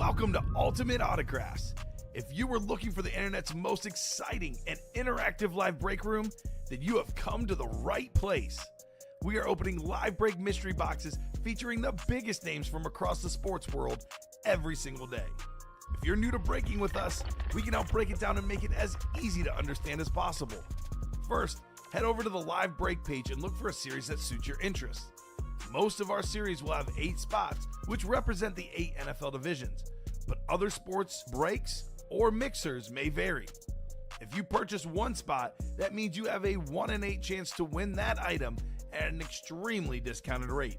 Welcome to Ultimate Autographs. If you were looking for the internet's most exciting and interactive live break room, then you have come to the right place. We are opening live break mystery boxes featuring the biggest names from across the sports world every single day. If you're new to breaking with us, we can help break it down and make it as easy to understand as possible. First, head over to the live break page and look for a series that suits your interests. Most of our series will have 8 spots, which represent the 8 NFL divisions, but other sports breaks or mixers may vary. If you purchase one spot, that means you have a 1 in 8 chance to win that item at an extremely discounted rate.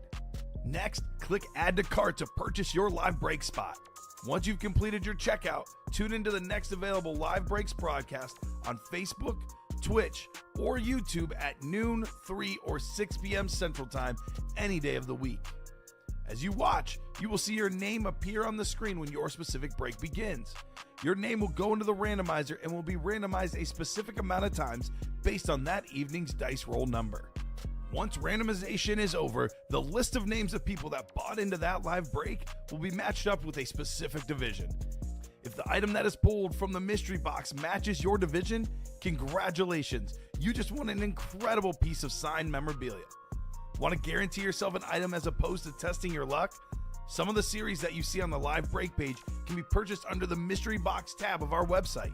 Next, click Add to Cart to purchase your live break spot. Once you've completed your checkout, tune into the next available live breaks broadcast on Facebook, Twitch, or YouTube at noon, 3, or 6 p.m. Central Time any day of the week. As you watch, you will see your name appear on the screen when your specific break begins. Your name will go into the randomizer and will be randomized a specific amount of times based on that evening's dice roll number. Once randomization is over, the list of names of people that bought into that live break will be matched up with a specific division. If the item that is pulled from the mystery box matches your division, congratulations, you just won an incredible piece of signed memorabilia. Want to guarantee yourself an item as opposed to testing your luck? Some of the series that you see on the live break page can be purchased under the mystery box tab of our website.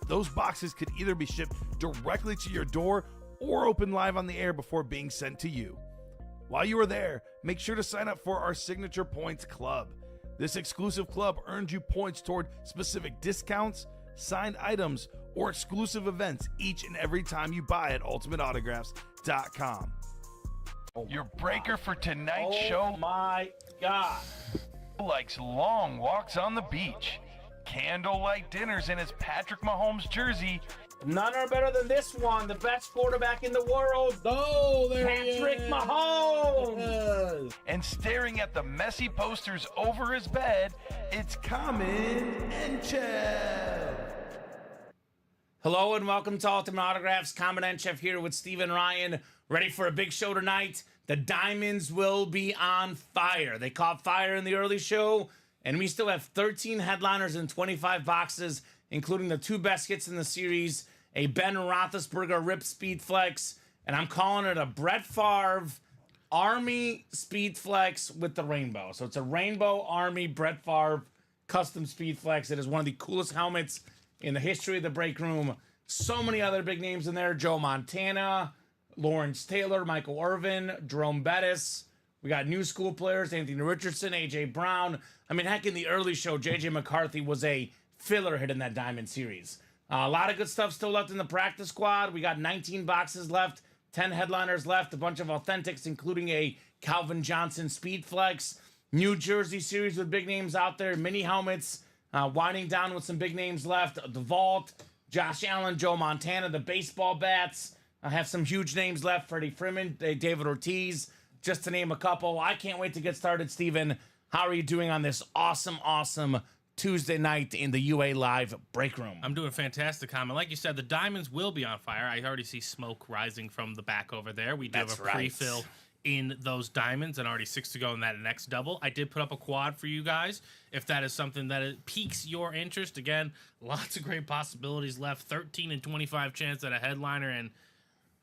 Those boxes could either be shipped directly to your door or open live on the air before being sent to you. While you are there, make sure to sign up for our Signature Points Club. This exclusive club earns you points toward specific discounts, signed items, or exclusive events each and every time you buy at ultimateautographs.com. Your breaker for tonight's show. Oh my God. Likes long walks on the beach, candlelight dinners in his Patrick Mahomes jersey, None are better than this one, the best quarterback in the world. Oh, there Patrick Mahomes. and staring at the messy posters over his bed, it's Kamen Entchev. Hello and welcome to Ultimate Autographs. Kamen Entchev here with Steven Ryan. Ready for a big show tonight. The Diamonds will be on fire. They caught fire in the early show, and we still have 13 headliners and 25 boxes, including the 2 best hits in the series, a Ben Roethlisberger Rip Speed Flex, and I'm calling it a Brett Favre Army Speed Flex with the rainbow. So it's a Rainbow Army Brett Favre custom Speed Flex. It is one of the coolest helmets in the history of the break room. So many other big names in there. Joe Montana, Lawrence Taylor, Michael Irvin, Jerome Bettis. We got new school players, Anthony Richardson, A.J. Brown. I mean, heck, in the early show, J.J. McCarthy was a filler hit in that Diamond Series. A lot of good stuff still left in the practice squad. We got 19 boxes left, 10 headliners left, a bunch of authentics, including a Calvin Johnson Speed Flex, New Jersey Series with big names out there, mini helmets, winding down with some big names left, the Vault, Josh Allen, Joe Montana, the baseball bats. I have some huge names left, Freddie Freeman, David Ortiz, just to name a couple. I can't wait to get started, Steven. How are you doing on this awesome Tuesday night in the UA Live break room? I'm doing fantastic, Kamen. Like you said, the Diamonds will be on fire. I already see smoke rising from the back over there. We do have a pre-fill in those Diamonds and already 6 to go in that next double. I did put up a quad for you guys if that is something that piques your interest. Again, lots of great possibilities left. 13 and 25 chance at a headliner, and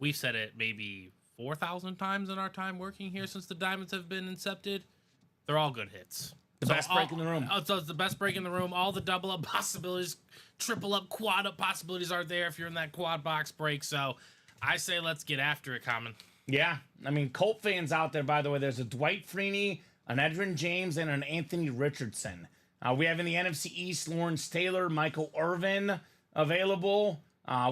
we've said it maybe 4,000 times in our time working here since the Diamonds have been incepted. They're all good hits. The best break in the room. So it's the best break in the room. All the double up possibilities, triple up, quad up possibilities are there if you're in that quad box break. So I say let's get after it, Kamen. Yeah. I mean, Colt fans out there, by the way, there's a Dwight Freeney, an Edgerrin James, and an Anthony Richardson. We have in the NFC East, Lawrence Taylor, Michael Irvin available.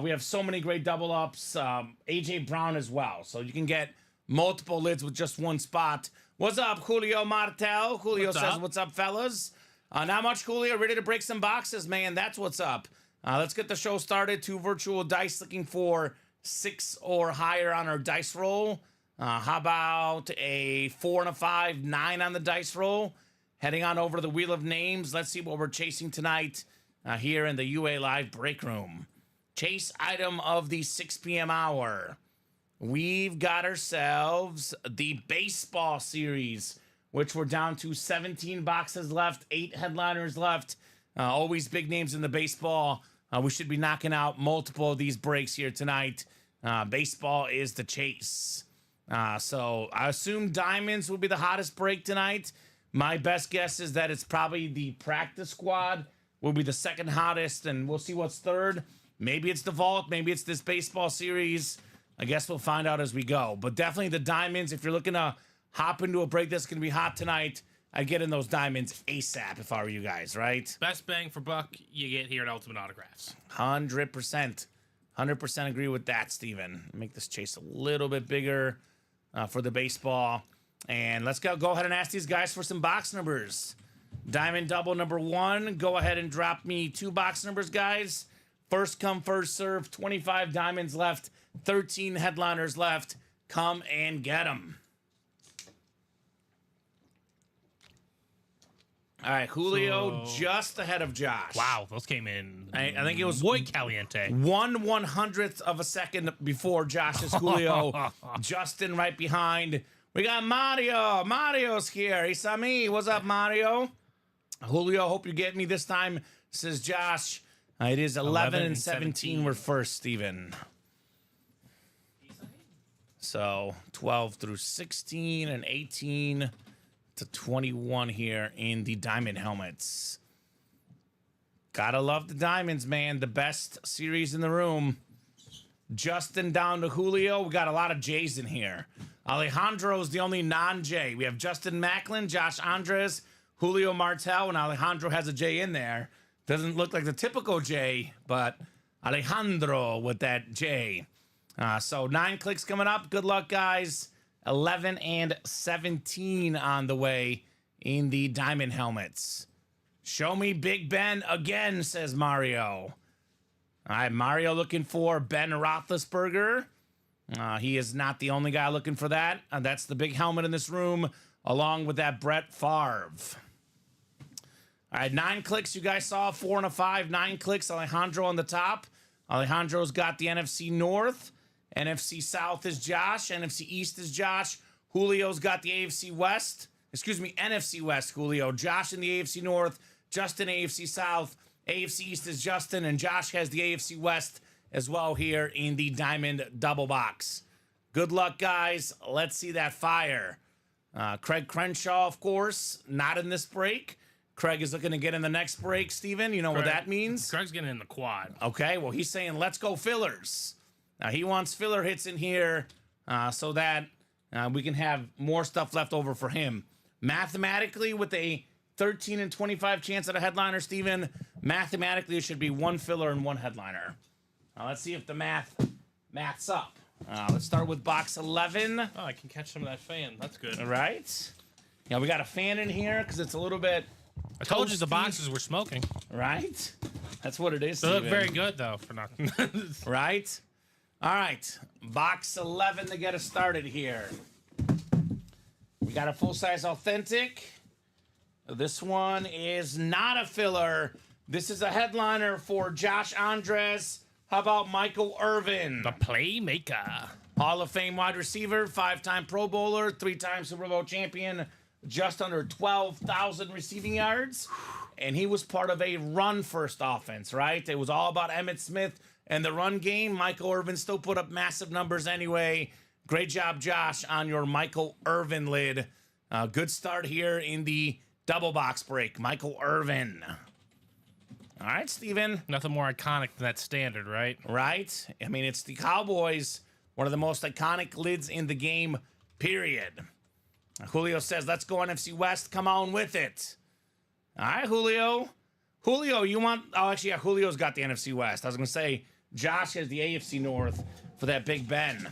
We have so many great double ups. A.J. Brown as well. So you can get multiple lids with just one spot. What's up, Julio Martel? Julio says, what's up, fellas? Not much, Julio. Ready to break some boxes, man. That's what's up. Let's get the show started. 2 virtual dice looking for 6 or higher on our dice roll. How about a 4 and a 5, 9 on the dice roll? Heading on over to the Wheel of Names. Let's see what we're chasing tonight here in the UA Live break room. Chase item of the 6 p.m. hour. We've got ourselves the baseball series which we're down to 17 boxes left, 8 headliners left. Always big names in the baseball. We should be knocking out multiple of these breaks here tonight. Baseball is the chase. So I assume diamonds will be the hottest break tonight. My best guess is that it's probably the practice squad will be the second hottest, and we'll see what's third. Maybe it's the vault. Maybe it's this baseball series. I guess we'll find out as we go. But definitely the diamonds. If you're looking to hop into a break that's going to be hot tonight, I'd get in those diamonds ASAP if I were you guys, right? Best bang for buck you get here at Ultimate Autographs. 100%. 100% agree with that, Steven. Make this chase a little bit bigger for the baseball. And let's go ahead and ask these guys for some box numbers. Diamond double number 1. Go ahead and drop me 2 box numbers, guys. First come, first serve. 25 diamonds left. 13 headliners left. Come and get them. All right, Julio just ahead of Josh. Wow, those came in. I think it was muy caliente. 1/100th of a second before Josh's Julio. Justin right behind. We got Mario. Mario's here. It's me. What's up, Mario? Julio, hope you get me this time, says Josh. It is 11 and 17. We're first, Steven. So 12 through 16 and 18 to 21 here in the diamond helmets. Gotta love the diamonds, man. The best series in the room. Justin down to Julio. We got a lot of J's in here. Alejandro's the only non-J. We have Justin Macklin, Josh Andres, Julio Martel, and Alejandro has a J in there. Doesn't look like the typical J, but Alejandro with that J. So 9 clicks coming up. Good luck, guys. 11 and 17 on the way in the diamond helmets. Show me Big Ben again, says Mario. All right, Mario looking for Ben Roethlisberger. He is not the only guy looking for that. That's the big helmet in this room, along with that Brett Favre. All right, 9 clicks. You guys saw 4 and a 5. 9 clicks. Alejandro on the top. Alejandro's got the NFC North. NFC South is Josh. NFC East is Josh. Julio's got the AFC West. Excuse me, NFC West, Julio. Josh in the AFC North. Justin, AFC South. AFC East is Justin. And Josh has the AFC West as well here in the Diamond Double Box. Good luck, guys. Let's see that fire. Craig Crenshaw, of course, not in this break. Craig is looking to get in the next break, Steven. You know what that means? Craig's getting in the quad. Okay, well, he's saying, let's go fillers. Now, he wants filler hits in here so that we can have more stuff left over for him. Mathematically, with a 13 and 25 chance at a headliner, mathematically, it should be 1 filler and 1 headliner. Let's see if the math's up. Let's start with box 11. Oh, I can catch some of that fan. That's good. All right. Yeah, we got a fan in here because it's a little bit I told you the boxes were smoking. Right? That's what it is, They look Steven. very good, though, for nothing. Right? All right. Box 11 to get us started here. We got a full-size authentic. This one is not a filler. This is a headliner for Josh Andres. How about Michael Irvin? The playmaker. Hall of Fame wide receiver, 5-time Pro Bowler, 3-time Super Bowl champion, just under 12,000 receiving yards. And he was part of a run-first offense, right? It was all about Emmitt Smith and the run game. Michael Irvin still put up massive numbers anyway. Great job, Josh, on your Michael Irvin lid. Good start here in the double box break. Michael Irvin. All right, Steven. Nothing more iconic than that standard, right? Right? I mean, it's the Cowboys. One of the most iconic lids in the game, period. Julio says, let's go NFC West. Come on with it. All right, Julio. Julio, you want... Oh, actually, yeah, Julio's got the NFC West. I was going to say, Josh has the AFC North for that Big Ben.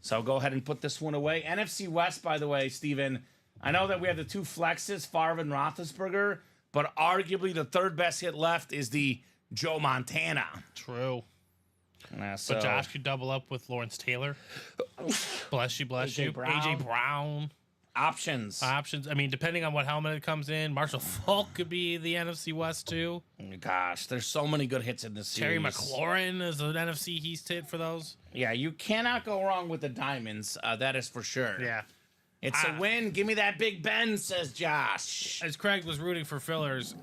So go ahead and put this one away. NFC West, by the way, Steven, I know that we have the 2 flexes, Favre and Roethlisberger, but arguably the third best hit left is the Joe Montana. True. So, But Josh could double up with Lawrence Taylor. Bless you, bless A.J. you. Brown. A.J. Brown. options. I mean, depending on what helmet it comes in, Marshall Falk could be the NFC West too. Gosh, there's so many good hits in this series. Terry McLaurin is an NFC East hit for those. Yeah, you cannot go wrong with the diamonds. That is for sure. Yeah. It's a win. Give me that Big Ben, says Josh. As Craig was rooting for fillers,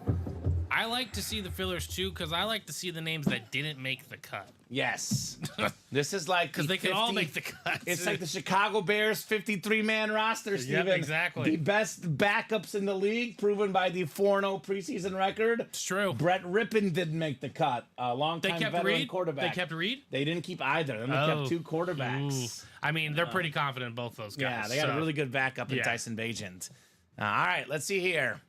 I like to see the fillers too because I like to see the names that didn't make the cut. Yes. This is like because they can all make the cut. It's like the Chicago Bears 53-man roster, Steven. Yep, exactly. The best backups in the league, proven by the 4-0 preseason record. It's true. Brett Rippon didn't make the cut. A long-time veteran quarterback. They kept Reed? They didn't keep either. They kept 2 quarterbacks. Ooh. I mean, they're pretty confident in both those guys. Yeah, they got a really good backup in Tyson Bagent. All right, let's see here.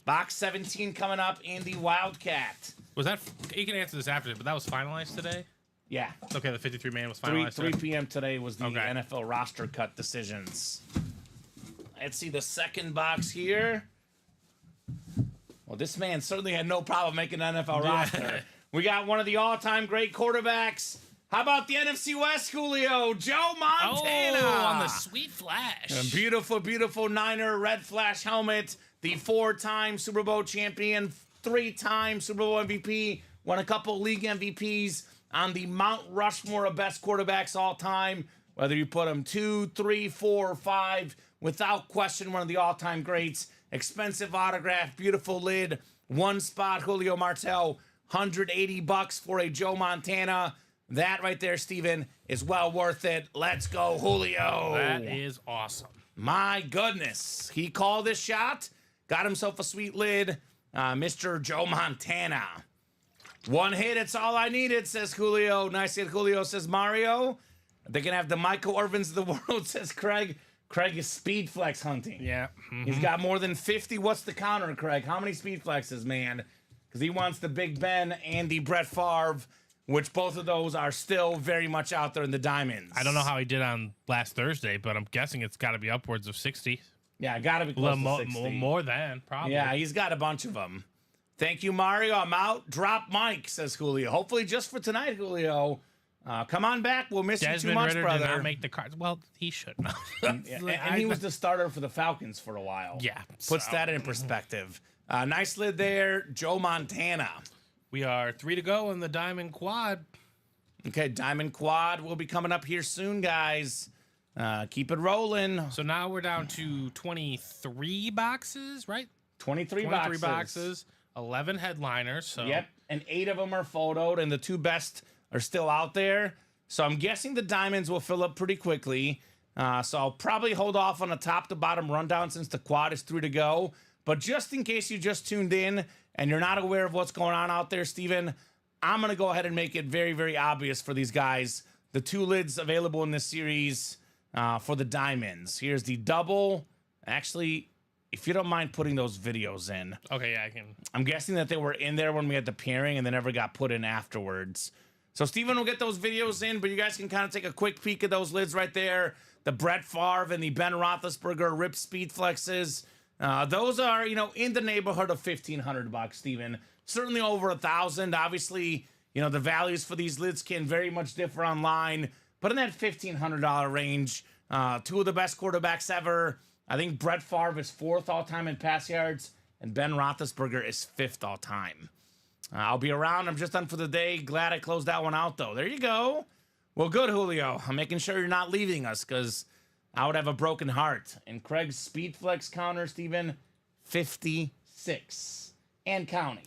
Box 17 coming up in the Wildcat. Was that? You can answer this after, but that was finalized today? Yeah. Okay, the 53-man was finalized. 3 p.m. today was the NFL roster cut decisions. Let's see the second box here. Well, this man certainly had no problem making an NFL roster. We got one of the all-time great quarterbacks. How about the NFC West, Julio? Joe Montana. Oh, on the sweet flash. A beautiful, beautiful Niner red flash helmet. The 4-time Super Bowl champion, 3-time Super Bowl MVP, won a couple league MVPs on the Mount Rushmore of best quarterbacks all time. Whether you put him 2, 3, 4, or 5, without question, one of the all-time greats. Expensive autograph, beautiful lid, 1 spot, Julio Martel, $180 for a Joe Montana. That right there, Steven, is well worth it. Let's go, Julio. That is awesome. My goodness. He called this shot, got himself a sweet lid. Mr. Joe Montana. 1 hit, it's all I needed, says Julio. Nice hit, Julio, says Mario. They can have the Michael Irvins of the world, says Craig. Craig is speed flex hunting. Yeah. He's got more than 50. What's the counter, Craig? How many speed flexes, man? Because he wants the Big Ben and the Brett Favre, which both of those are still very much out there in the diamonds. I don't know how he did on last Thursday, but I'm guessing it's got to be upwards of 60. Yeah, got to be close to 60. More than, probably. Yeah, he's got a bunch of them. Thank you, Mario. I'm out. Drop Mike, says Julio. Hopefully just for tonight, Julio. Come on back. We'll miss you too much, Ritter brother. Did not make the cards. Well, he should not. and he was the starter for the Falcons for a while. Yeah. Puts that in perspective. Nice lid there, Joe Montana. We are 3 to go in the Diamond Quad. Okay, Diamond Quad will be coming up here soon, guys. Keep it rolling. So now we're down to 23 boxes, right? 23 boxes. 11 headliners. So. Yep, and 8 of them are photoed, and the 2 best are still out there. So I'm guessing the diamonds will fill up pretty quickly. So I'll probably hold off on a top-to-bottom rundown since the quad is 3 to go. But just in case you just tuned in and you're not aware of what's going on out there, Steven, I'm going to go ahead and make it very, very obvious for these guys. The 2 lids available in this series for the diamonds. Here's the double. Actually, if you don't mind putting those videos in. Okay, yeah, I can. I'm guessing that they were in there when we had the pairing and they never got put in afterwards. So Steven will get those videos in, but you guys can kind of take a quick peek at those lids right there. The Brett Favre and the Ben Roethlisberger Rip Speed Flexes. Those are, in the neighborhood of $1,500, Steven. Certainly over $1,000. Obviously, the values for these lids can very much differ online, but in that $1,500 range, 2 of the best quarterbacks ever. I think Brett Favre is 4th all-time in pass yards, and Ben Roethlisberger is 5th all-time. I'll be around. I'm just done for the day. Glad I closed that one out, though. There you go. Well, good, Julio. I'm making sure you're not leaving us, because I would have a broken heart. And Craig's speed flex counter, Steven, 56. And counting.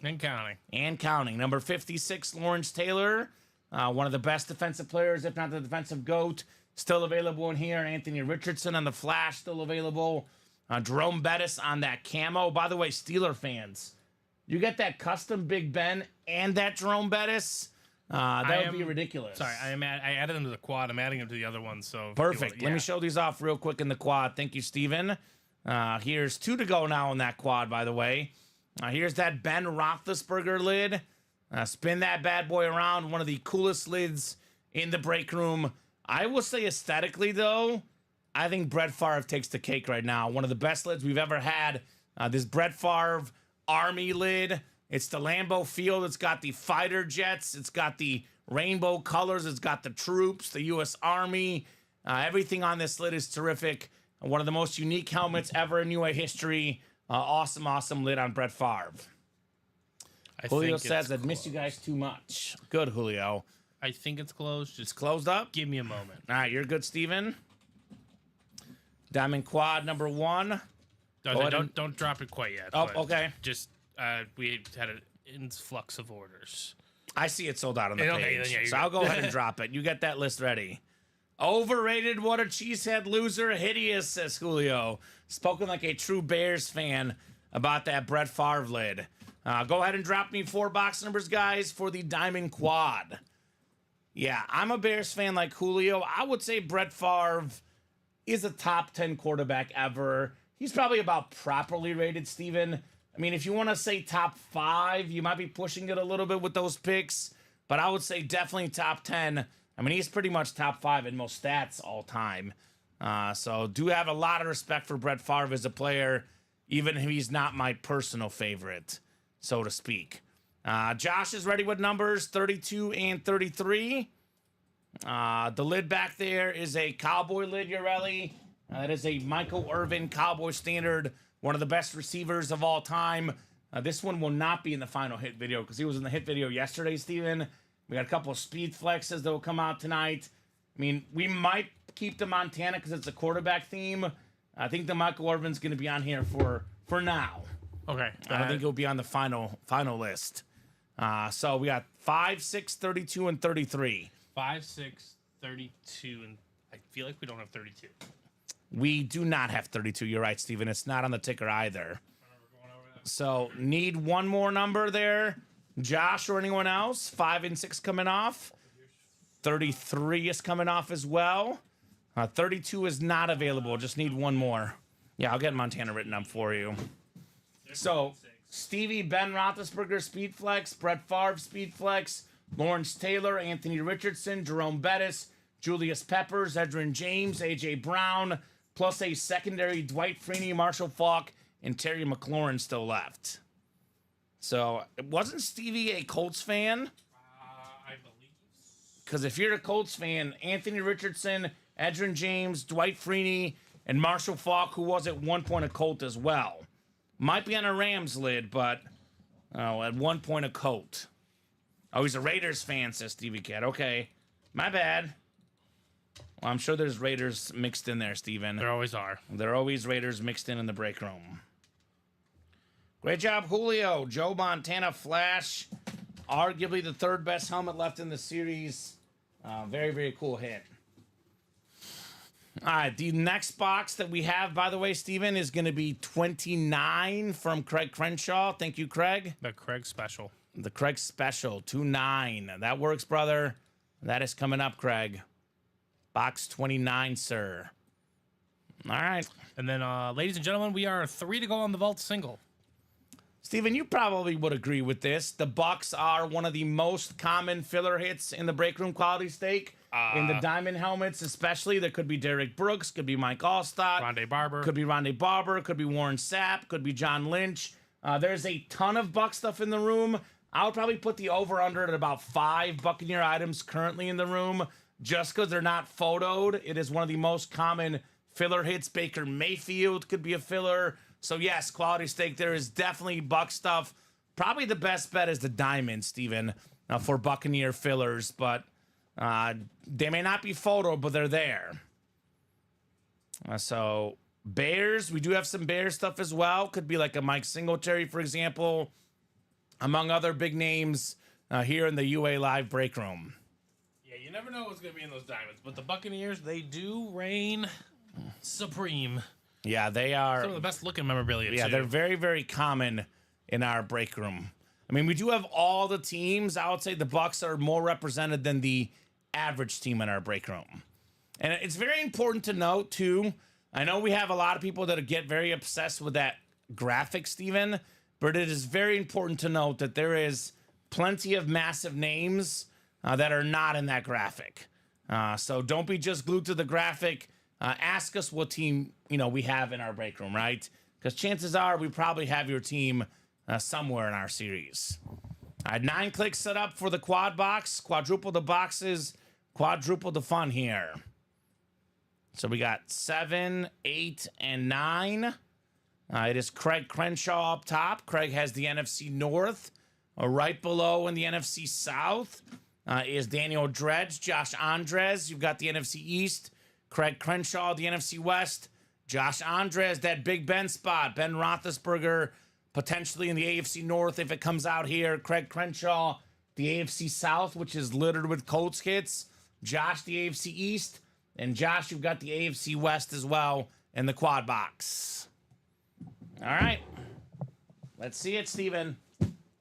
And counting. Number 56, Lawrence Taylor. One of the best defensive players, if not the defensive GOAT. Still available in here. Anthony Richardson on the flash, still available. Jerome Bettis on that camo. By the way, Steeler fans, you get that custom Big Ben and that Jerome Bettis. That would be ridiculous. Sorry, I added them to the quad. I'm adding them to the other ones. So perfect. Let me show these off real quick in the quad. Thank you, Steven. Here's 2 to go now in that quad, by the way. Here's that Ben Roethlisberger lid. Spin that bad boy around. One of the coolest lids in the break room. I will say aesthetically, though, I think Brett Favre takes the cake right now. One of the best lids we've ever had. This Brett Favre Army lid. It's the Lambeau Field. It's got the fighter jets. It's got the rainbow colors. It's got the troops, the U.S. Army. Everything on this lid is terrific. One of the most unique helmets ever in UA history. Awesome, awesome lid on Brett Favre. Julio says, I'd miss you guys too much. Good, Julio. I think it's closed. It's closed up? Give me a moment. All right, you're good, Steven. Diamond quad number 1. Don't drop it quite yet. Oh, okay. Just we had an influx of orders. I see it sold out on the page. Okay, then, yeah, so I'll go ahead and drop it. You get that list ready. Overrated, what a cheesehead loser, hideous, says Julio. Spoken like a true Bears fan about that Brett Favre lid. Go ahead and drop me 4 box numbers, guys, for the Diamond Quad. Yeah, I'm a Bears fan like Julio. I would say Brett Favre is a top 10 quarterback ever. He's probably about properly rated, Steven. I mean, if you want to say top 5, you might be pushing it a little bit with those picks, but I would say definitely top 10. I mean, he's pretty much top 5 in most stats all time. So do have a lot of respect for Brett Favre as a player, even if he's not my personal favorite, so to speak. Josh is ready with numbers 32 and 33. The lid back there is a Cowboy lid, Urelli. That is a Michael Irvin Cowboy standard, one of the best receivers of all time. This one will not be in the final hit video because he was in the hit video yesterday, Steven. We got a couple of speed flexes that will come out tonight. I mean, we might keep the Montana because it's a quarterback theme. I think the Michael Irvin's going to be on here for now. Okay. I don't think it'll be on the final list. So we got 5, 6, 32, and 33. 5, 6, 32, and I feel like we don't have 32. We do not have 32. You're right, Steven. It's not on the ticker either. So need one more number there. Josh or anyone else? 5 and 6 coming off. 33 is coming off as well. 32 is not available. Just need one more. Yeah, I'll get Montana written up for you. So Stevie, Ben Roethlisberger, Speed Flex, Brett Favre, Speed Flex, Lawrence Taylor, Anthony Richardson, Jerome Bettis, Julius Peppers, Edgerrin James, A.J. Brown, plus a secondary Dwight Freeney, Marshall Faulk, and Terry McLaurin still left. So, wasn't Stevie a Colts fan? I believe. Because if you're a Colts fan, Anthony Richardson, Edgerrin James, Dwight Freeney, and Marshall Faulk, who was at one point a Colt as well. Might be on a Rams lid, but at one point a Colt. Oh, he's a Raiders fan, says Stevie Cat. Okay, my bad. Well, I'm sure there's Raiders mixed in there, Steven. There always are. There are always Raiders mixed in the break room. Great job, Julio. Joe Montana Flash. Arguably the 3rd best helmet left in the series. Very, very cool hit. All right, the next box that we have, by the way, Steven, is going to be 29 from Craig Crenshaw. Thank you, Craig. The Craig Special. The Craig Special, 29. That works, brother. That is coming up, Craig. Box 29, sir. All right. And then, ladies and gentlemen, we are 3 to go on the vault single. Steven, you probably would agree with this. The Bucks are one of the most common filler hits in the break room quality stake. In the diamond helmets, especially, there could be Derek Brooks, could be Mike Allstott, Rondé Barber. Could be Rondé Barber, could be Warren Sapp, could be John Lynch. There's a ton of Buck stuff in the room. I would probably put the over-under at about 5 Buccaneer items currently in the room, just because they're not photoed. It is one of the most common filler hits. Baker Mayfield could be a filler. So, yes, quality stake. There is definitely Buck stuff. Probably the best bet is the diamond, Steven, for Buccaneer fillers, but they may not be photoed, but they're there. So, Bears, we do have some Bears stuff as well. Could be like a Mike Singletary, for example, among other big names here in the UA Live break room. Yeah, you never know what's going to be in those diamonds, but the Buccaneers, they do reign supreme. Yeah, they are. Some of the best looking memorabilia, Yeah, too. they're very, very common in our break room. I mean, we do have all the teams. I would say the Bucks are more represented than the average team in our break room. And it's very important to note, too, I know we have a lot of people that get very obsessed with that graphic, Steven, but it is very important to note that there is plenty of massive names that are not in that graphic. So don't be just glued to the graphic. Ask us what team we have in our break room, right? Because chances are we probably have your team somewhere in our series. All right, 9 clicks set up for the quad box. Quadruple the boxes, quadruple the fun here. So we got 7, 8, and 9. It is Craig Crenshaw up top. Craig has the NFC North. Right below in the NFC South is Daniel Dredge, Josh Andres. You've got the NFC East. Craig Crenshaw, the NFC West. Josh Andres, that Big Ben spot. Ben Roethlisberger, potentially in the AFC North if it comes out here. Craig Crenshaw, the AFC South, which is littered with Colts hits. Josh, the AFC East. And Josh, you've got the AFC West as well in the quad box. All right. Let's see it, Steven.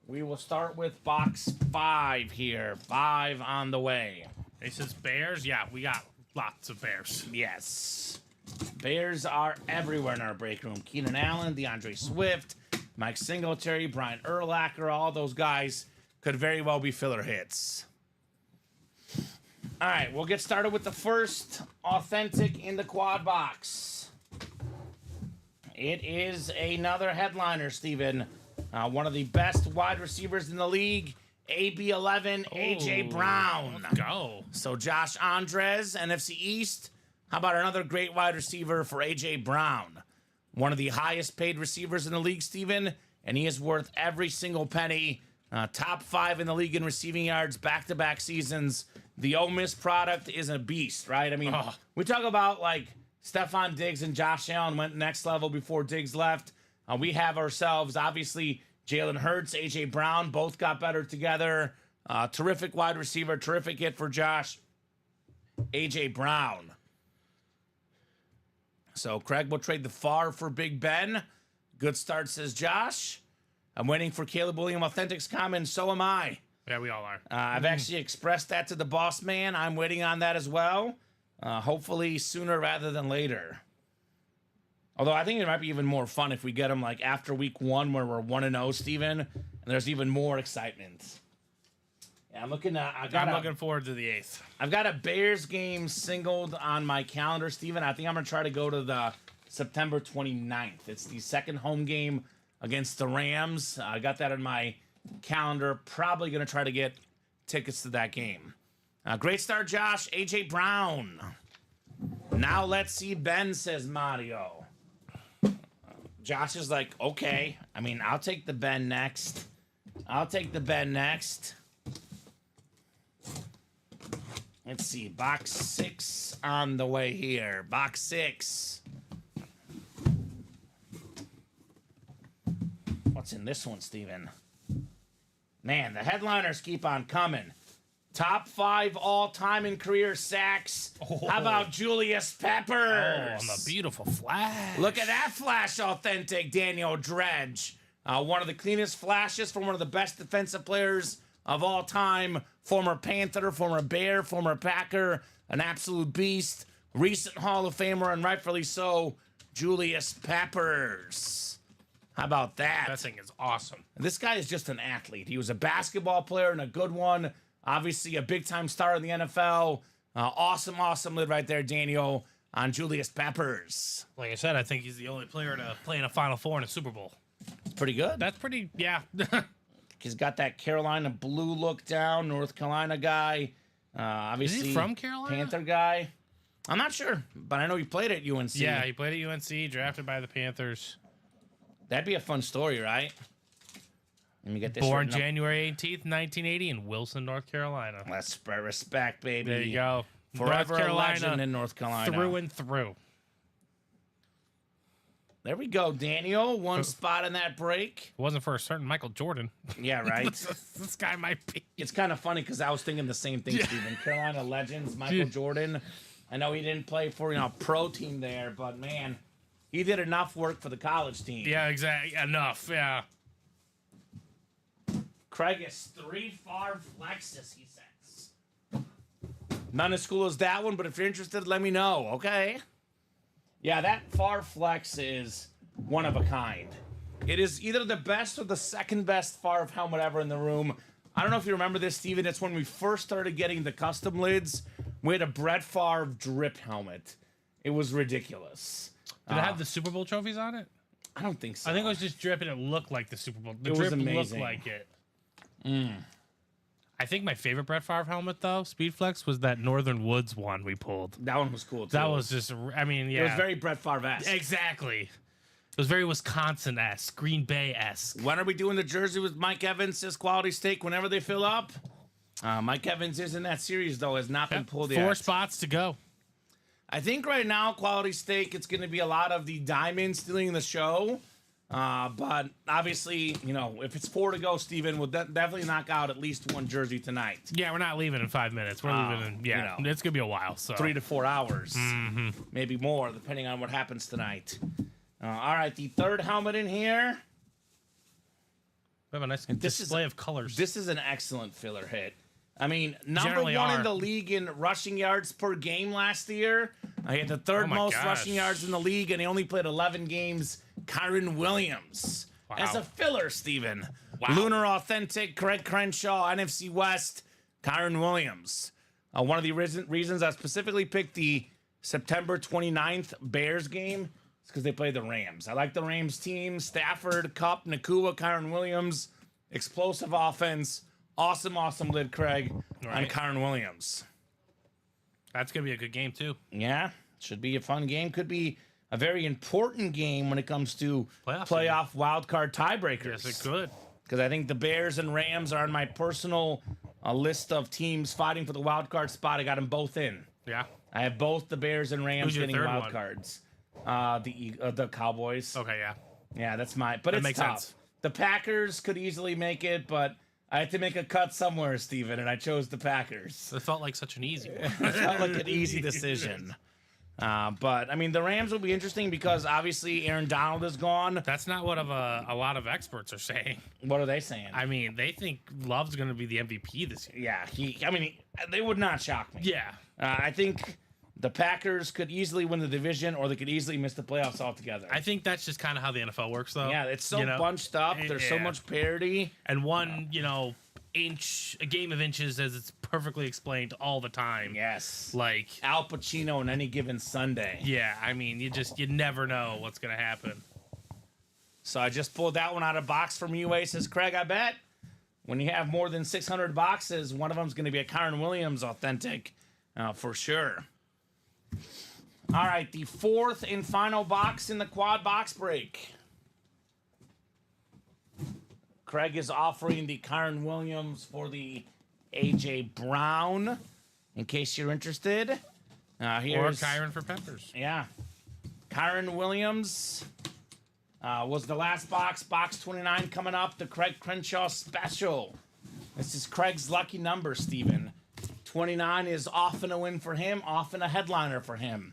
We will start with box 5 here. 5 on the way. It says Bears. Yeah, we got lots of Bears. Yes. Bears are everywhere in our break room. Keenan Allen, DeAndre Swift, Mike Singletary, Brian Urlacher, all those guys could very well be filler hits. All right, we'll get started with the first authentic in the quad box. It is another headliner, Steven. One of the best wide receivers in the league, AB11, A.J. Brown. Let's go. So Josh Andres, NFC East. How about another great wide receiver for A.J. Brown? One of the highest paid receivers in the league, Steven, and he is worth every single penny. Top 5 in the league in receiving yards, back-to-back seasons. The Ole Miss product is a beast, right? I mean, we talk about like Stephon Diggs and Josh Allen went next level before Diggs left. We have ourselves, obviously, Jalen Hurts, A.J. Brown, both got better together. Terrific wide receiver, terrific hit for Josh. A.J. Brown. So Craig will trade the Favre for Big Ben. Good start, says Josh. I'm waiting for Caleb Williams Authentics comment. So am I. Yeah, we all are. I've actually expressed that to the boss man. I'm waiting on that as well. Hopefully sooner rather than later. Although I think it might be even more fun if we get him like after week 1 where we're 1-0, Steven, and there's even more excitement. Yeah, I'm looking forward to the 8th. I've got a Bears game singled on my calendar, Steven. I think I'm going to try to go to the September 29th. It's the second home game against the Rams. I got that in my calendar. Probably going to try to get tickets to that game. Great start, Josh. A.J. Brown. Now let's see Ben, says Mario. Josh is like, okay. I mean, I'll take the Ben next. Let's see. Box 6 on the way here. Box 6. What's in this one, Steven? Man, the headliners keep on coming. Top 5 all-time in career sacks. How about Julius Peppers? Oh, on the beautiful flash. Look at that flash, authentic Daniel Dredge. One of the cleanest flashes from one of the best defensive players of all time. Former Panther, former Bear, former Packer. An absolute beast. Recent Hall of Famer, and rightfully so, Julius Peppers. How about that? That thing is awesome. This guy is just an athlete. He was a basketball player and a good one. Obviously, a big-time star in the NFL. Awesome lid right there, Daniel, on Julius Peppers. Like I said, I think he's the only player to play in a Final Four in a Super Bowl. Pretty good. That's pretty, yeah. He's got that Carolina blue look down, North Carolina guy. Obviously, is he from Carolina? Panther guy. I'm not sure, but I know he played at UNC. Yeah, he played at UNC, drafted by the Panthers. That'd be a fun story, right? Let me get this. Born January 18th, 1980 in Wilson, North Carolina. Let's spread respect, baby. There you go. Forever North Carolina, a legend in North Carolina. Through and through. There we go, Daniel. One spot in that break. It wasn't for a certain Michael Jordan. Yeah, right. This guy might be. It's kind of funny because I was thinking the same thing, Steven. Carolina legends, Michael Jordan. I know he didn't play for, pro team there, but man, he did enough work for the college team. Yeah, exactly. Enough, yeah. Craig is 3 Favre flexes, he says. Not as cool as that one, but if you're interested, let me know, okay? Yeah, that Favre flex is one of a kind. It is either the best or the second best Favre helmet ever in the room. I don't know if you remember this, Steven. It's when we first started getting the custom lids. We had a Brett Favre drip helmet. It was ridiculous. Did it have the Super Bowl trophies on it? I don't think so. I think it was just drip and it looked like the Super Bowl. The It was drip amazing. looked like it. I think my favorite Brett Favre helmet, though, Speedflex, was that Northern Woods one we pulled. That one was cool, too. That was just, I mean, yeah. It was very Brett Favre-esque. Exactly. It was very Wisconsin-esque, Green Bay-esque. When are we doing the jersey with Mike Evans, his quality steak, whenever they fill up? Mike Evans is in that series, though, has not been pulled yet. 4 spots to go. I think right now, quality stake, it's going to be a lot of the diamonds stealing the show. But obviously, you know, if it's 4 to go, Steven, we'll definitely knock out at least one jersey tonight. Yeah, we're not leaving in 5 minutes. We're leaving in, you know, it's going to be a while. So 3 to 4 hours, maybe more, depending on what happens tonight. All right, the third helmet in here. We have a nice display of colors. This is an excellent filler hit. I mean, number Generally one are. in the league in rushing yards per game last year. He had the third most rushing yards in the league, and he only played 11 games. Kyron Williams. Wow. As a filler, Steven. Wow. Lunar Authentic, Craig Crenshaw, NFC West, Kyron Williams. One of the reasons I specifically picked the September 29th Bears game is because they played the Rams. I like the Rams team. Stafford, Kupp, Nakua, Kyron Williams. Explosive offense. Awesome lid, Craig, on Kyron Williams. That's going to be a good game, too. Yeah, should be a fun game. Could be a very important game when it comes to playoff wildcard tiebreakers. Yes, it could. Because I think the Bears and Rams are on my personal list of teams fighting for the wildcard spot. I got them both in. Yeah. I have both the Bears and Rams getting wild cards. The Cowboys. Okay, yeah. Yeah, that's my. But it's tough. Sense. The Packers could easily make it, but I had to make a cut somewhere, Steven, and I chose the Packers. It felt like such an easy one. It felt like an easy decision. But, I mean, the Rams will be interesting because, obviously, Aaron Donald is gone. That's not what a lot of experts are saying. What are they saying? I mean, they think Love's going to be the MVP this year. Yeah, they would not shock me. Yeah. I think the Packers could easily win the division, or they could easily miss the playoffs altogether. I think that's just kind of how the NFL works, though. Yeah, it's so bunched up. There's so much parity. And one, a game of inches, as it's perfectly explained all the time. Yes. Like Al Pacino on any given Sunday. Yeah, I mean, you never know what's going to happen. So I just pulled that one out of box from UA. Says, Craig, I bet when you have more than 600 boxes, one of them's going to be a Kyron Williams authentic for sure. All right, the fourth and final box in the quad box break. Craig is offering the Kyron Williams for the A.J. Brown, in case you're interested. Here's Kyron for Peppers. Yeah. Kyron Williams was the last box. Box 29 coming up, the Craig Crenshaw special. This is Craig's lucky number, Steven. 29 is often a win for him, often a headliner for him.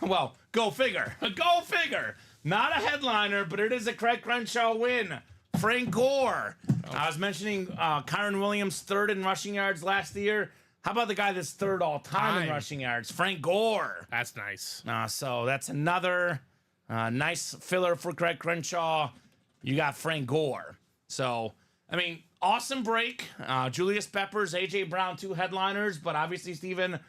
Well, go figure. Go figure. Not a headliner, but it is a Craig Crenshaw win. Frank Gore. I was mentioning Kyron Williams, third in rushing yards last year. How about the guy that's third all time in rushing yards? Frank Gore. That's nice. So that's another nice filler for Craig Crenshaw. You got Frank Gore. So, I mean, awesome break. Julius Peppers, A.J. Brown, two headliners. But obviously, Steven,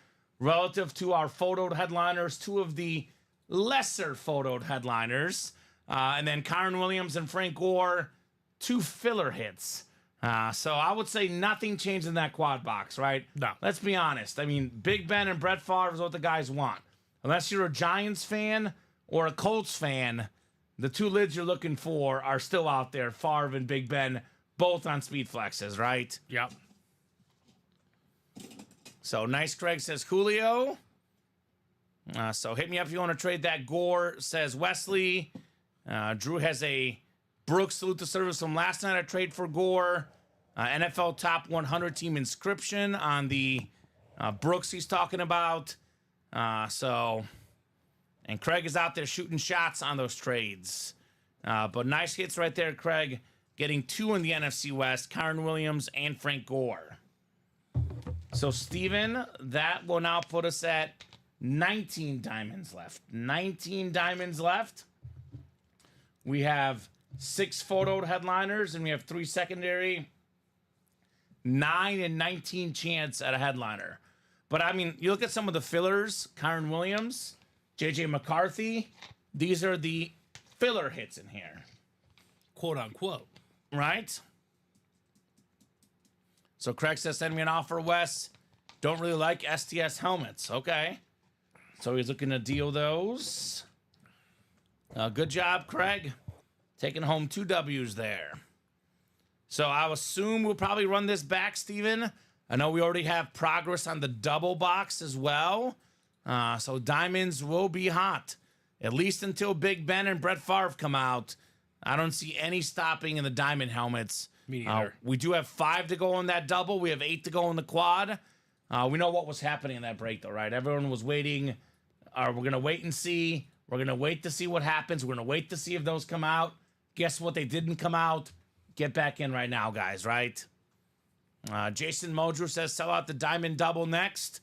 relative to our photoed headliners, two of the lesser photoed headliners. And then Kyron Williams and Frank Gore, two filler hits. So I would say nothing changed in that quad box, right? No. Let's be honest. I mean, Big Ben and Brett Favre is what the guys want. Unless you're a Giants fan or a Colts fan, the two lids you're looking for are still out there. Favre and Big Ben, both on speed flexes, right? Yep. So nice, Craig, says Julio. So hit me up if you want to trade that. Gore, says Wesley. Drew has a Brooks salute to service from last night. I trade for Gore. NFL top 100 team inscription on the Brooks he's talking about. And Craig is out there shooting shots on those trades. But nice hits right there, Craig. Getting two in the NFC West, Kyron Williams and Frank Gore. So, Steven, that will now put us at 19 diamonds left. 19 diamonds left. We have 6 photoed headliners, and we have 3 secondary. 9 and 19 chance at a headliner. But, I mean, you look at some of the fillers. Kyron Williams, J.J. McCarthy. These are the filler hits in here. Quote, unquote. Right? So Craig says, send me an offer, Wes. Don't really like STS helmets. Okay. So he's looking to deal those. Good job, Craig. Taking home 2 W's there. So I assume we'll probably run this back, Steven. I know we already have progress on the double box as well. So Diamonds will be hot, at least until Big Ben and Brett Favre come out. I don't see any stopping in the Diamond helmets. Me neither. We do have 5 to go in that double. We have 8 to go in the quad. We know what was happening in that break, though, right? Everyone was waiting. We're going to wait and see. We're going to wait to see what happens. We're going to wait to see if those come out. Guess what? They didn't come out. Get back in right now, guys, right? Jason Modrew says sell out the Diamond double next.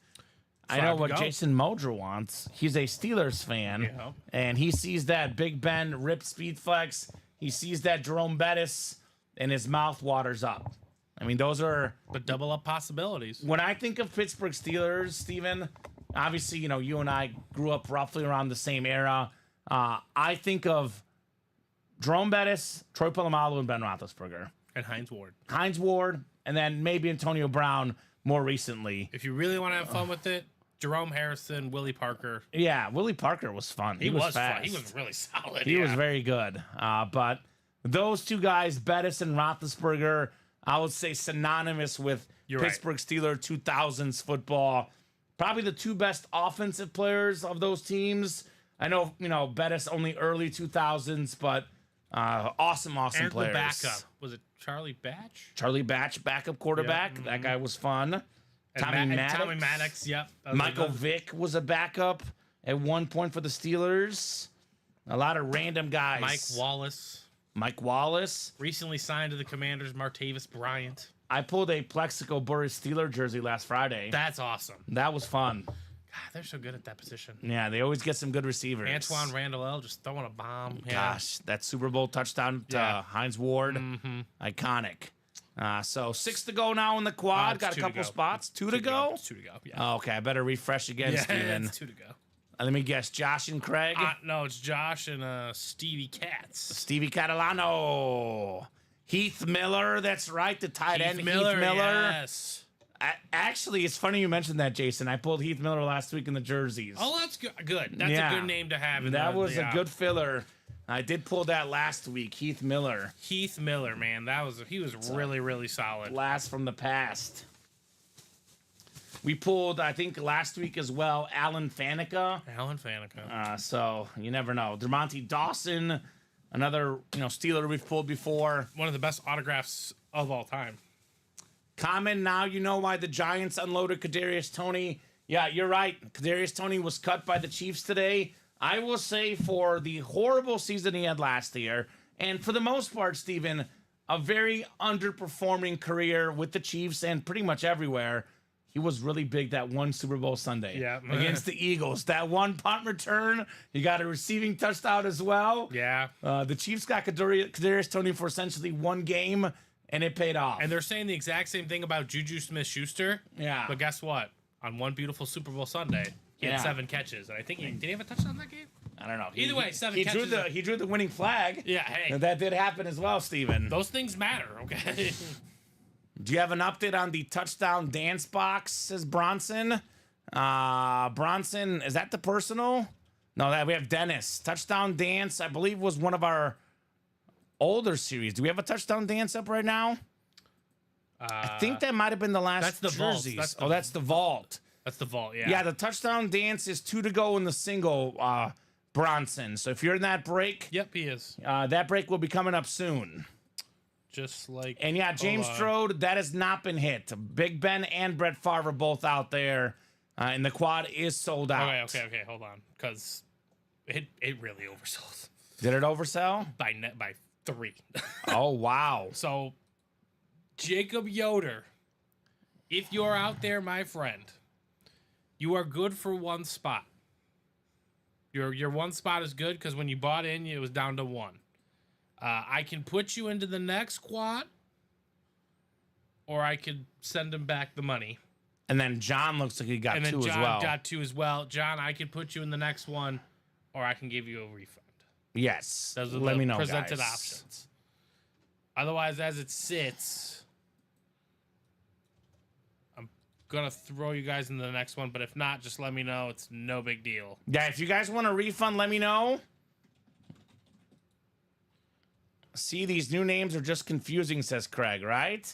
I know what Jason Modrew wants. He's a Steelers fan, and he sees that Big Ben rip speed flex. He sees that Jerome Bettis, and his mouth waters up. I mean, those are the double up possibilities. When I think of Pittsburgh Steelers, Steven, obviously, you know, you and I grew up roughly around the same era. I think of Jerome Bettis, Troy Polamalu, and Ben Roethlisberger. And Hines Ward. Hines Ward, and then maybe Antonio Brown more recently. If you really want to have fun with it, Jerome Harrison, Willie Parker. Yeah, Willie Parker was fun. He was fast. Fun. He was really solid. He was very good. But those two guys, Bettis and Roethlisberger, I would say synonymous with Pittsburgh Steelers 2000s football. Probably the 2 best offensive players of those teams. I know, you know, Bettis only early 2000s, but awesome and players. The backup. Was it Charlie Batch? Charlie Batch, backup quarterback. Yep. That guy was fun. Tommy Maddox, yep. Michael Vick was a backup at one point for the Steelers. A lot of random guys. Mike Wallace. Recently signed to the Commanders, Martavis Bryant. I pulled a Plexico Burris Steeler jersey last Friday. That's awesome. That was fun. God, they're so good at that position. Yeah, they always get some good receivers. Antoine Randall just throwing a bomb. Gosh, that Super Bowl touchdown to Hines Ward. Iconic. So 6 to go now in the quad. Got a couple spots. 2 to go? It's 2 to go, yeah. Okay, I better refresh again, Steven. It's 2 to go. Let me guess, Josh and Craig? No, it's Josh and Stevie Katz. Stevie Catalano. Heath Miller, that's right, the tight end. Heath Miller. Yes. Actually, it's funny you mentioned that, Jason. I pulled Heath Miller last week in the jerseys. Oh, that's good. That's a good name to have. That was a good filler. I did pull that last week, Heath Miller. Heath Miller, man, he was really, really solid. Blast from the past. We pulled, I think, last week as well, Alan Faneca. So you never know. DeMonte Dawson, another Steeler we've pulled before. One of the best autographs of all time. Kamen, now you know why the Giants unloaded Kadarius Toney. Yeah, you're right. Kadarius Toney was cut by the Chiefs today. I will say for the horrible season he had last year, and for the most part, Steven, a very underperforming career with the Chiefs and pretty much everywhere. He was really big that one Super Bowl Sunday against the Eagles. That one punt return, he got a receiving touchdown as well. Yeah. The Chiefs got Kadarius Toney for essentially one game, and it paid off. And they're saying the exact same thing about Juju Smith-Schuster. Yeah. But guess what? On one beautiful Super Bowl Sunday, he had 7 catches. And I think did he have a touchdown in that game? I don't know. Either way, 7 catches. He drew the winning flag. Yeah, hey. And that did happen as well, Steven. Those things matter, okay? Do you have an update on the touchdown dance box, says Bronson? Bronson, is that the personal? No, we have Dennis. Touchdown dance, I believe, was one of our older series. Do we have a touchdown dance up right now? I think that might have been the last that's the jerseys. Vault. That's the vault. That's the vault, yeah. Yeah, the touchdown dance is 2 to go in the single, Bronson. So if you're in that break... Yep, he is. That break will be coming up soon. Just like... And yeah, James Strode, that has not been hit. Big Ben and Brett Favre are both out there. And the quad is sold out. Okay, hold on. Because it really oversold. Did it oversell? By 3. Oh, wow. So, Jacob Yoder, if you're out there, my friend, you are good for 1 spot. Your 1 spot is good because when you bought in, it was down to 1. I can put you into the next quad, or I could send him back the money. And then John looks like he got 2 as well. And then John got 2 as well. John, I could put you in the next one, or I can give you a refund. Yes. Those are Let me know, presented guys. options. Otherwise, as it sits, I'm going to throw you guys into the next one, but if not, just let me know. It's no big deal. Yeah, if you guys want a refund, let me know. See, these new names are just confusing, says Craig, right?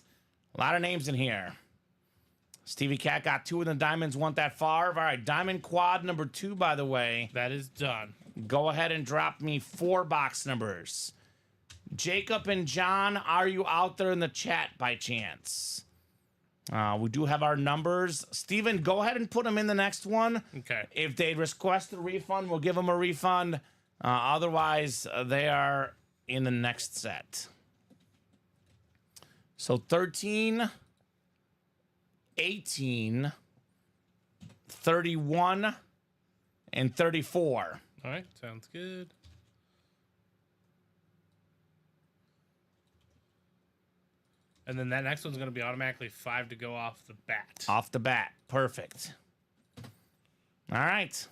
A lot of names in here. Stevie Cat got 2 and the diamonds want that far. All right, diamond quad number 2, by the way. That is done. Go ahead and drop me 4 box numbers. Jacob and John, are you out there in the chat by chance? We do have our numbers. Steven, go ahead and put them in the next one. Okay. If they request a refund, we'll give them a refund. Otherwise, they are in the next set. So 13, 18, 31, and 34. All right, sounds good. And then that next one's going to be automatically 5 to go off the bat. Off the bat. Perfect. All right.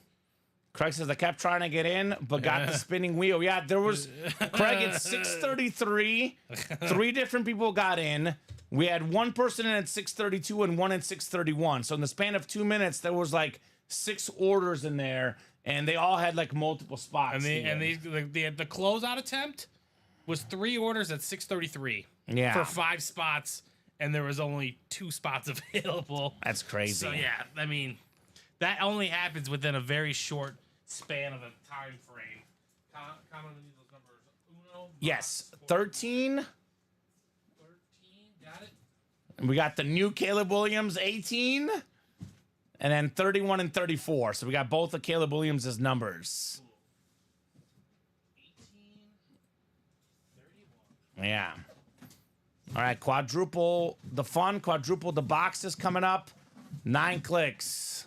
Craig says, I kept trying to get in, but got the spinning wheel. Yeah, there was, Craig, at 6:33, 3 different people got in. We had 1 person in at 6:32 and 1 at 6:31. So in the span of 2 minutes, there was like 6 orders in there, and they all had like multiple spots. And the closeout attempt was 3 orders at 6:33. Yeah. For 5 spots, and there was only 2 spots available. That's crazy. So yeah, I mean, that only happens within a very short span of a time frame. Comment on those numbers. Uno. Yes, 13. 13, got it. And we got the new Caleb Williams, 18. And then 31 and 34. So we got both of Caleb Williams' numbers. 18, 31. Yeah. All right, quadruple the fun, quadruple the boxes coming up. 9 clicks.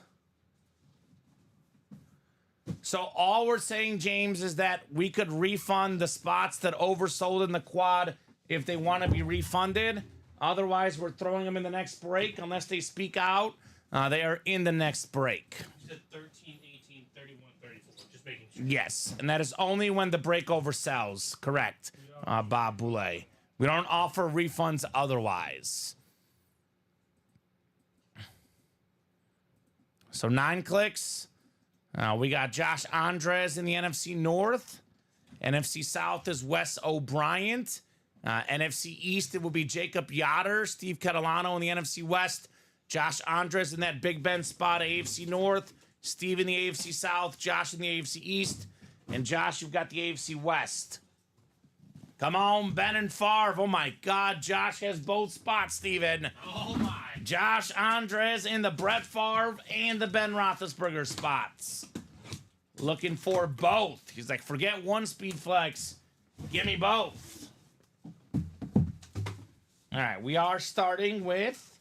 So all we're saying, James, is that we could refund the spots that oversold in the quad if they want to be refunded. Otherwise, we're throwing them in the next break unless they speak out. They are in the next break. You said 13, 18, 31, 34. Just making sure. Yes, and that is only when the break oversells. Correct, Bob Boulay. We don't offer refunds otherwise. So 9 clicks. We got Josh Andres in the NFC North. NFC South is Wes O'Brien. NFC East, it will be Jacob Yoder, Steve Catalano in the NFC West. Josh Andres in that Big Ben spot, AFC North. Steve in the AFC South. Josh in the AFC East. And Josh, you've got the AFC West. Come on, Ben and Favre. Oh, my God. Josh has both spots, Steven. Oh, my. Josh Andres in the Brett Favre and the Ben Roethlisberger spots. Looking for both. He's like, forget one speed flex. Give me both. All right, we are starting with,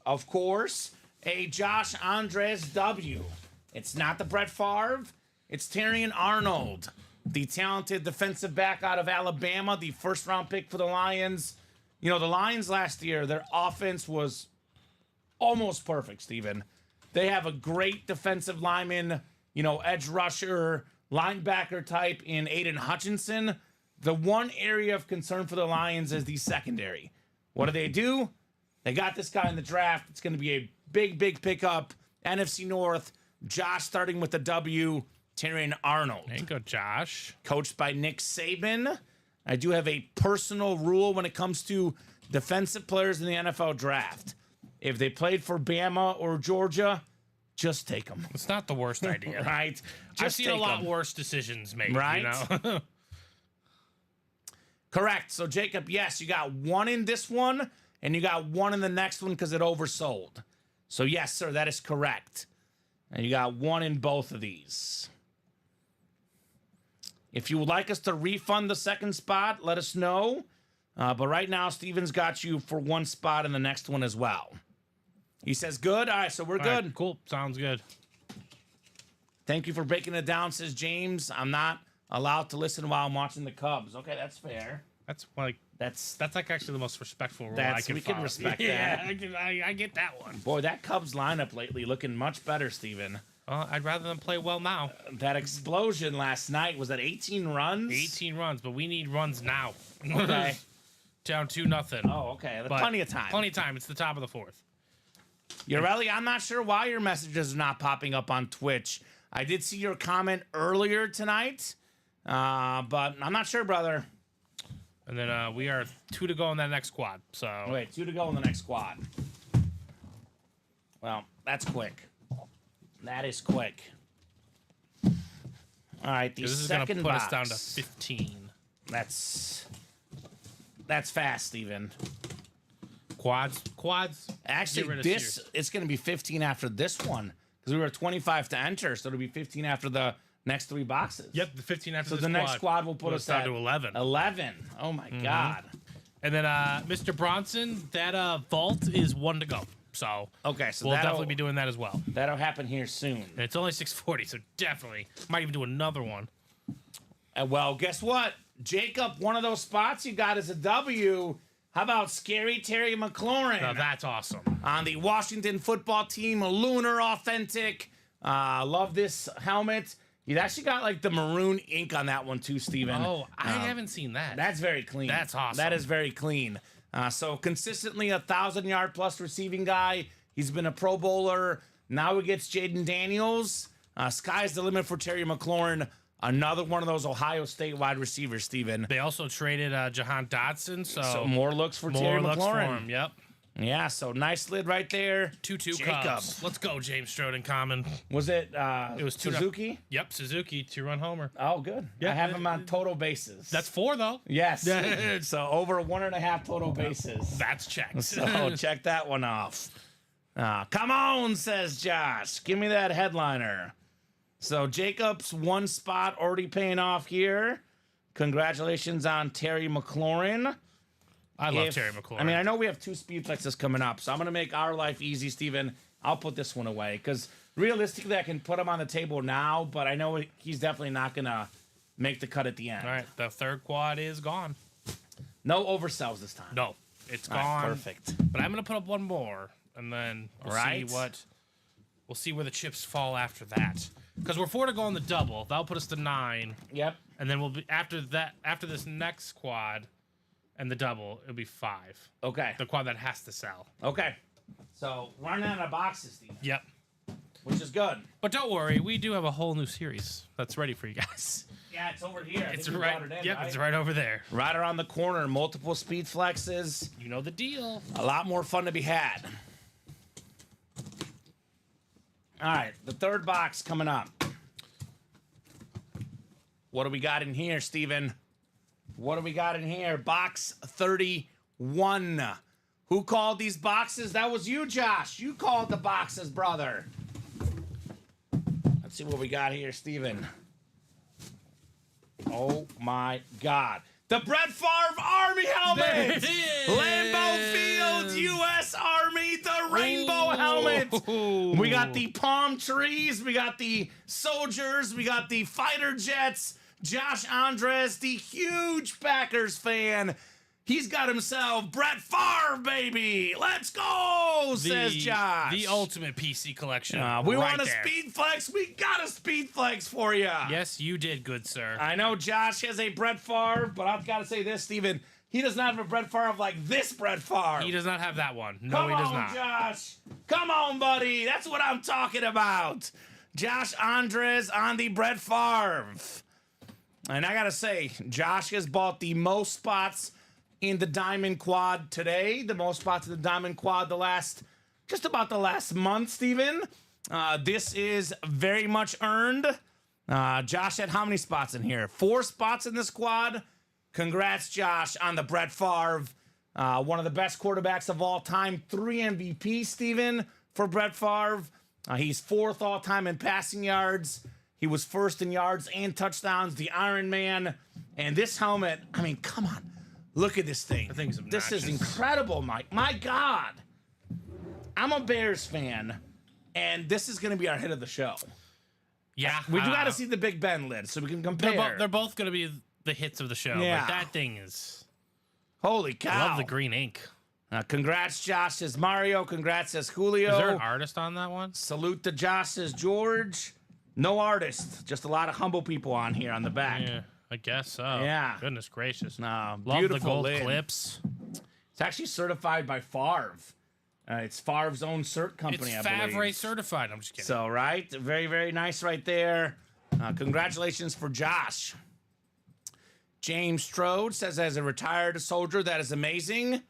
of course, a Josh Andres W. It's not the Brett Favre. It's Terrion Arnold, the talented defensive back out of Alabama, the first-round pick for the Lions. You know, the Lions last year, their offense was almost perfect, Steven. They have a great defensive lineman, edge rusher, linebacker type in Aiden Hutchinson. The one area of concern for the Lions is the secondary. What do? They got this guy in the draft. It's going to be a big, big pickup. NFC North, Josh starting with the W, Terrion Arnold. There you go, Josh. Coached by Nick Saban. I do have a personal rule when it comes to defensive players in the NFL draft. If they played for Bama or Georgia, just take them. It's not the worst idea. Right? I've seen a lot worse decisions made. Right? Correct. So, Jacob, yes, you got 1 in this one, and you got 1 in the next one because it oversold. So, yes, sir, that is correct. And you got 1 in both of these. If you would like us to refund the second spot, let us know. But right now, Steven's got you for 1 spot in the next one as well. He says, good. All right, so we're good. Right, cool. Sounds good. Thank you for breaking it down, says James. I'm not allowed to listen while I'm watching the Cubs. Okay, that's fair. That's like actually the most respectful rule I can we follow. can respect that. Yeah, I get that one. Boy, that Cubs lineup lately looking much better, Steven. I'd rather them play well now. That explosion last night, was that 18 runs? 18 runs, but we need runs now. Okay. Down 2-0. Oh, okay. Plenty of time. Plenty of time. It's the top of the 4th. Ureli, I'm not sure why your messages are not popping up on Twitch. I did see your comment earlier tonight, but I'm not sure, brother. And then we are 2 to go in that next quad. So wait, 2 to go in the next quad. Well, that's quick. That is quick. All right, the This is going to second put box. us down to 15. That's fast, Steven. Quads. Actually, it's going to be 15 after this one because we were 25 to enter, so it'll be 15 after the next 3 boxes. Yep, the 15 after So the next squad will put us down at to 11. 11. Oh my God. And then Mr. Bronson, that vault is 1 to go. So Okay, so we'll that'll definitely be doing that as well. that'll happen here soon. And it's only 640, so definitely might even do another one. Well, guess what, Jacob? One of those spots you got is a W. How about Scary Terry McLaurin? Now that's awesome. On the Washington football team, a Lunar Authentic. Love this helmet. He's actually got like the maroon ink on that one too, Steven. Oh, I haven't seen that. That's very clean. That's awesome. That is very clean. So consistently 1,000-yard plus receiving guy. He's been a Pro Bowler. Now he gets Jaden Daniels. Sky's the limit for Terry McLaurin. Another one of those Ohio State wide receivers, Steven. They also traded Jahan Dotson, so more looks for Terry looks McLaurin. for him. Yep. Yeah, so nice lid right there. 2-2 Jacob. Cubs. Let's go, James Stroden Common. Was it It was Suzuki? Yep, Suzuki, 2-run homer. Oh, good. Yeah, I have him on total bases. That's 4 though. Yes. So over 1.5 total bases. That's checked. So check that one off. Come on, says Josh. Give me that headliner. So Jacob's 1 spot already paying off here. Congratulations on Terry McLaurin. I love Terry McLaurin. I mean, I know we have 2 speed flexes coming up, so I'm going to make our life easy, Steven. I'll put this one away because realistically, I can put him on the table now, but I know he's definitely not going to make the cut at the end. All right, the 3rd quad is gone. No oversells this time. No, it's All right, gone. perfect. But I'm gonna put up 1 more, and then we'll see where the chips fall after that. Because we're 4 to go on the double. That'll put us to 9. Yep. And then we'll be after this next quad and the double, it'll be 5. Okay. The quad that has to sell. Okay. So running out of boxes, Steven. Yep. Which is good. But don't worry, we do have a whole new series that's ready for you guys. Yeah, it's over here. It's right. It's right over there. Right around the corner. Multiple speed flexes. You know the deal. A lot more fun to be had. All right, the 3rd box coming up. What do we got in here, Steven? What do we got in here? Box 31. Who called these boxes? That was you, Josh. You called the boxes, brother. Let's see what we got here, Steven. Oh, my God. The Brett Favre Army helmet! There it is! Lambeau Field, U.S. Army, the rainbow helmet! We got the palm trees, we got the soldiers, we got the fighter jets. Josh Andres, the huge Packers fan. He's got himself Brett Favre, baby. Let's go, says Josh. The ultimate PC collection. We right want a there. speed flex. We got a speed flex for you. Yes, you did, good sir. I know Josh has a Brett Favre, but I've got to say this, Steven. He does not have a Brett Favre like this Brett Favre. He does not have that one. No, Come he does on, not. Josh. Come on, buddy. That's what I'm talking about. Josh Andres on the Brett Favre. And I got to say, Josh has bought the most spots in the Diamond Quad today. The most spots in the Diamond Quad just about the last month, Steven. This is very much earned. Josh had how many spots in here? 4 spots in this quad. Congrats, Josh, on the Brett Favre. One of the best quarterbacks of all time. 3 MVP, Steven, for Brett Favre. He's 4th all time in passing yards. He was 1st in yards and touchdowns, the Iron Man. And this helmet, I mean, come on. Look at this thing. The thing's This is obnoxious. incredible, Mike. My God. I'm a Bears fan, and this is going to be our hit of the show. Yeah. We do got to see the Big Ben lid so we can compare. They're both going to be the hits of the show. Yeah. But that thing is... Holy cow. I love the green ink. Congrats, Josh, says Mario. Congrats, says Julio. Is there an artist on that one? Salute to Josh, says George. No artist. Just a lot of humble people on here on the back. Yeah, I guess so. Yeah. Goodness gracious. Love Love the gold lid. clips. It's actually certified by Favre. It's Favre's own cert company, It's I believe. Favre certified. I'm just kidding. So, right? Very, very nice right there. Congratulations for Josh. James Strode says, as a retired soldier, that is amazing.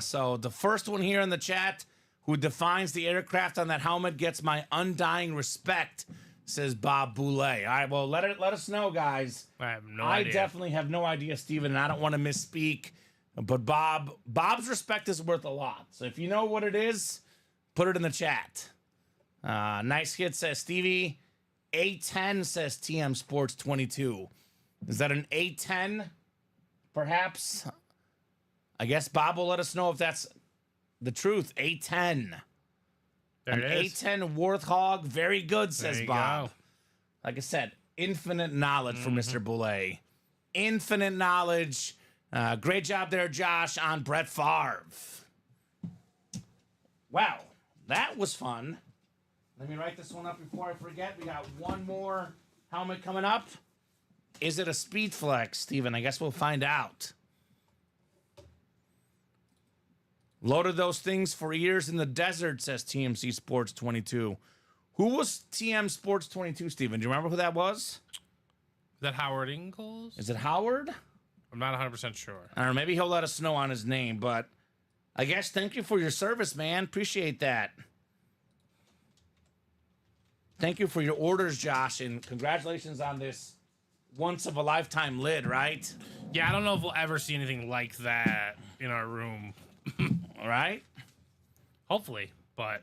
So the first one here in the chat who defines the aircraft on that helmet gets my undying respect, says Bob Boulay. All right, well, let us know, guys. I have no idea. I definitely have no idea, Steven, and I don't want to misspeak. But Bob's respect is worth a lot. So if you know what it is, put it in the chat. Nice hit, says Stevie. A10, says TM Sports 22. Is that an A10, perhaps? I guess Bob will let us know if that's the truth. A10. There An it is. A10 Warthog. Very good, says There you Bob. go. Like I said, infinite knowledge from Mr. Boulay. Infinite knowledge. Great job there, Josh, on Brett Favre. Wow, that was fun. Let me write this one up before I forget. We got one more helmet coming up. Is it a Speed Flex, Steven? I guess we'll find out. Loaded those things for years in the desert, says TMC Sports 22. Who was TM Sports 22, Steven? Do you remember who that was? Is that Howard Ingalls? Is it Howard? I'm not 100% sure. I don't know. Maybe he'll let us know on his name, but I guess thank you for your service, man. Appreciate that. Thank you for your orders, Josh, and congratulations on this once-of-a-lifetime lid, right? Yeah, I don't know if we'll ever see anything like that in our room. All right? Hopefully, but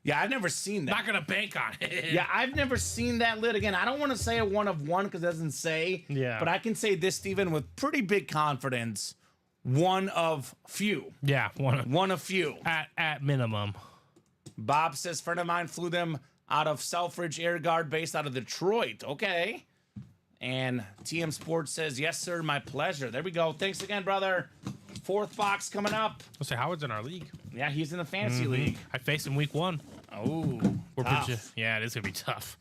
Yeah, I've never seen that. not going to bank on it. Yeah, I've never seen that lid. Again, I don't want to say a one of one because it doesn't say. Yeah. But I can say this, Steven, with pretty big confidence. One of few. Yeah, One of few. at minimum. Bob says, friend of mine flew them out of Selfridge Air Guard based out of Detroit. Okay. And TM Sports says, yes, sir, my pleasure. There we go. Thanks again, brother. Fourth box coming up. Let's say Howard's in our league. Yeah, he's in the fantasy league. I faced him week 1. Oh, Yeah, it is going to be tough.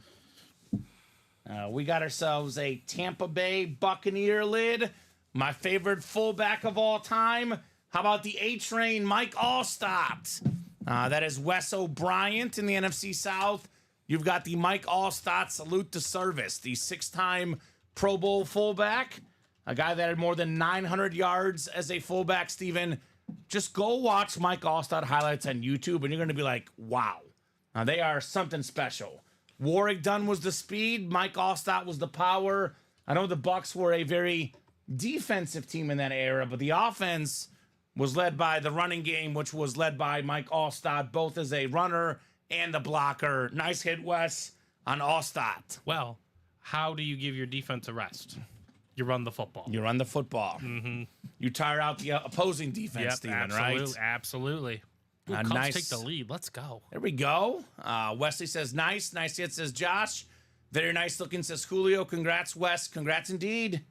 We got ourselves a Tampa Bay Buccaneer lid. My favorite fullback of all time. How about the A-Train, Mike Allstott? That is Wes O'Brien in the NFC South. You've got the Mike Allstott salute to service, the 6-time Pro Bowl fullback, a guy that had more than 900 yards as a fullback, Steven. Just go watch Mike Allstott highlights on YouTube, and you're going to be like, wow. They are something special. Warwick Dunn was the speed. Mike Allstott was the power. I know the Bucs were a very defensive team in that era, but the offense was led by the running game, which was led by Mike Allstott, both as a runner and a blocker. Nice hit, Wes, on Allstott. Well, how do you give your defense a rest? You run the football. You run the football. You tire out the opposing defense, Steven, right? Absolutely. Ooh, Cubs nice. take the lead. Let's go. There we go. Wesley says, nice. Nice hit, says Josh. Very nice looking, says Julio. Congrats, Wes. Congrats indeed.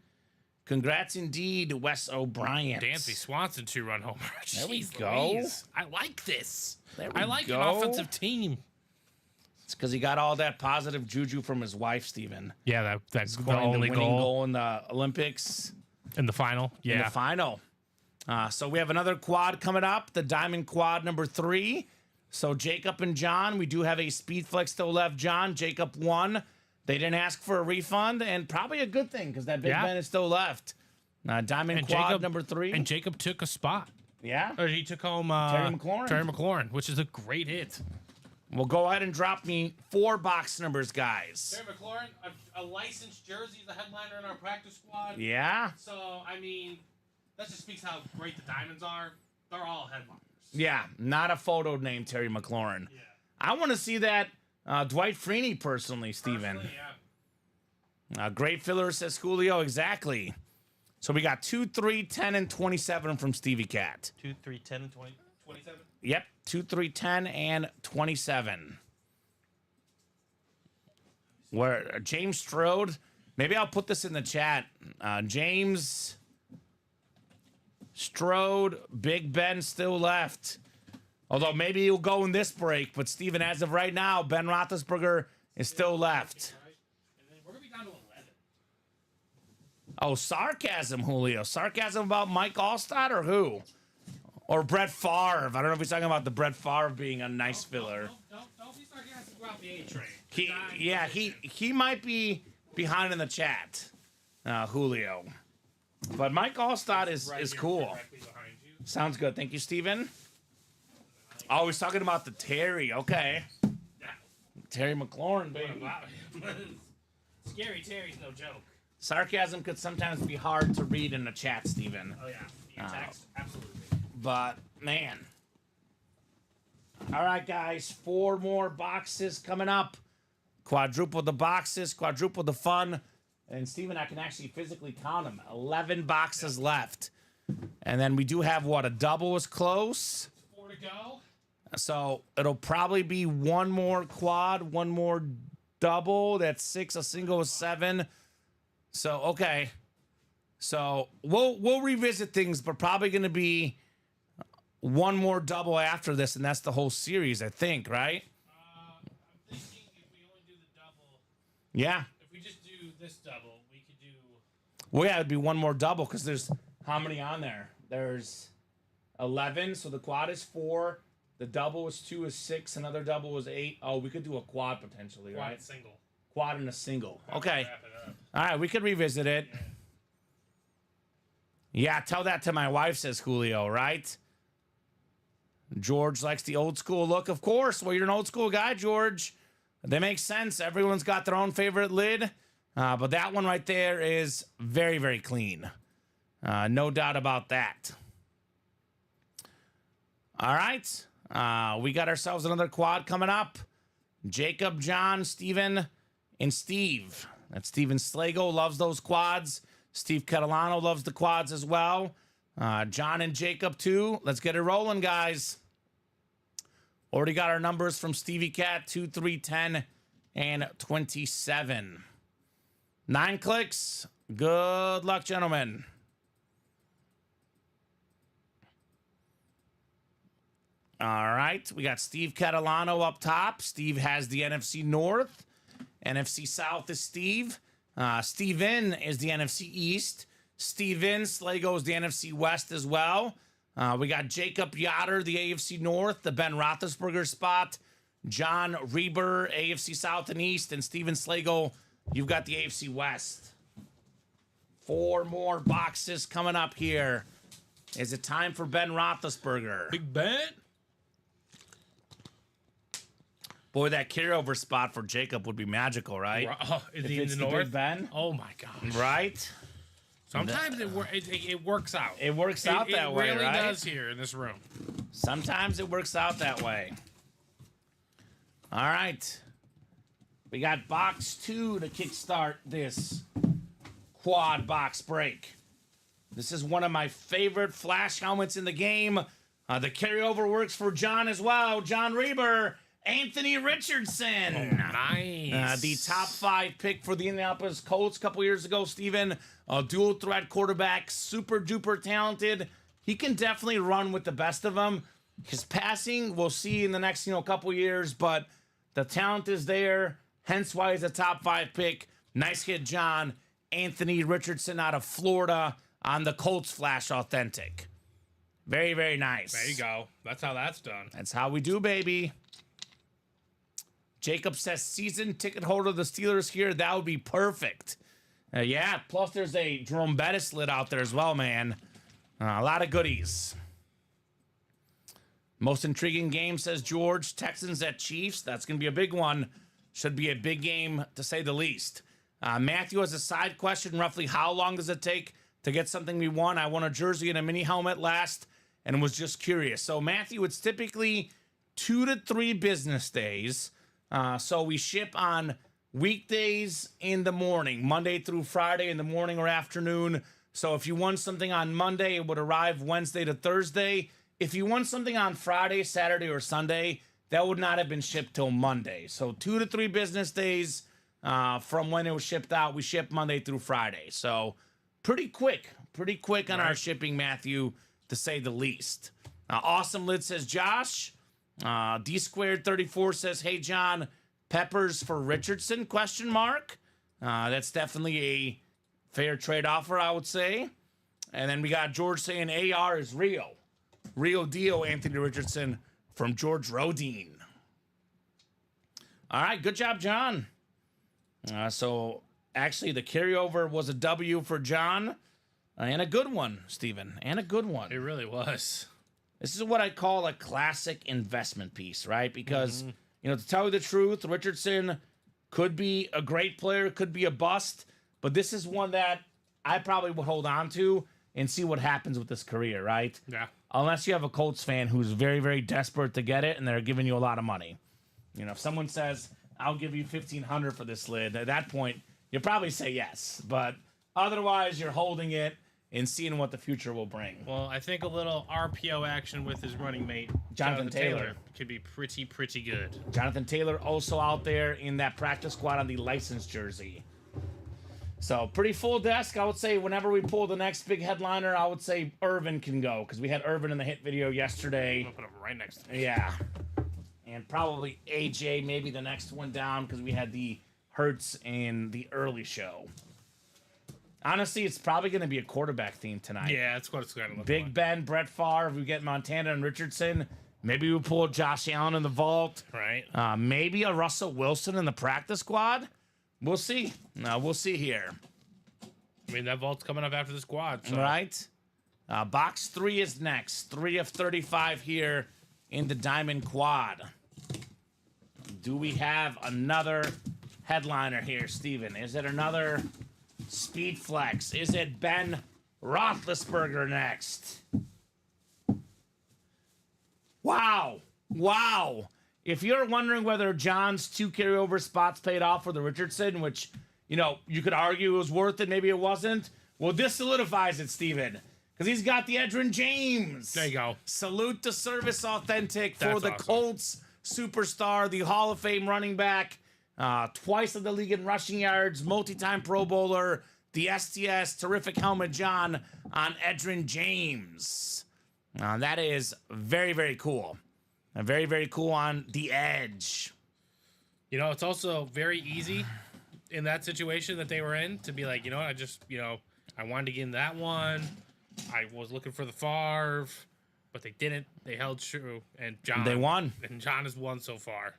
Congrats indeed, Wes O'Brien. Dansby Swanson 2-run homer. There we Jeez go. Louise. I like this. There we I like go. an offensive team. It's because he got all that positive juju from his wife, Steven. Yeah, that's the Scoring only winning goal goal in the Olympics. in the final. In Yeah. the final. So we have another quad coming up, the Diamond Quad number 3. So Jacob and John, we do have a speed flex still left. John, Jacob won. They didn't ask for a refund, and probably a good thing because that Big Ben is still left. Diamond Quad number 3. And Jacob took a spot. Yeah. Or he took home Terry McLaurin. Terry McLaurin, which is a great hit. Well, go ahead and drop me 4 box numbers, guys. Terry McLaurin, a licensed jersey, the headliner in our practice squad. Yeah. So, I mean, that just speaks how great the Diamonds are. They're all headliners. Yeah, not a photo named Terry McLaurin. Yeah. I want to see that Dwight Freeney personally, Steven. Personally, yeah. Great filler, says Julio. Exactly. So we got 2, 3, 10, and 27 from Stevie Cat. 2, 3, 10, and 20, 27? Yep, 2, 3, 10, and 27. Where James Strode, maybe I'll put this in the chat. James Strode, Big Ben still left. Although maybe he'll go in this break, but Steven, as of right now, Ben Roethlisberger is still left. And then we're going to be down to 11. Oh, sarcasm, Julio. Sarcasm about Mike Allstott or who? Or Brett Favre. I don't know if he's talking about the Brett Favre being a nice filler. Don't be sarcastic about the A-train. He might be behind in the chat, Julio. But Mike Allstott is cool. Directly behind you. Sounds good. Thank you, Steven. Oh, he's talking about the Terry. Okay. Yeah. Terry McLaurin, baby. Scary Terry's no joke. Sarcasm could sometimes be hard to read in the chat, Steven. Oh, yeah. Absolutely. But, man. All right, guys. 4 more boxes coming up. Quadruple the boxes, quadruple the fun. And, Steven, I can actually physically count them. 11 boxes left. And then we do have, what, a double is close? 4 to go. So it'll probably be 1 more quad, 1 more double. That's 6. A single is 7. So, okay. So we'll revisit things, but probably going to be 1 more double after this, and that's the whole series, I think, right? I'm thinking if we only do the double. Yeah. If we just do this double, we could do. Well, yeah, it'd be 1 more double because there's how many on there? There's 11, so the quad is 4. The double is 2 is 6. Another double is 8. Oh, we could do a quad potentially, Quad right? single. Quad and a single. Okay. Wrap it up. All right, we could revisit it. Yeah, tell that to my wife, says Julio, right? George likes the old school look. Of course. Well, you're an old school guy, George. They make sense. Everyone's got their own favorite lid. But that one right there is very, very clean. No doubt about that. All right. We got ourselves another quad coming up. Jacob, John, Steven, and Steve. That's Steven Slago. Loves those quads. Steve Catalano loves the quads as well. John and Jacob, too. Let's get it rolling, guys. Already got our numbers from Stevie Cat, 2, 3, 10, and 27. 9 clicks. Good luck, gentlemen. All right. We got Steve Catalano up top. Steve has the NFC North. NFC South is Steve. Steven is the NFC East. Steven Slago is the NFC West as well. We got Jacob Yotter, the AFC North, the Ben Roethlisberger spot. John Reber, AFC South and East. And Steven Slago, you've got the AFC West. 4 more boxes coming up here. Is it time for Ben Roethlisberger? Big Ben. Boy, that carryover spot for Jacob would be magical, right? Oh, is he in the Big north? Ben, Oh my gosh! right? Sometimes it works out. It works out that way, It really right? does here in this room. Sometimes it works out that way. All right. We got box 2 to kickstart this quad box break. This is one of my favorite flash helmets in the game. The carryover works for John as well. John Reber, Anthony Richardson. Oh, nice. The top 5 pick for the Indianapolis Colts a couple years ago, Steven. Dual threat quarterback, super duper talented. He can definitely run with the best of them. His passing, we'll see in the next couple years, but the talent is there. Hence why he's a top 5 pick. Nice hit, John. Anthony Richardson out of Florida on the Colts Flash Authentic. Very, very nice. There you go. That's how that's done. That's how we do, baby. Jacob says season ticket holder of the Steelers here. That would be perfect. Yeah, plus there's a Jerome Bettis lid out there as well, man. A lot of goodies. Most intriguing game, says George. Texans at Chiefs. That's going to be a big one. Should be a big game, to say the least. Matthew has a side question. Roughly how long does it take to get something we want? I won a jersey and a mini helmet last and was just curious. So, Matthew, it's typically 2 to 3 business days. So we ship on weekdays in the morning, Monday through Friday in the morning or afternoon. So if you want something on Monday, it would arrive Wednesday to Thursday. If you want something on Friday, Saturday, or Sunday, that would not have been shipped till Monday. So 2 to 3 business days from when it was shipped out. We ship Monday through Friday. So pretty quick on our shipping, Matthew, to say the least. Awesome Lid, says Josh. D squared 34 says, hey, John, peppers for Richardson, question mark. That's definitely a fair trade offer, I would say. And then we got George saying AR is real. Real deal, Anthony Richardson from George Rodine. All right, good job, John. So actually the carryover was a W for John. And a good one, Steven. And a good one. It really was. This is what I call a classic investment piece, right? Because, to tell you the truth, Richardson could be a great player, could be a bust, but this is one that I probably would hold on to and see what happens with his career, right? Yeah. Unless you have a Colts fan who's very, very desperate to get it and they're giving you a lot of money. If someone says, I'll give you $1,500 for this lid, at that point, you'll probably say yes. But otherwise, you're holding it and seeing what the future will bring. Well, I think a little RPO action with his running mate, Jonathan Taylor, could be pretty good. Jonathan Taylor also out there in that practice squad on the licensed jersey. So pretty full desk. I would say whenever we pull the next big headliner, I would say Irvin can go because we had Irvin in the hit video yesterday. I'm gonna put him right next to me. Yeah. And probably AJ, maybe the next one down because we had the Hurts in the early show. Honestly, it's probably going to be a quarterback theme tonight. Yeah, that's what it's going to look like. Big Ben, Brett Favre. We get Montana and Richardson. Maybe we pull Josh Allen in the vault. Right. Maybe a Russell Wilson in the practice squad. We'll see. We'll see here. I mean, that vault's coming up after the squad. So. Right. Box 3 is next. 3 of 35 here in the Diamond Quad. Do we have another headliner here, Steven? Is it another Speed Flex? Is it Ben Roethlisberger next? Wow. If you're wondering whether John's 2 carryover spots paid off for the Richardson, which, you could argue it was worth it, maybe it wasn't. Well, this solidifies it, Steven, because he's got the Edgerrin James. There you go. Salute to Service Authentic for the awesome. Colts superstar, the Hall of Fame running back, twice in the league in rushing yards, multi-time Pro Bowler, the STS, terrific helmet, John, on Edgerrin James. That is very, very cool. Very, very cool on the edge. It's also very easy in that situation that they were in to be like, I just, I wanted to get in that one. I was looking for the Favre, but they didn't. They held true, and They won. And John has won so far.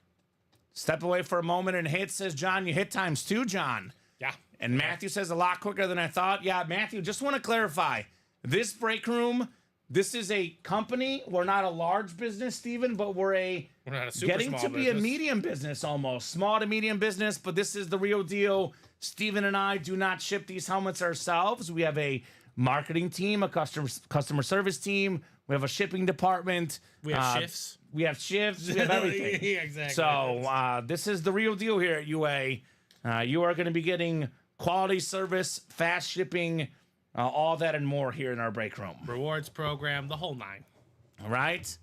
Step away for a moment and hit, says John. You hit times 2, John. Yeah. And Matthew says a lot quicker than I thought. Yeah, Matthew, just want to clarify. This break room, this is a company. We're not a large business, Steven, but we're not a super getting small to be business. a medium business almost. Small to medium business, but this is the real deal. Steven and I do not ship these helmets ourselves. We have a marketing team, a customer service team. We have a shipping department. We have shifts. We have shifts. We have everything. Yeah, exactly. So this is the real deal here at UA. You are going to be getting quality service, fast shipping, all that and more here in our break room. Rewards program, the whole 9. All right.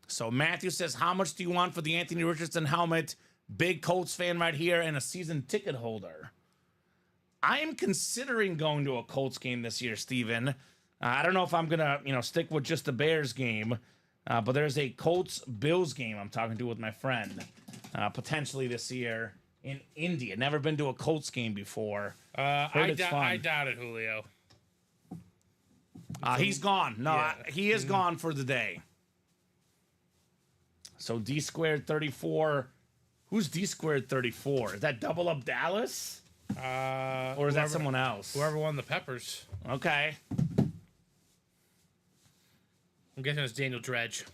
So Matthew says, how much do you want for the Anthony Richardson helmet? Big Colts fan right here and a season ticket holder. I am considering going to a Colts game this year, Steven. I don't know if I'm going to, stick with just the Bears game, but there's a Colts-Bills game I'm talking to with my friend potentially this year in Indy. I've never been to a Colts game before. I doubt it, Julio. He's gone. No, Yeah. he is gone for the day. So D squared 34. Who's D squared 34? Is that Double Up Dallas? Or is that someone else? Whoever won the Peppers. Okay. I'm guessing it's Daniel Dredge.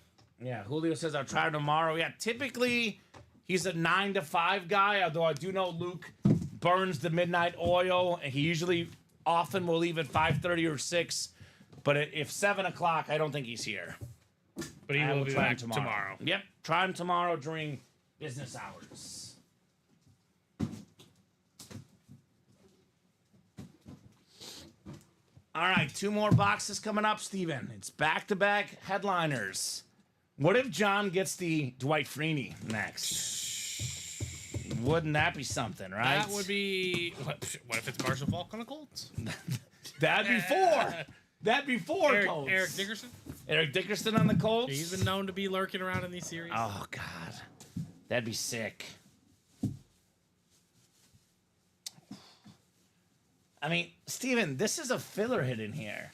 Yeah, Julio says I'll try tomorrow. Yeah, typically he's a 9 to 5 guy, although I do know Luke burns the midnight oil, and he usually often will leave at 5:30 or 6. But if 7 o'clock, I don't think he's here. But he I will be try him back tomorrow. Yep, try him tomorrow during business hours. All right, 2 more boxes coming up, Steven. It's back-to-back headliners. What if John gets the Dwight Freeney next? Wouldn't that be something, right? That would be... What if it's Marshall Faulk on the Colts? That'd be 4. That'd be 4 Colts. Eric Dickerson? Eric Dickerson on the Colts? He's been known to be lurking around in these series. Oh, God. That'd be sick. I mean, Steven, this is a filler hit in here.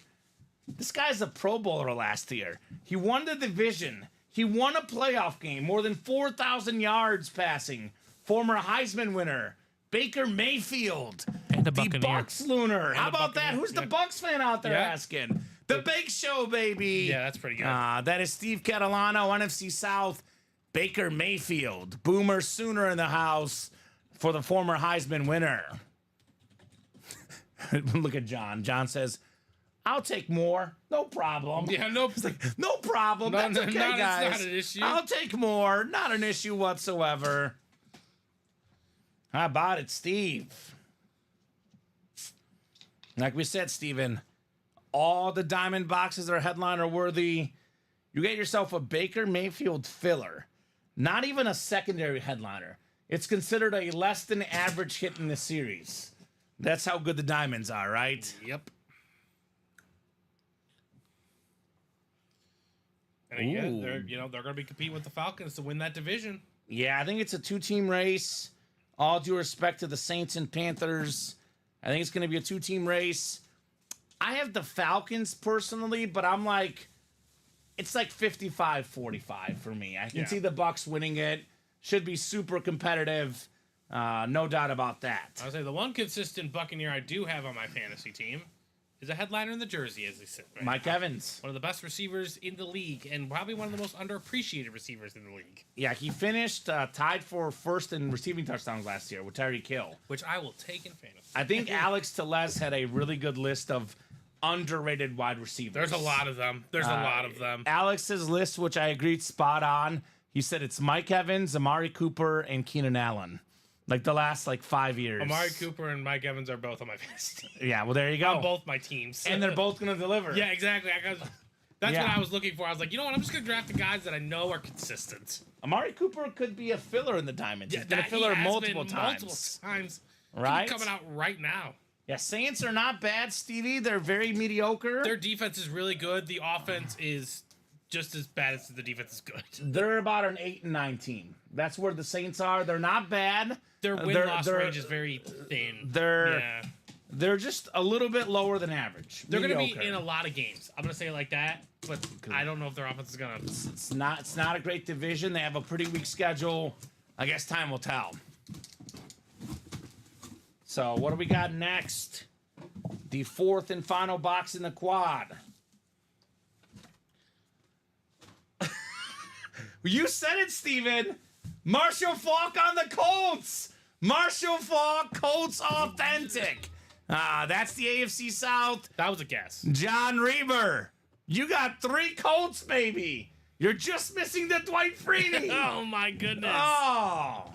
This guy's a Pro Bowler last year. He won the division. He won a playoff game, more than 4,000 yards passing. Former Heisman winner, Baker Mayfield. And a the Buccaneer. Bucks lunar. And How a about that? Buccaneer. Who's the Bucks fan out there asking? The Big Show, baby. Yeah, that's pretty good. That is Steve Catalano, NFC South. Baker Mayfield. Boomer Sooner in the house for the former Heisman winner. Look at John. John says, I'll take more. No problem. Yeah, no. It's like, no problem. That's okay, guys. It's not an issue. I'll take more. Not an issue whatsoever. How about it, Steve? Like we said, Steven, all the diamond boxes are headliner worthy. You get yourself a Baker Mayfield filler. Not even a secondary headliner. It's considered a less than average hit in the series. That's how good the diamonds are, right? Yep. And again, they're going to be competing with the Falcons to win that division. Yeah, I think it's a two-team race. All due respect to the Saints and Panthers, I think it's going to be a two-team race. I have the Falcons personally, but I'm like, it's like 55-45 for me. I can see the Bucs winning it. Should be super competitive. No doubt about that. I would say the one consistent Buccaneer I do have on my fantasy team is a headliner in the jersey, as they said. Right Mike now. Evans. One of the best receivers in the league, and probably one of the most underappreciated receivers in the league. Yeah, he finished tied for first in receiving touchdowns last year with Tyreek Hill. Which I will take in fantasy. I think Alex Tellez had a really good list of underrated wide receivers. There's a lot of them. Alex's list, which I agreed spot on, he said it's Mike Evans, Amari Cooper, and Keenan Allen. Like the last 5 years. Amari Cooper and Mike Evans are both on my fantasy team. Yeah, well, there you go. On both my teams. And they're both going to deliver. Yeah, exactly. That's what I was looking for. I was like, you know what? I'm just going to draft the guys that I know are consistent. Amari Cooper could be a filler in the Diamonds. He's been a filler multiple times. Right? Coming out right now. Yeah, Saints are not bad, Stevie. They're very mediocre. Their defense is really good. The offense is just as bad as the defense is good. They're about an 8-9 team. That's where the Saints are. They're not bad. Their win-loss range is very thin. They're just a little bit lower than average. They're going to be in a lot of games. I'm going to say it like that, but I don't know if their offense is going to. It's not a great division. They have a pretty weak schedule. I guess time will tell. So what do we got next? The fourth and final box in the quad. You said it, Steven. Marshall Faulk on the Colts. Marshall Faulk, Colts authentic. That's the AFC South. That was a guess. John Reber, you got 3 Colts, baby. You're just missing the Dwight Freeney. Oh, my goodness. Oh.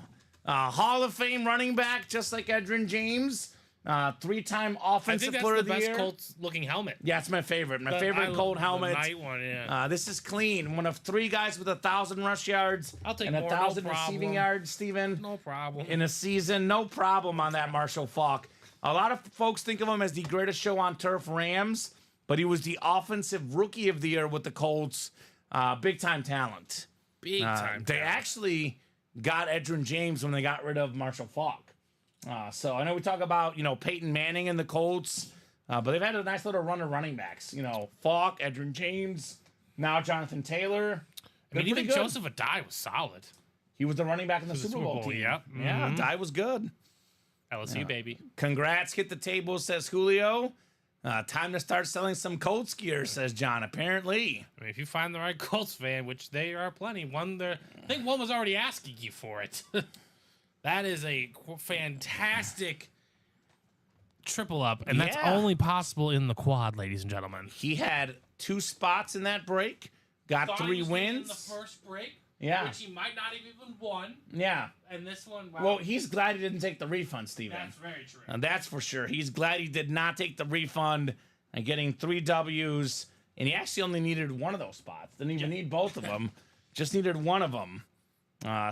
Hall of Fame running back, just like Edgerrin James. 3-time offensive player of the year. I think that's the best Colts-looking helmet. Yeah, it's my favorite. My favorite Colt helmet. The night one, yeah. This is clean. One of 3 guys with 1,000 rush yards I'll take and 1,000 receiving yards, Steven. No problem. In a season, no problem on that Marshall Faulk. A lot of folks think of him as the greatest show on turf, Rams, but he was the offensive rookie of the year with the Colts. Big-time talent. Big-time They actually got Edgerrin James when they got rid of Marshall Faulk. So I know we talk about, Peyton Manning and the Colts, but they've had a nice little run of running backs. Faulk, Edgerrin James, now Jonathan Taylor. Even Joseph Adai was solid. He was the running back in the Super Bowl team. Yeah. Yeah, Adai was good. LSU, baby. Congrats, hit the table, says Julio. Time to start selling some Colts gear, says John, apparently. If you find the right Colts fan, which they are plenty, I think one was already asking you for it. That is a fantastic triple up, and that's only possible in the quad, ladies and gentlemen. He had 2 spots in that break, got 3 wins. In the first break, which he might not have even won. Yeah. And this one, well, he's glad he didn't take the refund, Steven. That's very true. And that's for sure. He's glad he did not take the refund and getting 3 W's, and he actually only needed one of those spots. Didn't even need both of them. Just needed one of them.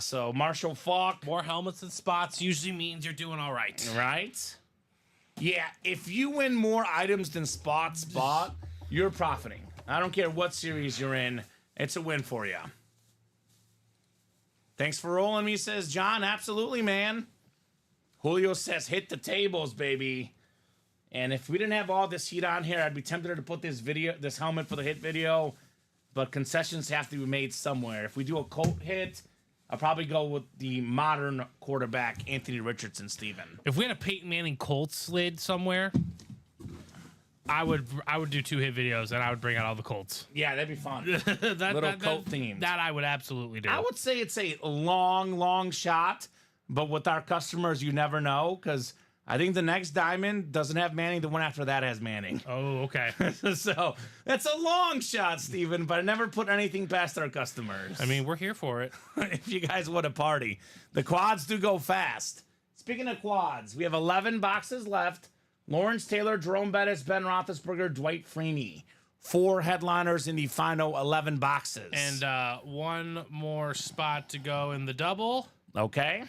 So Marshall Faulk. More helmets and spots usually means you're doing all right. Right? Yeah, if you win more items than spot, you're profiting. I don't care what series you're in. It's a win for you. Thanks for rolling me, says John. Absolutely, man. Julio says, hit the tables, baby. And if we didn't have all this heat on here, I'd be tempted to put this helmet for the hit video. But concessions have to be made somewhere. If we do a Colt hit, I'll probably go with the modern quarterback, Anthony Richardson, Steven. If we had a Peyton Manning Colts slid somewhere, I would do 2-hit videos, and I would bring out all the Colts. Yeah, that'd be fun. Little Colt themes. That I would absolutely do. I would say it's a long shot, but with our customers, you never know, because I think the next diamond doesn't have Manning. The one after that has Manning. Oh, okay. So that's a long shot, Steven, but I never put anything past our customers. I mean, we're here for it. If you guys want to party. The quads do go fast. Speaking of quads, we have 11 boxes left. Lawrence Taylor, Jerome Bettis, Ben Roethlisberger, Dwight Freeney. 4 headliners in the final 11 boxes. And one more spot to go in the double. Okay.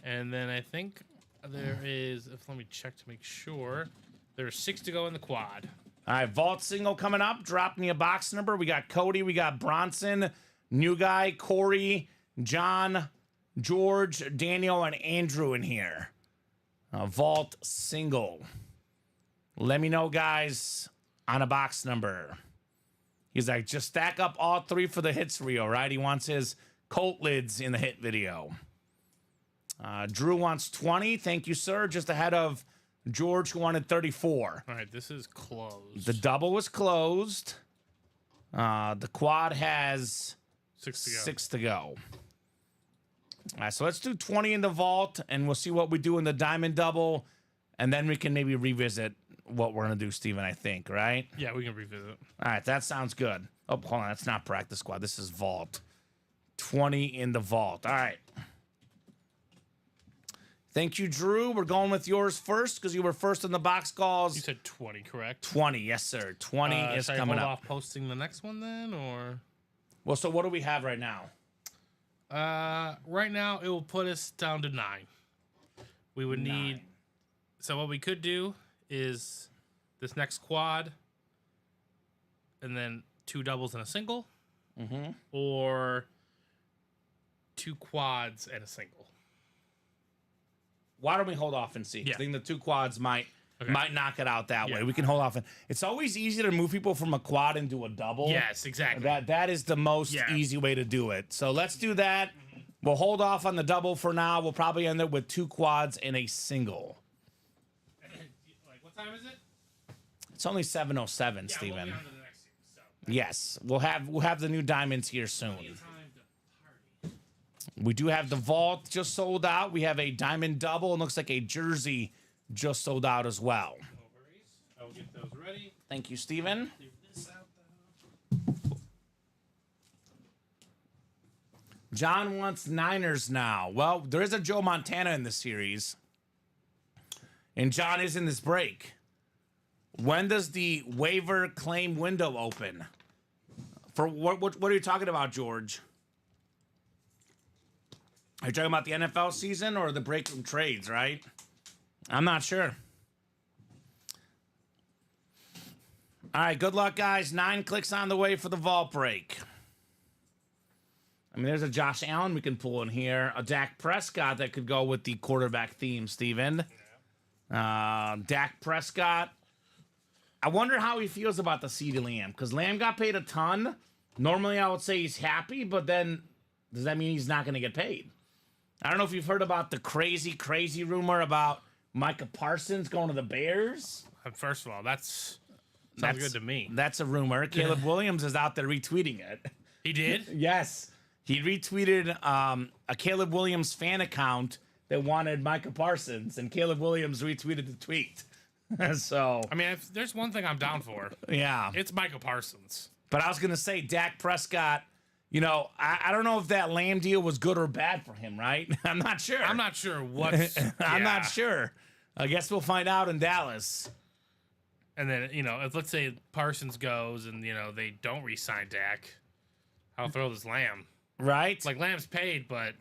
And then I think there is, let me check to make sure. There's 6 to go in the quad. All right, vault single coming up. Drop me a box number. We got Cody, we got Bronson, New Guy, Corey, John, George, Daniel, and Andrew in here. Vault single. Let me know, guys, on a box number. He's like, just stack up all 3 for the hits reel, right? He wants his Colt lids in the hit video. Drew wants 20. Thank you, sir. Just ahead of George, who wanted 34. All right, this is closed. The double was closed. The quad has 6 to go. All right, so let's do 20 in the vault, and we'll see what we do in the diamond double, and then we can maybe revisit what we're going to do, Steven, I think, right? Yeah, we can revisit. All right, that sounds good. Oh, hold on. That's not practice squad. This is vault. 20 in the vault. All right. Thank you, Drew. We're going with yours first because you were first in the box calls. You said 20, correct? 20, yes, sir. 20 is should coming I hold up. off posting the next one then, or? Well, so what do we have right now? Right now, it will put us down to 9. We would need... So what we could do is this next quad, and then 2 doubles and a single, or 2 quads and a single. Why don't we hold off and see? Yeah. I think the 2 quads might knock it out that way. We can hold off. It's always easy to move people from a quad into a double. Yes, exactly. That is the most easy way to do it. So let's do that. We'll hold off on the double for now. We'll probably end up with 2 quads and a single. Like, what time is it? It's only 7:07, Yeah, Steven. we'll be on to the next series, so. Yes, we'll have the new diamonds here soon. Time to party. We do have the vault just sold out. We have a diamond double. It looks like a jersey just sold out as well. No worries. I will get those ready. Thank you, Steven. Leave this out though. John wants Niners now. Well, there is a Joe Montana in this series. And John is in this break. When does the waiver claim window open? For what are you talking about, George? Are you talking about the NFL season or the break from trades, right? I'm not sure. All right, good luck, guys. 9 clicks on the way for the vault break. I mean, there's a Josh Allen we can pull in here. A Dak Prescott that could go with the quarterback theme, Steven. Dak Prescott. I wonder how he feels about the CeeDee Lamb, because Lamb got paid a ton. Normally, I would say he's happy, but then does that mean he's not going to get paid? I don't know if you've heard about the crazy rumor about Micah Parsons going to the Bears. First of all, that's good to me. That's a rumor. Caleb Williams is out there retweeting it. He did? Yes. He retweeted a Caleb Williams fan account that wanted Micah Parsons, and Caleb Williams retweeted the tweet. So, I mean, if there's one thing I'm down for, yeah, it's Micah Parsons. But I was going to say Dak Prescott, you know, I don't know if that Lamb deal was good or bad for him, right? I'm not sure. I'm not sure what. I'm not sure. I guess we'll find out in Dallas. And then, you know, if let's say Parsons goes and, you know, they don't re-sign Dak, I'll throw this Lamb. Right? Like, Lamb's paid, but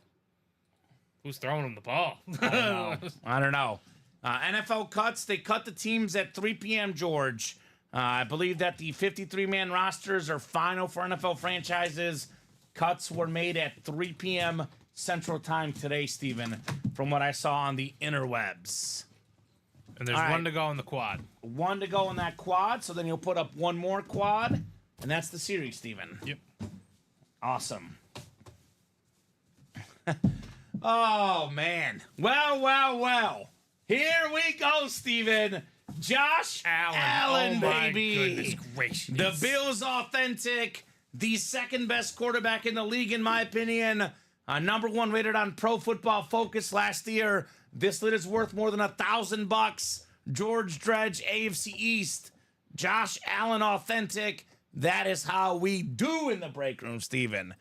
who's throwing him the ball? I don't know. NFL cuts, they cut the teams at 3 p.m., George. I believe that the 53-man rosters are final for NFL franchises. Cuts were made at 3 p.m. Central Time today, Steven, from what I saw on the interwebs. And there's one to go in the quad. 1 to go in that quad, so then you'll put up 1 more quad, and that's the series, Steven. Yep. Awesome. Oh, man. Well. Here we go, Steven. Josh Allen, oh my baby. Goodness gracious. The Bills authentic, the second best quarterback in the league, in my opinion. Number 1 rated on Pro Football Focus last year. This lid is worth more than $1,000. George Dredge, AFC East. Josh Allen authentic. That is how we do in the break room, Steven.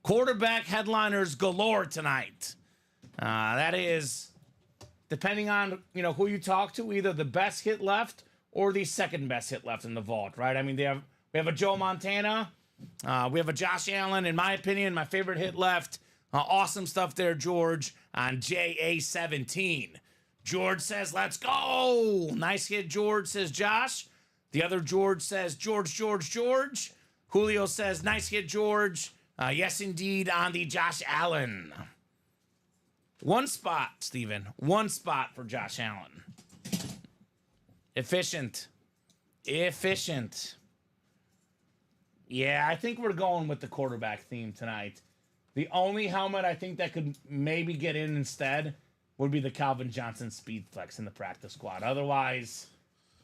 Quarterback headliners galore tonight. That is, depending on who you talk to, either the best hit left or the second best hit left in the vault, right? I mean, we have a Joe Montana, we have a Josh Allen. In my opinion, my favorite hit left. Awesome stuff there, George, on JA17. George says, let's go. Nice hit, George, says Josh. The other George says, George. Julio says, nice hit, George. Yes, indeed, on the Josh Allen. One spot, Steven. One spot for Josh Allen. Efficient. Yeah, I think we're going with the quarterback theme tonight. The only helmet I think that could maybe get in instead would be the Calvin Johnson Speed Flex in the practice squad. Otherwise,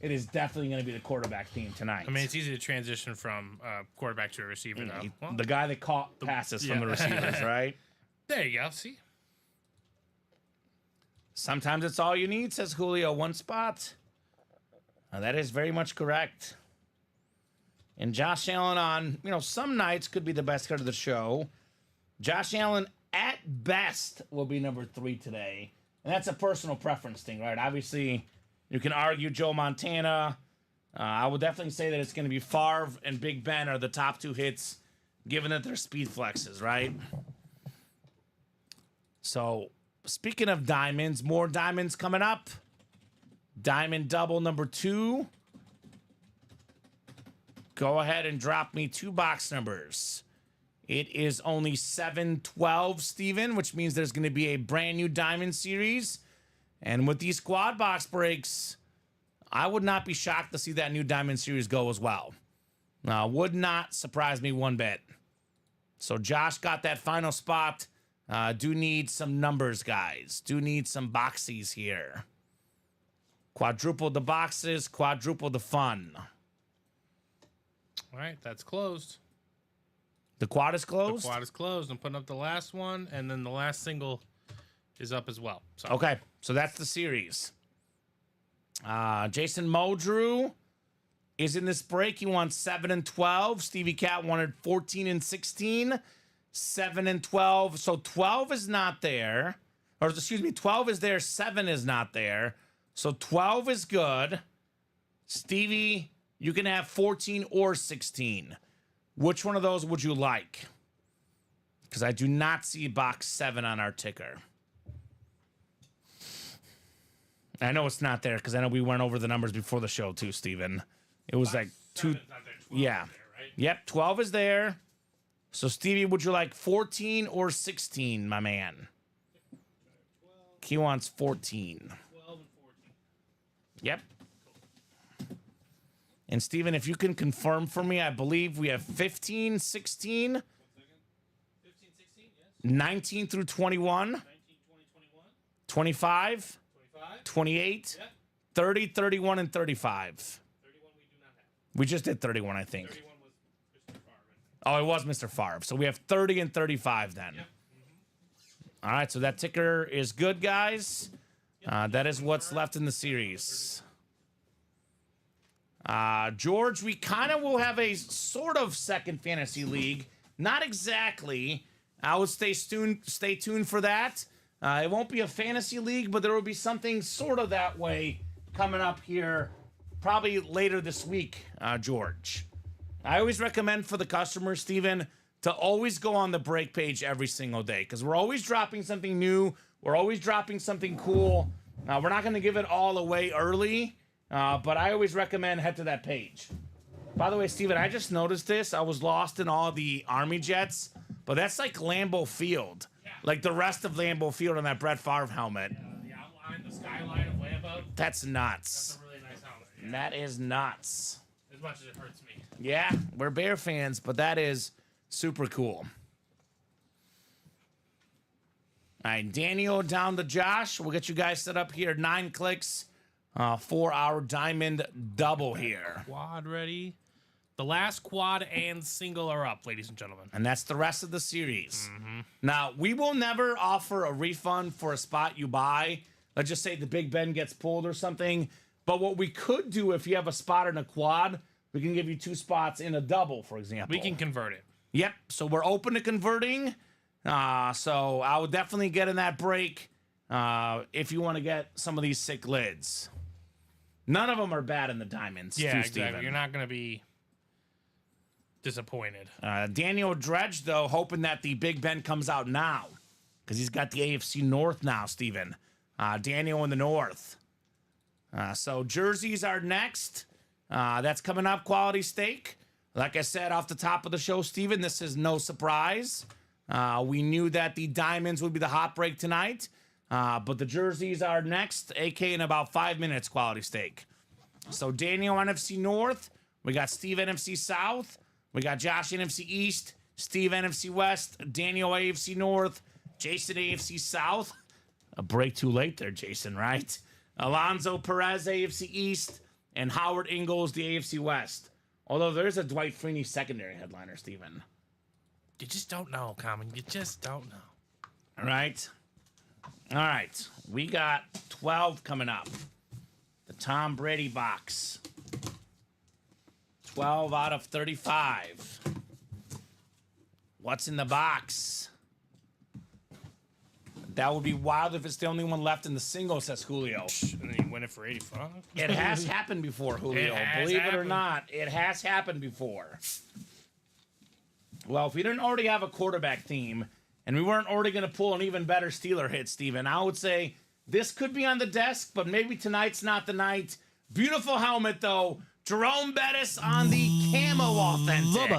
it is definitely going to be the quarterback theme tonight. I mean, it's easy to transition from quarterback to a receiver, though. Well, the guy that caught passes from the receivers, right? There you go. See? Sometimes it's all you need, says Julio. One spot. That is very much correct. And Josh Allen on, some nights could be the best card of the show. Josh Allen, at best, will be number 3 today. And that's a personal preference thing, right? Obviously, you can argue Joe Montana. I would definitely say that it's going to be Favre and Big Ben are the top 2 hits, given that they're speed flexes, right? So, speaking of diamonds, more diamonds coming up. Diamond double number 2. Go ahead and drop me 2 box numbers. It is only 712, Steven, which means there's going to be a brand new diamond series. And with these quad box breaks, I would not be shocked to see that new diamond series go as well. Would not surprise me one bit. So Josh got that final spot. Do need some numbers, guys. Do need some boxies here. Quadruple the boxes, quadruple the fun. All right, that's closed. The quad is closed? The quad is closed. I'm putting up the last one, and then the last single is up as well. So. Okay, so that's the series. Jason Modrew is in this break. He wants 7 and 12. Stevie Cat wanted 14 and 16. 7 and 12. So 12 is not there. Or excuse me, 12 is there. 7 is not there. So 12 is good. Stevie, you can have 14 or 16. Which one of those would you like? Because I do not see box 7 on our ticker. I know it's not there because I know we went over the numbers before the show too, Steven. It was box like 2. Yeah. There, right? Yep, 12 is there. So, Stevie, would you like 14 or 16, my man? 12, He wants 14. 12 and 14. Yep. And, Steven, if you can confirm for me, I believe we have 15, 16. 15, 16, yes. 19 through 21. 19, 20, 21. 25. 25. 28. Yep. 30, 31, and 35. 31 we do not have. We just did 31, I think. 31 was Mr. Favre. Oh, it was Mr. Favre. So we have 30 and 35 then. Yep. All right, so that ticker is good, guys. That is what's left in the series. George, we kind of will have a sort of second fantasy league. Not exactly. I would stay tuned for that. It won't be a fantasy league, but there will be something sort of that way coming up here probably later this week, George. I always recommend for the customers, Steven, to always go on the break page every single day because we're always dropping something new. We're always dropping something cool. We're not going to give it all away early, but I always recommend head to that page. By the way, Steven, I just noticed this. I was lost in all the Army jets, but that's like Lambeau Field. Yeah. Like the rest of Lambeau Field on that Brett Favre helmet. The outline, the skyline of Lambeau. That's nuts. That's a really nice helmet. Yeah. That is nuts. As much as it hurts me. Yeah, we're Bear fans, but that is super cool. All right, Daniel down to Josh. We'll get you guys set up here. 9 clicks for our diamond double here. Quad ready. The last quad and single are up, ladies and gentlemen. And that's the rest of the series. Now, we will never offer a refund for a spot you buy. Let's just say the Big Ben gets pulled or something. But what we could do if you have a spot in a quad, we can give you 2 spots in a double, for example. We can convert it. Yep. So we're open to converting. So I would definitely get in that break if you want to get some of these sick lids. None of them are bad in the diamonds. Yeah, too, exactly. Steven. You're not going to be disappointed. Daniel Dredge, though, hoping that the Big Ben comes out now because he's got the AFC North now, Steven. Daniel in the North. So jerseys are next. That's coming up, Quality Steak. Like I said off the top of the show, Steven, this is no surprise. We knew that the diamonds would be the hot break tonight. But the jerseys are next, AK in about 5 minutes, Quality Steak. So Daniel NFC North. We got Steve NFC South. We got Josh NFC East. Steve NFC West. Daniel AFC North. Jason AFC South. A break too late there, Jason, right? Alonzo Perez AFC East. And Howard Ingalls, the AFC West. Although there's a Dwight Freeney secondary headliner, Steven. You just don't know, Kamen. You just don't know. All right. All right. We got 12 coming up. The Tom Brady box. 12 out of 35. What's in the box? That would be wild if it's the only one left in the single, says Julio. And then you win it for 85. It has happened before, Julio. Believe it or not, it has happened before. Well, if we didn't already have a quarterback theme, and we weren't already going to pull an even better Steeler hit, Steven, I would say this could be on the desk, but maybe tonight's not the night. Beautiful helmet, though. Jerome Bettis on the camo authentic.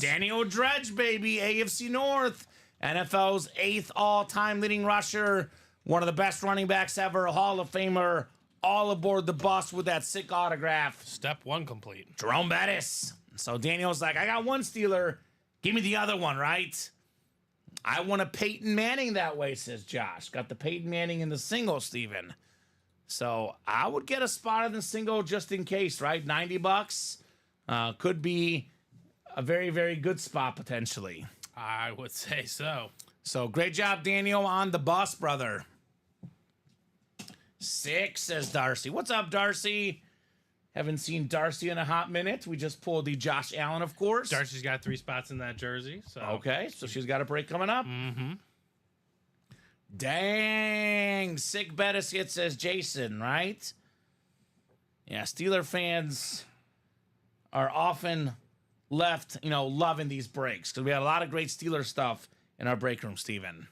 Daniel Dredge, baby. AFC North. NFL's 8th all-time leading rusher. One of the best running backs ever. A Hall of Famer. All aboard the bus with that sick autograph. Step 1 complete. Jerome Bettis. So Daniel's like, I got one Steeler. Give me the other one, right? I want a Peyton Manning that way, says Josh. Got the Peyton Manning in the single, Steven. So I would get a spot in the single just in case, right? $90. Could be a very, very good spot potentially. I would say so. So great job, Daniel, on the bus, brother. 6, says Darcy. What's up, Darcy? Haven't seen Darcy in a hot minute. We just pulled the Josh Allen, of course. Darcy's got 3 spots in that jersey. So okay, so she's got a break coming up. Dang, sick Bettis hit, says Jason, right? Yeah, Steeler fans are often left, loving these breaks because we had a lot of great Steeler stuff in our break room, Steven.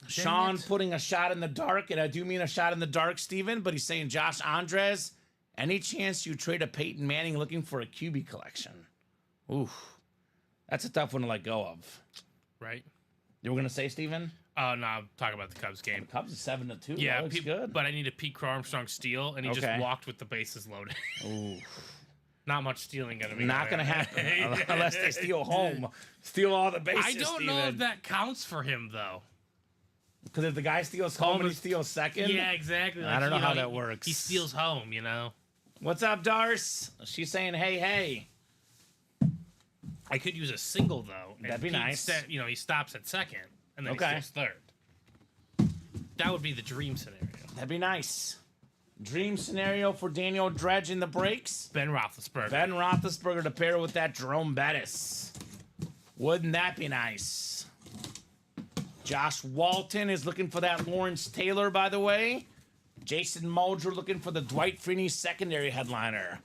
Sean putting a shot in the dark, and I do mean a shot in the dark, Steven, but he's saying, Josh Andres, any chance you trade a Peyton Manning looking for a QB collection? Ooh, that's a tough one to let go of. Right. You were going to say, Steven? Oh, no, I'm talking about the Cubs game. Cubs is 7-2. Yeah, that looks good. But I need a Pete Armstrong steal, and he just walked with the bases loaded. Ooh. Not much stealing going to be. Not going to happen unless they steal home. Steal all the bases, I don't know if that counts for him, though. Because if the guy steals home and he steals second? Yeah, exactly. I don't know how that works. He steals home, What's up, Darce? She's saying, hey. I could use a single, though. That'd be nice. He stops at second, and then he steals third. That would be the dream scenario. That'd be nice. Dream scenario for Daniel Dredge in the breaks. Ben Roethlisberger. Ben Roethlisberger to pair with that Jerome Bettis. Wouldn't that be nice? Josh Walton is looking for that Lawrence Taylor, by the way. Jason Muldrer looking for the Dwight Freeney secondary headliner.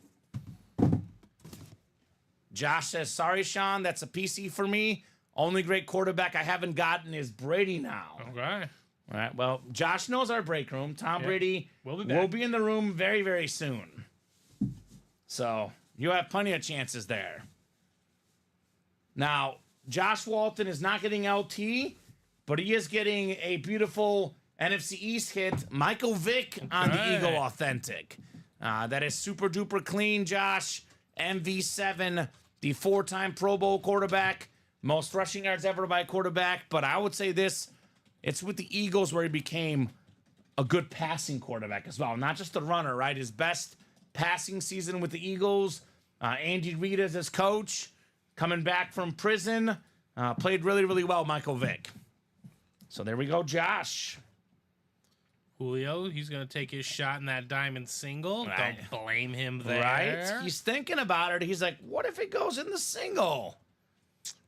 Josh says, sorry, Sean, that's a PC for me. Only great quarterback I haven't gotten is Brady now. Okay. All right, well, Josh knows our break room. Tom Brady will be in the room very, very soon. So you have plenty of chances there. Now, Josh Walton is not getting LT, but he is getting a beautiful NFC East hit, Michael Vick on the Eagle Authentic. That is super duper clean, Josh. MV7, the 4-time Pro Bowl quarterback, most rushing yards ever by a quarterback. But I would say this, it's with the Eagles where he became a good passing quarterback as well. Not just a runner, right? His best passing season with the Eagles. Andy Reid as his coach, coming back from prison. Played really, really well, Michael Vick. So there we go, Josh. Julio, he's going to take his shot in that diamond single. Right. Don't blame him there. Right? He's thinking about it. He's like, what if it goes in the single?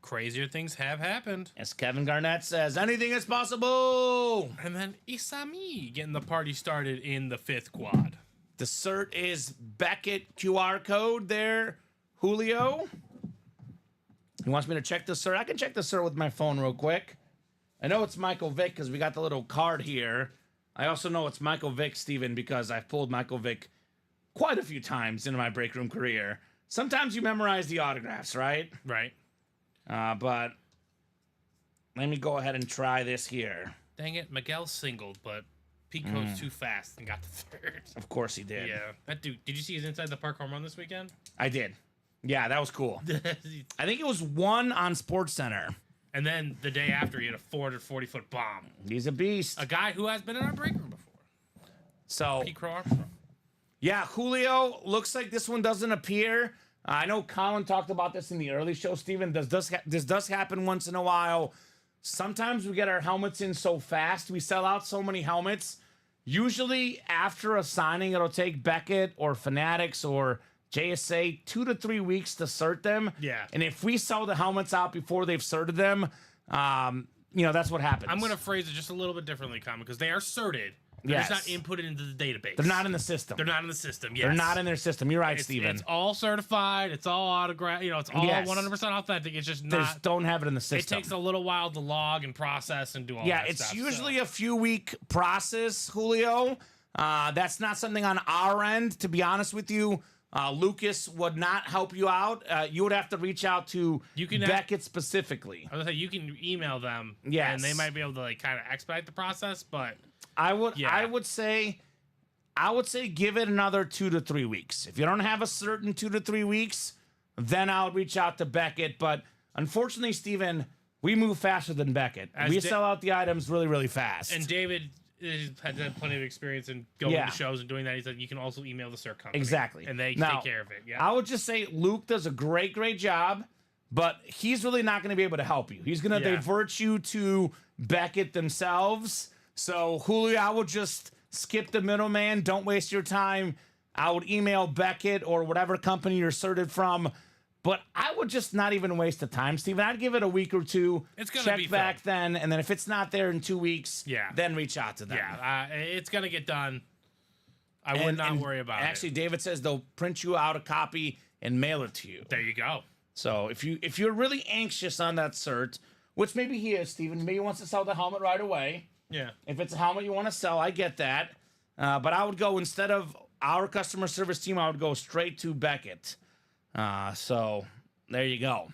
Crazier things have happened. As Kevin Garnett says, anything is possible. And then Isami getting the party started in the 5th quad. The cert is Beckett QR code there, Julio. He wants me to check the cert. I can check the cert with my phone real quick. I know it's Michael Vick because we got the little card here. I also know it's Michael Vick, Steven, because I've pulled Michael Vick quite a few times in my break room career. Sometimes you memorize the autographs, right? Right. But let me go ahead and try this here. Dang it, Miguel singled, but Pico's too fast and got the 3rd. Of course he did. Yeah. That dude, did you see his Inside the Park home run this weekend? I did. Yeah, that was cool. I think it was 1 on SportsCenter. And then the day after, he had a 440-foot bomb. He's a beast. A guy who has been in our break room before. So, Pete Crow Armstrong. yeah, Julio, looks like this one doesn't appear. I know Colin talked about this in the early show, Steven. This does happen once in a while. Sometimes we get our helmets in so fast. We sell out so many helmets. Usually after a signing, it'll take Beckett or Fanatics or JSA 2 to 3 weeks to cert them. Yeah. And if we sell the helmets out before they've certed them, that's what happens. I'm going to phrase it just a little bit differently, Common, because they are certed. They're just not inputted into the database. They're not in the system. They're not in the system, yes. They're not in their system. You're right, Steven. It's all certified. It's all autographed. It's all 100% authentic. It's just They not. just don't have it in the system. It takes a little while to log and process and do all that Yeah, stuff. it's usually a few week process, Julio. That's not something on our end, to be honest with you. Lucas would not help you out. You would have to reach out to Beckett specifically. I was gonna say you can email them. Yes. And they might be able to kind of expedite the process, but I would say give it another 2 to 3 weeks. If you don't have a certain 2 to 3 weeks, then I'll reach out to Beckett. But unfortunately, Steven, we move faster than Beckett. We sell out the items really, really fast. And David has had plenty of experience in going to shows and doing that. He said you can also email the cert company. Exactly. And they take care of it. Yeah. I would just say Luke does a great, great job, but he's really not going to be able to help you. He's going to divert you to Beckett themselves. So, Julio, I would just skip the middleman. Don't waste your time. I would email Beckett or whatever company you're certed from. But I would just not even waste the time, Steven. I'd give it a week or two. It's gonna check be back then, and then if it's not there in 2 weeks, then reach out to them. Yeah, it's going to get done. I would not worry about it. Actually, David says they'll print you out a copy and mail it to you. There you go. So if you're really anxious on that cert, which maybe he is, Steven, maybe he wants to sell the helmet right away. Yeah. If it's a helmet you want to sell, I get that. But I would go, instead of our customer service team, I would go straight to Beckett. So there you go.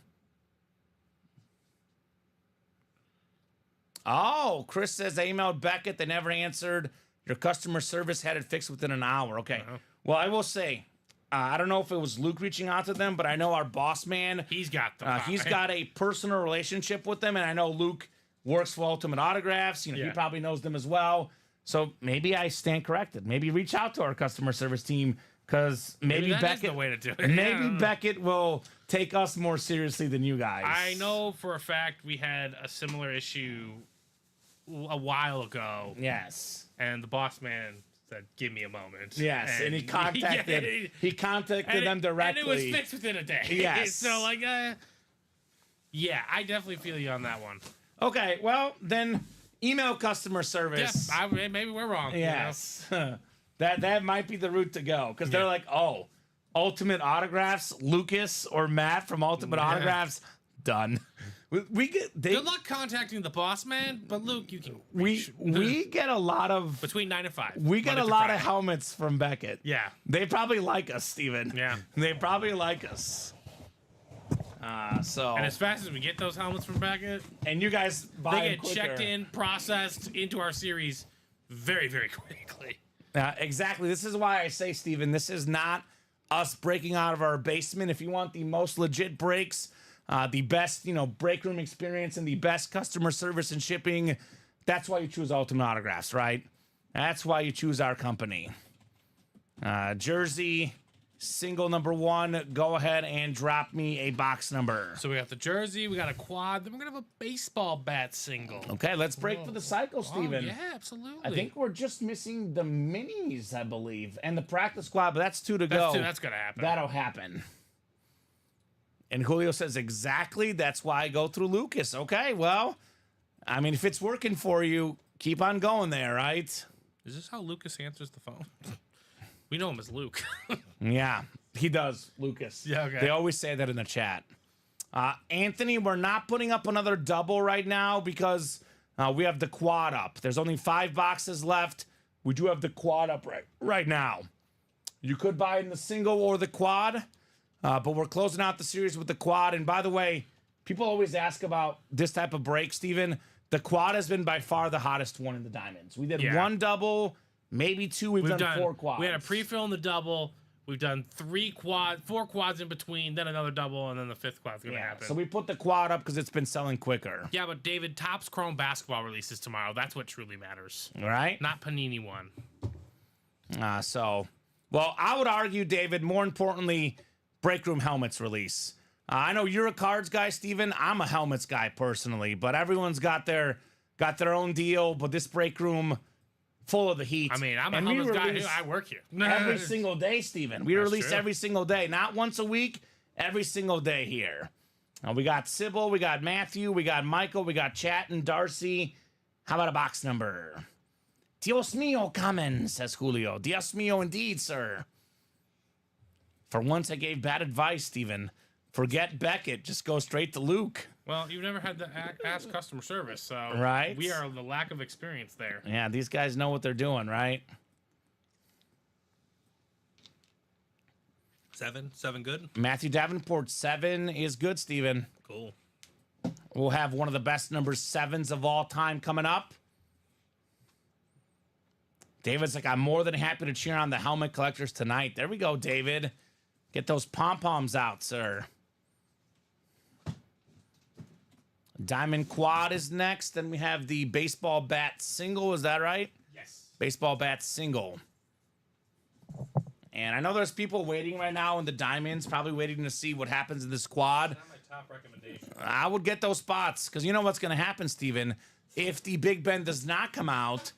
Oh, Chris says they emailed Beckett. They never answered. Your customer service had it fixed within an hour. Okay. Well, I will say, I don't know if it was Luke reaching out to them, but I know our boss man. He's got them. He's got a personal relationship with them, and I know Luke works for Ultimate Autographs. He probably knows them as well. So maybe I stand corrected. Maybe reach out to our customer service team, because maybe that Beckett, is the way to do it. Maybe Beckett will take us more seriously than you guys. I know for a fact we had a similar issue a while ago. Yes. And the boss man said, "Give me a moment." Yes, and he contacted them directly. And it was fixed within a day. Yes. So yeah, I definitely feel you on that one. Okay, well then email customer service. Yeah, maybe we're wrong. Yes. That might be the route to go, because they're like, oh, Ultimate Autographs, Lucas or Matt from Ultimate Autographs, done. Good luck contacting the boss man, but Luke, you can reach. We get a lot of between 9 and 5. We get a lot of helmets from Beckett. Yeah, they probably like us, Steven. Yeah, they probably like us. And as fast as we get those helmets from Beckett, and you guys buy they get checked in, processed into our series very, very quickly. Exactly. This is why I say, Steven, this is not us breaking out of our basement. If you want the most legit breaks, the best, break room experience and the best customer service and shipping, that's why you choose Ultimate Autographs, right? That's why you choose our company. Jersey, single number 1. Go ahead and drop me a box number. So we got the jersey, we got a quad, then we're going to have a baseball bat single. Okay, let's break for the cycle, Steven. Yeah, absolutely. I think we're just missing the minis, I believe, and the practice squad, but that's 2 to go. That's going to happen. That'll happen. And Julio says, exactly, that's why I go through Lucas. Okay, well, I mean, if it's working for you, keep on going there, right? Is this how Lucas answers the phone? We know him as Luke. Yeah, he does, Lucas. Yeah, okay. They always say that in the chat. Anthony, we're not putting up another double right now because we have the quad up. There's only 5 boxes left. We do have the quad up right now. You could buy in the single or the quad, but we're closing out the series with the quad. And by the way, people always ask about this type of break, Steven. The quad has been by far the hottest one in the diamonds. We did 1 double, maybe 2. We've done 4 quads. We had a pre-fill in the double. We've done 4 quads in between, then another double, and then the 5th quad's going to happen. So we put the quad up because it's been selling quicker. Yeah, but David, Topps Chrome basketball releases tomorrow. That's what truly matters. Right? Not Panini one. Well, I would argue, David, more importantly, break room helmets release. I know you're a cards guy, Steven. I'm a helmets guy personally, but everyone's got their own deal. But this break room, full of the heat. I mean, I'm a helmets guy. I work here. Every single day, Steven. We release every single day. Not once a week, every single day here. We got Sybil, we got Matthew, we got Michael, we got Chat and Darcy. How about a box number? Dios mío, Kamen, says Julio. Dios mío, indeed, sir. For once, I gave bad advice, Steven. Forget Beckett. Just go straight to Luke. Well, you've never had to ask customer service, so right? We are the lack of experience there. Yeah, these guys know what they're doing, right? 7 good. Matthew Davenport, 7 is good, Steven. Cool. We'll have one of the best number 7s of all time coming up. David's like, I'm more than happy to cheer on the helmet collectors tonight. There we go, David. Get those pom-poms out, sir. Diamond quad is next. Then we have the baseball bat single. Is that right? Yes. Baseball bat single. And I know there's people waiting right now in the diamonds, probably waiting to see what happens in this quad. Not my top recommendation. I would get those spots because you know what's going to happen, Steven. If the Big Ben does not come out,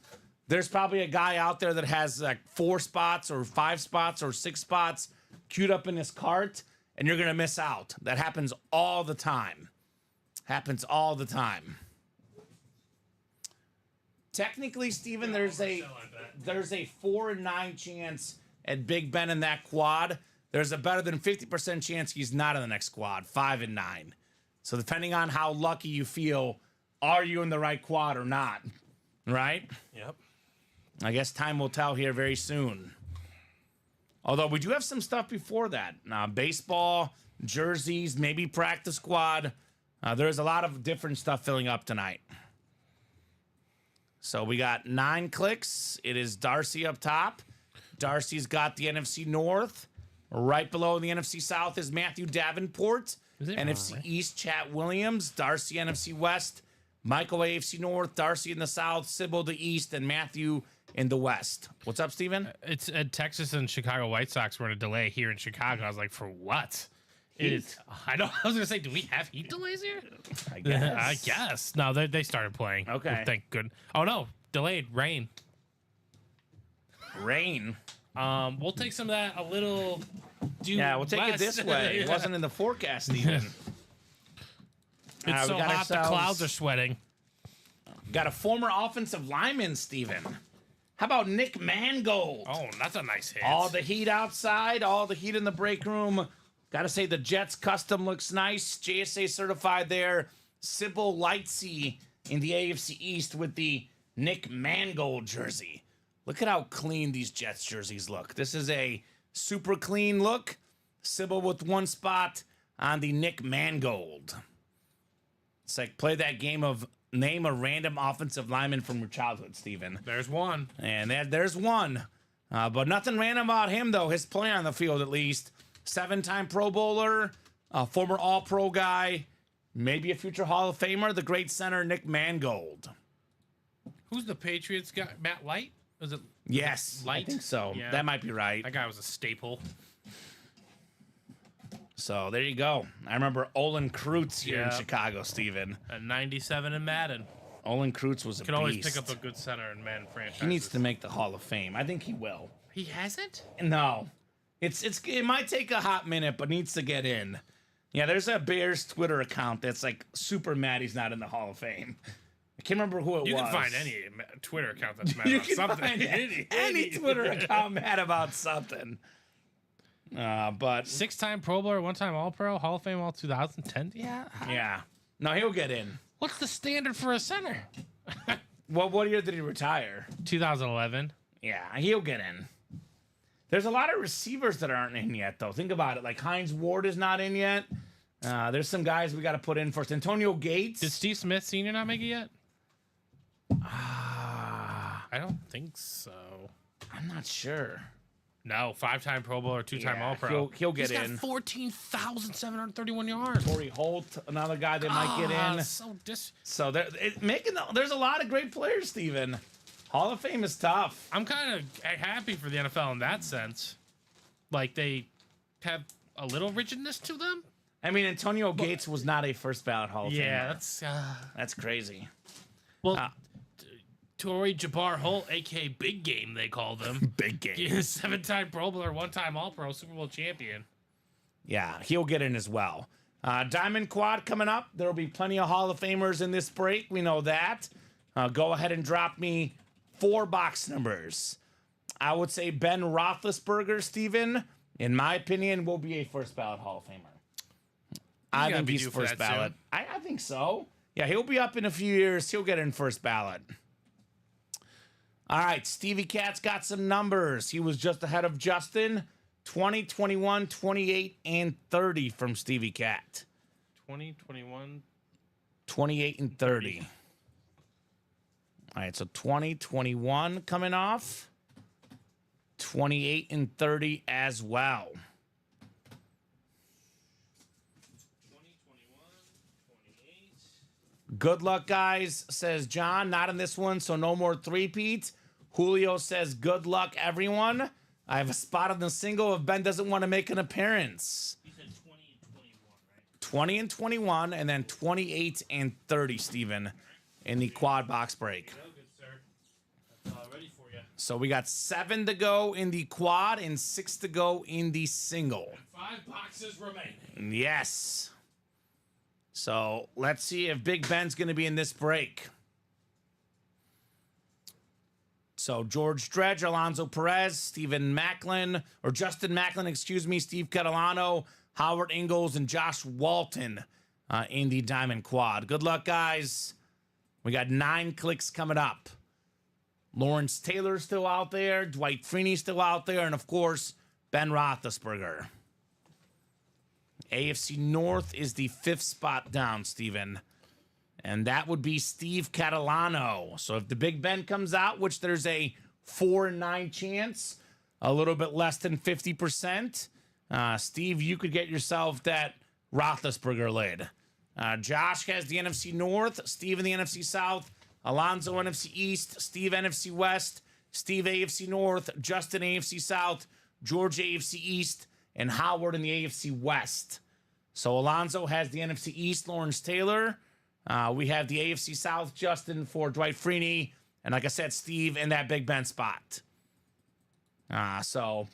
there's probably a guy out there that has like 4 spots or 5 spots or 6 spots queued up in his cart, and you're going to miss out. That happens all the time. Happens all the time. Technically, Steven, there's a 4 in 9 chance at Big Ben in that quad. There's a better than 50% chance he's not in the next quad, 5 in 9. So depending on how lucky you feel, are you in the right quad or not? Right? Yep. I guess time will tell here very soon. Although we do have some stuff before that. Baseball, jerseys, maybe practice squad. There's a lot of different stuff filling up tonight. So we got 9 clicks. It is Darcy up top. Darcy's got the NFC North. Right below the NFC South is Matthew Davenport. NFC East, Chat Williams. Darcy, NFC West. Michael, AFC North. Darcy in the South. Sybil, the East. And Matthew in the West. What's up, Steven? It's Texas and Chicago White Sox were in a delay here in Chicago. I was like, for what? I know. I was gonna say, do we have heat delays here? I guess. I guess. No, they started playing. Okay. Thank good. Oh no, delayed rain. Rain. We'll take some of that a little. We'll take it this way. It wasn't in the forecast even. It's so hot the clouds are sweating. Got a former offensive lineman, Steven. How about Nick Mangold? Oh, that's a nice hit. All the heat outside, all the heat in the break room. Got to say the Jets custom looks nice. JSA certified there. Sybil Lightsey in the AFC East with the Nick Mangold jersey. Look at how clean these Jets jerseys look. This is a super clean look. Sybil with 1 spot on the Nick Mangold. It's like play that game of name a random offensive lineman from your childhood, Steven. There's one. And there's one. But nothing random about him, though. His play on the field, at least. 7-time Pro Bowler, a former All-Pro guy, maybe a future Hall of Famer, the great center Nick Mangold. Who's the Patriots guy? Matt Light? Was it? Yes, Light? I think so. Yeah. That might be right. That guy was a staple. So there you go. I remember Olin Kreutz here in Yeah. Chicago, Steven. At 97 in Madden. Olin Kreutz was a Can beast. always pick up a good center in Madden franchises. He needs to make the Hall of Fame. I think he will. He hasn't? No. It might take a hot minute, but needs to get in. Yeah, there's a Bears Twitter account that's like super mad he's not in the Hall of Fame. I can't remember who it was. You can find any Twitter account that's mad You about can something. find any Twitter account mad about something. But 6-time Pro Bowler, 1-time All-Pro, Hall of Fame All 2010. Yeah. yeah, no, he'll get in. What's the standard for a center? Well, what year did he retire? 2011. Yeah, he'll get in. There's a lot of receivers that aren't in yet, though. Think about it. Like Hines Ward is not in yet. There's some guys we got to put in first. Antonio Gates. Did Steve Smith Sr. not make it yet? I don't think so. I'm not sure. No, 5-time Pro Bowler, 2-time All-Pro. He'll get He's in. got 14,731 yards. Torrey Holt, another guy that might get in. So there's a lot of great players, Steven. Hall of Fame is tough. I'm kind of happy for the NFL in that sense. Like, they have a little rigidness to them. I mean, Antonio Gates was not a first ballot Hall of Famer. Yeah, That's crazy. Well, Torrey Jabbar Holt, a.k.a. Big Game, they call them. Big game. 7-time Pro Bowler, 1-time All-Pro, Super Bowl champion. Yeah, he'll get in as well. Diamond Quad coming up. There will be plenty of Hall of Famers in this break. We know that. Go ahead and drop me 4 box numbers. I would say Ben Roethlisberger, Steven, in my opinion, will be a first ballot Hall of Famer. I think he's first ballot. I think so. Yeah, he'll be up in a few years. He'll get in first ballot. All right, Stevie Cat's got some numbers. He was just ahead of Justin. 20, 21, 28, and 30 from Stevie Cat. 20, 21, 28 and 30. All right, so 20, 21 coming off. 28 and 30 as well. 20, 21, 28. Good luck, guys, says John. Not in this one, so no more three-peats. Julio says, good luck, everyone. I have a spot on the single if Ben doesn't want to make an appearance. You said 20 and 21, right? 20 and 21, and then 28 and 30, Steven, in the quad box break. Good, sir. That's all ready for you. So we got 7 to go in the quad and 6 to go in the single. 5 boxes remaining. Yes. So let's see if Big Ben's going to be in this break. So George Dredge, Alonzo Perez, Justin Macklin, Steve Catalano, Howard Ingalls, and Josh Walton in the Diamond Quad. Good luck, guys. We got 9 clicks coming up. Lawrence Taylor still out there, Dwight Freeney still out there, and of course, Ben Roethlisberger. AFC North is the 5th spot down, Steven. And that would be Steve Catalano. So if the Big Ben comes out, which there's a 4 in 9 chance, a little bit less than 50%, Steve, you could get yourself that Roethlisberger lid. Josh has the NFC North, Steve in the NFC South, Alonzo NFC East, Steve NFC West, Steve AFC North, Justin AFC South, George AFC East, and Howard in the AFC West. So Alonzo has the NFC East, Lawrence Taylor. We have the AFC South, Justin for Dwight Freeney. And like I said, Steve in that Big Ben spot. So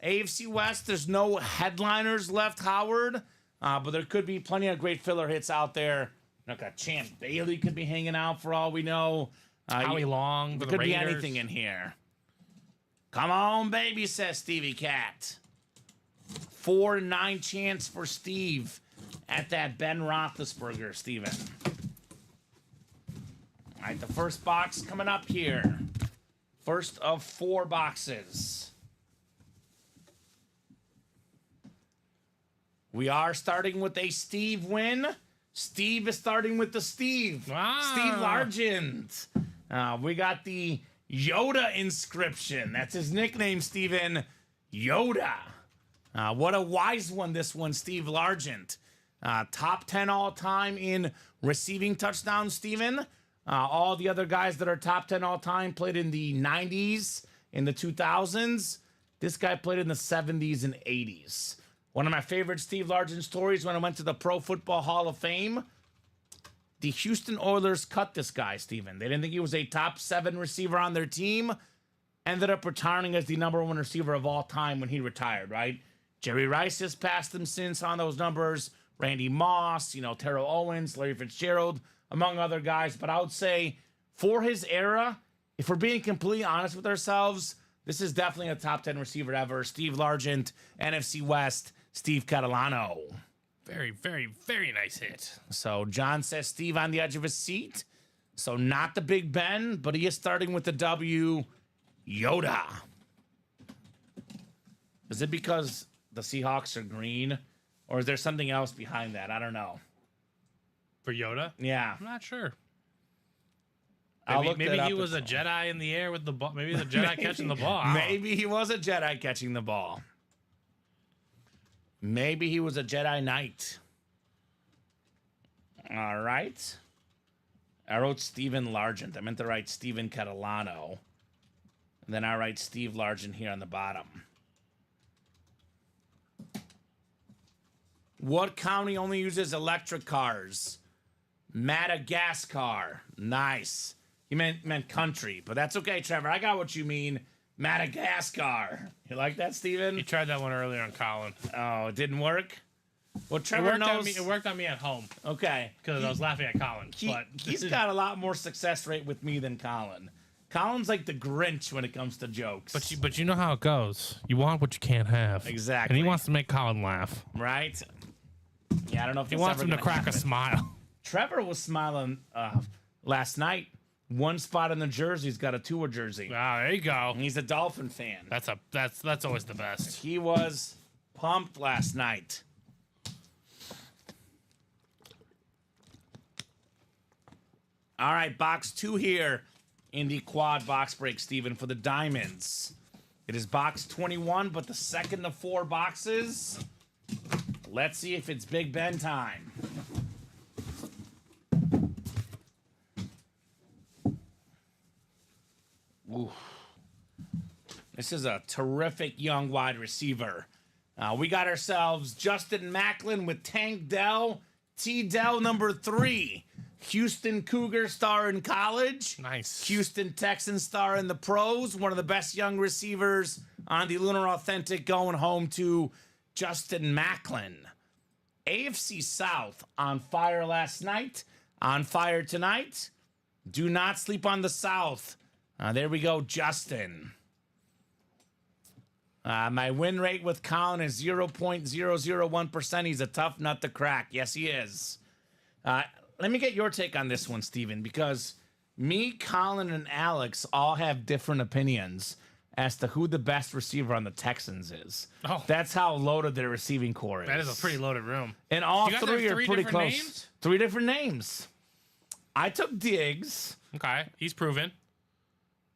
AFC West, there's no headliners left, Howard. But there could be plenty of great filler hits out there. Like a Champ Bailey could be hanging out for all we know. Howie Long for the Could be Raiders. anything in here. Come on, baby, says Stevie Cat. 4 in 9 chance for Steve at that Ben Roethlisberger, Steven. All right, the first box coming up here. First of 4 boxes. We are starting with a Steve win. Steve is starting with the Steve. Wow. Steve Largent. We got the Yoda inscription. That's his nickname, Steven. Yoda. What a wise one, this one, Steve Largent. Top 10 all time in receiving touchdowns, Steven. All the other guys that are top 10 all time played in the 90s, in the 2000s. This guy played in the 70s and 80s. One of my favorite Steve Largent stories when I went to the Pro Football Hall of Fame. The Houston Oilers cut this guy, Steven. They didn't think he was a top 7 receiver on their team. Ended up retiring as the #1 receiver of all time when he retired, right? Jerry Rice has passed him since on those numbers. Randy Moss, Terrell Owens, Larry Fitzgerald, among other guys. But I would say for his era, if we're being completely honest with ourselves, this is definitely a top 10 receiver ever. Steve Largent, NFC West, Steve Catalano. Very, very, very nice hit. So John says Steve on the edge of his seat. So not the Big Ben, but he is starting with the W. Yoda. Is it because the Seahawks are green? Or is there something else behind that? I don't know. For Yoda? Yeah. I'm not sure. Maybe he was a Jedi in the air with the ball. Maybe the Jedi catching the ball. Maybe he was a Jedi catching the ball. Maybe he was a Jedi Knight. All right. I wrote Stephen Largent. I meant to write Stephen Catalano. And then I write Steve Largent here on the bottom. What county only uses electric cars? Madagascar. Nice. He meant country, but that's okay, Trevor. I got what you mean. Madagascar. You like that, Steven? You tried that one earlier on Colin. Oh, it didn't work? Well, Trevor knows. It worked on me at home. Okay. Because I was laughing at Colin. But he's got a lot more success rate with me than Colin. Colin's like the Grinch when it comes to jokes. But you know how it goes. You want what you can't have. Exactly. And he wants to make Colin laugh. Right? Yeah, I don't know if he wants him to crack a smile. Trevor was smiling last night. One spot in the jersey's got a Tua jersey. Ah, there you go. And he's a Dolphin fan. That's always the best. He was pumped last night. All right, box 2 here in the quad box break, Steven, for the Diamonds. It is box 21, but the second of 4 boxes. Let's see if it's Big Ben time. Ooh. This is a terrific young wide receiver. We got ourselves Justin Macklin with Tank Dell, T. Dell number 3. Houston Cougar star in college. Nice. Houston Texans star in the pros. One of the best young receivers on the Lunar Authentic, going home to Justin Macklin. AFC South on fire last night. On fire tonight. Do not sleep on the South. There we go, Justin. My win rate with Colin is 0.001%. He's a tough nut to crack. Yes, he is. Let me get your take on this one, Steven, because me, Colin, and Alex all have different opinions as to who the best receiver on the Texans is. Oh. That's how loaded their receiving core is. That is a pretty loaded room. And all you guys three have are three pretty different close. Names? 3 different names. I took Diggs. Okay, he's proven.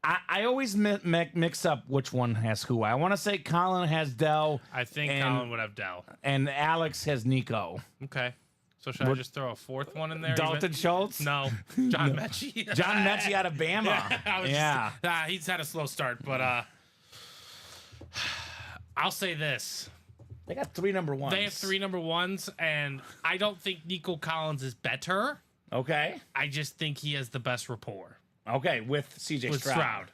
I always mix up which one has who. I want to say Colin has Dell. I think Colin would have Dell. And Alex has Nico. Okay. So should I just throw a 4th one in there? Dalton Schultz? No. John Mechie. John Mechie out of Bama. Yeah. He's had a slow start, but I'll say this. They got 3 number 1s. They have 3 number 1s, and I don't think Nico Collins is better. Okay. I just think he has the best rapport. Okay, with CJ Stroud.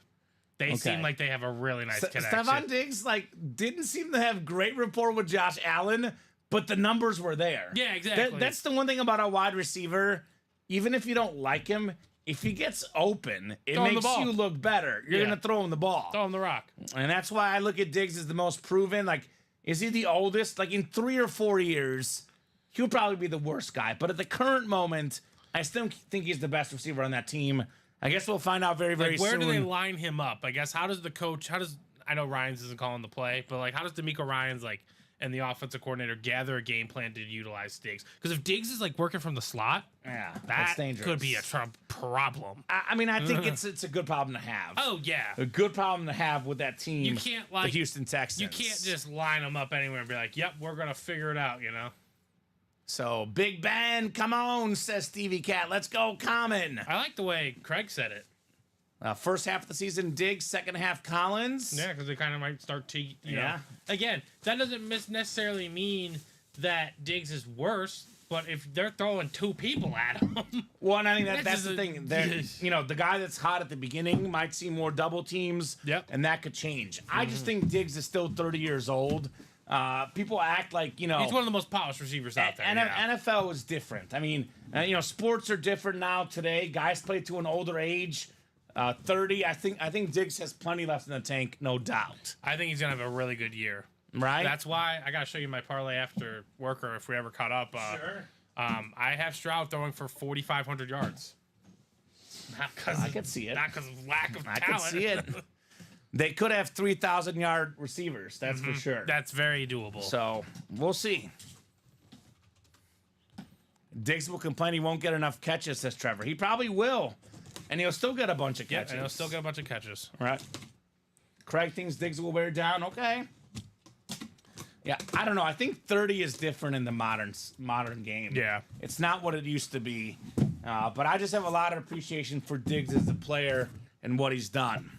They seem like they have a really nice connection. Stephon Diggs didn't seem to have great rapport with Josh Allen, but the numbers were there. Yeah, exactly. That's the one thing about a wide receiver. Even if you don't like him, if he gets open, it makes you look better. You're going to throw him the ball. Throw him the rock. And that's why I look at Diggs as the most proven. Is he the oldest? In 3 or 4 years, he'll probably be the worst guy. But at the current moment, I still think he's the best receiver on that team. I guess we'll find out very, very soon. Where do they line him up? I guess, how does the coach, I know Ryans isn't calling the play, but how does DeMeco Ryans, and the offensive coordinator gather a game plan to utilize Diggs? Because if Diggs is working from the slot, that's dangerous. Could be a problem. I think it's a good problem to have. Oh, yeah. A good problem to have with that team. You can't, the Houston Texans. You can't just line them up anywhere and be yep, we're going to figure it out, So, Big Ben, come on, says Stevie Cat. Let's go, Kamen. I like the way Craig said it. First half of the season, Diggs. Second half, Collins. Yeah, because they kind of might start to, you know. Yeah. Again, that doesn't necessarily mean that Diggs is worse, but if they're throwing 2 people at him. Well, and I think that's the thing. You know, the guy that's hot at the beginning might see more double teams, and that could change. I just think Diggs is still 30 years old. People act like, you know, he's one of the most polished receivers out there. NFL is different. I mean, you know, sports are different now today. Guys play to an older age. 30. I think Diggs has plenty left in the tank, no doubt. I think he's gonna have a really good year. Right. That's why I gotta show you my parlay after work, or if we ever caught up. Sure. I have Stroud throwing for 4,500 yards. I could see it. Not because of lack of talent. I could see it. They could have 3,000-yard receivers. That's for sure. That's very doable. So we'll see. Diggs will complain he won't get enough catches, says Trevor. He probably will. And he'll still get a bunch of catches. And he'll still get a bunch of catches. Right. Craig thinks Diggs will wear down. Okay. Yeah, I don't know. I think 30 is different in the modern game. Yeah. It's not what it used to be. But I just have a lot of appreciation for Diggs as a player and what he's done.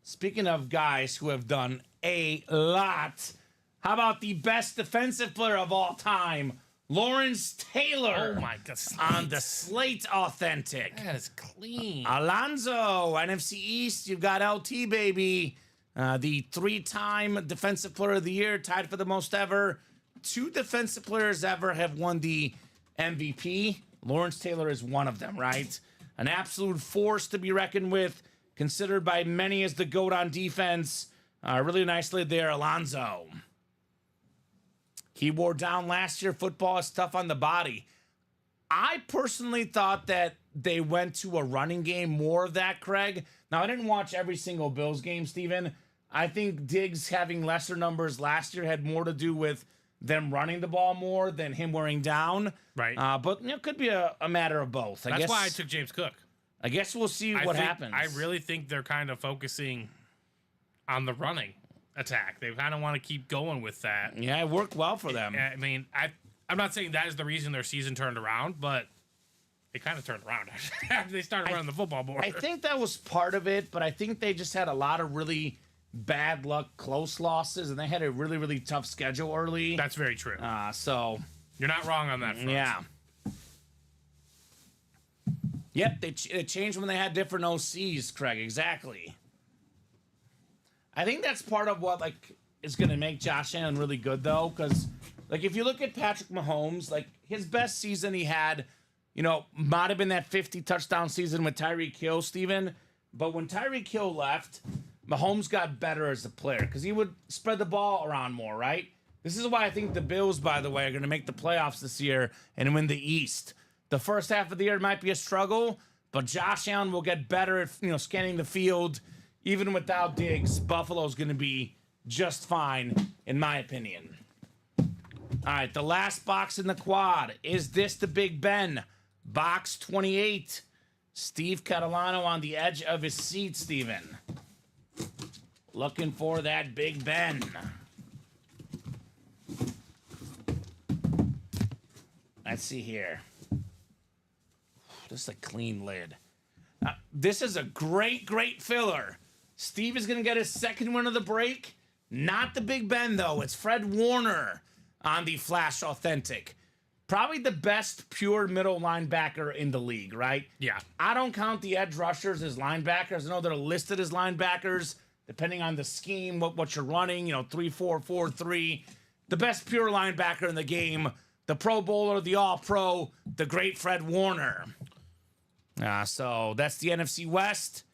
Speaking of guys who have done a lot, how about the best defensive player of all time, Lawrence Taylor? Oh, my God. On the Slate Authentic. That is clean. Alonzo, NFC East, you've got LT, baby. The 3-time Defensive Player of the Year, tied for the most ever. 2 defensive players ever have won the MVP. Lawrence Taylor is one of them, right? An absolute force to be reckoned with, considered by many as the GOAT on defense. Really nicely there, Alonzo. He wore down last year. Football is tough on the body. I personally thought that they went to a running game more of that, Craig. Now, I didn't watch every single Bills game, Steven. I think Diggs having lesser numbers last year had more to do with them running the ball more than him wearing down. Right. But it could be a matter of both. That's why I took James Cook. I guess we'll see what happens. I really think they're kind of focusing on the running attack. They kind of want to keep going with that. Yeah, it worked well for them. I mean, I'm not saying that is the reason their season turned around, but it kind of turned around after they started running the football more. I think that was part of it, but I think they just had a lot of really bad luck, close losses, and they had a really, really tough schedule early. That's very true. So you're not wrong on that front. Yeah. Yep, it changed when they had different OCs, Craig. Exactly. I think that's part of what is going to make Josh Allen really good, though, because if you look at Patrick Mahomes, his best season he had, might have been that 50 touchdown season with Tyreek Hill, Steven. But when Tyreek Hill left, Mahomes got better as a player because he would spread the ball around more, right? This is why I think the Bills, by the way, are going to make the playoffs this year and win the East. The first half of the year might be a struggle, but Josh Allen will get better at scanning the field. Even without Diggs, Buffalo's going to be just fine, in my opinion. All right, the last box in the quad. Is this the Big Ben? Box 28. Steve Catalano on the edge of his seat, Steven. Looking for that Big Ben. Let's see here. This is a clean lid. This is a great, great filler. Steve is going to get his second win of the break. Not the Big Ben, though. It's Fred Warner on the Flash Authentic. Probably the best pure middle linebacker in the league, right? Yeah. I don't count the edge rushers as linebackers. I know they're listed as linebackers, depending on the scheme, what you're running, 3-4, 4-3. The best pure linebacker in the game, the Pro Bowler, the All-Pro, the great Fred Warner. So that's the NFC West.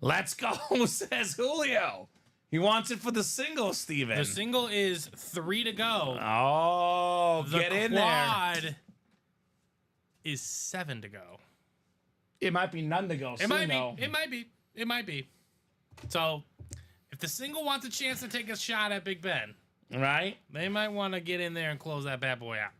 Let's go, says Julio. He wants it for the single, Steven. The single is 3 to go. Oh, get in there. The quad is 7 to go. It might be none to go soon, though. It might be. So, if the single wants a chance to take a shot at Big Ben, right, they might want to get in there and close that bad boy out.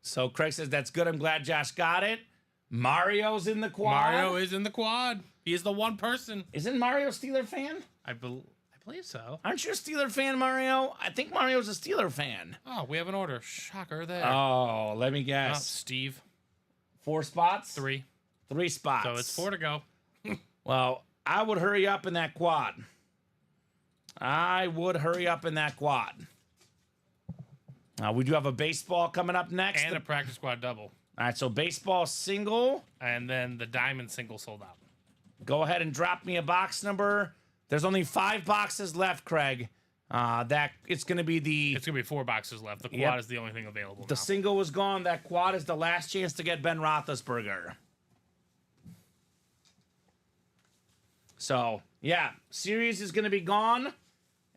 So, Craig says, that's good. I'm glad Josh got it. Mario's in the quad. Mario is in the quad. He is the one person. Isn't Mario a Steeler fan? I believe believe so. Aren't you a Steeler fan, Mario? I think Mario's a Steeler fan. Oh, we have an order. Shocker there. Oh, let me Oh, guess. Steve. 4 spots? 3. 3 spots. So it's 4 to go. Well, I would hurry up in that quad. We do have a baseball coming up next. And a practice squad double. All right, so baseball single. And then the diamond single sold out. Go ahead and drop me a box number. There's only 5 boxes left, Craig. It's going to be the... It's going to be 4 boxes left. The quad is the only thing available The now. single was gone. That quad is the last chance to get Ben Roethlisberger. So, yeah, series is going to be gone.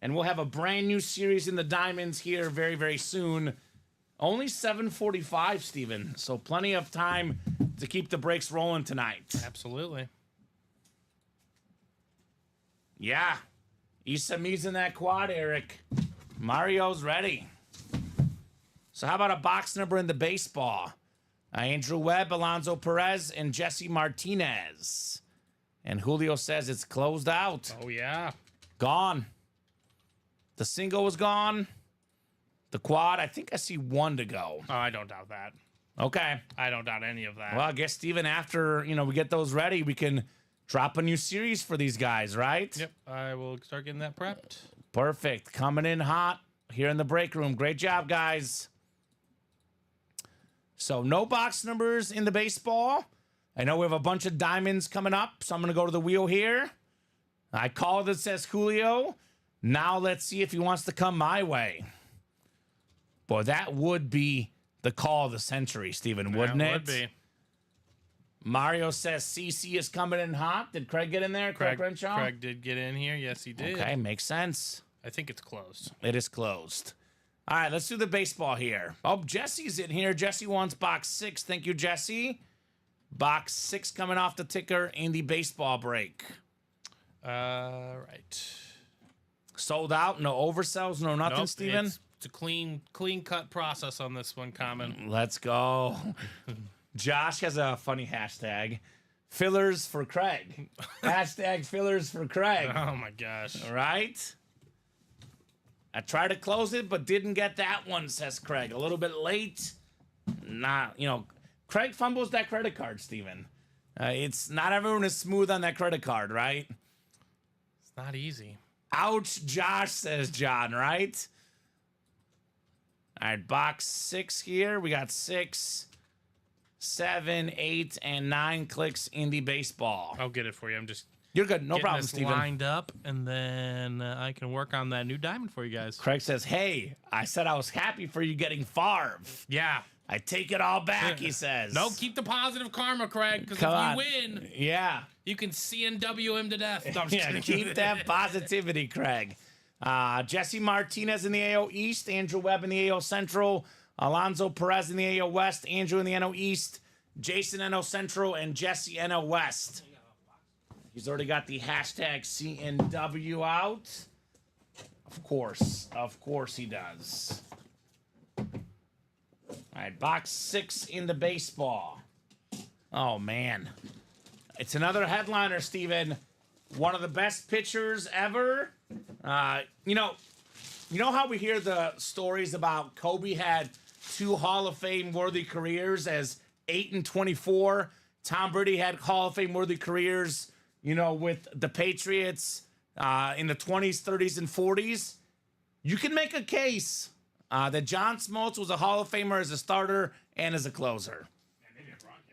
And we'll have a brand new series in the diamonds here very, very soon. Only 7:45, Steven. So plenty of time to keep the breaks rolling tonight. Absolutely. Yeah. Isami's in that quad, Eric. Mario's ready. So how about a box number in the baseball? Andrew Webb, Alonso Perez, and Jesse Martinez. And Julio says it's closed out. Oh, yeah. Gone. The single was gone. The quad, I think I see 1 to go. Oh, I don't doubt that. Okay. I don't doubt any of that. Well, I guess, Steven, after, we get those ready, we can drop a new series for these guys, right? Yep. I will start getting that prepped. Perfect. Coming in hot here in the break room. Great job, guys. So no box numbers in the baseball. I know we have a bunch of diamonds coming up, so I'm going to go to the wheel here. I called it, says Julio. Now let's see if he wants to come my way. Boy, that would be the call of the century, Steven, wouldn't it? Would be. Mario says CC is coming in hot. Did Craig get in there? Craig Renshaw? Craig did get in here. Yes, he did. Okay, makes sense. I think it's closed. It is closed. All right, let's do the baseball here. Oh, Jesse's in here. Jesse wants box 6. Thank you, Jesse. Box 6 coming off the ticker in the baseball break. Right. Sold out. No oversells. No nothing, Nope, Steven. It's a clean cut process on this one, Kamen. Let's go. Josh has a funny hashtag. Fillers for Craig. Hashtag fillers for Craig. Oh, my gosh. All right. I tried to close it, but didn't get that one, says Craig. A little bit late. Craig fumbles that credit card, Steven. It's not everyone is smooth on that credit card, right? It's not easy. Ouch, Josh, says John, right? All right, box 6 here. We got 6, 7, 8, and 9 clicks in the baseball. I'll get it for you. I'm just You're good. No getting problem, this Steven. lined up, and then I can work on that new diamond for you guys. Craig says, hey, I said I was happy for you getting Favre. Yeah. I take it all back, he says. No, keep the positive karma, Craig, because if Come on. you win, Yeah. you can CNW him to death. No, I'm just Yeah, kidding. keep that positivity, Craig. Jesse Martinez in the AL East, Andrew Webb in the AL Central, Alonso Perez in the AL West, Andrew in the NL East, Jason NL Central, and Jesse NL West. He's already got the hashtag CNW out. Of course he does. All right, box 6 in the baseball. Oh, man. It's another headliner, Steven. One of the best pitchers ever. You know how we hear the stories about Kobe had 2 Hall of Fame worthy careers as 8 and 24. Tom Brady had Hall of Fame worthy careers, with the Patriots in the 20s, 30s, and 40s. You can make a case that John Smoltz was a Hall of Famer as a starter and as a closer.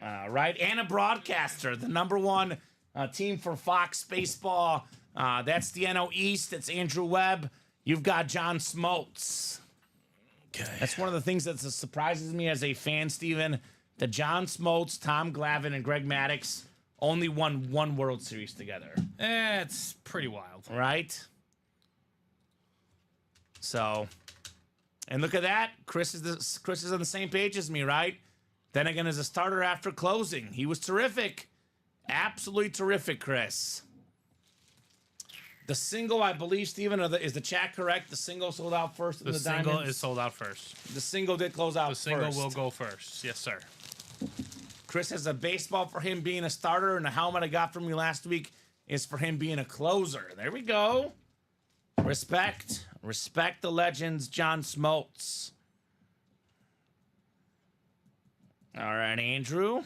Right? And a broadcaster. The number 1 team for Fox Baseball. That's the NL East. It's Andrew Webb. You've got John Smoltz. Okay. That's one of the things that surprises me as a fan, Steven. That John Smoltz, Tom Glavine, and Greg Maddux only won 1 World Series together. It's pretty wild. Right? So, and look at that. Chris is on the same page as me, right? Then again, as a starter after closing, he was terrific. Absolutely terrific, Chris. The single, I believe, Steven, is the chat correct? The single sold out first in the single Diamonds? is sold out first. The single did close out The single first. will go first. Yes, sir. Chris has a baseball for him being a starter, and the helmet I got from you last week is for him being a closer. There we go. Respect the legends, John Smoltz. All right, Andrew.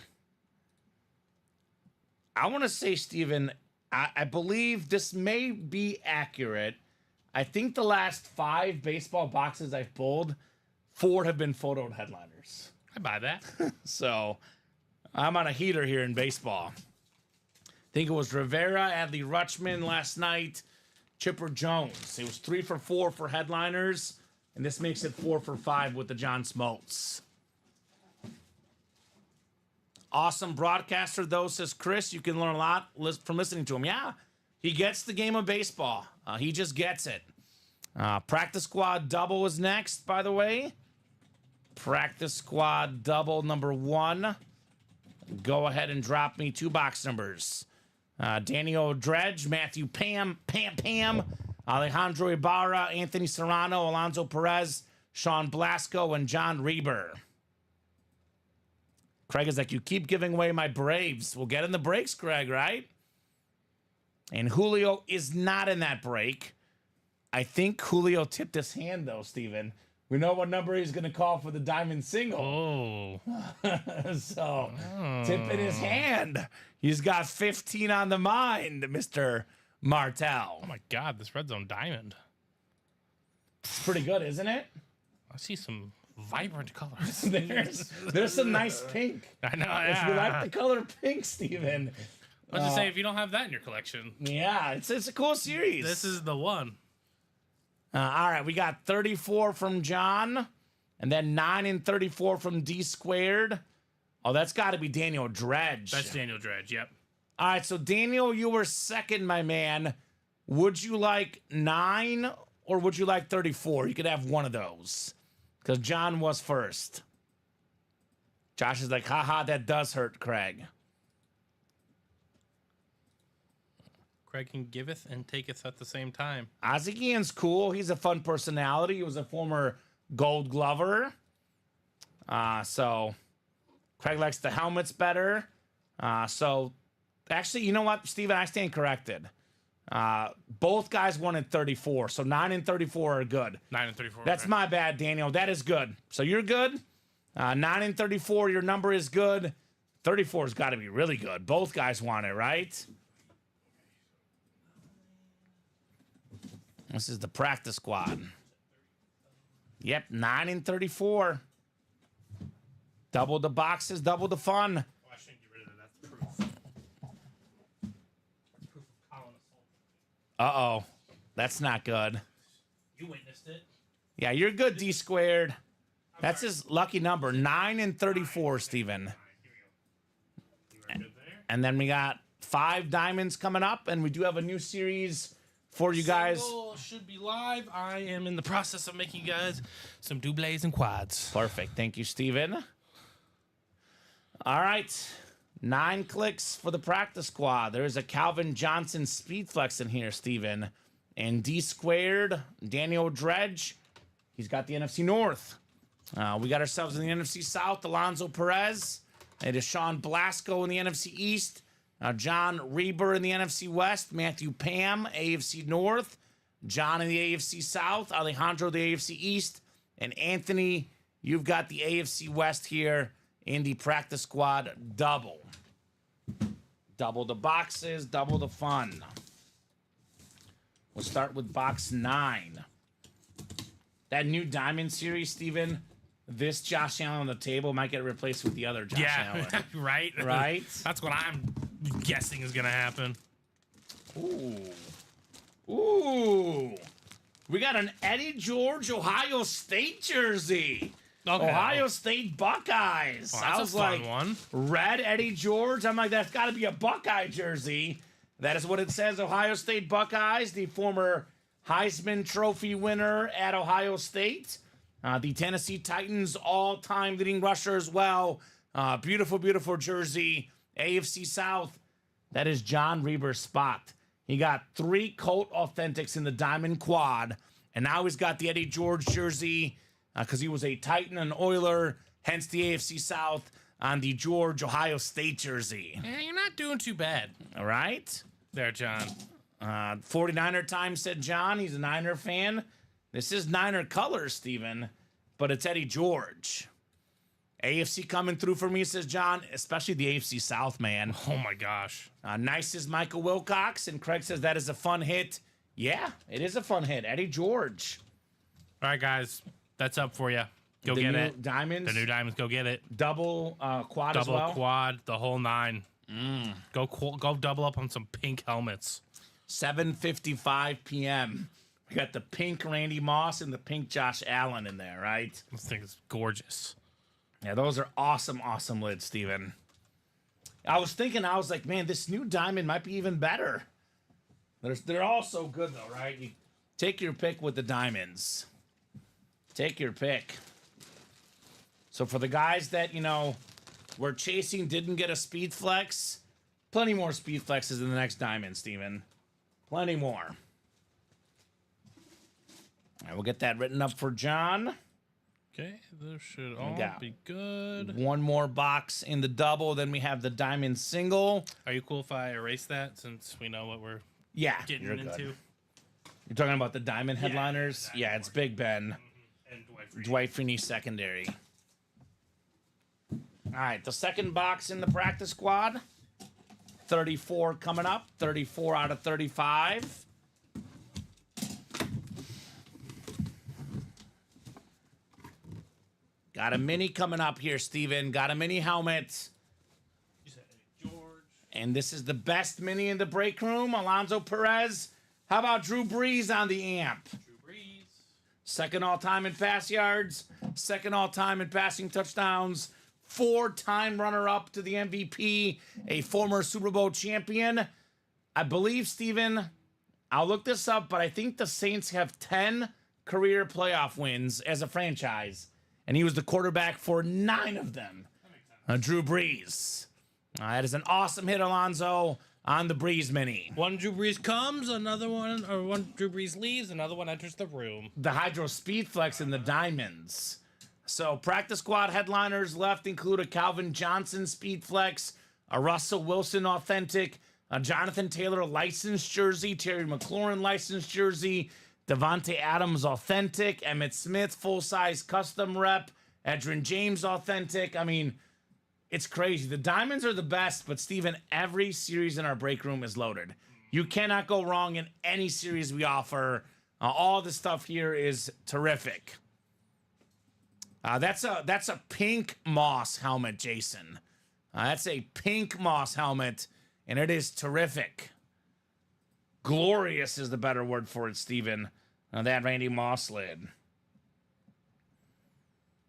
I want to say, Steven, I believe this may be accurate. I think the last 5 baseball boxes I've pulled, 4 have been photoed headliners. I buy that. So I'm on a heater here in baseball. I think it was Rivera, Adley Rutschman last night, Chipper Jones. It was 3 for 4 for headliners, and this makes it 4 for 5 with the John Smoltz. Awesome broadcaster, though, says Chris. You can learn a lot from listening to him. Yeah, he gets the game of baseball. He just gets it. Practice squad double is next, by the way. Practice squad double number 1. Go ahead and drop me 2 box numbers. Daniel Dredge, Matthew Pam, Alejandro Ibarra, Anthony Serrano, Alonso Perez, Sean Blasco, and John Reber. Craig is like, you keep giving away my Braves. We'll get in the breaks, Craig, right? And Julio is not in that break. I think Julio tipped his hand, though, Steven. We know what number he's going to call for the diamond single. Oh. So, tipping his hand. He's got 15 on the mind, Mr. Martel. Oh, my God. This red zone diamond. It's pretty good, isn't it? I see some vibrant colors. There's some nice pink. I know. If you like the color pink, Steven. I was just saying, if you don't have that in your collection. Yeah, it's a cool series. This is the one. All right, we got 34 from John, and then 9 and 34 from D Squared. Oh, that's got to be Daniel Dredge. That's Daniel Dredge, yep. All right, so Daniel, you were second, my man. Would you like 9 or would you like 34? You could have one of those because John was first. Josh is like, haha, that does hurt, Craig. Craig can giveth and taketh at the same time. Ozzie Guillen's cool. He's a fun personality. He was a former Gold Glover. So Craig likes the helmets better. So actually, you know what, Steven? I stand corrected. Both guys won in 34, so 9 and 34 are good. 9 and 34. That's okay. my bad, Daniel. That is good. So you're good. 9 and 34, your number is good. 34's got to be really good. Both guys want it, right? This is the practice squad. Yep, 9 and 34. Double the boxes, double the fun. Oh, I shouldn't get rid of that. That's proof. That's proof of Colin assault. Uh-oh. That's not good. You witnessed it. Yeah, you're good, D Squared. That's his lucky number. 9 and 34, Steven. And then we got 5 diamonds coming up, and we do have a new series for you guys. Single should be live. I am in the process of making you guys some doubles and quads. Perfect. Thank you, Steven. All right. 9 clicks for the practice squad. There's a Calvin Johnson speed flex in here, Steven. And D Squared, Daniel Dredge. He's got the NFC North. We got ourselves in the NFC South, Alonso Perez. It is Sean Blasco in the NFC East. John Reber in the NFC West. Matthew Pam, AFC North. John in the AFC South. Alejandro, the AFC East. And Anthony, you've got the AFC West here in the practice squad double. Double the boxes, double the fun. We'll start with box 9. That new Diamond series, Steven, this Josh Allen on the table might get replaced with the other Josh Allen. Right? Right? That's what I'm guessing is going to happen. Ooh. We got an Eddie George Ohio State jersey. Okay. Ohio State Buckeyes. Oh, that's I was a fun like, one. red Eddie George. I'm like, that's got to be a Buckeye jersey. That is what it says, Ohio State Buckeyes, the former Heisman Trophy winner at Ohio State. The Tennessee Titans all-time leading rusher as well. Beautiful, beautiful jersey. AFC South. That is John Reber's spot. He got 3 Colt Authentics in the Diamond Quad. And now he's got the Eddie George jersey because he was a Titan and Oiler, hence the AFC South on the George Ohio State jersey. Yeah, you're not doing too bad. All right. There, John. 49er time, said John. He's a Niner fan. This is Niner colors, Steven, but it's Eddie George. AFC coming through for me, says John, especially the AFC South, man. Oh, my gosh. Nice is Michael Wilcox, and Craig says that is a fun hit. Yeah, it is a fun hit. Eddie George. All right, guys. That's up for you. Go get it. Diamonds. The new diamonds. Go get it. Double quad as well. Double quad, the whole 9. Go double up on some pink helmets. 7:55 p.m. We got the pink Randy Moss and the pink Josh Allen in there, right? This thing is gorgeous. Yeah, those are awesome, awesome lids, Steven. I was like, man, this new diamond might be even better. They're all so good, though, right? You take your pick with the diamonds. Take your pick. So for the guys that, were chasing, didn't get a speed flex, plenty more speed flexes in the next diamond, Steven. Plenty more. All right, we'll get that written up for John. Okay, those should all be good. One more box in the double, then we have the diamond single. Are you cool if I erase that since we know what we're getting into? You're talking about the diamond headliners? Yeah, it's Big Ben. And Dwight Freeney secondary. All right, the second box in the practice squad. 34 coming up. 34 out of 35. Got a mini coming up here, Steven. Got a mini helmet. George. And this is the best mini in the break room. Alonzo Perez. How about Drew Brees on the amp? Drew Brees. Second all-time in pass yards. Second all-time in passing touchdowns. 4-time runner-up to the MVP. A former Super Bowl champion. I believe, Steven, I'll look this up, but I think the Saints have 10 career playoff wins as a franchise. And he was the quarterback for 9 of them. Drew Brees. That is an awesome hit, Alonzo, on the Brees mini. One Drew Brees comes, another one, or one Drew Brees leaves, another one enters the room. The Hydro Speed Flex and the Diamonds. So practice squad headliners left include a Calvin Johnson Speed Flex, a Russell Wilson Authentic, a Jonathan Taylor licensed jersey, Terry McLaurin licensed jersey, Devontae Adams Authentic, Emmitt Smith full-size custom rep, Edgerrin James Authentic. I mean, it's crazy. The diamonds are the best, but Steven, every series in our break room is loaded. You cannot go wrong in any series we offer. All the stuff here is terrific. That's a pink Moss helmet, Jason. That's a pink Moss helmet, and it is terrific. Glorious is the better word for it, Steven. That Randy Moss lid.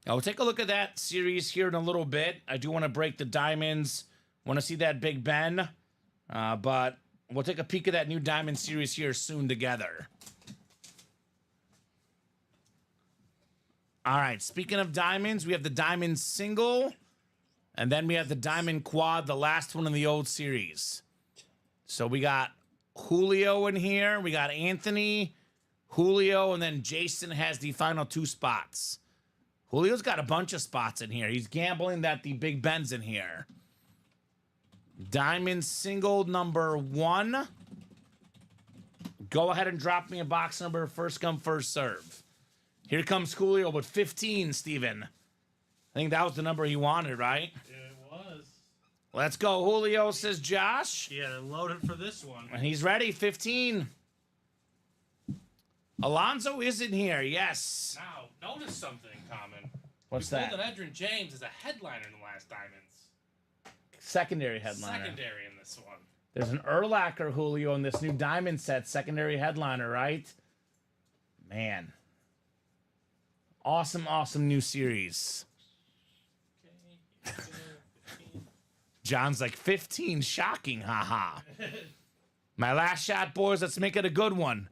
We'll take a look at that series here in a little bit. I do want to break the diamonds. Want to see that Big Ben. But we'll take a peek at that new diamond series here soon together. All right, speaking of diamonds, we have the diamond single. And then we have the diamond quad, the last one in the old series. So we got Julio in here. We got Anthony, Julio, and then Jason has the final 2 spots. Julio's got a bunch of spots in here. He's gambling that the Big Ben's in here. Diamond single number 1. Go ahead and drop me a box number. First come, first serve. Here comes Julio with 15, Steven. I think that was the number he wanted, right? Yeah, it was. Let's go, Julio, says Josh. Yeah, they're loaded for this one. And he's ready, 15. Alonzo is in here, yes. Now, notice something, Kamen. What's we that? pulled an Edgerrin James as a headliner in the last diamonds. Secondary headliner. Secondary in this one. There's an Urlacher Julio in this new diamond set, secondary headliner, right? Man. Awesome, awesome new series. Okay. John's like, 15, shocking, haha. My last shot, boys, let's make it a good one.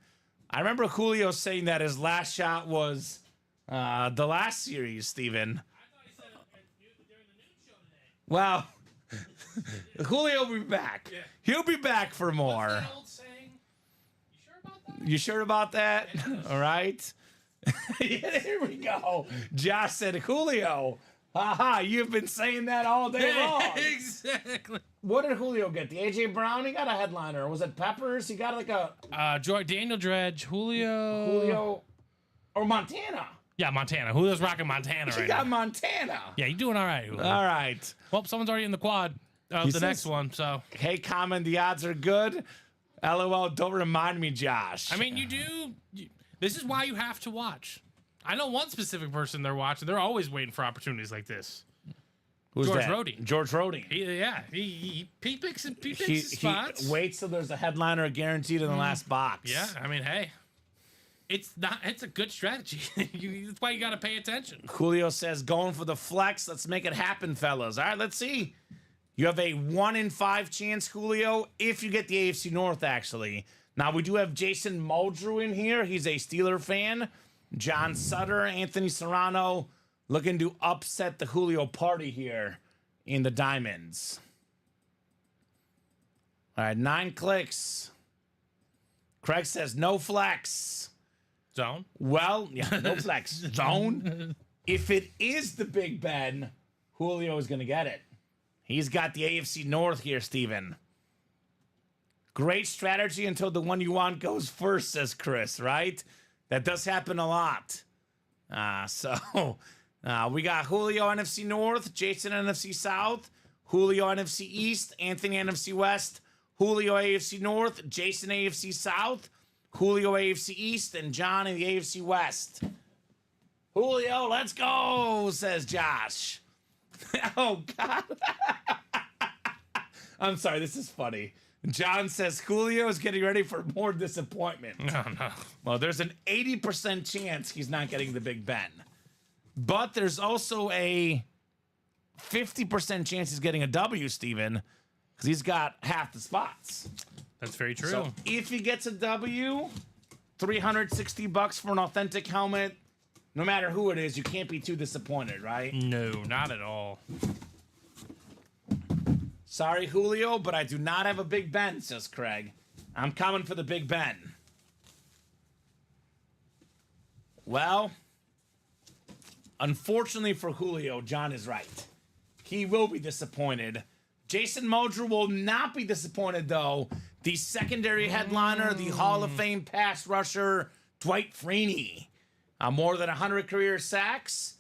I remember Julio saying that his last shot was the last series, Steven. I thought he said it during the noon show today. Well, Julio will be back. Yeah. He'll be back for more. What's that old saying? You sure about that? All right. Yeah, here we go. Josh said, Julio, Haha, you've been saying that all day long. Exactly. What did Julio get? The A.J. Brown? He got a headliner. Was it Peppers? He got like a... Daniel Dredge, Julio... Or Montana. Yeah, Montana. Julio's rocking Montana He right got now. Montana. Yeah, you're doing all right, Julio. All right. Well, someone's already in the quad of the next one, so... Hey, Kamen, the odds are good. LOL, don't remind me, Josh. I mean, this is why you have to watch. I know one specific person they're watching. They're always waiting for opportunities like this. Who's George that? Rohde. George Rohde. He picks his spots. He waits till there's a headliner guaranteed in the last box. Yeah, I mean, hey, it's a good strategy. That's why you got to pay attention. Julio says, going for the flex. Let's make it happen, fellas. All right, let's see. You have a 1 in 5 chance, Julio, if you get the AFC North, actually. Now, we do have Jason Muldrew in here. He's a Steeler fan. John Sutter, Anthony Serrano, looking to upset the Julio party here in the Diamonds. All right, 9 clicks. Craig says no flex. Zone? Well, yeah, no flex. Zone. If it is the Big Ben, Julio is going to get it. He's got the AFC North here, Steven. Great strategy until the one you want goes first, says Chris, right? That does happen a lot. We got Julio NFC North, Jason NFC South, Julio NFC East, Anthony NFC West, Julio AFC North, Jason AFC South, Julio AFC East, and John in the AFC West. Julio, let's go, says Josh. Oh, God. I'm sorry, this is funny. John says Julio is getting ready for more disappointment. No. Well, there's an 80% chance he's not getting the Big Ben. But there's also a 50% chance he's getting a W, Steven, because he's got half the spots. That's very true. So if he gets a W, $360 for an authentic helmet. No matter who it is, you can't be too disappointed, right? No, not at all. Sorry, Julio, but I do not have a Big Ben, says Craig. I'm coming for the Big Ben. Well, unfortunately for Julio, John is right. He will be disappointed. Jason Muldrew will not be disappointed, though. The secondary headliner, the Hall of Fame pass rusher, Dwight Freeney. More than 100 career sacks,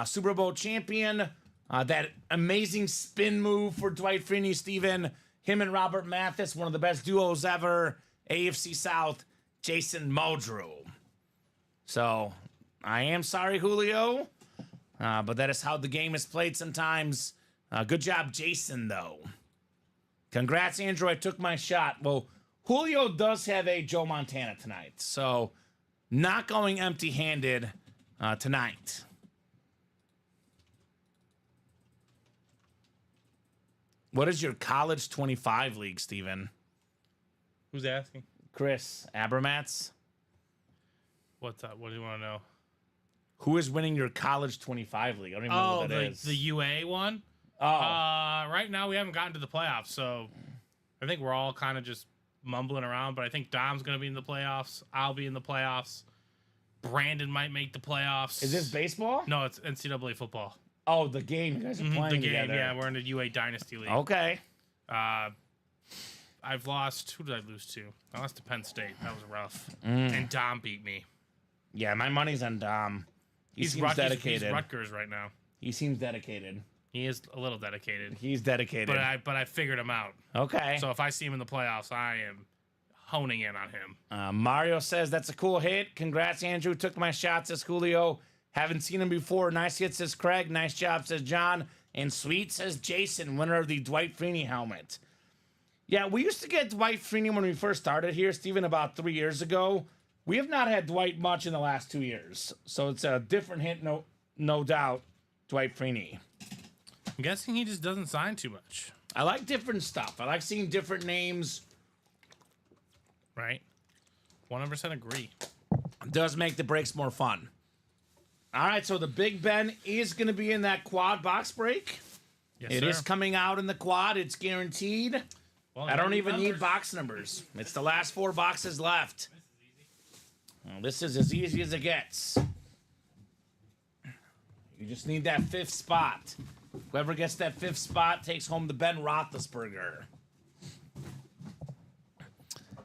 Super Bowl champion. That amazing spin move for Dwight Freeney, Steven. Him and Robert Mathis, one of the best duos ever. AFC South, Jason Muldrew. So, I am sorry, Julio. But that is how the game is played sometimes. Good job, Jason, though. Congrats, Andrew. I took my shot. Well, Julio does have a Joe Montana tonight. So, not going empty-handed tonight. What is your college 25 league, Steven? Who's asking? Chris Abermats. What's up? What do you want to know? Who is winning your college 25 league? I don't even know what that is. The UA one? Oh. Right now we haven't gotten to the playoffs, so I think we're all kind of just mumbling around, but I think Dom's going to be in the playoffs. I'll be in the playoffs. Brandon might make the playoffs. Is this baseball? No, it's NCAA football. Oh, the game you guys are playing The game, together. yeah. We're in the UA Dynasty League. Okay. I've lost. Who did I lose to? I lost to Penn State. That was rough. And Dom beat me. Yeah, my money's on Dom. He seems dedicated. He's Rutgers right now. He seems dedicated. He is a little dedicated. He's dedicated. But I figured him out. Okay. So if I see him in the playoffs, I am honing in on him. Mario says that's a cool hit. Congrats, Andrew. Took my shots, says Julio. Haven't seen him before. Nice hit, says Craig. Nice job, says John. And sweet, says Jason, winner of the Dwight Freeney helmet. Yeah, we used to get Dwight Freeney when we first started here, Steven, about 3 years ago. We have not had Dwight much in the last 2 years. So it's a different hit, no doubt, Dwight Freeney. I'm guessing he just doesn't sign too much. I like different stuff. I like seeing different names. Right? 100% agree. It does make the breaks more fun. All right, so the Big Ben is going to be in that quad box break. Yes, It sir. is coming out in the quad. It's guaranteed. Well, I don't even need box numbers. It's the last 4 boxes left. Well, this is as easy as it gets. You just need that 5th spot. Whoever gets that 5th spot takes home the Ben Roethlisberger.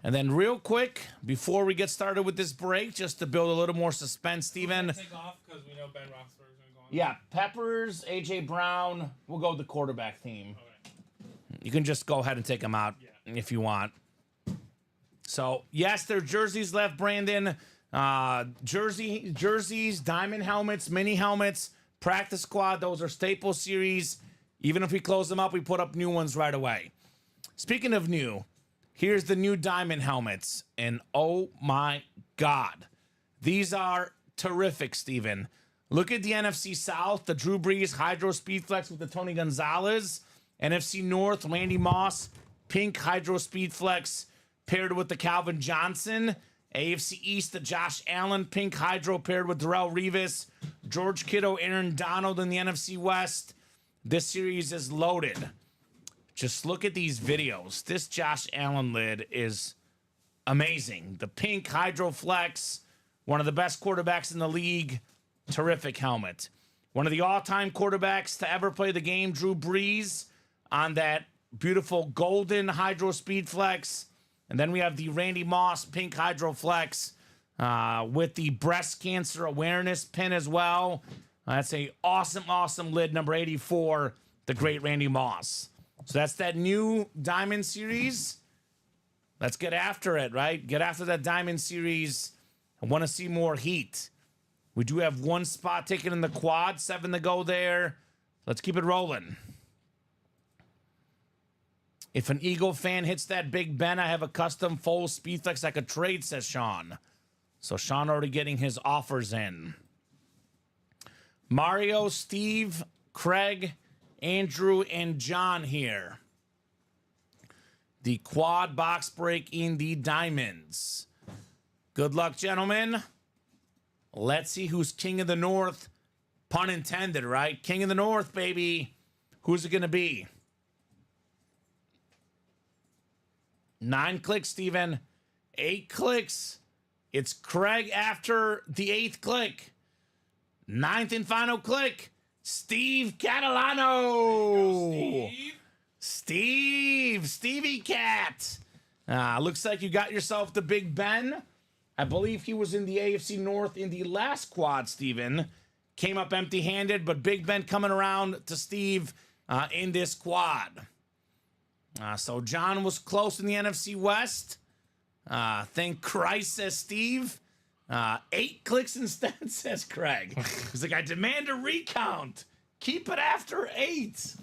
And then real quick, before we get started with this break, just to build a little more suspense, Steven. Take off because we know Ben Roethlisberger's going to go on. Yeah, Peppers, A.J. Brown. We'll go with the quarterback team. Okay. You can just go ahead and take them out if you want. So, yes, there are jerseys left, Brandon. Jerseys, diamond helmets, mini helmets, practice squad. Those are staple series. Even if we close them up, we put up new ones right away. Speaking of new, here's the new diamond helmets. And oh my God, these are terrific, Steven. Look at the NFC South, the Drew Brees Hydro Speed Flex with the Tony Gonzalez. NFC North, Randy Moss, pink Hydro Speed Flex paired with the Calvin Johnson. AFC East, the Josh Allen pink Hydro paired with Darrelle Revis. George Kittle, Aaron Donald in the NFC West. This series is loaded. Just look at these videos. This Josh Allen lid is amazing. The pink Hydro Flex, one of the best quarterbacks in the league. Terrific helmet. One of the all-time quarterbacks to ever play the game, Drew Brees, on that beautiful golden Hydro Speed Flex. And then we have the Randy Moss pink Hydro Flex with the breast cancer awareness pin as well. That's a awesome lid, number 84, the great Randy Moss. So that's that new Diamond Series. Let's get after it, right? Get after that Diamond Series. I want to see more heat. We do have one spot taken in the quad, 7 to go there. Let's keep it rolling. If an Eagle fan hits that Big Ben, I have a custom full Speedflex I could trade, says Sean. So Sean already getting his offers in. Mario, Steve, Craig, Andrew, and John here. The quad box break in the diamonds. Good luck, gentlemen. Let's see who's King of the North. Pun intended, right? King of the North, baby. Who's it going to be? 9 clicks, Steven. 8 clicks. It's Craig after the 8th click. 9th and final click. Steve Catalano. Stevie Cat. Looks like you got yourself the Big Ben. I believe he was in the AFC North in the last quad, Steven. Came up empty-handed, but Big Ben coming around to Steve in this quad. So John was close in the NFC West. Thank Christ, says Steve. 8 clicks instead, says Craig. He's like, I demand a recount. Keep it after 8.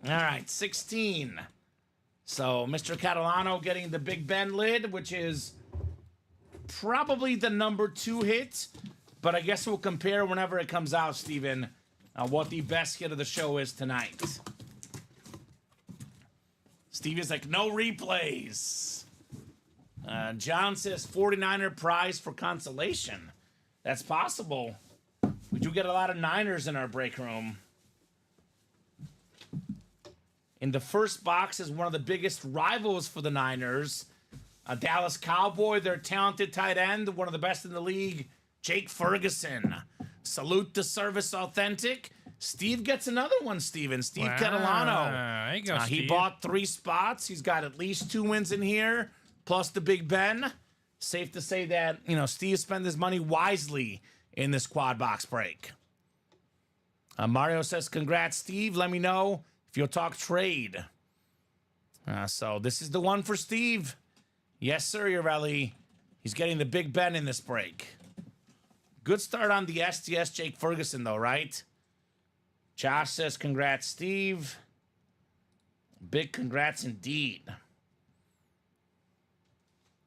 All right, 16. So Mr. Catalano getting the Big Ben lid, which is probably the number 2 hit. But I guess we'll compare whenever it comes out, Steven, what the best hit of the show is tonight. Steve is like, no replays. John says 49er prize for consolation. That's possible. We do get a lot of Niners in our break room. In the first box is one of the biggest rivals for the Niners. A Dallas Cowboy, their talented tight end, one of the best in the league, Jake Ferguson. Salute to Service Authentic. Steve gets another one, Steven. Steve Catalano. There you go, Steve. He bought 3 spots. He's got at least 2 wins in here, plus the Big Ben. Safe to say that, Steve spent his money wisely in this quad box break. Mario says, congrats, Steve. Let me know if you'll talk trade. So this is the one for Steve. Yes, sir, Urelli. He's getting the Big Ben in this break. Good start on the STS Jake Ferguson, though, right? Josh says, congrats, Steve. Big congrats indeed.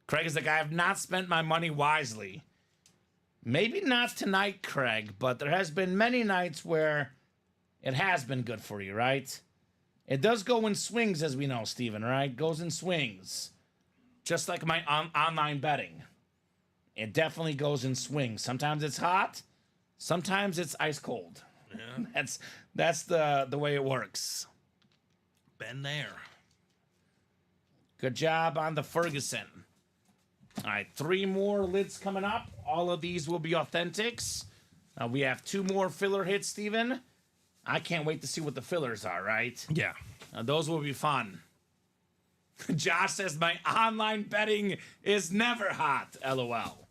Craig is like, I have not spent my money wisely. Maybe not tonight, Craig, but there has been many nights where it has been good for you, right? It does go in swings, as we know, Steven, right? Goes in swings. Just like my online betting. It definitely goes in swings. Sometimes it's hot. Sometimes it's ice cold. Yeah. That's the way it works. Been there. Good job on the Ferguson. All right, 3 more lids coming up. All of these will be authentics. We have 2 more filler hits, Steven. I can't wait to see what the fillers are, right? Yeah. Those will be fun. Josh says, my online betting is never hot, LOL.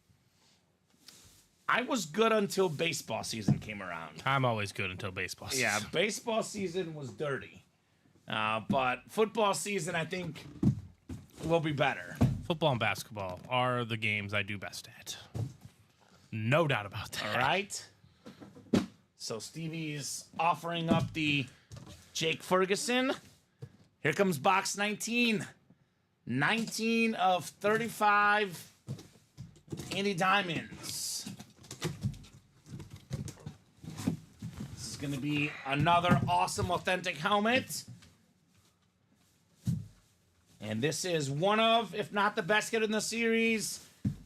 I was good until baseball season came around. I'm always good until baseball season. Yeah, baseball season was dirty. But football season, I think, will be better. Football and basketball are the games I do best at. No doubt about that. All right. So Stevie's offering up the Jake Ferguson. Here comes box 19. 19 of 35 Indy Diamonds. This is going to be another awesome, authentic helmet. And this is one of, if not the best hit in the series.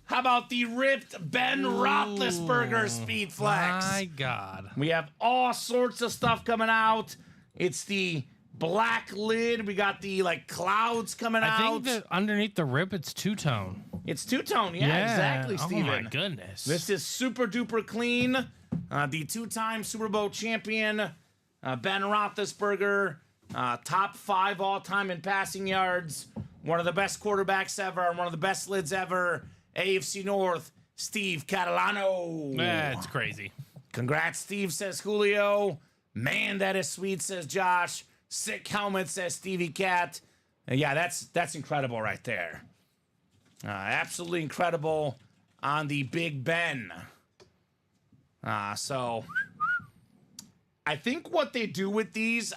How about the ripped Ben Roethlisberger Speed Flex? My God. We have all sorts of stuff coming out. It's the black lid. We got the clouds coming out. I think that underneath the rip, it's two-tone. It's two-tone. Yeah, exactly, Steven. Oh, my goodness. This is super duper clean. The 2-time Super Bowl champion, Ben Roethlisberger, top 5 all-time in passing yards, one of the best quarterbacks ever, and one of the best lids ever. AFC North, Steve Catalano. That's crazy. Congrats, Steve, says Julio. Man, that is sweet, says Josh. Sick helmet, says Stevie Cat. Yeah, that's incredible right there. Absolutely incredible on the Big Ben. So I think what they do with these,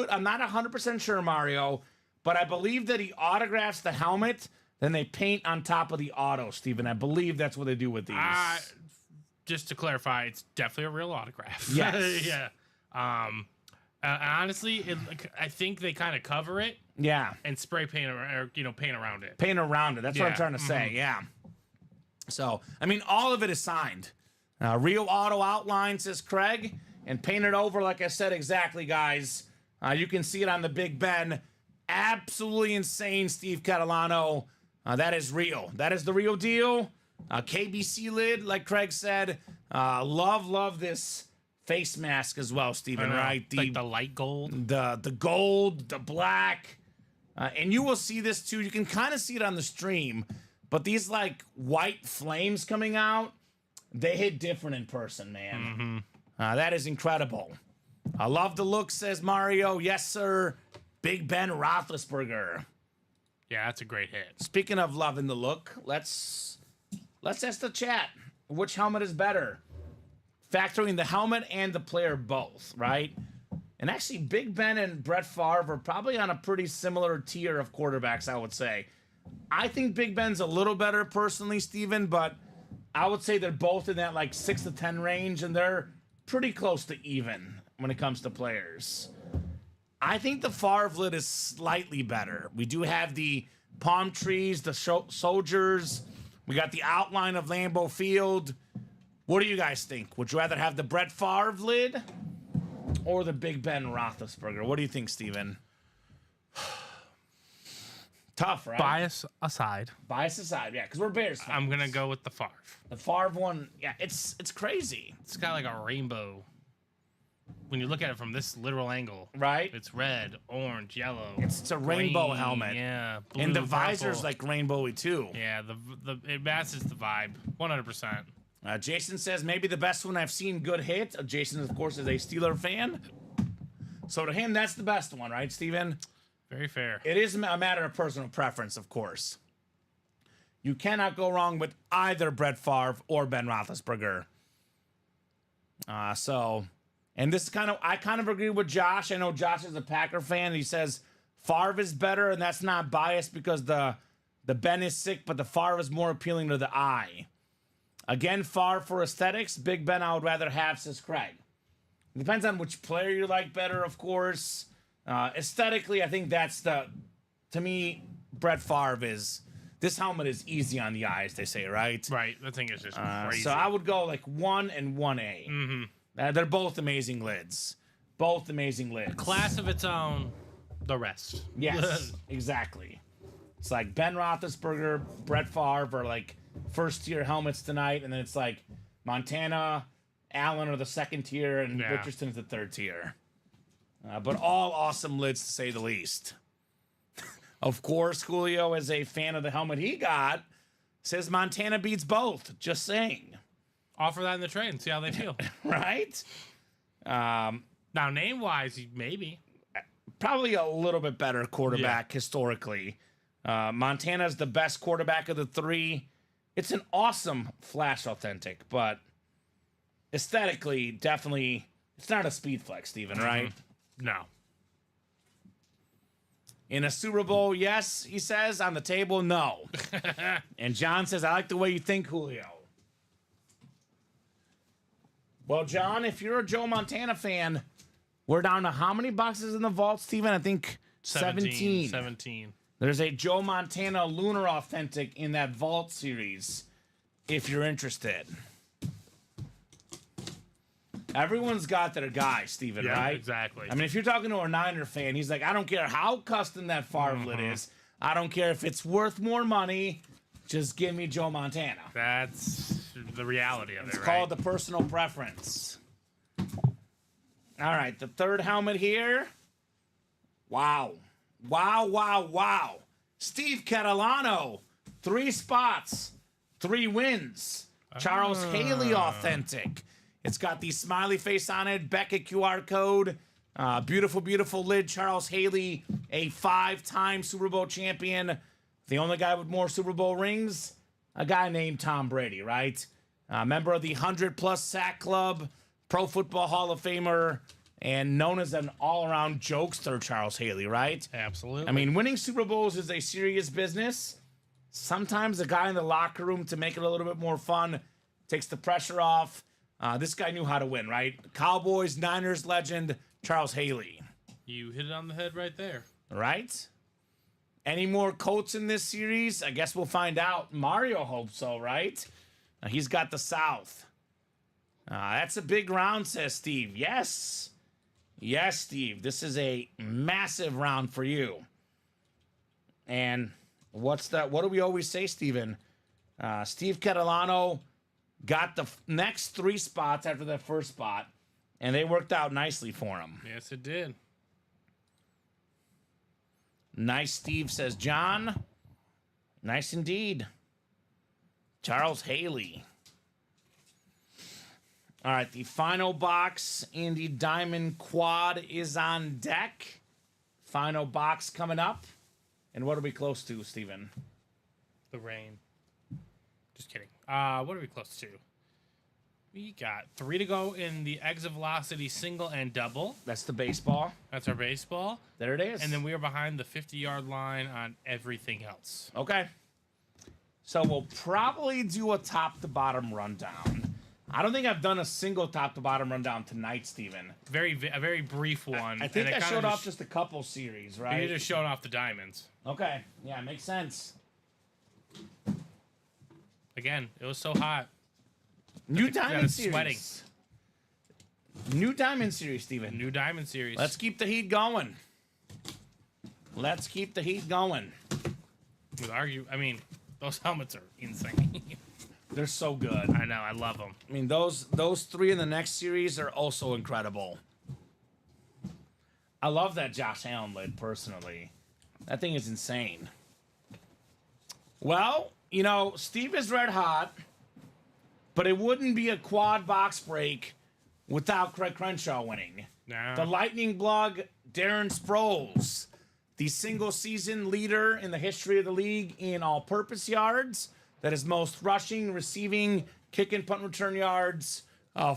I'm not 100% sure, Mario, but I believe that he autographs the helmet, then they paint on top of the auto, Steven. I believe that's what they do with these. Just to clarify, it's definitely a real autograph. Yes. Yeah. Honestly, I think they kind of cover it. Yeah. And spray paint or paint around it. Paint around it. That's what I'm trying to say. Yeah. So, I mean, all of it is signed. Real auto outline, says Craig, and painted over, like I said, exactly, guys. You can see it on the Big Ben. Absolutely insane, Steve Catalano. That is real. That is the real deal. KBC lid, like Craig said. Love this face mask as well, Steven, right? The light gold. The gold, the black. And you will see this too. You can kind of see it on the stream. But these white flames coming out, they hit different in person, man. Mm-hmm. That is incredible. I love the look, says Mario. Yes, sir. Big Ben Roethlisberger. Yeah, that's a great hit. Speaking of loving the look, let's ask the chat. Which helmet is better? Factoring the helmet and the player both, right? And actually, Big Ben and Brett Favre are probably on a pretty similar tier of quarterbacks, I would say. I think Big Ben's a little better personally, Steven, but I would say they're both in that 6 to 10 range, and they're pretty close to even when it comes to players. I think the Favre lid is slightly better. We do have the palm trees, the soldiers. We got the outline of Lambeau Field. What do you guys think? Would you rather have the Brett Favre lid or the Big Ben Roethlisberger? What do you think, Steven? Tough, right? Bias aside, yeah, because we're Bears fans. I'm gonna go with the Favre. The Favre one, yeah, it's crazy. It's got a rainbow. When you look at it from this literal angle, right? It's red, orange, yellow. It's a rainbow helmet. Yeah, blue, and the visor's purple. Rainbowy too. Yeah, it matches the vibe 100%. Jason says maybe the best one I've seen good hit. Jason, of course, is a Steeler fan, so to him that's the best one, right, Steven? Very fair. It is a matter of personal preference, of course. You cannot go wrong with either Brett Favre or Ben Roethlisberger. And this is I kind of agree with Josh. I know Josh is a Packer fan. He says Favre is better, and that's not biased because the Ben is sick, but the Favre is more appealing to the eye. Again, Favre for aesthetics. Big Ben I would rather have, says Craig. It depends on which player you like better, of course. Aesthetically, I think to me, Brett Favre is, this helmet is easy on the eyes, they say, right? Right. That thing is just crazy. So I would go 1 and 1A. Mm-hmm. They're both amazing lids. Both amazing lids. Class of its own, the rest. Yes, exactly. It's Ben Roethlisberger, Brett Favre are first tier helmets tonight, and then it's Montana Allen are the second tier, and Richardson's the third tier. But all awesome lids, to say the least. Of course, Julio, as a fan of the helmet he got, says Montana beats both. Just saying. Offer that in the trade and see how they feel. Right? Now, name-wise, maybe. Probably a little bit better quarterback historically. Montana's the best quarterback of the three. It's an awesome Flash Authentic, but aesthetically, definitely, it's not a speed flex, Steven, right? No. In a Super Bowl, yes, he says. On the table, no. And John says, I like the way you think, Julio. Well, John, if you're a Joe Montana fan, we're down to how many boxes in the vault, Steven? I think 17. 17. There's a Joe Montana Lunar Authentic in that vault series, if you're interested. Everyone's got their guy, Steven, right? Exactly. I mean, if you're talking to a Niner fan, he's like, I don't care how custom that Favre lid is. I don't care if it's worth more money. Just give me Joe Montana. That's the reality of it, It's right? called the personal preference. All right, the third helmet here. Wow. Wow, wow, wow. Steve Catalano, 3 spots, 3 wins. Charles Haley Authentic. It's got the smiley face on it, Beckett QR code. Beautiful, beautiful lid. Charles Haley, a 5-time Super Bowl champion. The only guy with more Super Bowl rings, a guy named Tom Brady, right? Member of the 100-plus sack club, Pro Football Hall of Famer, and known as an all-around jokester, Charles Haley, right? Absolutely. I mean, winning Super Bowls is a serious business. Sometimes a guy in the locker room, to make it a little bit more fun, takes the pressure off. This guy knew how to win, right? Cowboys, Niners legend, Charles Haley. You hit it on the head right there. Right? Any more Colts in this series? I guess we'll find out. Mario hopes so, right? He's got the South. That's a big round, says Steve. Yes. Yes, Steve. This is a massive round for you. And what's that? What do we always say, Steven? Steve Catalano got the next 3 spots after that first spot, and they worked out nicely for him. Yes, it did. Nice, Steve, says John. Nice indeed. Charles Haley. All right, the final box in the Diamond Quad is on deck. Final box coming up. And what are we close to, Steven? The rain. Just kidding. What are we close to? We got 3 to go in the Exit Velocity single and double. That's the baseball. That's our baseball. There it is. And then we are behind the 50-yard line on everything else. Okay. So we'll probably do a top-to-bottom rundown. I don't think I've done a single top-to-bottom rundown tonight, Steven. A very brief one. I think I showed off just a couple series, right? You just showed off the diamonds. Okay. Yeah, makes sense. Again, it was so hot. New Diamond Series. Sweating. New Diamond Series, Steven. New Diamond Series. Let's keep the heat going. Let's keep the heat going. I mean, those helmets are insane. They're so good. I know. I love them. I mean, those 3 in the next series are also incredible. I love that Josh Allen lid, personally. That thing is insane. Well, you know, Steve is red hot, but it wouldn't be a quad box break without Craig Crenshaw winning. No. The Lightning Blog, Darren Sproles, the single-season leader in the history of the league in all-purpose yards. That is most rushing, receiving, kick and punt return yards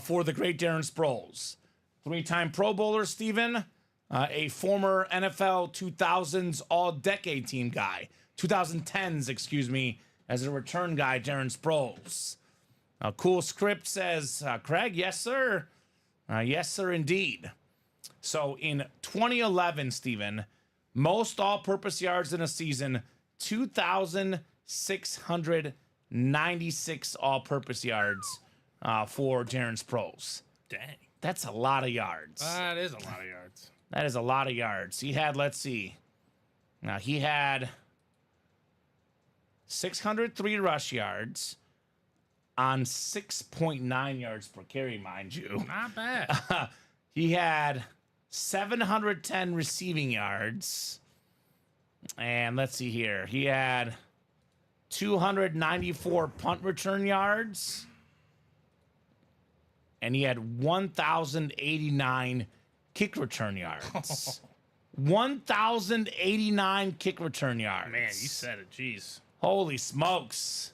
for the great Darren Sproles. 3-time Pro Bowler, Steven. A former NFL 2000s All-Decade Team guy. 2010s, excuse me, as a return guy, Darren Sproles. Cool script says, Craig, yes, sir. Yes, sir, indeed. So in 2011, Steven, most all-purpose yards in a season, 2,696 all-purpose yards for Darren Sproles. Dang. That's a lot of yards. That is a lot of yards. That is a lot of yards. He had, let's see. Now, he had 603 rush yards, on 6.9 yards per carry, mind you. Not bad. He had 710 receiving yards. And let's see here. He had 294 punt return yards. And he had 1,089 kick return yards. 1,089 kick return yards. Man, you said it. Jeez. Holy smokes.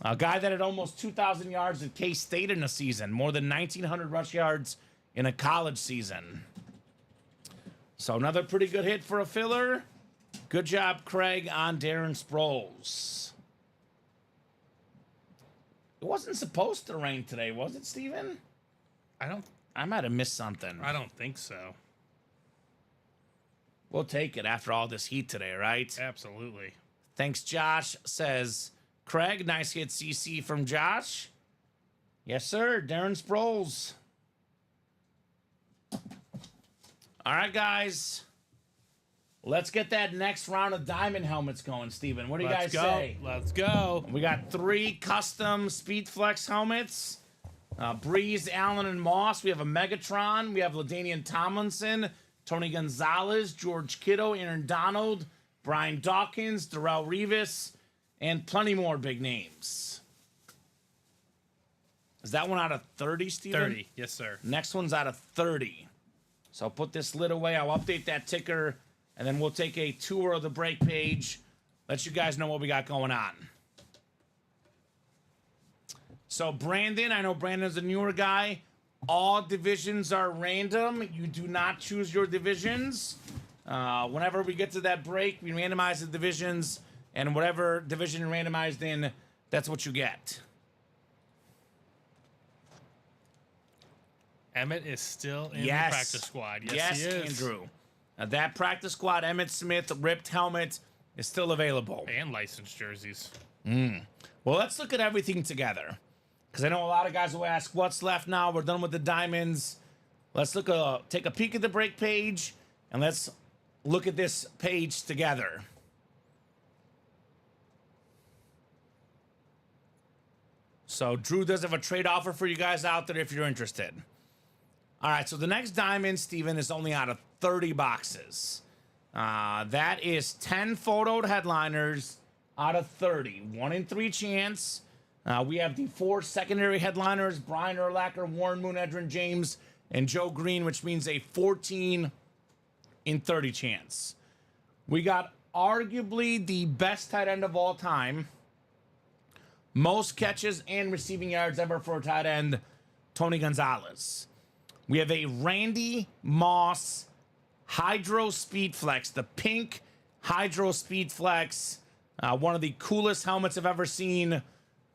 A guy that had almost 2,000 yards at K-State in a season. More than 1,900 rush yards in a college season. So another pretty good hit for a filler. Good job, Craig, on Darren Sproles. It wasn't supposed to rain today, was it, Steven? I might have missed something. I don't think so. We'll take it after all this heat today, right? Absolutely. Thanks, Josh, says Craig. Nice hit, CC from Josh. Yes, sir. Darren Sproles. All right, guys. Let's get that next round of diamond helmets going, Steven. What do you guys say? Let's go. We got 3 custom SpeedFlex helmets. Breeze, Allen, and Moss. We have a Megatron. We have LaDainian Tomlinson, Tony Gonzalez, George Kittle, Aaron Donald, Brian Dawkins, Darrell Revis, and plenty more big names. Is that one out of 30, Steven? 30. Yes, sir. Next one's out of 30. So I'll put this lid away. I'll update that ticker, and then we'll take a tour of the break page. Let you guys know what we got going on. So Brandon, I know Brandon's a newer guy. All divisions are random. You do not choose your divisions. Whenever we get to that break, we randomize the divisions, and whatever division you're randomized in, that's what you get. Emmett is still in the practice squad. Yes, he is. Andrew. Now that practice squad, Emmett Smith, ripped helmet, is still available. And licensed jerseys. Well, let's look at everything together. Because I know a lot of guys will ask, what's left now? We're done with the diamonds. Let's take a peek at the break page, and let's look at this page together. So Drew does have a trade offer for you guys out there if you're interested. All right, so the next diamond, Steven, is only out of 30 boxes. That is 10 photoed headliners out of 30. 1 in 3 chance. We have the 4 secondary headliners, Brian Urlacher, Warren Moon, Edrin James, and Joe Green, which means a 14 in 30 chance. We got arguably the best tight end of all time. Most catches and receiving yards ever for a tight end, Tony Gonzalez. We have a Randy Moss Hydro Speed Flex, the pink Hydro Speed Flex, one of the coolest helmets I've ever seen.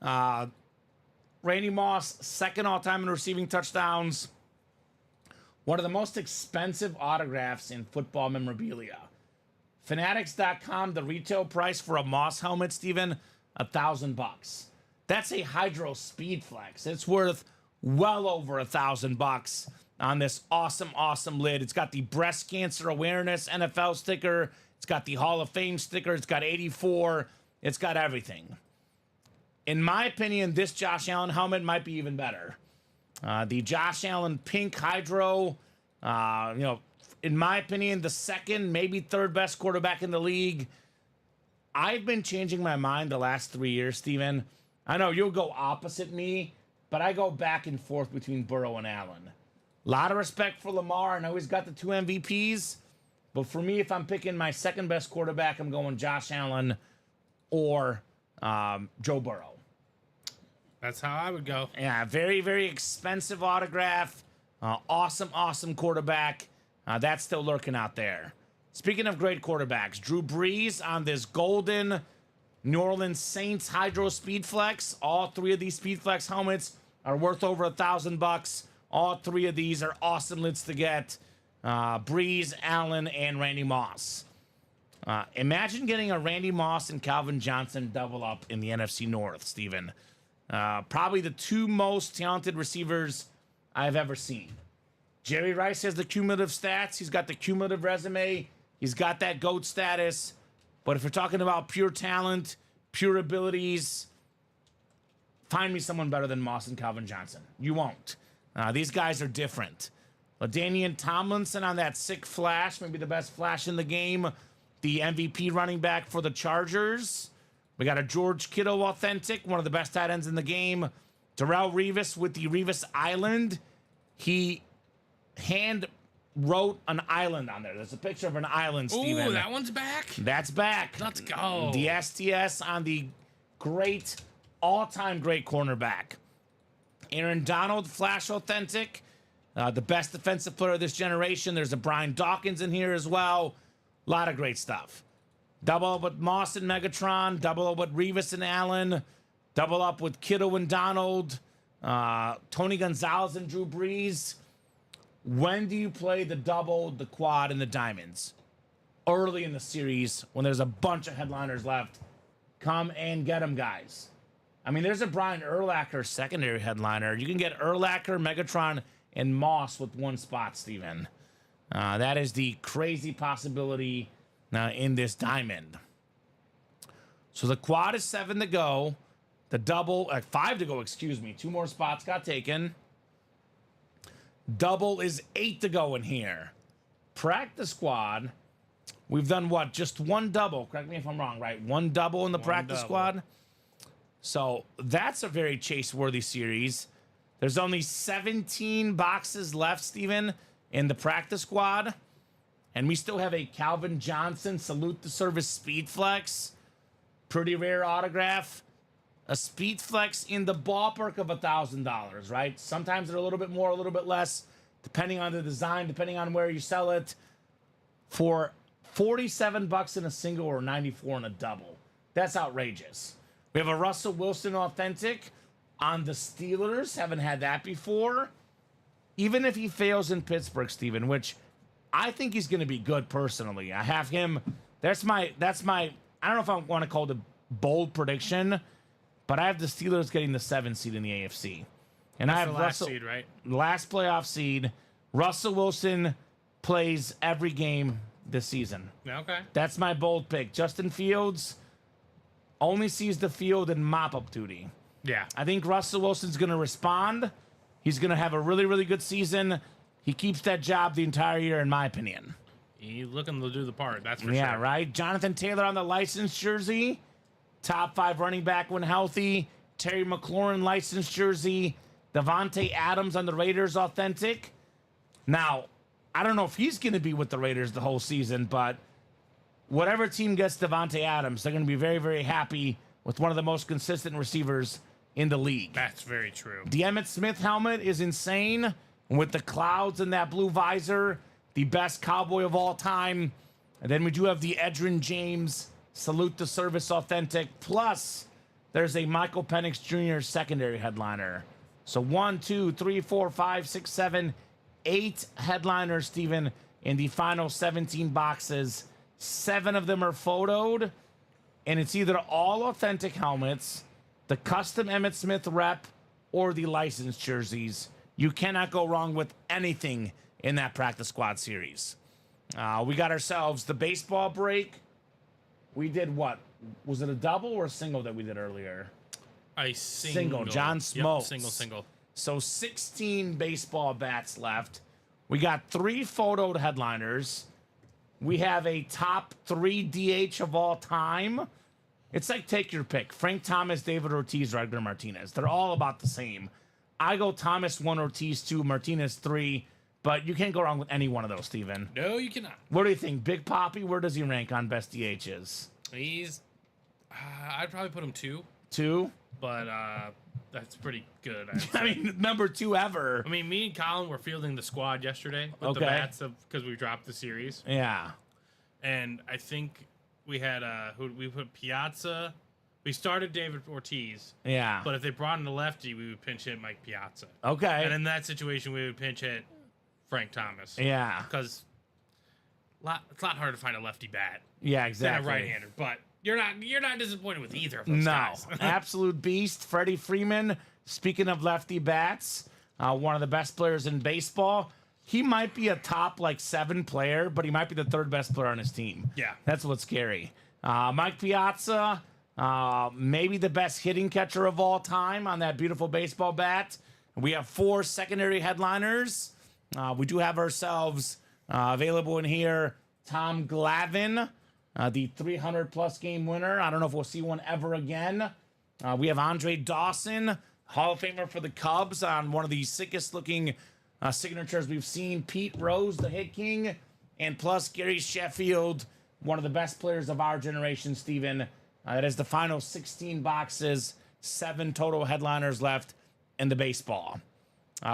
Randy Moss, second all-time in receiving touchdowns. One of the most expensive autographs in football memorabilia. Fanatics.com, the retail price for a Moss helmet, Steven, $1,000. That's a Hydro Speed Flex. It's worth well over $1,000 on this awesome lid. It's got the breast cancer awareness NFL sticker. It's got the Hall of Fame sticker. It's got 84. It's got everything. In my opinion, this Josh Allen helmet might be even better. The Josh Allen pink Hydro, in my opinion, the second, maybe third best quarterback in the league. I've been changing my mind the last 3 years, Steven. I know you'll go opposite me, but I go back and forth between Burrow and Allen. A lot of respect for Lamar. I know he's got the 2 MVPs, but for me, if I'm picking my second best quarterback, I'm going Josh Allen or Joe Burrow. That's how I would go. Yeah, very, very expensive autograph. Awesome quarterback. That's still lurking out there. Speaking of great quarterbacks, Drew Brees on this golden New Orleans Saints Hydro Speed Flex. All 3 of these Speed Flex helmets are worth over $1,000. All 3 of these are awesome lids to get. Brees, Allen, and Randy Moss. Imagine getting a Randy Moss and Calvin Johnson double up in the NFC North, Steven. Probably the 2 most talented receivers I've ever seen. Jerry Rice has the cumulative stats. He's got the cumulative resume. He's got that GOAT status. But if we're talking about pure talent, pure abilities, find me someone better than Moss and Calvin Johnson. You won't. These guys are different. LaDainian Tomlinson on that sick flash, maybe the best flash in the game. The MVP running back for the Chargers. We got a George Kittle authentic, one of the best tight ends in the game. Darrelle Revis with the Revis Island. He hand wrote an island on there. There's a picture of an island, Steven. Ooh, that one's back? That's back. Let's go. The STS on the great, all-time great cornerback. Aaron Donald, Flash authentic. The best defensive player of this generation. There's a Brian Dawkins in here as well. A lot of great stuff. Double up with Moss and Megatron. Double up with Revis and Allen. Double up with Kittle and Donald. Tony Gonzalez and Drew Brees. When do you play the double, the quad, and the diamonds? Early in the series, when there's a bunch of headliners left. Come and get them, guys. I mean, there's a Brian Urlacher secondary headliner. You can get Urlacher, Megatron, and Moss with one spot, Steven. That is the crazy possibility in this diamond. So the quad is 7 to go. The double, 5 to go, excuse me. 2 more spots got taken. Double is 8 to go in here. Practice squad. We've done what? Just 1 double. Correct me if I'm wrong, right? 1 double in the practice squad. So that's a very chase-worthy series. There's only 17 boxes left, Steven, in the practice squad. And we still have a Calvin Johnson Salute the Service Speed Flex. Pretty rare autograph. A Speed Flex in the ballpark of $1,000, right? Sometimes they're a little bit more, a little bit less, depending on the design, depending on where you sell it. For $47 in a single or $94 in a double. That's outrageous. We have a Russell Wilson authentic on the Steelers. Haven't had that before. Even if he fails in Pittsburgh, Steven, which I think he's going to be good personally. I have him. That's my, I don't know if I want to call it a bold prediction, but I have the Steelers getting the 7th seed in the AFC. And I have the last seed, right? Last playoff seed. Russell Wilson plays every game this season. Okay. That's my bold pick. Justin Fields only sees the field in mop-up duty. Yeah. I think Russell Wilson's going to respond. He's going to have a really, really good season. He keeps that job the entire year, in my opinion. He's looking to do the part, that's for sure. Yeah, right? Jonathan Taylor on the licensed jersey. Top 5 running back when healthy. Terry McLaurin licensed jersey. Devontae Adams on the Raiders authentic. Now, I don't know if he's going to be with the Raiders the whole season, but whatever team gets Devontae Adams, they're going to be very, very happy with one of the most consistent receivers in the league. That's very true. The Emmitt Smith helmet is insane with the clouds and that blue visor. The best cowboy of all time. And then we do have the Edgerrin James Salute the Service authentic. Plus, there's a Michael Penix Jr. secondary headliner. So 1, 2, 3, 4, 5, 6, 7, 8 headliners, Steven, in the final 17 boxes. 7 of them are photoed. And it's either all authentic helmets, the custom Emmitt Smith rep, or the licensed jerseys. You cannot go wrong with anything in that practice squad series. We got ourselves the baseball break. We did what? Was it a double or a single that we did earlier? A single. John Smokes. Yep, single. So 16 baseball bats left. We got 3 photoed headliners. We have a top 3 DH of all time. It's like take your pick. Frank Thomas, David Ortiz, Edgar Martinez. They're all about the same. I go Thomas 1, Ortiz 2, Martinez 3. But you can't go wrong with any one of those, Steven. No, you cannot. What do you think? Big Poppy, where does he rank on best DHs? He's, I'd probably put him 2. 2? But that's pretty good. I mean, number 2 ever. I mean, me and Colin were fielding the squad yesterday with the bats because we dropped the series. Yeah. And I think we had, we put Piazza. We started David Ortiz. Yeah. But if they brought in the lefty, we would pinch hit Mike Piazza. Okay. And in that situation, we would pinch hit Frank Thomas. Yeah. Because it's a lot harder to find a lefty bat. Yeah, exactly. Than a right-hander. But you're not disappointed with either of those guys. Absolute beast. Freddie Freeman, speaking of lefty bats, one of the best players in baseball. He might be a top, 7 player, but he might be the 3rd best player on his team. Yeah. That's what's scary. Mike Piazza, maybe the best hitting catcher of all time on that beautiful baseball bat. We have 4 secondary headliners. We do have ourselves available in here Tom Glavine, the 300-plus game winner. I don't know if we'll see one ever again. We have Andre Dawson, Hall of Famer for the Cubs, on one of the sickest-looking signatures we've seen. Pete Rose, the hit king, and plus Gary Sheffield, one of the best players of our generation, Steven. That is the final 16 boxes, 7 total headliners left in the baseball.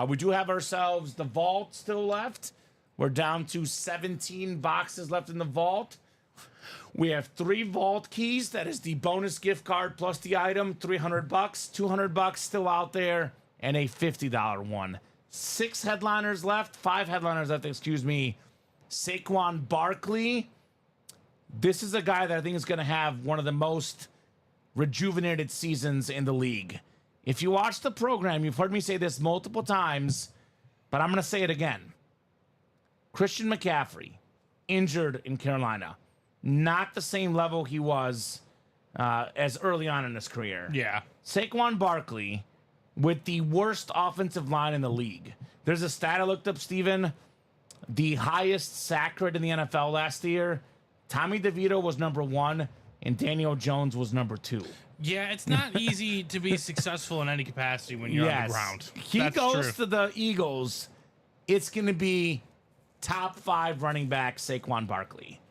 We do have ourselves the vault still left. We're down to 17 boxes left in the vault. We have 3 vault keys. That is the bonus gift card plus the item, $300, $200 still out there, and a $50 one. 6 headliners left, 5 headliners left, excuse me. Saquon Barkley. This is a guy that I think is going to have one of the most rejuvenated seasons in the league. If you watch the program, you've heard me say this multiple times, but I'm going to say it again. Christian McCaffrey, injured in Carolina. Not the same level he was as early on in his career. Yeah. Saquon Barkley with the worst offensive line in the league. There's a stat I looked up, Steven. The highest sack rate in the NFL last year, Tommy DeVito was number 1, and Daniel Jones was number 2. Yeah, it's not easy to be successful in any capacity when you're on the ground. He goes to the Eagles. It's going to be top 5 running back Saquon Barkley.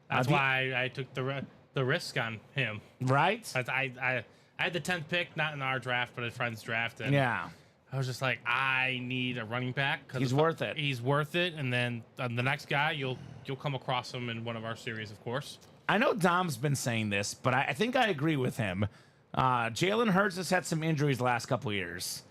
That's why I took the risk on him. Right? I had the 10th pick, not in our draft, but a friend's draft. And yeah. I was just like, I need a running back. He's worth it. He's worth it. And then the next guy, you'll come across him in one of our series, of course. I know Dom's been saying this, but I think I agree with him. Jalen Hurts has had some injuries the last couple of years.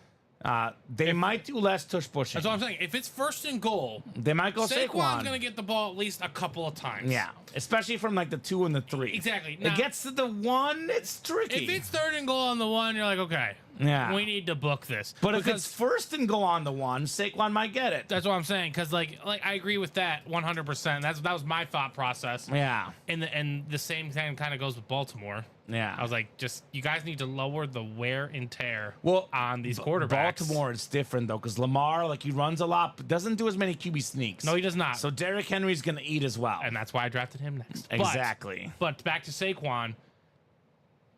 They might do less tush pushing. That's what I'm saying. If it's first and goal, they might go Saquon. Saquon's going to get the ball at least a couple of times. Yeah, especially from like the 2 and the 3. Exactly. Now, it gets to the 1, it's tricky. If it's 3rd and goal on the 1, you're like, okay, yeah, we need to book this. But if it's 1st and goal on the 1, Saquon might get it. That's what I'm saying, because like I agree with that 100%. That was my thought process. Yeah. And the same thing kind of goes with Baltimore. Yeah. I was like, just you guys need to lower the wear and tear well, on these quarterbacks. Baltimore is different though, because Lamar, like, he runs a lot, but doesn't do as many QB sneaks. No, he does not. So Derrick Henry's going to eat as well, and that's why I drafted him next. Exactly. But back to Saquon,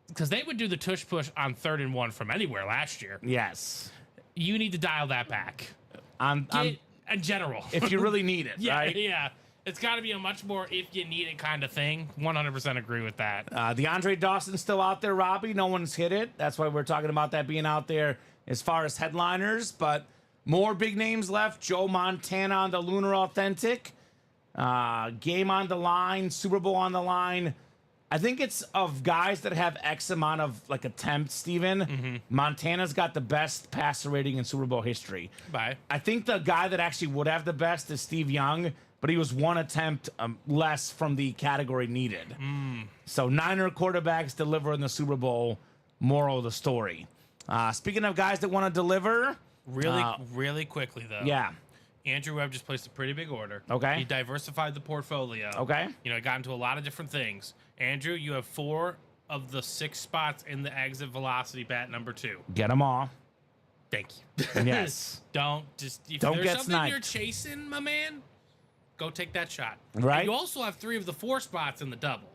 because they would do the tush push on 3rd and 1 from anywhere last year. Yes. You need to dial that back. In general, if you really need it, yeah, right? Yeah. It's got to be a much more if you need it kind of thing. 100% agree with that. The Andre Dawson's still out there, Robbie. No one's hit it. That's why we're talking about that being out there as far as headliners. But more big names left. Joe Montana on the Lunar Authentic. Game on the line. Super Bowl on the line. I think it's of guys that have X amount of like attempts, Steven. Mm-hmm. Montana's got the best passer rating in Super Bowl history. Bye. I think the guy that actually would have the best is Steve Young, but he was 1 attempt less from the category needed. So Niner quarterbacks deliver in the Super Bowl. Moral of the story. Speaking of guys that want to deliver. Really quickly, though. Yeah. Andrew Webb just placed a pretty big order. Okay. He diversified the portfolio. Okay. You know, he got into a lot of different things. Andrew, you have 4 of the 6 spots in the exit velocity bat number 2. Get them all. Thank you. Yes. Don't get something sniped. You're chasing, my man, go take that shot. Right. And you also have 3 of the 4 spots in the double.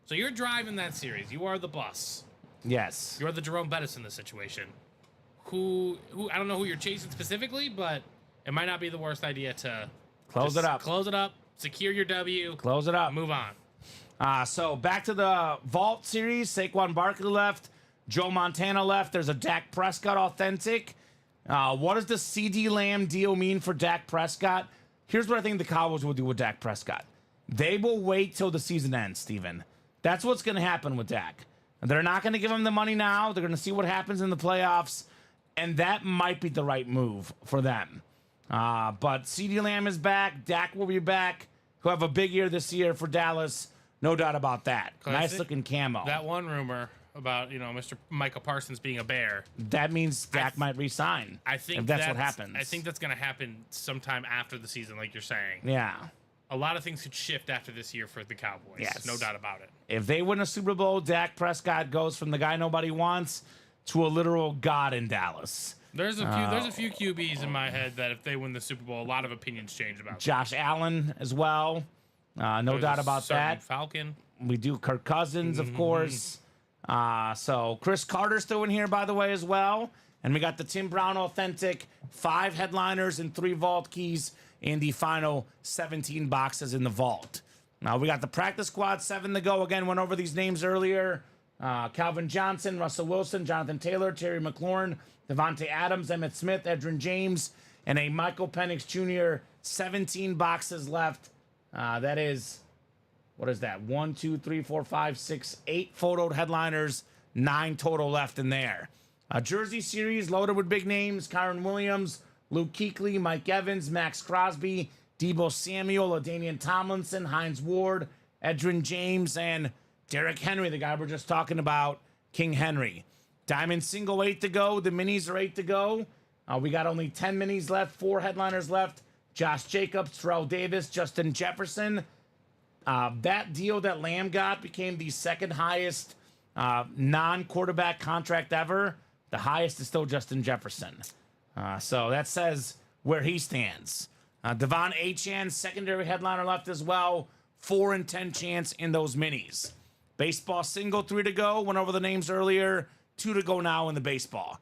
So you're driving that series. You are the bus. Yes. You're the Jerome Bettis in this situation. Who I don't know who you're chasing specifically, but it might not be the worst idea to close it up, secure your W, close it up, move on. So back to the Vault series. Saquon Barkley left. Joe Montana left. There's a Dak Prescott Authentic. What does the CD Lamb deal mean for Dak Prescott? Here's what I think the Cowboys will do with Dak Prescott. They will wait till the season ends, Steven. That's what's going to happen with Dak. They're not going to give him the money now. They're going to see what happens in the playoffs, and that might be the right move for them. But CeeDee Lamb is back. Dak will be back. He'll have a big year this year for Dallas. No doubt about that. Nice looking camo. That one rumor about, Mr. Micah Parsons being a Bear. That means Dak might resign. I think if that's what happens. I think that's going to happen sometime after the season, like you're saying. Yeah. a lot of things could shift after this year for the Cowboys. Yes. No doubt about it. If they win a Super Bowl, Dak Prescott goes from the guy nobody wants to a literal god in Dallas. There's a few QBs in my head that if they win the Super Bowl, a lot of opinions change about them. Josh Allen as well. No doubt about that. Falcon. We do Kirk Cousins, of course. So Chris Carter's still in here, by the way, as well. And we got the Tim Brown Authentic, 5 headliners and 3 vault keys in the final 17 boxes in the vault. Now we got the practice squad, 7 to go. Again, went over these names earlier. Calvin Johnson, Russell Wilson, Jonathan Taylor, Terry McLaurin, Devontae Adams, Emmitt Smith, Edgerrin James, and a Michael Penix Jr. 17 boxes left. That is, what is that? 1, 2, 3, 4, 5, 6, 8 photoed headliners, 9 total left in there. A jersey series loaded with big names: Kyron Williams, Luke Kuechly, Mike Evans, Max Crosby, Deebo Samuel, LaDainian Tomlinson, Hines Ward, Edgerrin James, and Derrick Henry, the guy we're just talking about, King Henry. Diamond single 8 to go. The minis are 8 to go. We got only 10 minis left, 4 headliners left. Josh Jacobs, Terrell Davis, Justin Jefferson. That deal that Lamb got became the second highest non-quarterback contract ever. The highest is still Justin Jefferson. So that says where he stands. Devon Achane, secondary headliner left as well. 4 and 10 chance in those minis. Baseball single, 3 to go. Went over the names earlier. 2 to go now in the baseball.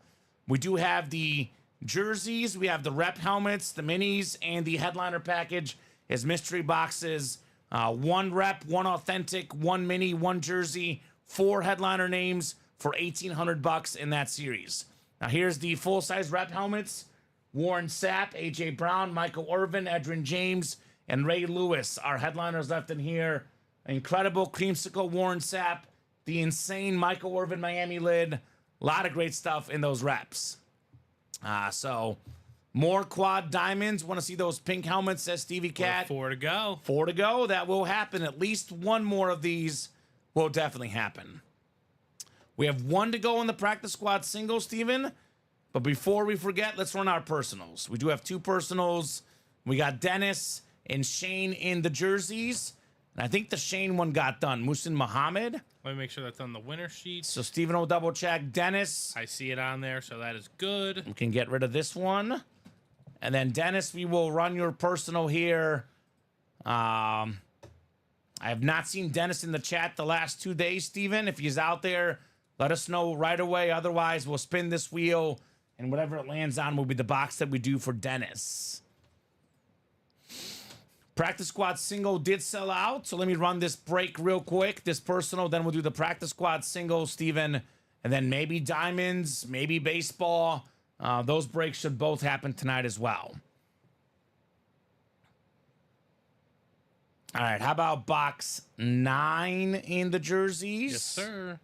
We do have the jerseys. We have the rep helmets, the minis, and the headliner package as mystery boxes. 1 rep, 1 authentic, 1 mini, 1 jersey, 4 headliner names for $1,800 in that series. Now here's the full-size rep helmets. Warren Sapp, A.J. Brown, Michael Irvin, Edgerrin James, and Ray Lewis are headliners left in here. Incredible creamsicle Warren Sapp, the insane Michael Irvin Miami lid. A lot of great stuff in those reps. So more quad diamonds. Want to see those pink helmets, says Stevie Cat. 4 to go. 4 to go. That will happen. At least 1 more of these will definitely happen. We have 1 to go in the practice squad single, Steven. But before we forget, let's run our personals. We do have 2 personals. We got Dennis and Shane in the jerseys. And I think the Shane one got done. Muhsin Muhammad. Let me make sure that's on the winner sheet. So Steven will double check. Dennis. I see it on there, so that is good. We can get rid of this one. And then Dennis, we will run your personal here. I have not seen Dennis in the chat the last 2 days, Steven. If he's out there, let us know right away. Otherwise, we'll spin this wheel, and whatever it lands on will be the box that we do for Dennis. Practice squad single did sell out, so let me run this break real quick. This personal, then we'll do the practice squad single, Steven, and then maybe diamonds, maybe baseball. Those breaks should both happen tonight as well. All right, how about box 9 in the jerseys? Yes, sir.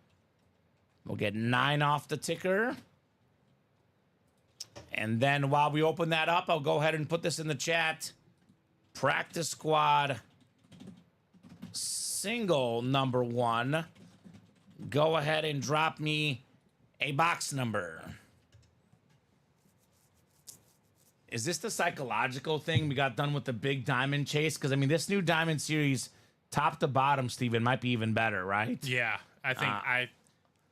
We'll get 9 off the ticker. And then while we open that up, I'll go ahead and put this in the chat. Practice squad single number 1. Go ahead and drop me a box number. Is this the psychological thing we got done with the big diamond chase? Because, I mean, this new diamond series, top to bottom, Steven, might be even better, right? Yeah, I think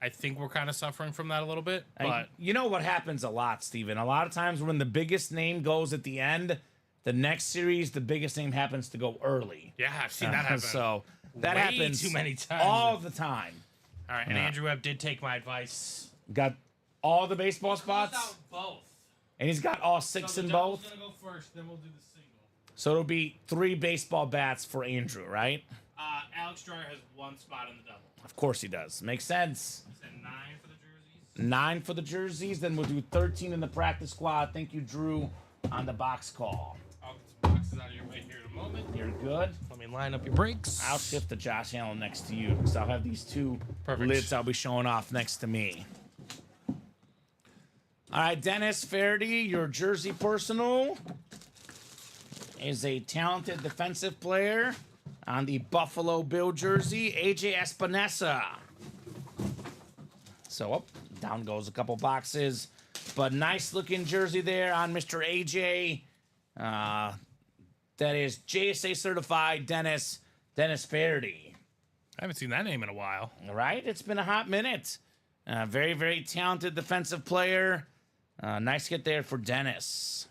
I think we're kind of suffering from that a little bit. But you know what happens a lot, Steven? A lot of times when the biggest name goes at the end, the next series, the biggest name happens to go early. yeah, I've seen that happen. So that way happens too many times. all the time. All right, and Andrew Webb did take my advice. Got all the baseball spots, Close out both. and he's got all 6 So in the both. double's gonna go first, then we'll do the single. So it'll be 3 baseball bats for Andrew, right? Alex Dreyer has 1 spot in the double. Of course he does. Makes sense. He said 9 for the jerseys. 9 for the jerseys. Then we'll do 13 in the practice squad. Thank you, Drew, on the box call. I'll get some boxes out of your way here in a moment. You're good. Let me line up your brakes. I'll shift to Josh Allen next to you because I'll have these 2 Perfect. lids I'll be showing off next to me. All right, Dennis Faraday, your jersey personal is a talented defensive player on the Buffalo Bill jersey, AJ Espinosa. So down goes a couple boxes, but nice looking jersey there on Mr. AJ. That is JSA certified Dennis Verdi. I haven't seen that name in a while. Right? It's been a hot minute. Very, very talented defensive player. Nice hit there for Dennis.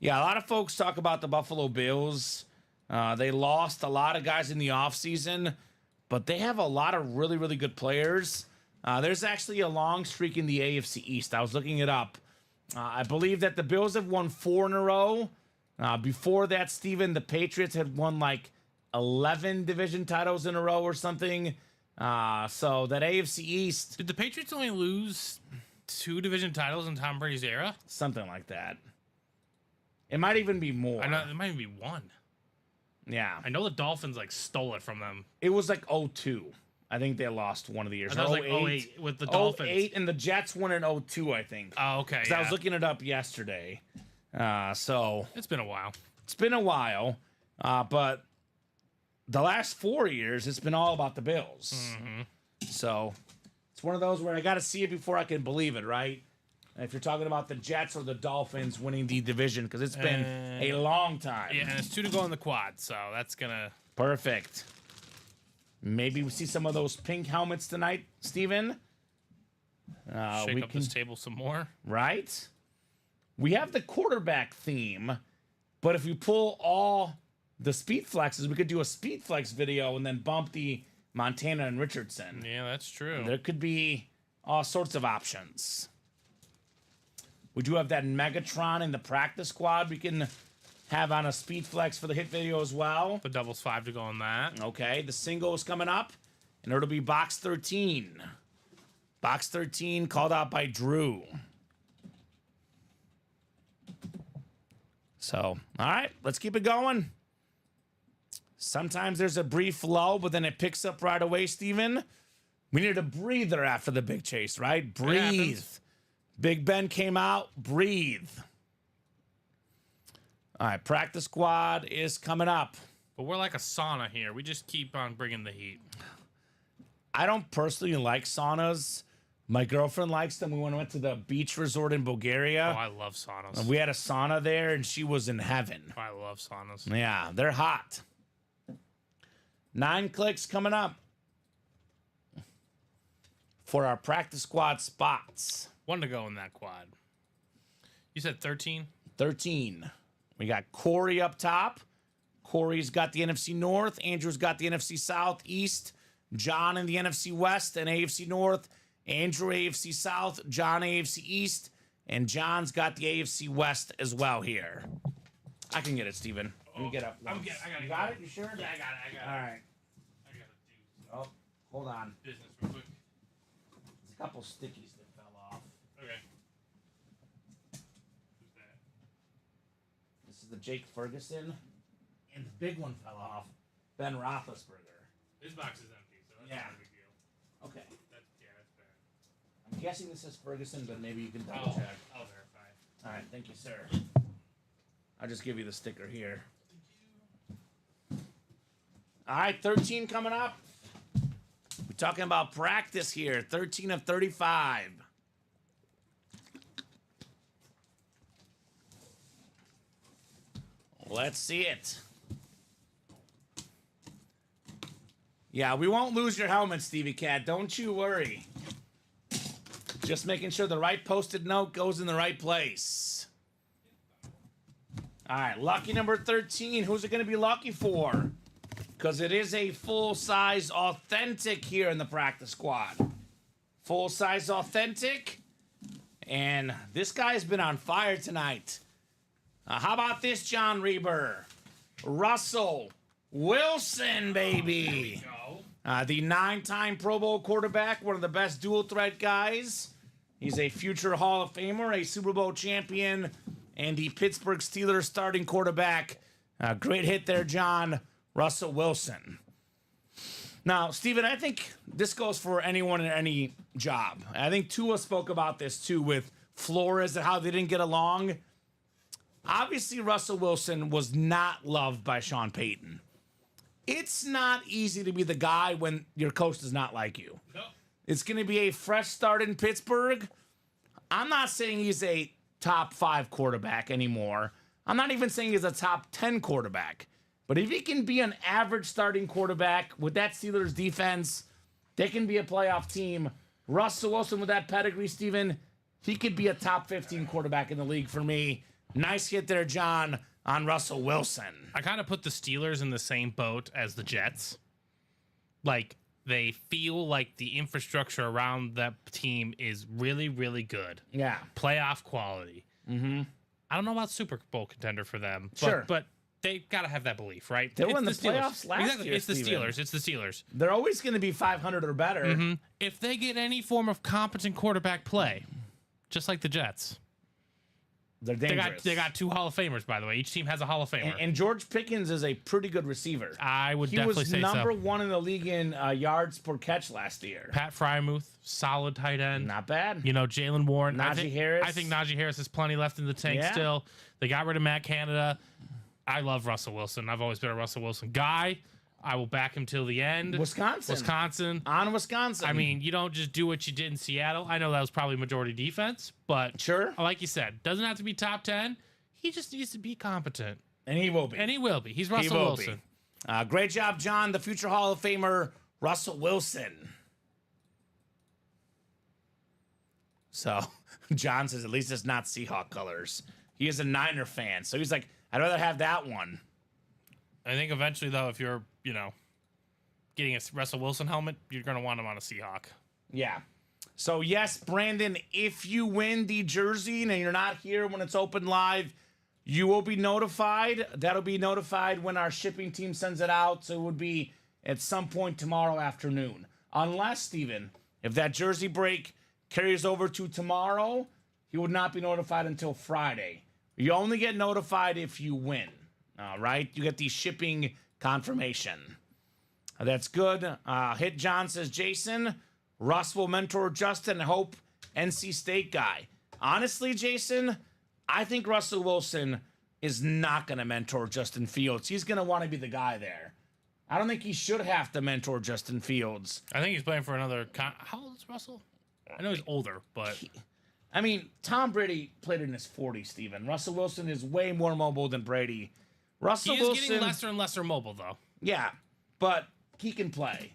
Yeah, a lot of folks talk about the Buffalo Bills. They lost a lot of guys in the offseason, but they have a lot of really, really good players. There's actually a long streak in the AFC East. I was looking it up. I believe that the Bills have won 4 in a row. Before that, Steven, the Patriots had won like 11 division titles in a row or something. So that AFC East... Did the Patriots only lose 2 division titles in Tom Brady's era? Something like that. It might even be more. I know, it might even be 1. Yeah. I know the Dolphins like stole it from them. It was like 02. I think they lost one of the years. I thought it was like 08 with the Dolphins. 08 and the Jets won in 02, I think. Oh, okay. I was looking it up yesterday. So it's been a while. It's been a while. But the last 4 years, it's been all about the Bills. Mm-hmm. So it's one of those where I got to see it before I can believe it, right? If you're talking about the Jets or the Dolphins winning the division, because it's been a long time. Yeah, and it's 2 to go in the quad, so that's gonna perfect. Maybe we see some of those pink helmets tonight, Steven. Shake up this table some more. Right? We have the quarterback theme, but if you pull all the speed flexes, we could do a speed flex video and then bump the Montana and Richardson. Yeah, that's true. There could be all sorts of options. We do have that Megatron in the practice squad we can have on a speed flex for the hit video as well. The doubles 5 to go on that. Okay, the single is coming up, and it'll be box 13. Box 13 called out by Drew. So, all right, let's keep it going. Sometimes there's a brief lull, but then it picks up right away, Steven. We needed a breather after the big chase, right? Breathe. Big Ben came out. Breathe. All right, practice squad is coming up. But we're like a sauna here. We just keep on bringing the heat. I don't personally like saunas. My girlfriend likes them. We went to the beach resort in Bulgaria. Oh, I love saunas. And we had a sauna there, and she was in heaven. Oh, I love saunas. Yeah, they're hot. 9 clicks coming up for our practice squad spots. 1 to go in that quad. You said 13? 13. We got Corey up top. Corey's got the NFC North. Andrew's got the NFC South, East. John in the NFC West and AFC North. Andrew AFC South. John AFC East. And John's got the AFC West as well here. I can get it, Steven. Let me get up. I got it. You got it? You sure? Yeah, I got it. All right. I got to do Oh, hold on. business real quick. There's a couple stickies that fell off. Okay. Who's that? This is the Jake Ferguson. And the big one fell off. Ben Roethlisberger. This box is empty, so that's Yeah. not a big deal. Okay. That's fair. I'm guessing this is Ferguson, but maybe you can double check. I'll verify. All right, thank you, sir. I'll just give you the sticker here. All right, 13 coming up. We're talking about practice here. 13 of 35. Let's see it. Yeah, we won't lose your helmet, Stevie Cat. Don't you worry. Just making sure the right Post-it note goes in the right place. All right, lucky number 13. Who's it going to be lucky for? Because it is a full-size authentic here in the practice squad. Full-size authentic. And this guy's been on fire tonight. How about this, John Reber? Russell Wilson, baby. The 9-time Pro Bowl quarterback, one of the best dual threat guys. He's a future Hall of Famer, a Super Bowl champion, and the Pittsburgh Steelers starting quarterback. Great hit there, John. Russell Wilson. Now, Steven, I think this goes for anyone in any job. I think Tua spoke about this too with Flores and how they didn't get along. Obviously, Russell Wilson was not loved by Sean Payton. It's not easy to be the guy when your coach does not like you. No. It's going to be a fresh start in Pittsburgh. I'm not saying he's a top 5 quarterback anymore, I'm not even saying he's a top 10 quarterback, but if he can be an average starting quarterback with that Steelers defense, they can be a playoff team. Russell Wilson with that pedigree, Steven, he could be a top 15 quarterback in the league for me. Nice hit there, John, on Russell Wilson. I kind of put the Steelers in the same boat as the Jets. Like, they feel like the infrastructure around that team is really, really good. Yeah. Playoff quality. Mm-hmm. I don't know about Super Bowl contender for them. Sure. But they got to have that belief, right? They were in the playoffs last exactly. year, It's the Steven. Steelers. It's the Steelers. They're always going to be 500 or better. Mm-hmm. If they get any form of competent quarterback play, just like the Jets, they're dangerous. They got 2 Hall of Famers, by the way. Each team has a Hall of Famer. And George Pickens is a pretty good receiver. I would definitely say so. He was number 1 in the league in yards per catch last year. Pat Frymouth, solid tight end. Not bad. You know, Jalen Warren. Najee Harris. I think Najee Harris has plenty left in the tank still. They got rid of Matt Canada. I love Russell Wilson. I've always been a Russell Wilson guy. I will back him till the end. Wisconsin. On Wisconsin. I mean, you don't just do what you did in Seattle. I know that was probably majority defense, but sure. Like you said, doesn't have to be top 10. He just needs to be competent. And he will be. He's Russell Wilson. Great job, John, the future Hall of Famer, Russell Wilson. So, John says, at least it's not Seahawk colors. He is a Niner fan, so he's like, I'd rather have that one. I think eventually, though, if you're, getting a Russell Wilson helmet, you're going to want him on a Seahawk. Yeah. So, yes, Brandon, if you win the jersey and you're not here when it's open live, you will be notified. That'll be notified when our shipping team sends it out. So, it would be at some point tomorrow afternoon. Unless, Steven, if that jersey break carries over to tomorrow, he would not be notified until Friday. You only get notified if you win. All right? You get the shipping confirmation. That's good. Hit John says, Jason, Russ will mentor Justin. Hope NC State guy. Honestly, Jason, I think Russell Wilson is not going to mentor Justin Fields. He's going to want to be the guy there. I don't think he should have to mentor Justin Fields. I think he's playing for another... How old is Russell? I know he's older, but... Tom Brady played in his 40s, Steven. Russell Wilson is way more mobile than Brady. Russell Wilson... He is getting lesser and lesser mobile, though. Yeah, but he can play.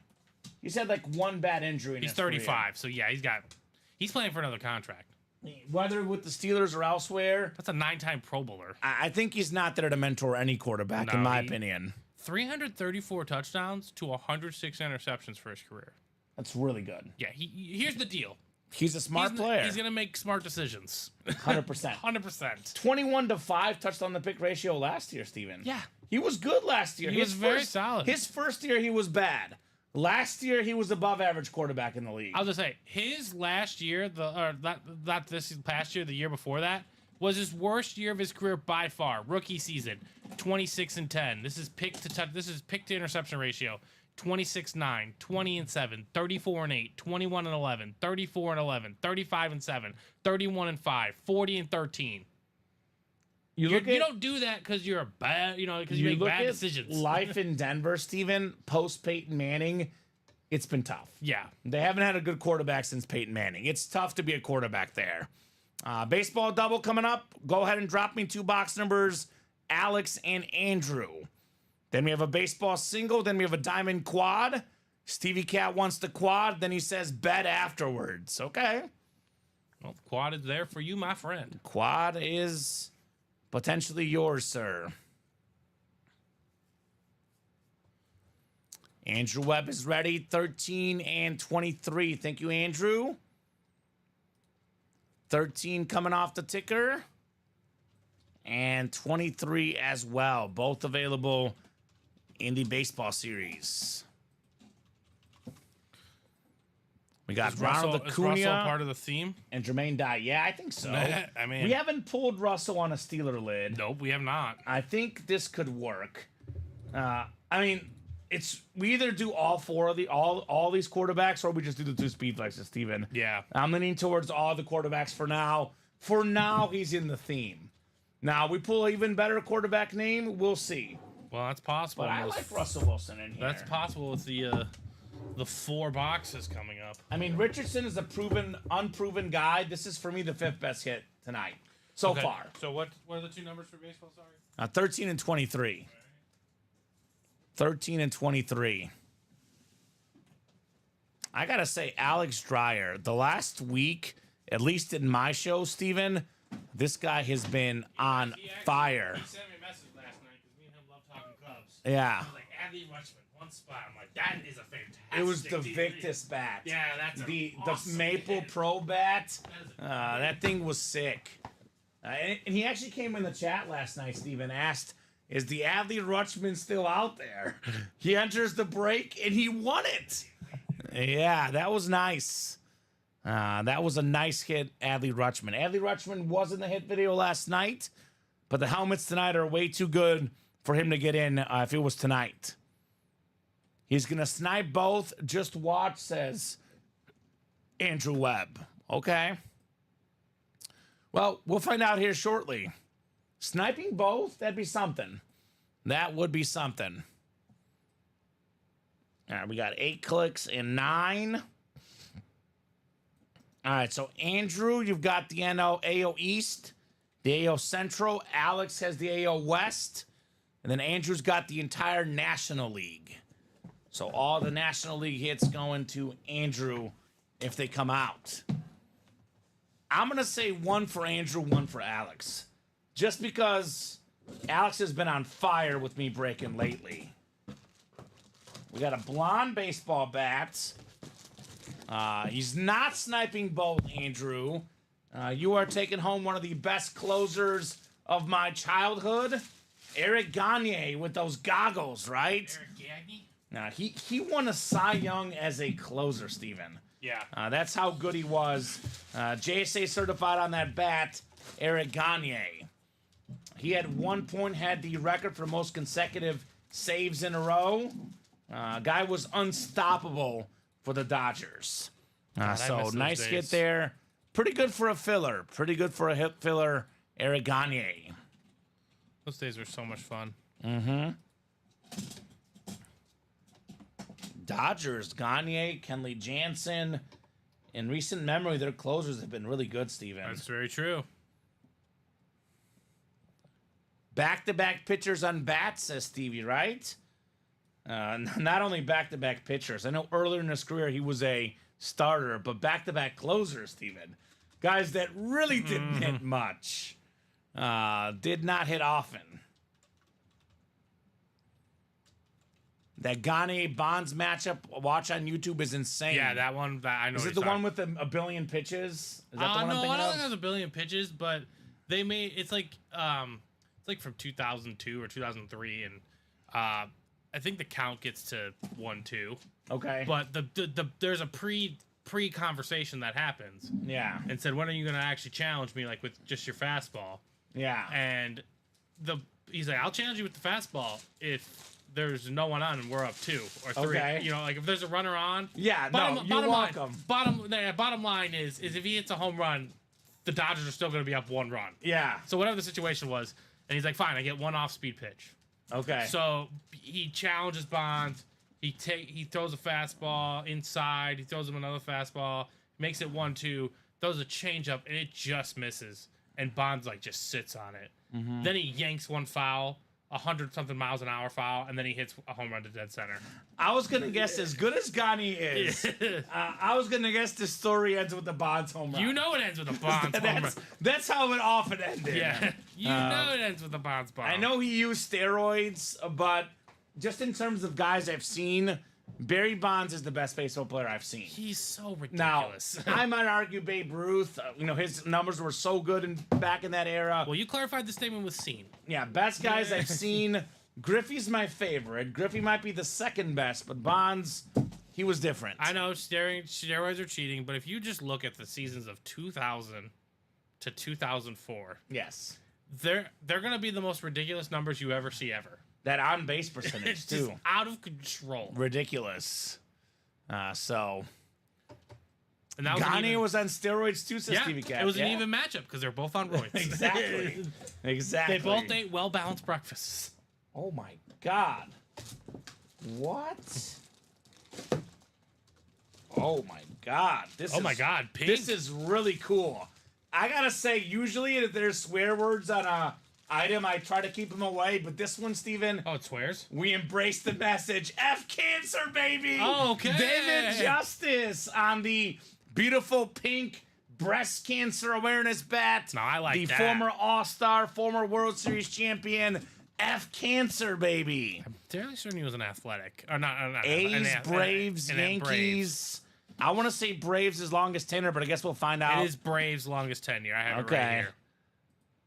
He's had like one bad injury in his 35, career. so yeah, he's playing for another contract. Whether with the Steelers or elsewhere. That's a 9-time Pro Bowler. I think he's not there to mentor any quarterback, in my opinion. 334 touchdowns to 106 interceptions for his career. That's really good. Yeah, here's the deal. He's a smart player. He's going to make smart decisions. 100%. 100%. 21-5 touchdown to pick ratio last year, Steven. Yeah. He was good last year. He was very solid. His first year, he was bad. Last year, he was above average quarterback in the league. I was going to say, his last year, not this past year, the year before that, was his worst year of his career by far. Rookie season, 26-10. This is pick to interception ratio. 26-9, 20-7, 34-8, 21-11, 34-11, 35-7, 31-5, 40-13. You don't do that because you're a bad, because you make bad decisions. Life in Denver, Steven, post Peyton Manning, it's been tough. Yeah. They haven't had a good quarterback since Peyton Manning. It's tough to be a quarterback there. Baseball double coming up. Go ahead and drop me 2 box numbers, Alex and Andrew. Then we have a baseball single. Then we have a diamond quad. Stevie Cat wants the quad. Then he says bet afterwards. Okay. Well, the quad is there for you, my friend. Quad is potentially yours, sir. Andrew Webb is ready. 13 and 23. Thank you, Andrew. 13 coming off the ticker. And 23 as well. Both available in the baseball series. We got Ronald Acuna. Is Russell part of the theme? And Jermaine Dye. Yeah, I think so. I mean, we haven't pulled Russell on a Steeler lid. Nope, we have not. I think this could work. We either do all 4 of all these quarterbacks, or we just do the 2 speed flexes, Steven. Yeah. I'm leaning towards all the quarterbacks for now. For now, he's in the theme. Now, we pull an even better quarterback name, we'll see. Well, that's possible. But I like Russell Wilson in here. That's possible with the 4 boxes coming up. I mean, Richardson is a unproven guy. This is, for me, the 5th best hit tonight. so far. So what are the two numbers for baseball? Sorry. 13 and 23. 13 and 23. I got to say, Alex Dreyer, the last week, at least in my show, Steven, this guy has been on fire. He sent me a message last night because me and him love talking Cubs. Yeah. I was like, Adley Rutschman, one spot. I'm like, that is a fantastic. It was the Victus bat. Yeah, that's the awesome Maple hit. Pro bat. That That thing was sick. And he actually came in the chat last night, Steven, asked, is the Adley Rutschman still out there? He enters the break, and he won it. Yeah, that was nice. That was a nice hit, Adley Rutschman. Adley Rutschman was in the hit video last night, but the helmets tonight are way too good for him to get in if it was tonight. He's going to snipe both. Just watch, says Andrew Webb. Okay. Well, we'll find out here shortly. Sniping both, that'd be something. That would be something. All right, we got 8 clicks and 9. All right, so Andrew, you've got the AO East, the AO Central. Alex has the AO West. And then Andrew's got the entire National League. So all the National League hits going to Andrew if they come out. I'm going to say 1 for Andrew, 1 for Alex. Just because Alex has been on fire with me breaking lately. We got a blonde baseball bat. He's not sniping both, Andrew. You are taking home one of the best closers of my childhood. Eric Gagne with those goggles, right? Eric Gagne? Now, he won a Cy Young as a closer, Steven. Yeah. That's how good he was. JSA certified on that bat, Eric Gagne. He at one point had the record for most consecutive saves in a row. Guy was unstoppable for the Dodgers. So nice hit there. Pretty good for a filler. Pretty good for a hit filler, Eric Gagne. Those days were so much fun. Mm-hmm. Dodgers, Gagne, Kenley Jansen. In recent memory, their closers have been really good, Steven. That's very true. Back-to-back pitchers on bats, says Stevie, right? Not only back-to-back pitchers. I know earlier in his career he was a starter, but back-to-back closers, Steven. Guys that really didn't hit much. Did not hit often. That Gagne Bonds matchup, watch on YouTube, is insane. Yeah, that one. I know. Is it the one with a billion pitches? Is that the one no, I'm thinking I don't of? think it has a billion pitches, but they made it's like from 2002 or 2003, and I think the count gets to 1-2. Okay. But there's a pre conversation that happens. Yeah. And said, when are you gonna actually challenge me, like with just your fastball? Yeah. And he's like, I'll challenge you with the fastball if there's no one on and we're up 2 or 3. Okay. You know, like if there's a runner on. Yeah, you're welcome. Bottom line is if he hits a home run, the Dodgers are still going to be up 1 run. Yeah. So whatever the situation was, and he's like, fine, I get 1 off-speed pitch. Okay. So he challenges Bonds. He throws a fastball inside. He throws him another fastball. Makes it 1-2. Throws a changeup, and it just misses. And Bonds like just sits on it. Mm-hmm. Then he yanks one foul. 100-something miles an hour foul, and then he hits a home run to dead center. I was gonna guess, as good as Gagne is, I was gonna guess the story ends with the Bonds home run. You know it ends with a Bonds home run. That's how it often ended. Yeah, you know it ends with a Bonds bomb. I know he used steroids, but just in terms of guys I've seen, Barry Bonds is the best baseball player I've seen. He's so Now, ridiculous. I might argue Babe Ruth. His numbers were so good back in that era. Well, you clarified the statement with seen. Yeah, best guys I've seen. Griffey's my favorite. Griffey might be the second best, but Bonds, he was different. I know steroids are cheating, but if you just look at the seasons of 2000 to 2004, yes, they're going to be the most ridiculous numbers you ever see ever. That on base percentage It's too, just out of control. ridiculous. So. And that Gagne was on steroids too, says yeah, Stevie Cat. it was an even matchup because they're both on roids. Exactly. They both ate well-balanced breakfasts. Oh my God. What? Oh my God. God, pink. This is really cool. I gotta say, usually if there's swear words on a item, I try to keep them away. But this one, Steven, Oh, it swears? we embrace the message. F cancer, baby. Oh, okay. David Justice on the beautiful pink breast cancer awareness bat. No, I like the that. former All-Star, former World Series champion. F cancer, baby. Fairly certain he was an athletic. Or not A's, Braves, Yankees. Braves. I want to say Braves is longest tenure, but I guess we'll find out. It is Braves' longest tenure. I have it right here.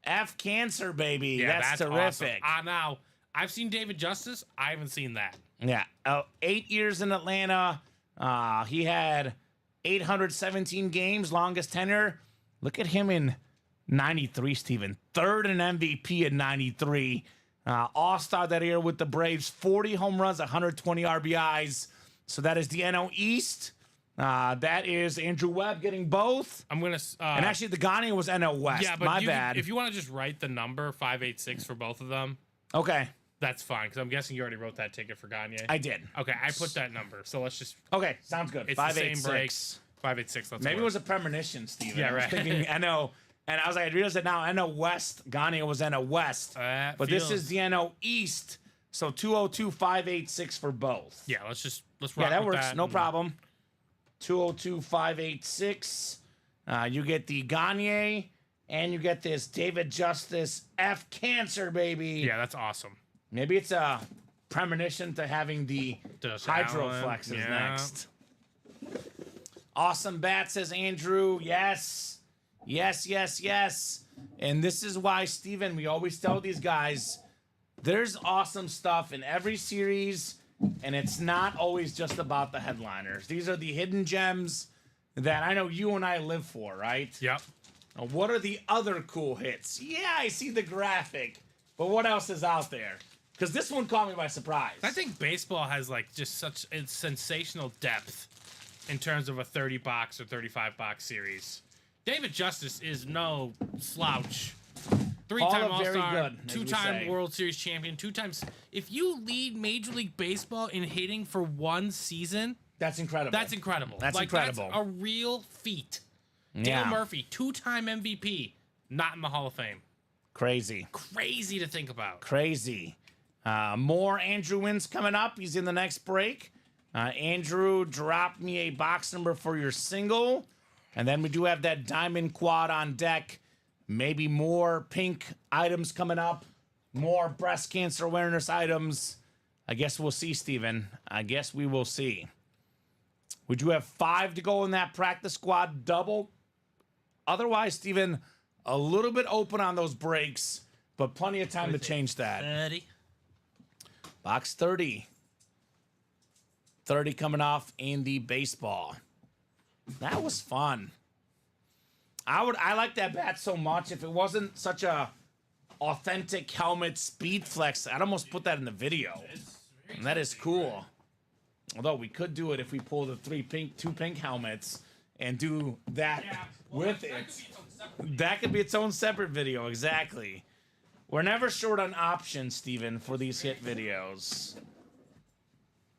F cancer, baby. Yeah, that's terrific. terrific. Now, I've seen David Justice. I haven't seen that. Yeah. 8 years in Atlanta. He had 817 games, longest tenure. Look at him in 93, Steven. Third in MVP in 93. All-Star that year with the Braves. 40 home runs, 120 RBIs. So that is the NL East. That is Andrew Webb getting both. I'm going to... and actually, the Gagne was NL West. yeah, but My bad. If you want to just write the number, 586 for both of them, Okay. that's fine. Because I'm guessing you already wrote that ticket for Gagne. I did. Okay, I put that number. So let's just... Okay, sounds good. It's 586. the same break. 586. Let's Maybe go. it was a premonition, Steven. Yeah, I was right. thinking NO. And I was like, I realized that now NO West, Gagne was NO West. But this is the NO East. So 202, 586 for both. Yeah, let's rock Yeah, that with works. that No and- problem. 202, 586. You get the Gagne, and you get this David Justice F Cancer, baby. Yeah, that's awesome. Maybe it's a premonition to having the Just Hydroflexes Allen, yeah. next. Awesome bat, says Andrew. Yes. Yes, yes, yes. And this is why, Steven, we always tell these guys, there's awesome stuff in every series, and it's not always just about the headliners. These are the hidden gems that I know you and I live for, right? Yep. Now, what are the other cool hits? Yeah, I see the graphic, but what else is out there? Because this one caught me by surprise. I think baseball has like just such a sensational depth in terms of a 30 box or 35 box series. David Justice is no slouch. Three-time All of very All-Star, good, as we two-time say. World Series champion, 2 times. If you lead Major League Baseball in hitting for one season, That's incredible. that's incredible. That's incredible. That's a real feat. Yeah. Dale Murphy, 2-time MVP, not in the Hall of Fame. Crazy. Crazy to think about. Crazy. More Andrew wins coming up. He's in the next break. Andrew, drop me a box number for your single. And then we do have that diamond quad on deck. Maybe more pink items coming up. More breast cancer awareness items. I guess we'll see, Steven. I guess we will see. We do have 5 to go in that practice squad double. Otherwise, Steven, a little bit open on those breaks, but plenty of time to change that. 30. Box 30. 30 coming off in the baseball. That was fun. I like that bat so much. If it wasn't such a authentic helmet speed flex, I'd almost put that in the video. And that is cool. Although we could do it if we pull the 2 pink helmets and do that with it. That could be its own separate video, exactly. We're never short on options, Steven, for these hit videos.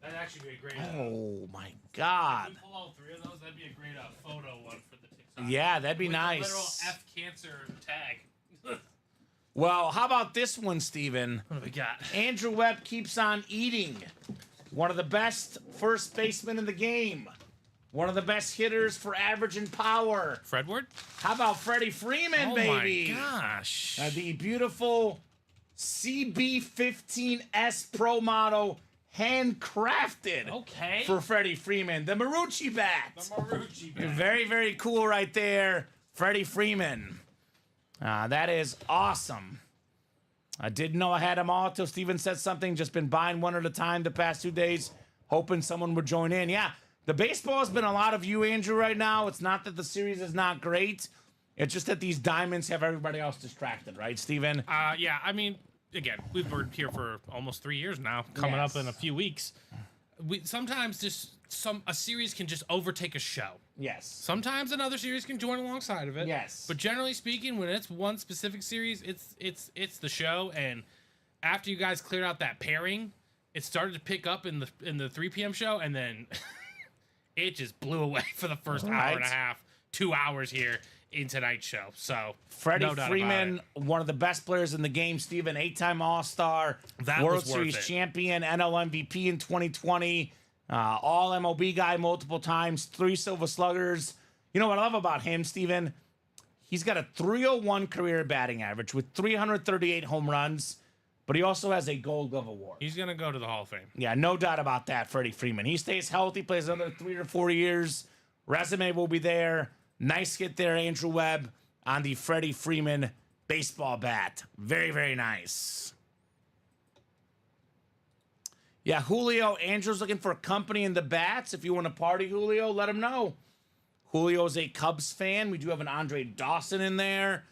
That'd actually be a great. Oh my God. If we pull all 3 of those, that'd be a great photo one for the TikTok. Yeah, that'd be With nice. The literal F cancer tag. Well, how about this one, Steven? What do we got? Andrew Webb keeps on eating. One of the best first basemen in the game. One of the best hitters for average and power. Fredward? How about Freddie Freeman, baby? Oh my gosh. The beautiful CB15S Pro model, handcrafted Okay. for Freddie Freeman. The Marucci bat. Marucci bat. Very, very cool right there. Freddie Freeman. That is awesome. I didn't know I had them all till Steven said something. Just been buying one at a time the past 2 days, hoping someone would join in. Yeah, the baseball has been a lot of you, Andrew, right now. It's not that the series is not great. It's just that these diamonds have everybody else distracted, right, Steven? Yeah, I mean, again, we've been here for almost 3 years now, coming Yes. up in a few weeks. Sometimes just a series can just overtake a show. Yes. Sometimes another series can join alongside of it. Yes. But generally speaking, when it's one specific series, it's the show. And after you guys cleared out that pairing, it started to pick up in the 3 p.m. show, and then it just blew away for the first hour and a half. 2 hours here in tonight's show. So Freddie no doubt Freeman, about it. one of the best players in the game, Steven, 8-time All-Star, That World was worth Series it. champion, NL MVP in 2020, All MLB guy multiple times, 3 Silver Sluggers. You know what I love about him, Steven? He's got a 301 career batting average with 338 home runs, but he also has a Gold Glove award. He's going to go to the Hall of Fame. Yeah, no doubt about that, Freddie Freeman. He stays healthy, plays another 3 or 4 years. Resume will be there. Nice hit there, Andrew Webb, on the Freddie Freeman baseball bat. Very, very nice. Yeah, Julio, Andrew's looking for company in the bats. If you want to party, Julio, let him know. Julio's a Cubs fan. We do have an Andre Dawson in there.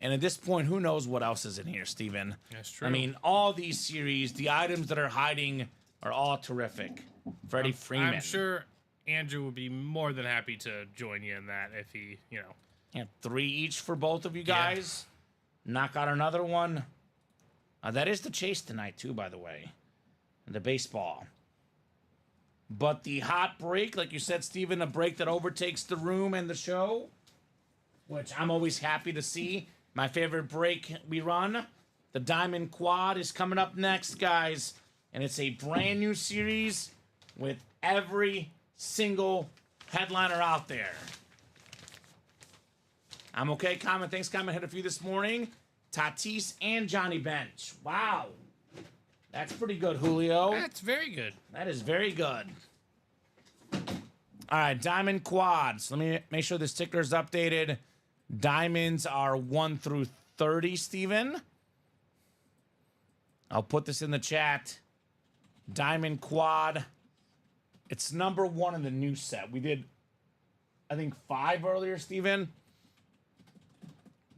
And at this point, who knows what else is in here, Steven? That's true. I mean, all these series, the items that are hiding are all terrific. Freddie Freeman. I'm sure Andrew would be more than happy to join you in that if he, Yeah, 3 each for both of you guys. Knock out another one. That is the chase tonight, too, by the way. The baseball. But the hot break, like you said, Steven, a break that overtakes the room and the show, which I'm always happy to see. My favorite break we run. The Diamond Quad is coming up next, guys. And it's a brand new series with every single headliner out there. I'm okay, Kamen. Thanks, Kamen. Hit a few this morning. Tatis and Johnny Bench. Wow. That's pretty good, Julio. that's very good. That is very good. All right, Diamond Quads. Let me make sure the sticker's updated. Diamonds are 1 through 30, Steven. I'll put this in the chat. Diamond Quad. It's number 1 in the new set. We did, I think, 5 earlier, Steven.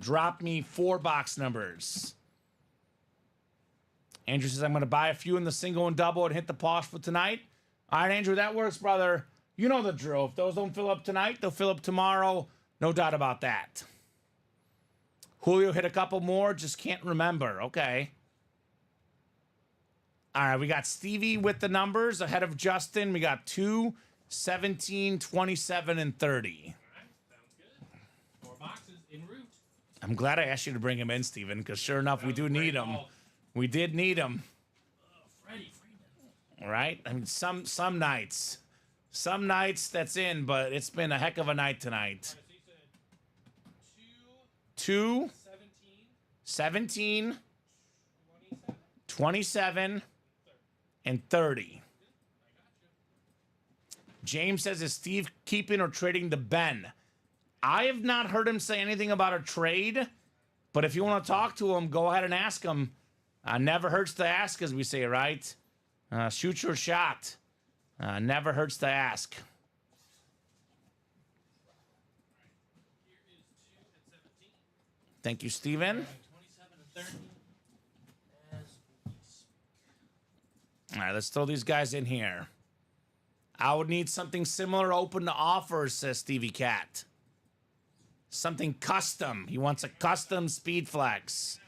Drop me 4 box numbers. Andrew says, I'm going to buy a few in the single and double and hit the pause for tonight. All right, Andrew, that works, brother. You know the drill. If those don't fill up tonight, they'll fill up tomorrow. No doubt about that. Julio hit a couple more, just can't remember. Okay. All right, we got Stevie with the numbers ahead of Justin. We got 2, 17, 27, and 30. All right, sounds good. 4 boxes en route. I'm glad I asked you to bring him in, Steven, because sure enough, we do need him. We did need him. Freddie Freeman. All right? I mean, some nights. Some nights that's in, but it's been a heck of a night tonight. So you said 2, 17, 27, 27, and 30. James says, is Steve keeping or trading the Ben? I have not heard him say anything about a trade, but if you want to talk to him, go ahead and ask him. Never hurts to ask, as we say, right? Shoot your shot. Never hurts to ask. Here is 2 and 17. Thank you, Steven. 27 and 30. All right, let's throw these guys in here. I would need something similar open to offers, says Stevie Cat. Something custom. He wants a custom speed flex.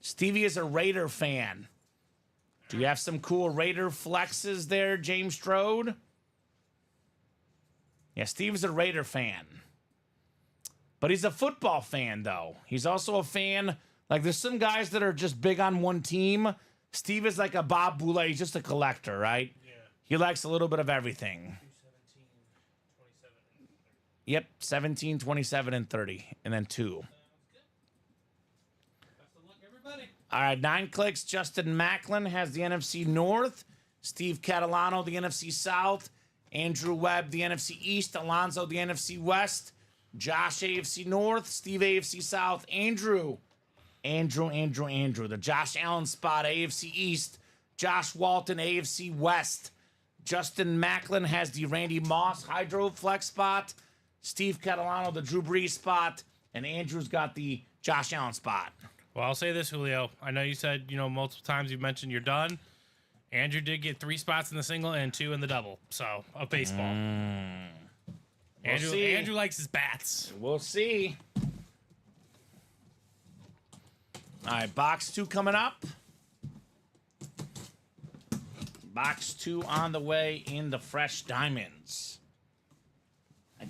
Stevie is a Raider fan. Do you have some cool Raider flexes there, James Strode? Yeah, Steve's a Raider fan. But he's a football fan, though. He's also a fan. Like, there's some guys that are just big on one team. Steve is like a Bob Boulay. He's just a collector, right? Yeah. He likes a little bit of everything. 17, 27, and 30. Yep, 17, 27, and 30. And then 2. Sounds good. Best of luck, everybody. All right, 9 clicks. Justin Macklin has the NFC North. Steve Catalano, the NFC South. Andrew Webb, the NFC East. Alonzo, the NFC West. Josh, AFC North. Steve, AFC South. Andrew. The Josh Allen spot, AFC East. Josh Walton, AFC West. Justin Macklin has the Randy Moss Hydro Flex spot. Steve Catalano, the Drew Brees spot. And Andrew's got the Josh Allen spot. Well, I'll say this, Julio. I know you said, multiple times you mentioned you're done. Andrew did get 3 spots in the single and 2 in the double. So, of baseball. Andrew likes his bats. We'll see. All right, box 2 coming up. Box 2 on the way in the fresh diamonds.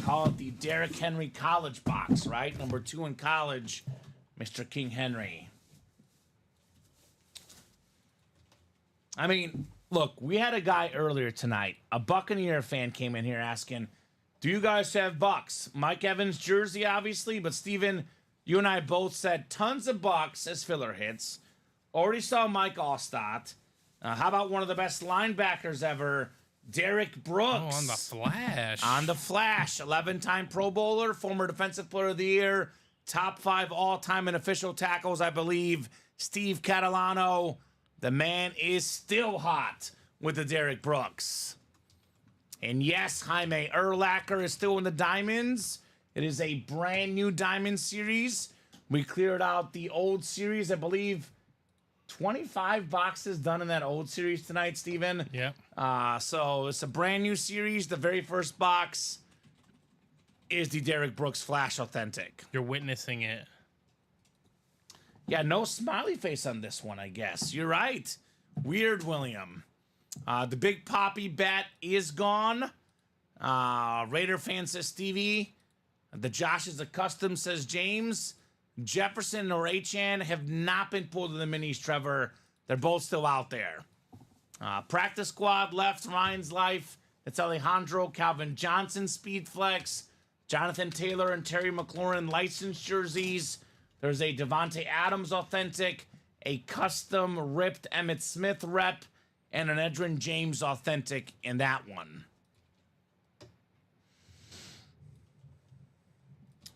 call it the Derrick Henry College box, right? Number 2 in college, Mr. King Henry. I mean, look, we had a guy earlier tonight, a Buccaneer fan came in here asking, do you guys have Bucks? Mike Evans jersey, obviously, but Steven, you and I both said tons of Bucks as filler hits. Already saw Mike Allstott. How about one of the best linebackers ever, Derek Brooks? Oh, on the Flash. On the Flash. 11-time Pro Bowler, former Defensive Player of the Year, top 5 all-time in official tackles, I believe. Steve Catalano. The man is still hot with the Derek Brooks. And yes, Jaime Urlacher is still in the Diamonds. It is a brand new Diamond series. We cleared out the old series, I believe, 25 boxes done in that old series tonight, Steven. Yep. So it's a brand new series. The very first box is the Derek Brooks Flash Authentic. You're witnessing it. Yeah, no smiley face on this one, I guess. You're right. Weird, William. The Big Poppy bat is gone. Raider fan says Stevie. The Josh is a custom, says James. Jefferson or Achan have not been pulled in the minis, Trevor. They're both still out there. Practice squad left, Ryan's Life. It's Alejandro Calvin Johnson, Speed Flex. Jonathan Taylor and Terry McLaurin licensed jerseys. There's a Devontae Adams authentic, a custom ripped Emmitt Smith rep, and an Edgerrin James authentic in that one.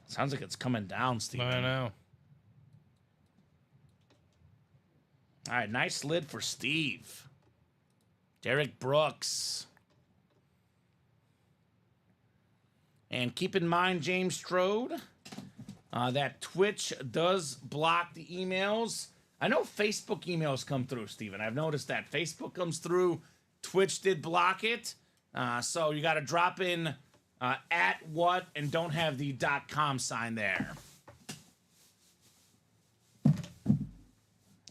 Sounds like it's coming down, Steven. I know. All right, nice lid for Steve. Derek Brooks. And keep in mind, James Strode, that Twitch does block the emails. I know Facebook emails come through, Steven. I've noticed that. Facebook comes through. Twitch did block it. So you got to drop in at what and don't have the .com sign there.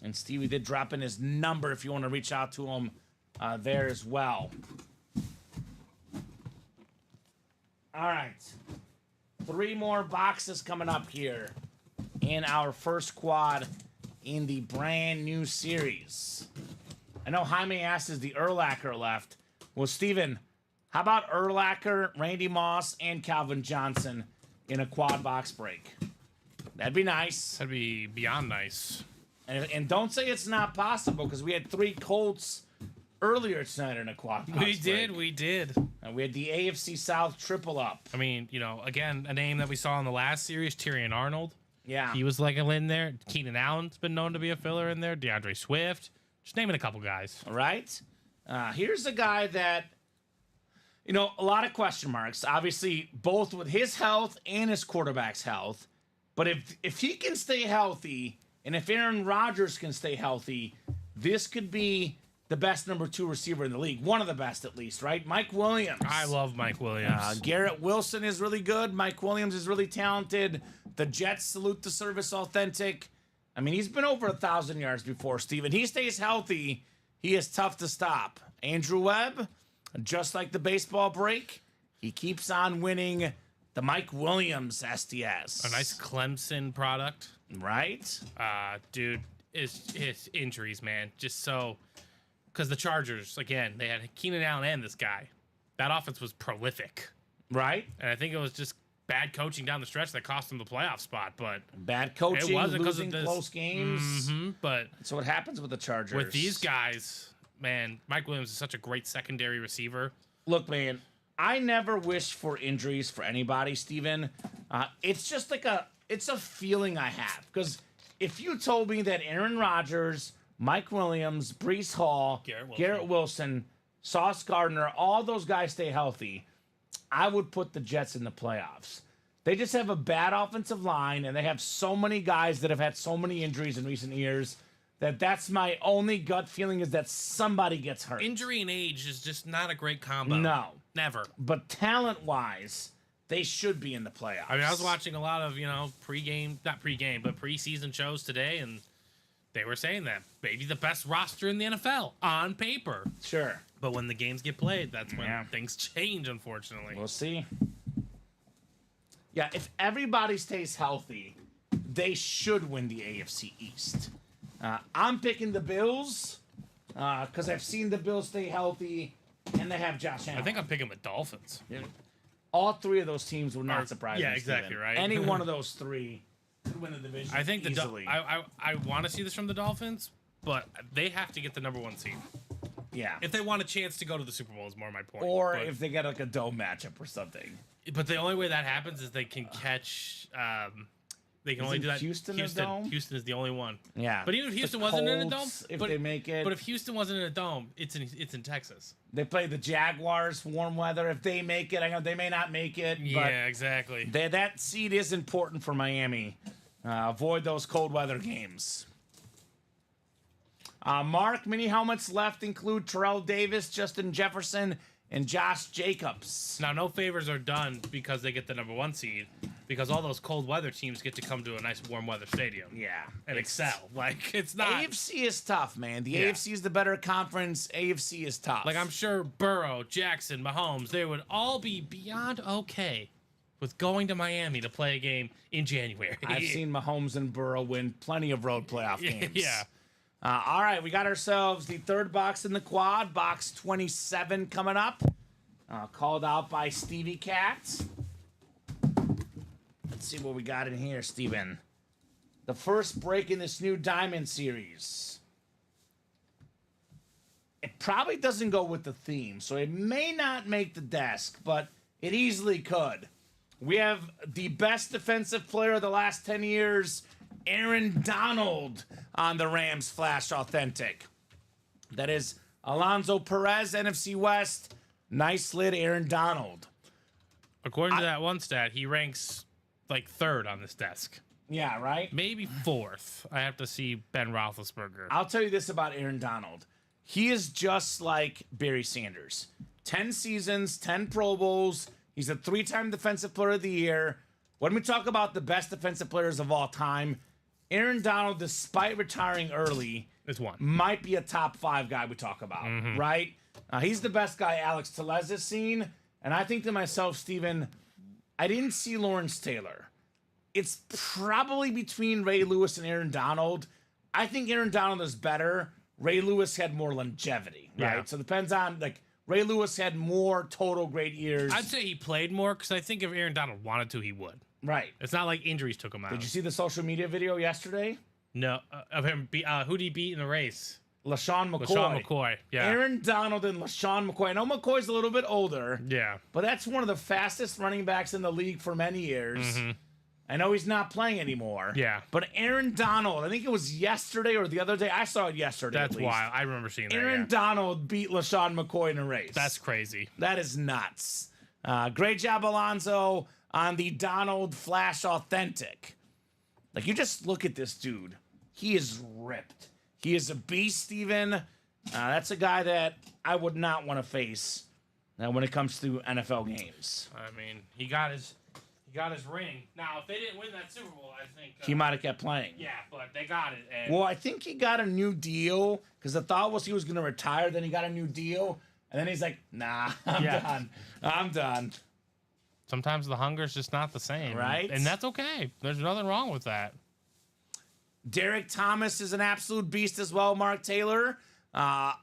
And Stevie did drop in his number if you want to reach out to him there as well. All right. 3 more boxes coming up here in our first quad in the brand new series. I know Jaime asked, is the Urlacher left? Well, Steven, how about Urlacher, Randy Moss, and Calvin Johnson in a quad box break? That'd be nice. That'd be beyond nice. And don't say it's not possible, because we had 3 Colts earlier tonight in a quad box break. We did. And we had the AFC South triple up. I mean, you know, again, a name that we saw in the last series, Tyrion Arnold. Yeah. He was like in there. Keenan Allen's been known to be a filler in there. DeAndre Swift. Just naming a couple guys. All right. Here's a guy that, you know, a lot of question marks. Obviously, both with his health and his quarterback's health. But if he can stay healthy, and if Aaron Rodgers can stay healthy, this could be the best number 2 receiver in the league. One of the best, at least, right? Mike Williams. I love Mike Williams. Garrett Wilson is really good. Mike Williams is really talented. The Jets salute the service authentic. I mean, he's been over 1,000 yards before, Steven. He stays healthy. He is tough to stop. Andrew Webb, just like the baseball break, he keeps on winning the Mike Williams SDS. A nice Clemson product. Right? Dude, his injuries, man. Just so... Because the Chargers, again, they had Keenan Allen and this guy. That offense was prolific. Right? And I think it was just bad coaching down the stretch that cost them the playoff spot. But bad coaching, it wasn't losing of close games. But that's what happens with the Chargers. With these guys, man, Mike Williams is such a great secondary receiver. Look, man, I never wish for injuries for anybody, Steven. It's just like it's a feeling I have. Because if you told me that Aaron Rodgers, Mike Williams, Breece Hall, Garrett Wilson, Sauce Gardner, all those guys stay healthy, I would put the Jets in the playoffs. They just have a bad offensive line, and they have so many guys that have had so many injuries in recent years that's my only gut feeling is that somebody gets hurt. Injury and age is just not a great combo. No. Never. But talent-wise, they should be in the playoffs. I mean, I was watching a lot of, preseason shows today, and they were saying that maybe the best roster in the NFL on paper. Sure. But when the games get played, that's when things change, unfortunately. We'll see. Yeah, if everybody stays healthy, they should win the AFC East. I'm picking the Bills because I've seen the Bills stay healthy, and they have Josh Allen. I think I'm picking the Dolphins. All three of those teams would not surprise me. Yeah, exactly, Steven. right. Any one of those three could win the division I think easily. I want to see this from the Dolphins, but they have to get the number 1 seed. Yeah. If they want a chance to go to the Super Bowl is more my point. Or if they get like a dome matchup or something. But the only way that happens is they can catch. They can only do that. Houston a dome? Houston is the only one. Yeah. But even if Houston wasn't in a dome, Colts, if they make it. But if Houston wasn't in a dome, it's in Texas. They play the Jaguars, warm weather. If they make it, I know they may not make it. Yeah, exactly. That seed is important for Miami. Avoid those cold weather games. Mark, mini helmets left include Terrell Davis, Justin Jefferson, and Josh Jacobs. Now, no favors are done because they get the number 1 seed, because all those cold weather teams get to come to a nice warm weather stadium. Yeah. And excel. Like, it's not. AFC is tough, man. The AFC is the better conference. AFC is tough. Like, I'm sure Burrow, Jackson, Mahomes, they would all be beyond okay with going to Miami to play a game in January. I've seen Mahomes and Burrow win plenty of road playoff games. Yeah. All right, we got ourselves the third box in the quad, box 27 coming up. Called out by Stevie Katz. Let's see what we got in here, Steven. The first break in this new Diamond series. It probably doesn't go with the theme, so it may not make the desk, but it easily could. We have the best defensive player of the last 10 years, Aaron Donald, on the Rams Flash Authentic. That is Alonzo Perez, NFC West. Nice lid, Aaron Donald. According to that one stat, he ranks like 3rd on this desk. Yeah, right? Maybe 4th. I have to see Ben Roethlisberger. I'll tell you this about Aaron Donald. He is just like Barry Sanders. 10 seasons, 10 Pro Bowls. He's a 3-time Defensive Player of the Year. When we talk about the best defensive players of all time, Aaron Donald, despite retiring early, It's one. might be a top 5 guy we talk about, right? He's the best guy Alex Tellez has seen. And I think to myself, Steven, I didn't see Lawrence Taylor. It's probably between Ray Lewis and Aaron Donald. I think Aaron Donald is better. Ray Lewis had more longevity, right? Yeah. So it depends on, like, Ray Lewis had more total great years. I'd say he played more because I think if Aaron Donald wanted to, he would. Right. It's not like injuries took him out. Did you see the social media video yesterday? No, of him. Who'd he beat in the race? LaShawn McCoy. LaShawn McCoy. Yeah. Aaron Donald and LaShawn McCoy. I know McCoy's a little bit older, Yeah. but that's one of the fastest running backs in the league for many years. I know he's not playing anymore. Yeah. But Aaron Donald, I think it was yesterday or the other day. I saw it yesterday. That's at least. wild. I remember seeing that. Aaron Yeah. Donald beat LaShawn McCoy in a race. That's crazy. That is nuts. Great job, Alonzo, on the Donald Flash Authentic. Like, you just look at this dude. He is ripped. He is a beast, Steven. That's a guy that I would not want to face when it comes to NFL games. I mean, he got his ring. Now, if they didn't win that Super Bowl, I think He might have kept playing. Yeah, but they got it. And Well, I think he got a new deal because the thought was he was going to retire. Then he got a new deal. And then he's like, nah, I'm done. I'm done. sometimes the hunger's just not the same. Right. And that's okay. There's nothing wrong with that. Derek Thomas is an absolute beast as well, Mark Taylor. I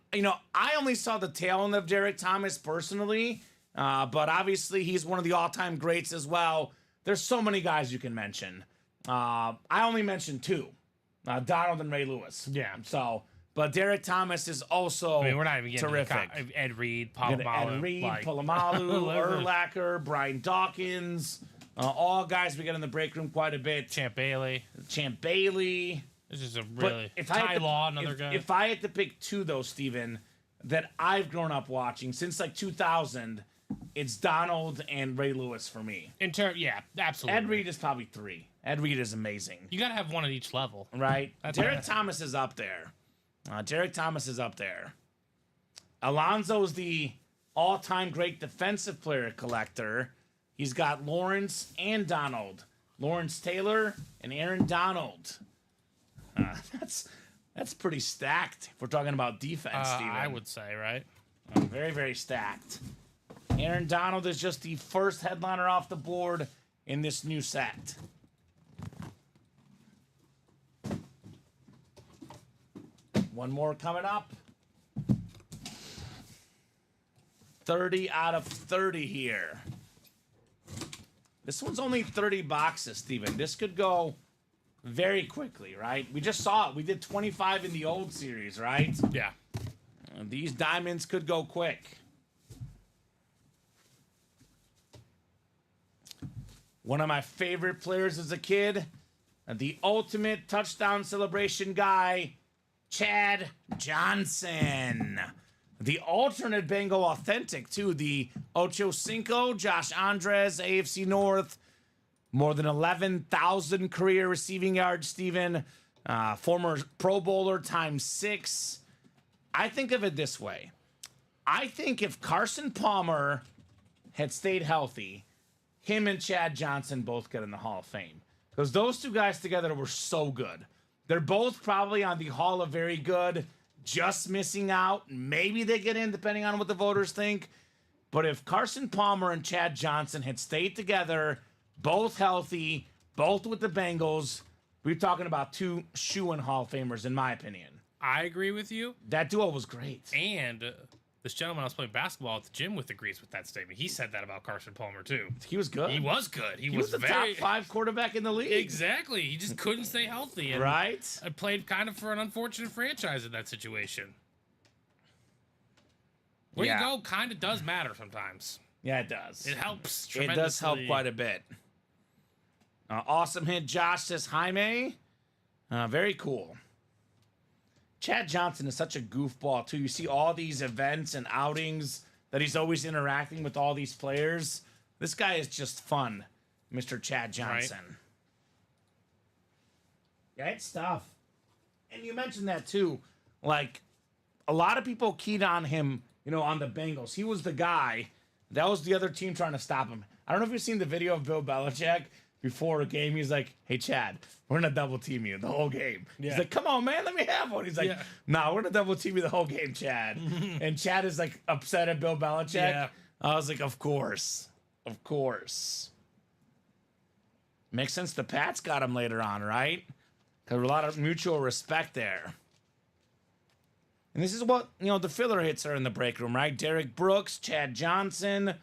only saw the tail end of Derek Thomas personally, but obviously he's one of the all-time greats as well. There's so many guys you can mention. I only mentioned 2, Donald and Ray Lewis. Yeah. So, but Derek Thomas is also I mean, we're not even getting terrific. Ed Reed, Ed Polamalu. Reed, like, Polamalu, Urlacher, Brian Dawkins, all guys we get in the break room quite a bit. Champ Bailey. Champ Bailey. This is a But really if I had Ty to- Law, another if, guy. If I had to pick 2, though, Steven, that I've grown up watching since like 2000, it's Donald and Ray Lewis for me. Yeah, absolutely. Ed Reed is probably 3. Ed Reed is amazing, You got to have one at each level. right? That's Derek right. Thomas is up there. Derek Thomas is up there. Alonzo's the all-time great defensive player collector. He's got Lawrence and Donald. Lawrence Taylor and Aaron Donald. That's pretty stacked if we're talking about defense, Steven. I would say, right? Very, very stacked. Aaron Donald is just the first headliner off the board in this new set. One more coming up. 30 out of 30 here. This one's only 30 boxes, Steven. This could go very quickly, right? We just saw it. We did 25 in the old series, right? Yeah. And these diamonds could go quick. One of my favorite players as a kid, the ultimate touchdown celebration guy, Chad Johnson. The alternate Bengal authentic, too. The Ocho Cinco, Josh Andres, AFC North. More than 11,000 career receiving yards, Steven. Former Pro Bowler times 6. I think of it this way. I think if Carson Palmer had stayed healthy, him and Chad Johnson both get in the Hall of Fame. Because those two guys together were so good. They're both probably on the Hall of Very Good, just missing out. Maybe they get in, depending on what the voters think. But if Carson Palmer and Chad Johnson had stayed together, both healthy, both with the Bengals, we're talking about two shoo-in Hall of Famers, in my opinion. I agree with you. That duo was great. And this gentleman I was playing basketball at the gym with agrees with that statement. He said that about Carson Palmer, too. He was good. He was good. He was the top 5 quarterback in the league. Exactly. He just couldn't stay healthy. And right? I played kind of for an unfortunate franchise in that situation. Where you go kind of does matter sometimes. Yeah, it does. It helps It tremendously. does help quite a bit. Awesome hit, Josh, says Jaime. Very cool. Chad Johnson is such a goofball, too. You see all these events and outings that he's always interacting with all these players. This guy is just fun, Mr. Chad Johnson. Right. Yeah, it's tough. And you mentioned that, too. Like, a lot of people keyed on him, on the Bengals. He was the guy. That was the other team trying to stop him. I don't know if you've seen the video of Bill Belichick before a game. He's like, hey, Chad, we're going to double team you the whole game. Yeah. He's like, come on, man, let me have one. He's like, nah, we're going to double team you the whole game, Chad. And Chad is like upset at Bill Belichick. Yeah. I was like, of course. Of course. Makes sense the Pats got him later on, right? Because a lot of mutual respect there. And this is what, the filler hits are in the break room, right? Derek Brooks, Chad Johnson,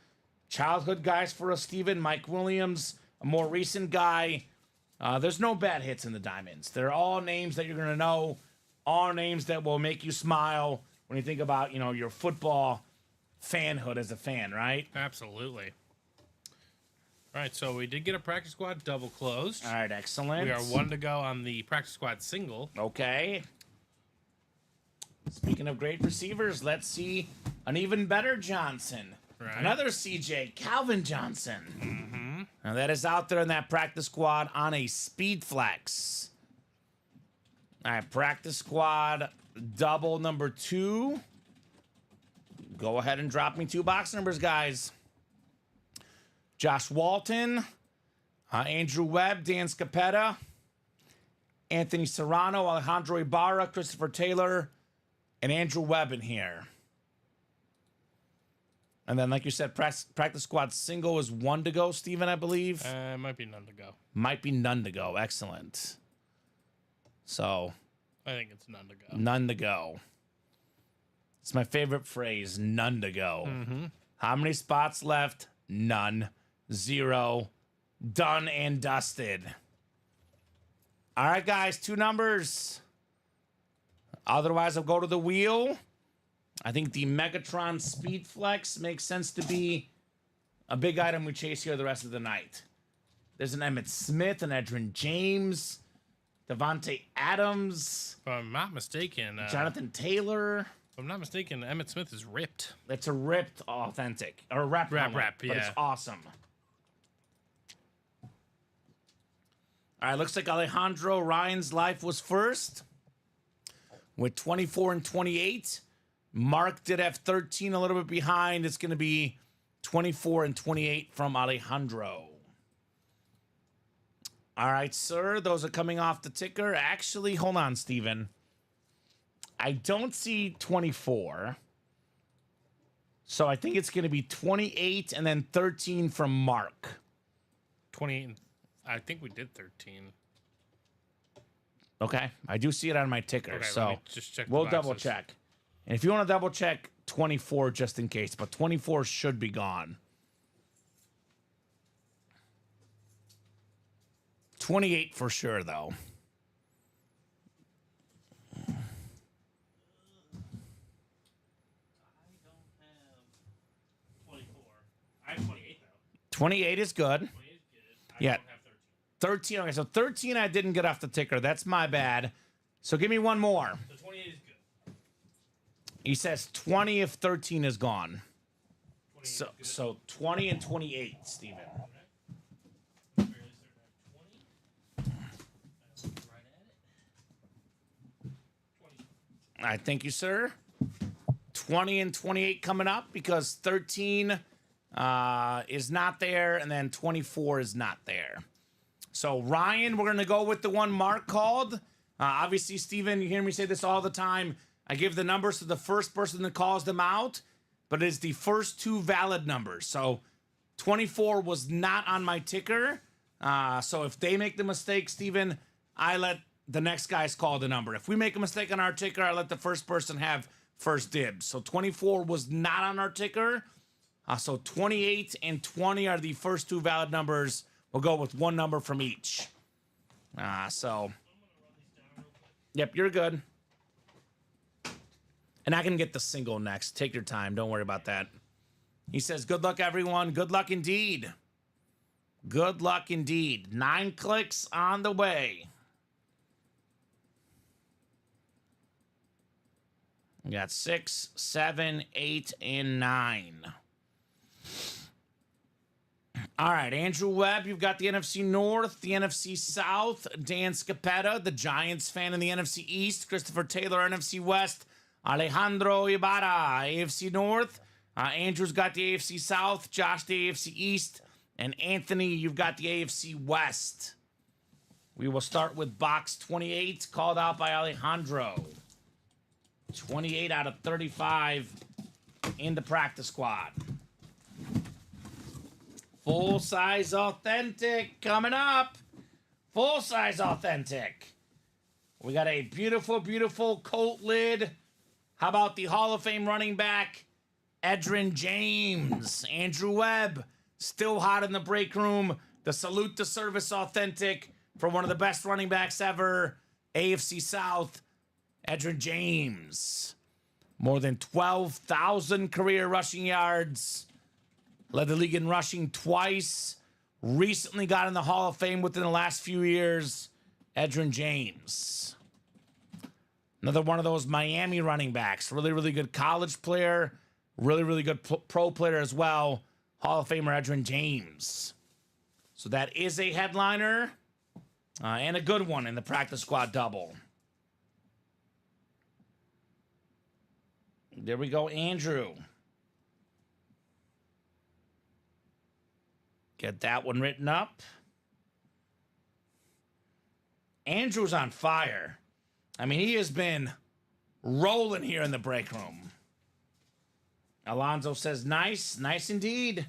childhood guys for us, Steven, Mike Williams, a more recent guy. There's no bad hits in the Diamonds. They're all names that you're going to know, all names that will make you smile when you think about, your football fanhood as a fan, right? Absolutely. All right, so we did get a practice squad double closed. All right, excellent. We are 1 to go on the practice squad single. Okay. Speaking of great receivers, let's see an even better Johnson. Right. Another CJ, Calvin Johnson. Mm-hmm. Now that is out there in that practice squad on a speed flex. All right, practice squad double number 2. Go ahead and drop me 2 box numbers, guys. Josh Walton, Andrew Webb, Dan Scapetta, Anthony Serrano, Alejandro Ibarra, Christopher Taylor, and Andrew Webb in here. And then, like you said, practice squad single is 1 to go, Steven, I believe. Might be none to go. Might be none to go. Excellent. So. I think it's none to go. None to go. It's my favorite phrase, none to go. Mm-hmm. How many spots left? None. 0. Done and dusted. All right, guys, 2 numbers. Otherwise, I'll go to the wheel. I think the Megatron Speed Flex makes sense to be a big item we chase here the rest of the night. There's an Emmitt Smith, an Edgerrin James, Devontae Adams. If I'm not mistaken. Jonathan Taylor. If I'm not mistaken, Emmitt Smith is ripped. It's a ripped authentic. Or a wrap, yeah. But it's awesome. All right, looks like Alejandro Ryan's life was first with 24 and 28. Mark did have 13, a little bit behind. It's going to be 24 and 28 from Alejandro. All right, sir. Those are coming off the ticker. Actually, hold on, Steven. I don't see 24. So I think it's going to be 28 and then 13 from Mark. 28. I think we did 13. Okay, I do see it on my ticker, Okay, so let me just check the we'll boxes. double check. And if you want to double check 24 just in case, but 24 should be gone. 28 for sure, though. I don't have 24. I have 28 though. 28 is good. 28 is good. I Yeah. don't have 13. 13. Okay, so 13 I didn't get off the ticker. That's my bad. So give me one more. So 28 is good. He says 20 if 13 is gone. 28 So is good. so 20 and 28, Steven. Fairly certain I have 20. I looked right at it. 20. I thank you, sir. 20 and 28 coming up because 13 is not there, and then 24 is not there. So, Ryan, we're going to go with the one Mark called. Obviously, Steven, you hear me say this all the time. I give the numbers to the first person that calls them out, but it's the first two valid numbers. So, 24 was not on my ticker. So, if they make the mistake, Steven, I let the next guys call the number. If we make a mistake on our ticker, I let the first person have first dibs. So, 24 was not on our ticker. So 28 and 20 are the first two valid numbers. We'll go with one number from each. Yep, you're good. And I can get the single next. Take your time. Don't worry about that. He says, good luck, everyone. Good luck indeed. Good luck indeed. 9 clicks on the way. We got 6, 7, 8, and 9. All right, Andrew Webb, you've got the NFC North, the NFC South, Dan Scapetta, the Giants fan in the NFC East, Christopher Taylor, NFC West, Alejandro Ibarra, AFC North, Andrew's got the AFC South, Josh the AFC East, and Anthony, you've got the AFC West. We will start with box 28, called out by Alejandro. 28 out of 35 in the practice squad. Full-size authentic coming up. Full-size authentic. We got a beautiful, beautiful Colt lid. How about the Hall of Fame running back, Edgerrin James? Andrew Webb, still hot in the break room. The Salute to Service authentic for one of the best running backs ever. AFC South, Edgerrin James. More than 12,000 career rushing yards. Led the league in rushing twice. Recently got in the Hall of Fame within the last few years. Edgerrin James. Another one of those Miami running backs. Really, really good college player. Really, really good pro player as well. Hall of Famer Edgerrin James. So that is a headliner. And a good one in the practice squad double. There we go, Andrew. Get that one written up. Andrew's on fire. I mean, he has been rolling here in the break room. Alonzo says, nice. Nice indeed.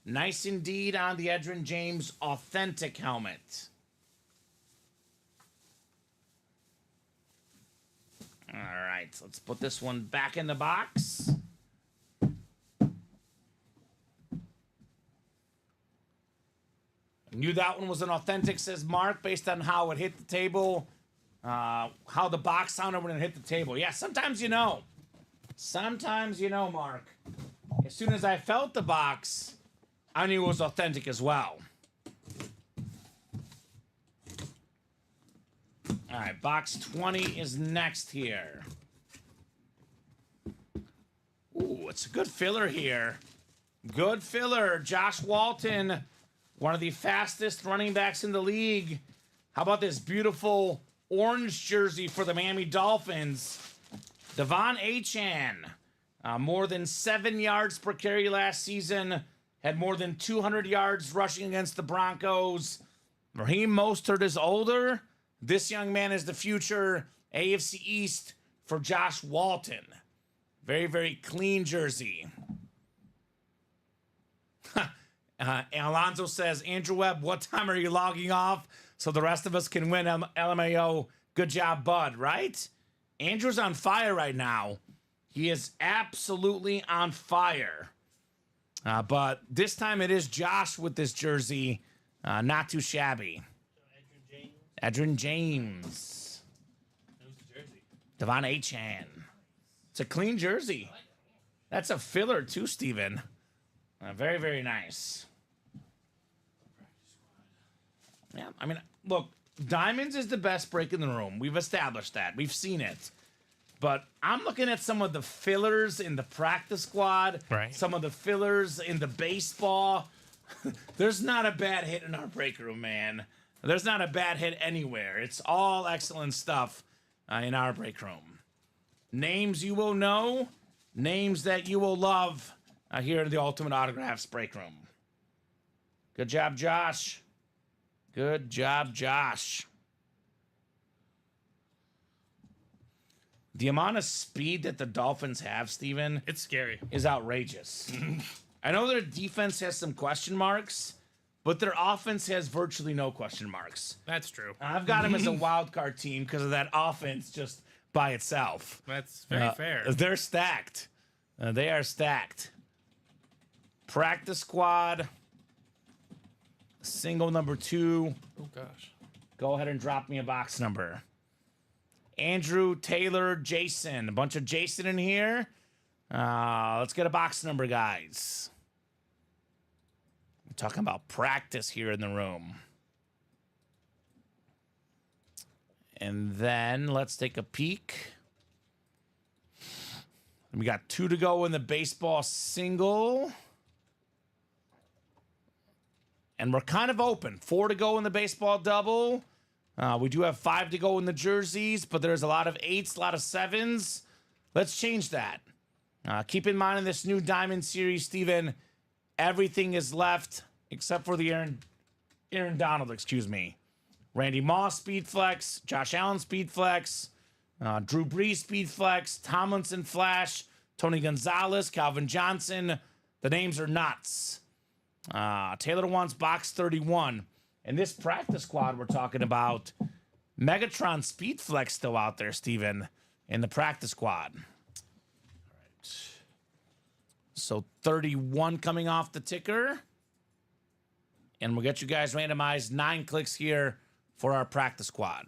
Nice indeed on the Edgerrin James authentic helmet. All right, let's put this one back in the box. Knew that one was an authentic, says Mark, based on how it hit the table, how the box sounded when it hit the table. Yeah, sometimes you know. Sometimes you know, Mark. As soon as I felt the box, I knew it was authentic as well. All right, box 20 is next here. Ooh, it's a good filler here. Good filler. Josh Walton, one of the fastest running backs in the league. How about this beautiful orange jersey for the Miami Dolphins? Devon Achane, more than 7 yards per carry last season. Had more than 200 yards rushing against the Broncos. Raheem Mostert is older. This young man is the future. AFC East for Josh Walton. Very, very clean jersey. Alonzo says, Andrew Webb, what time are you logging off so the rest of us can win LMAO? Good job, bud, right? Andrew's on fire right now. He is absolutely on fire. But this time it is Josh with this jersey. Not too shabby. Edrin James. Who's the jersey? Devon Achan. It's a clean jersey. That's a filler too, Steven. Very, very nice. Yeah, I mean, look, Diamonds is the best break in the room. We've established that. We've seen it. But I'm looking at some of the fillers in the practice squad. Right. Some of the fillers in the baseball. There's not a bad hit in our break room, man. There's not a bad hit anywhere. It's all excellent stuff in our break room. Names you will know. Names that you will love here in the Ultimate Autographs break room. Good job, Josh. Good job, Josh. The amount of speed that the Dolphins have, Steven, It's scary. is outrageous. I know their defense has some question marks, but their offense has virtually no question marks. That's true. I've got them as a wild card team because of that offense just by itself. That's very fair. They're stacked. They are stacked. Practice squad. Single number 2. Oh, gosh. Go ahead and drop me a box number. Andrew, Taylor, Jason. A bunch of Jason in here. Let's get a box number, guys. We're talking about practice here in the room. And then let's take a peek. We got 2 to go in the baseball single. And we're kind of open. 4 to go in the baseball double. We do have 5 to go in the jerseys, but there's a lot of 8s, a lot of 7s. Let's change that. Keep in mind in this new Diamond Series, Steven, everything is left except for the Aaron Donald, excuse me. Randy Moss Speed Flex, Josh Allen Speed Flex, Drew Brees Speed Flex, Tomlinson Flash, Tony Gonzalez, Calvin Johnson. The names are nuts. Taylor wants box 31. And this practice squad we're talking about, Megatron Speed Flex still out there, Steven, in the practice squad. All right. So 31 coming off the ticker. And we'll get you guys randomized 9 clicks here for our practice squad.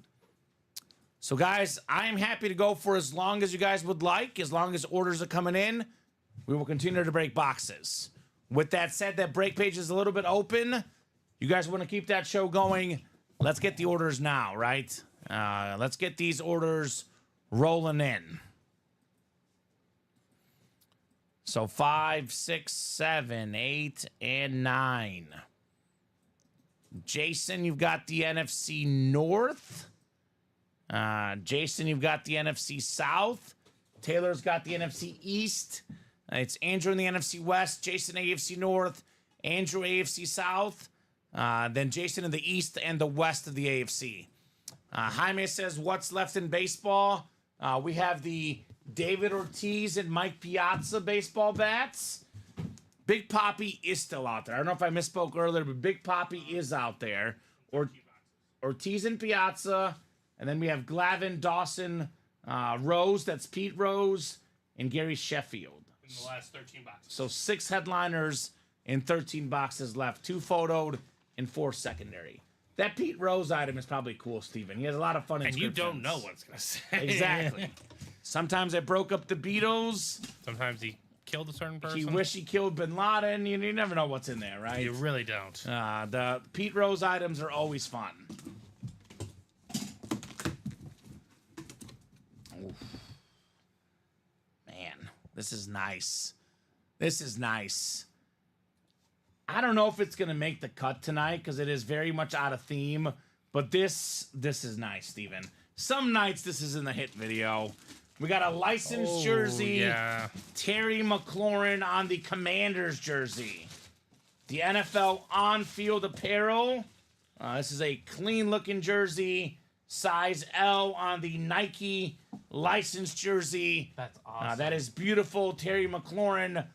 So, guys, I am happy to go for as long as you guys would like. As long as orders are coming in, we will continue to break boxes. With that said, that break page is a little bit open. You guys want to keep that show going? Let's get the orders now, right? Let's get these orders rolling in. So 5, 6, 7, 8, and 9. Jason, you've got the NFC North. Jason, you've got the NFC South. Taylor's got the NFC East. It's Andrew in the NFC West. Jason, AFC North. Andrew, AFC South. Then Jason in the East and the West of the AFC. Jaime says, what's left in baseball? We have the David Ortiz and Mike Piazza baseball bats. Big Papi is still out there. I don't know if I misspoke earlier, but Big Papi is out there. Ortiz and Piazza. And then we have Glavin, Dawson, Rose. That's Pete Rose and Gary Sheffield. In the last 13 boxes. So 6 headliners in 13 boxes left. 2 photoed and 4 secondary. That Pete Rose item is probably cool, Steven. He has a lot of fun And you inscriptions. don't know what it's going to say. Exactly. Sometimes I broke up the Beatles. Sometimes he killed a certain person. He wish he killed Bin Laden. You never know what's in there, right? You really don't. The Pete Rose items are always fun. Oof. Man, this is nice. This is nice. I don't know if it's going to make the cut tonight because it is very much out of theme, but this is nice, Steven. Some nights this is in the hit video. We got a licensed jersey. Yeah. Terry McLaurin on the Commanders jersey. The NFL on-field apparel. This is a clean-looking jersey. Size L on the Nike licensed jersey. That's awesome. That is beautiful. Terry McLaurin,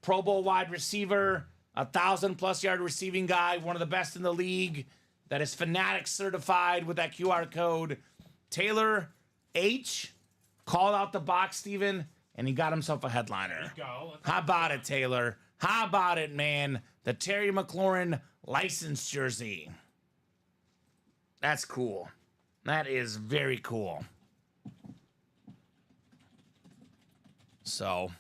Pro Bowl wide receiver. 1,000+ yard receiving guy, one of the best in the league. That is Fanatic certified with that QR code. Taylor H. called out the box, Steven, and he got himself a headliner. How about it, Taylor? How about it, man? The Terry McLaurin license jersey. That's cool. That is very cool. So,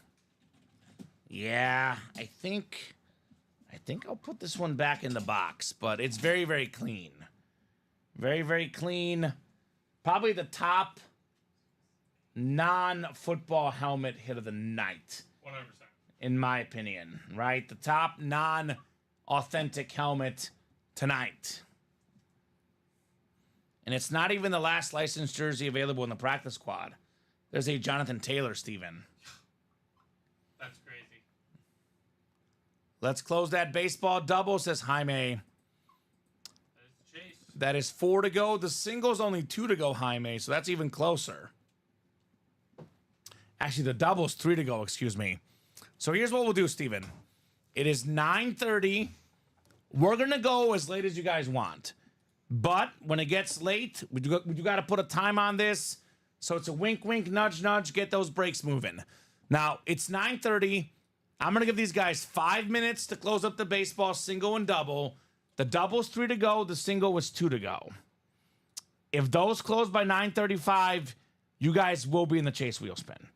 yeah, I think I'll put this one back in the box, but it's very, very clean. Very, very clean. Probably the top non-football helmet hit of the night. 100%. In my opinion, right? The top non-authentic helmet tonight. And it's not even the last licensed jersey available in the practice squad. There's a Jonathan Taylor, Steven. That's crazy. Let's close that baseball double, says Jaime. Chase. That is 4 to go. The single's only 2 to go, Jaime, so that's even closer. Actually, the double's 3 to go, excuse me. So here's what we'll do, Steven. It is 9:30. We're going to go as late as you guys want. But when it gets late, we got to put a time on this. So it's a wink, wink, nudge, nudge. Get those breaks moving. Now, it's 9:30. I'm going to give these guys 5 minutes to close up the baseball single and double. The double's 3 to go. The single was 2 to go. If those close by 9:35, you guys will be in the chase wheel spin.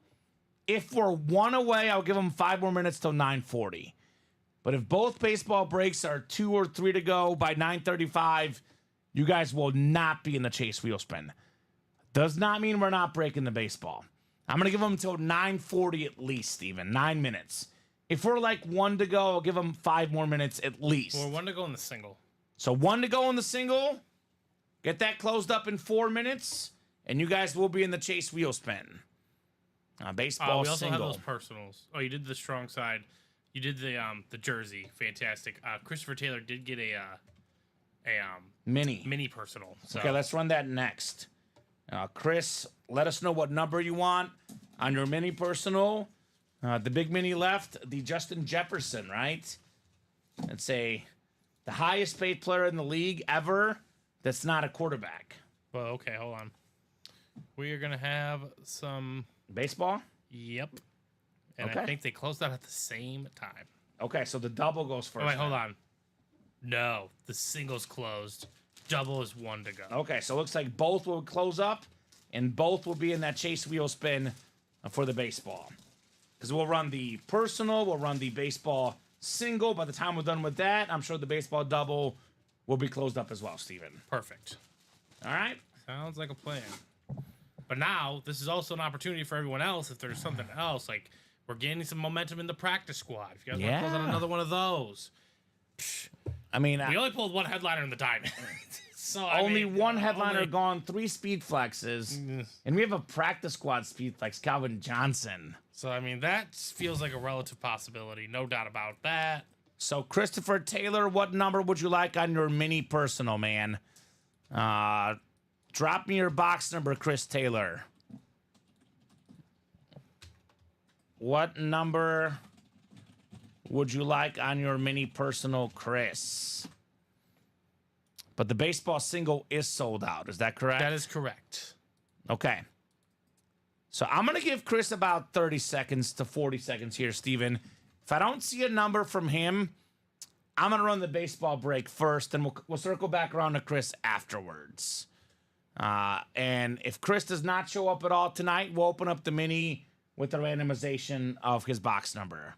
If we're 1 away, I'll give them 5 more minutes till 9:40. But if both baseball breaks are 2 or 3 to go by 9:35, you guys will not be in the chase wheel spin. Does not mean we're not breaking the baseball. I'm going to give them until 9:40 at least, even 9 minutes. If we're like 1 to go, I'll give them 5 more minutes at least. Or 1 to go in the single. So 1 to go in the single. Get that closed up in 4 minutes, and you guys will be in the chase wheel spin. Baseball we also single. have those personals. Oh, you did the strong side. You did the jersey. Fantastic. Christopher Taylor did get a mini personal. So. Okay, let's run that next. Chris, let us know what number you want on your mini personal. The big mini left, the Justin Jefferson, right? Let's say the highest paid player in the league ever that's not a quarterback. Well, okay, hold on. We are going to have some... Baseball? Yep. And okay. I think they closed out at the same time. Okay, so the double goes first. Oh, wait, hold on. No, the single's closed. Double is 1 to go. Okay, so it looks like both will close up, and both will be in that chase wheel spin for the baseball. Because we'll run the personal, we'll run the baseball single. By the time we're done with that, I'm sure the baseball double will be closed up as well, Steven. Perfect. All right? Sounds like a plan. But now, this is also an opportunity for everyone else if there's something else. Like, we're gaining some momentum in the practice squad. If you guys want to close out another one of those. I mean... we only pulled one headliner in the diamond. So only one headliner gone, 3 speed flexes. And we have a practice squad speed flex, Calvin Johnson. So, I mean, that feels like a relative possibility. No doubt about that. So, Christopher Taylor, what number would you like on your mini personal, man? Drop me your box number, Chris Taylor. What number would you like on your mini personal, Chris? But the baseball single is sold out. Is that correct? That is correct. Okay. So I'm going to give Chris about 30 seconds to 40 seconds here, Steven. If I don't see a number from him, I'm going to run the baseball break first, and we'll circle back around to Chris afterwards. And if Chris does not show up at all tonight, we'll open up the mini with the randomization of his box number.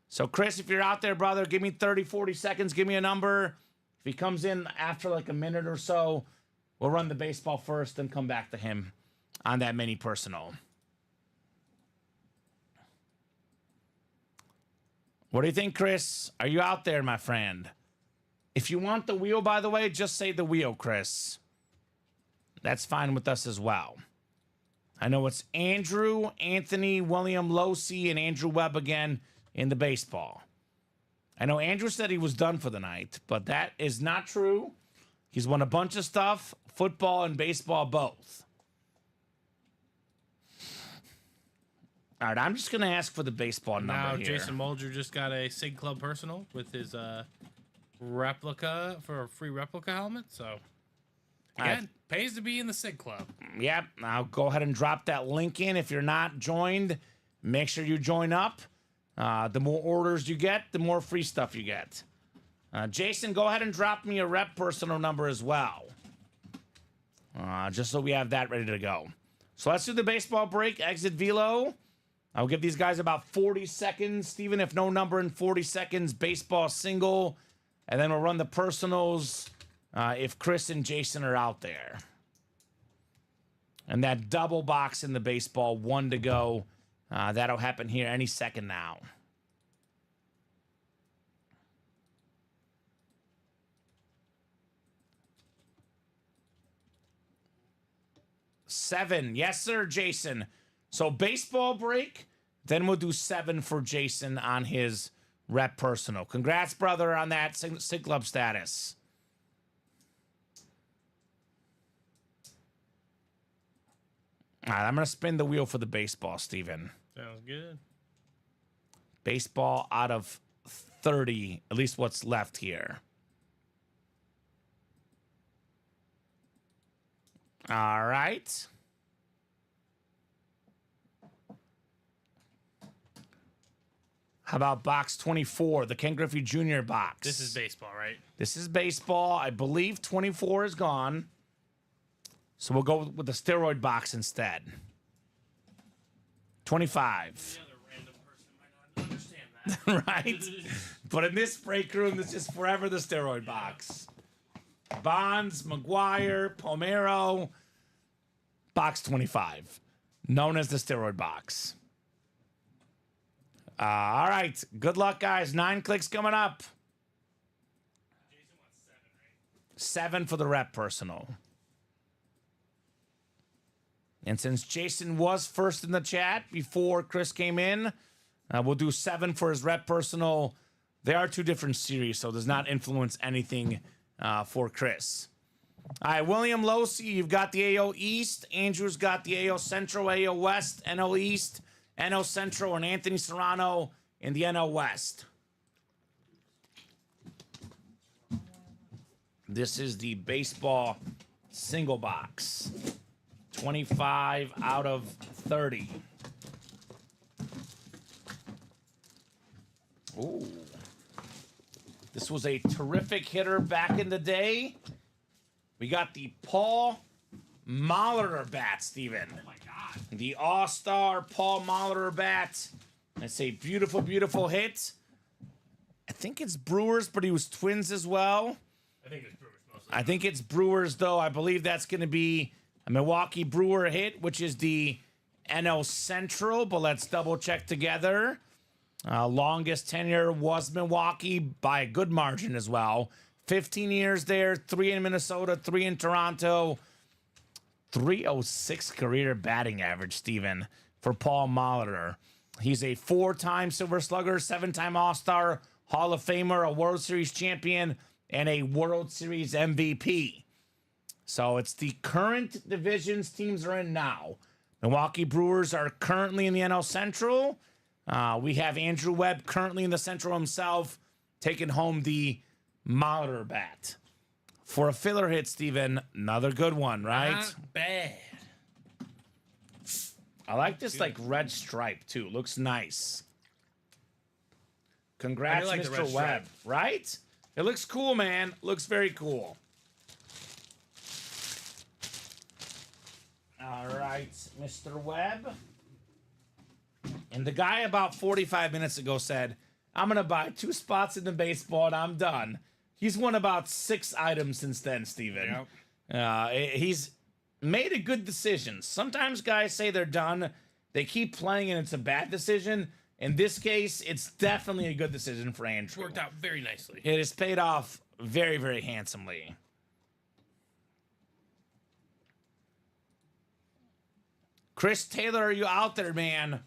So, Chris, if you're out there, brother, give me 30, 40 seconds. Give me a number. If he comes in after like a minute or so, we'll run the baseball first and come back to him on that mini personal. What do you think, Chris? Are you out there, my friend? If you want the wheel, by the way, just say the wheel, Chris. That's fine with us as well. I know it's Andrew, Anthony, William Losey, and Andrew Webb again in the baseball. I know Andrew said he was done for the night, but that is not true. He's won a bunch of stuff, football and baseball both. All right, I'm just going to ask for the baseball number Now, here. Jason Mulder just got a Sig Club personal with his replica for a free replica helmet. So, again, pays to be in the Sig Club. Yep. Now go ahead and drop that link in. If you're not joined, make sure you join up. The more orders you get, the more free stuff you get. Jason, go ahead and drop me a rep personal number as well. Just so we have that ready to go. So let's do the baseball break. Exit velo. I'll give these guys about 40 seconds. Steven, if no number in 40 seconds, baseball single. And then we'll run the personals if Chris and Jason are out there. And that double box in the baseball, 1 to go. That'll happen here any second now. Seven. Yes, sir, Jason. So baseball break, then we'll do 7 for Jason on his rep personal. Congrats, brother, on that Sig Club status. All right, I'm going to spin the wheel for the baseball, Steven. Sounds good. Baseball out of 30, at least what's left here. All right. How about box 24, the Ken Griffey Jr. box? This is baseball, right? This is baseball. I believe 24 is gone. So we'll go with the steroid box instead. 25. The other random person might not understand that. Right? But in this break room, this is forever the steroid box. Bonds, McGuire, Palmeiro, box 25, known as the steroid box. All right. Good luck, guys. 9 clicks coming up. Jason wants 7, right? 7 for the rep personal. And since Jason was first in the chat before Chris came in, we'll do 7 for his rep personal. They are 2 different series, so does not influence anything for Chris. All right, William Losey, you've got the AO East. Andrew's got the AO Central, AO West, NL East, NL Central, and Anthony Serrano in the NL West. This is the baseball single box. 25 out of 30. Ooh. This was a terrific hitter back in the day. We got the Paul Molitor bat, Steven. Oh my God. The All-Star Paul Molitor bat. It's a beautiful, beautiful hit. I think it's Brewers, but he was Twins as well. I think it's Brewers mostly. I think it's Brewers, though. I believe that's going to be a Milwaukee Brewer hit, which is the NL Central, but let's double check together. Longest tenure was Milwaukee by a good margin as well. 15 years there, 3 in Minnesota, 3 in Toronto. 306 career batting average, Steven, for Paul Molitor. He's a 4-time Silver Slugger, 7-time All-Star, Hall of Famer, a World Series champion, and a World Series MVP. So it's the current divisions teams are in now. Milwaukee Brewers are currently in the NL Central. We have Andrew Webb currently in the Central himself, taking home the Molitor bat. For a filler hit, Steven, another good one, right? Not bad. I like this like red stripe too. Looks nice. Congrats, like the red Mr. Webb. stripe. Right? It looks cool, man. Looks very cool. All right, Mr. Webb. And the guy about 45 minutes ago said, I'm going to buy 2 spots in the baseball and I'm done. He's won about 6 items since then, Steven. Yep. He's made a good decision. Sometimes guys say they're done. They keep playing and it's a bad decision. In this case, it's definitely a good decision for Andrew. Worked out very nicely. It has paid off very, very handsomely. Chris Taylor, are you out there, man?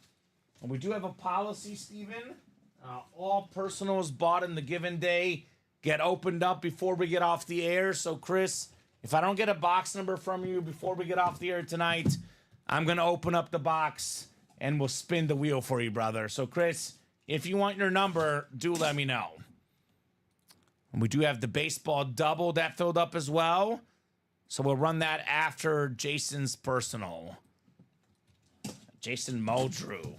We do have a policy, Steven. All personals bought in the given day get opened up before we get off the air. So, Chris, if I don't get a box number from you before we get off the air tonight, I'm going to open up the box and we'll spin the wheel for you, brother. So, Chris, if you want your number, do let me know. And we do have the baseball double that filled up as well. So we'll run that after Jason's personal. Jason Muldrew.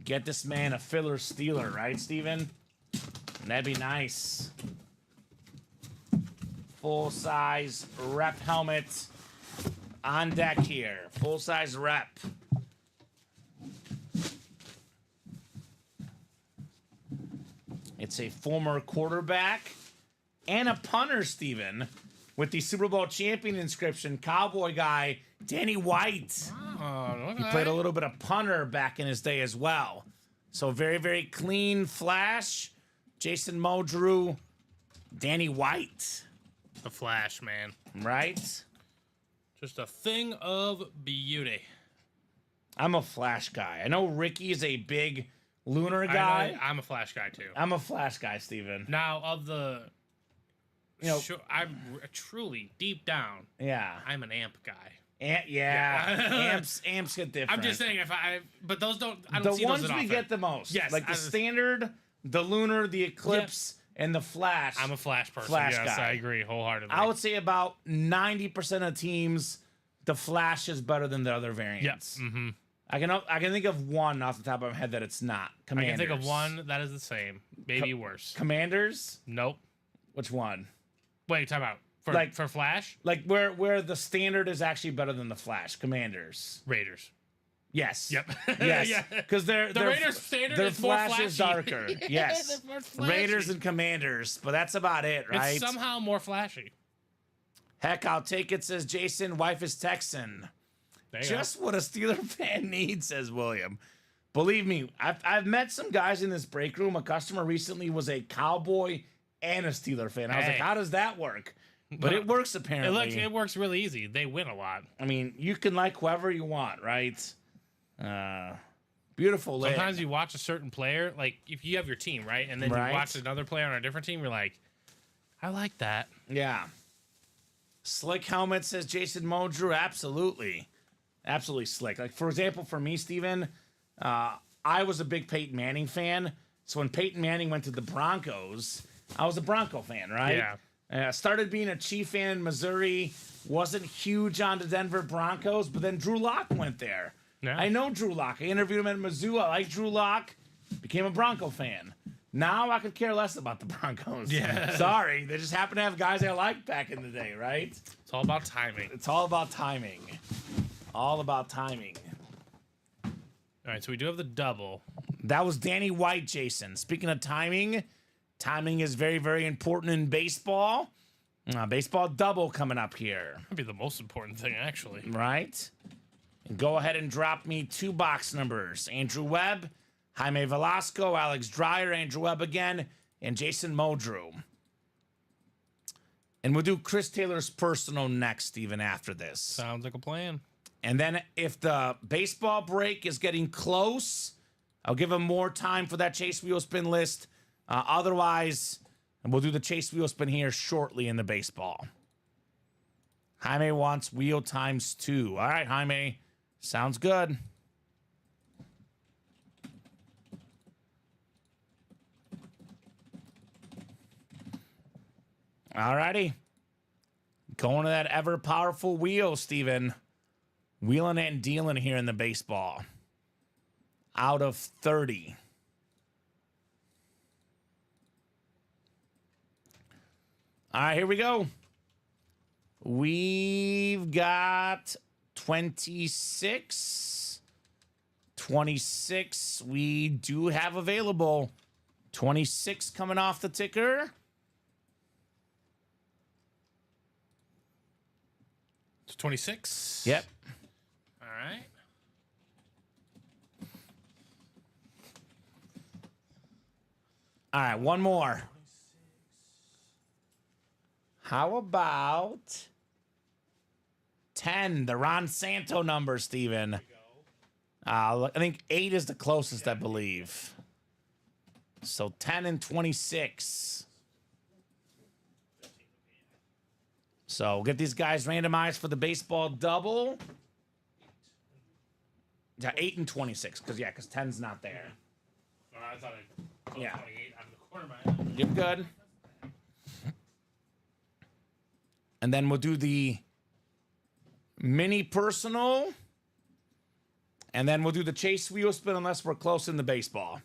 Get this man a filler stealer, right, Steven? That'd be nice. Full-size rep helmet on deck here. Full-size rep. It's a former quarterback and a punter, Steven, with the Super Bowl champion inscription. Cowboy guy, Danny White. Oh, okay. He played a little bit of punter back in his day as well. So very, very clean flash. Jason Muldrew, Danny White. The Flash, man. Right? Just a thing of beauty. I'm a Flash guy. I know Ricky is a big Lunar guy. I'm a Flash guy, too. I'm a Flash guy, Steven. Now, of the... I'm truly, deep down, Yeah. I'm an amp guy. Amps get different. I'm just saying, but those don't, I don't the see those ones that we often. get the most. Yes, like the Standard, the Lunar, the Eclipse, and the Flash. I'm a Flash person. Flash yes, guy. I agree wholeheartedly. I would say about 90% of teams, the Flash is better than the other variants. Yep. Mm-hmm. I can think of one off the top of my head that it's not. Commanders. I can think of one that is the same, maybe worse. Commanders? Nope. Which one? Wait, time out. For Flash? Like where the Standard is actually better than the Flash. Commanders. Raiders. Yes. Yep. Yes. Yeah. Because the Raiders Standard their is more Flash is flashy. darker. Yes. They're more flashy. Raiders and Commanders, but that's about it, right? It's somehow more flashy. Heck, I'll take it, says Jason. Wife is Texan. Just what a Steeler fan needs, says William. Believe me, I've met some guys in this break room. A customer recently was a Cowboy and a Steeler fan. I was like, how does that work? But it works apparently. It works really easy. They win a lot. I mean, you can like whoever you want, right? Beautiful lit. Sometimes you watch a certain player, like if you have your team, right? And then you watch another player on a different team, you're like, I like that. Yeah. Slick helmet, says Jason Muldrew. Absolutely. Absolutely slick. Like, for example, for me, Steven, I was a big Peyton Manning fan. So when Peyton Manning went to the Broncos, I was a Bronco fan, right? Yeah. Started being a Chief fan in Missouri. Wasn't huge on the Denver Broncos, but then Drew Lock went there. Yeah. I know Drew Lock. I interviewed him at Mizzou. I like Drew Lock. Became a Bronco fan. Now I could care less about the Broncos. Yeah. Sorry. They just happen to have guys I liked back in the day, right? It's all about timing. It's all about timing. All about timing. All right, so we do have the double. That was Danny White, Jason. Speaking of timing, timing is very, very important in baseball. Baseball double coming up here. That'd be the most important thing, actually. Right? And go ahead and drop me 2 box numbers. Andrew Webb, Jaime Velasco, Alex Dreyer, Andrew Webb again, and Jason Muldrew. And we'll do Chris Taylor's personal next, even after this. Sounds like a plan. And then if the baseball break is getting close, I'll give him more time for that Chase Wheel Spin list. Otherwise, we'll do the Chase Wheel Spin here shortly in the baseball. Jaime wants wheel times 2. All right, Jaime. Sounds good. All righty. Going to that ever-powerful wheel, Steven. Wheeling and dealing here in the baseball. Out of 30. All right, here we go. We've got 26. 26 we do have available. 26 coming off the ticker. It's 26. Yep. All right. All right, one more. How about 10, the Ron Santo number, Steven? I think 8 is the closest, I believe. So 10 and 26. So we'll get these guys randomized for the baseball double. Yeah, 8 and 26. Because 10's not there. I thought I Yeah. 28 out of the corner of my eye. You're good. And then we'll do the mini personal. And then we'll do the chase wheel spin unless we're close in the baseball.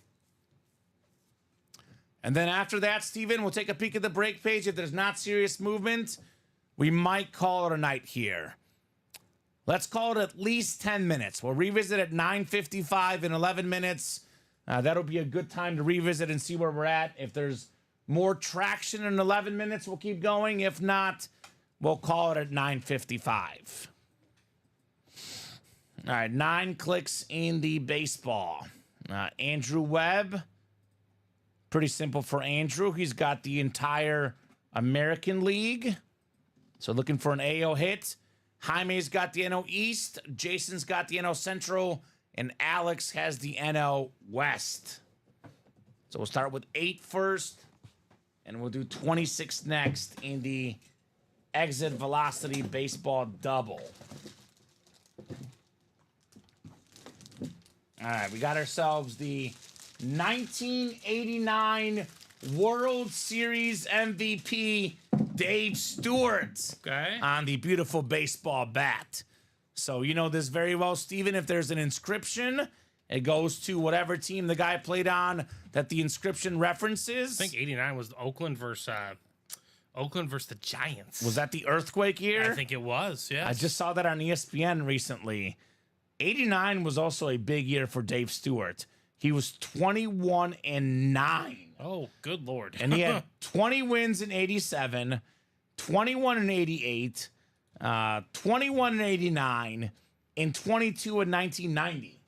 And then after that, Steven, we'll take a peek at the break page. If there's not serious movement, we might call it a night here. Let's call it at least 10 minutes. We'll revisit at 9:55 in 11 minutes. That'll be a good time to revisit and see where we're at. If there's more traction in 11 minutes, we'll keep going. If not, we'll call it at 9:55. All right, 9 clicks in the baseball. Andrew Webb. Pretty simple for Andrew. He's got the entire American League. So looking for an AO hit. Jaime's got the NL East. Jason's got the NL Central. And Alex has the NL West. So we'll start with 8 first. And we'll do 26 next in the exit velocity baseball double. All right, we got ourselves the 1989 World Series MVP, Dave Stewart, on the beautiful baseball bat. So you know this very well, Steven. If there's an inscription, it goes to whatever team the guy played on that the inscription references. I think 89 was Oakland versus the Giants. Was that the earthquake year? I think it was, yes. I just saw that on ESPN recently. 89 was also a big year for Dave Stewart. He was 21-9. Oh, good Lord. And he had 20 wins in 87, 21 in 88, 21 in 89, and 22 in 1990.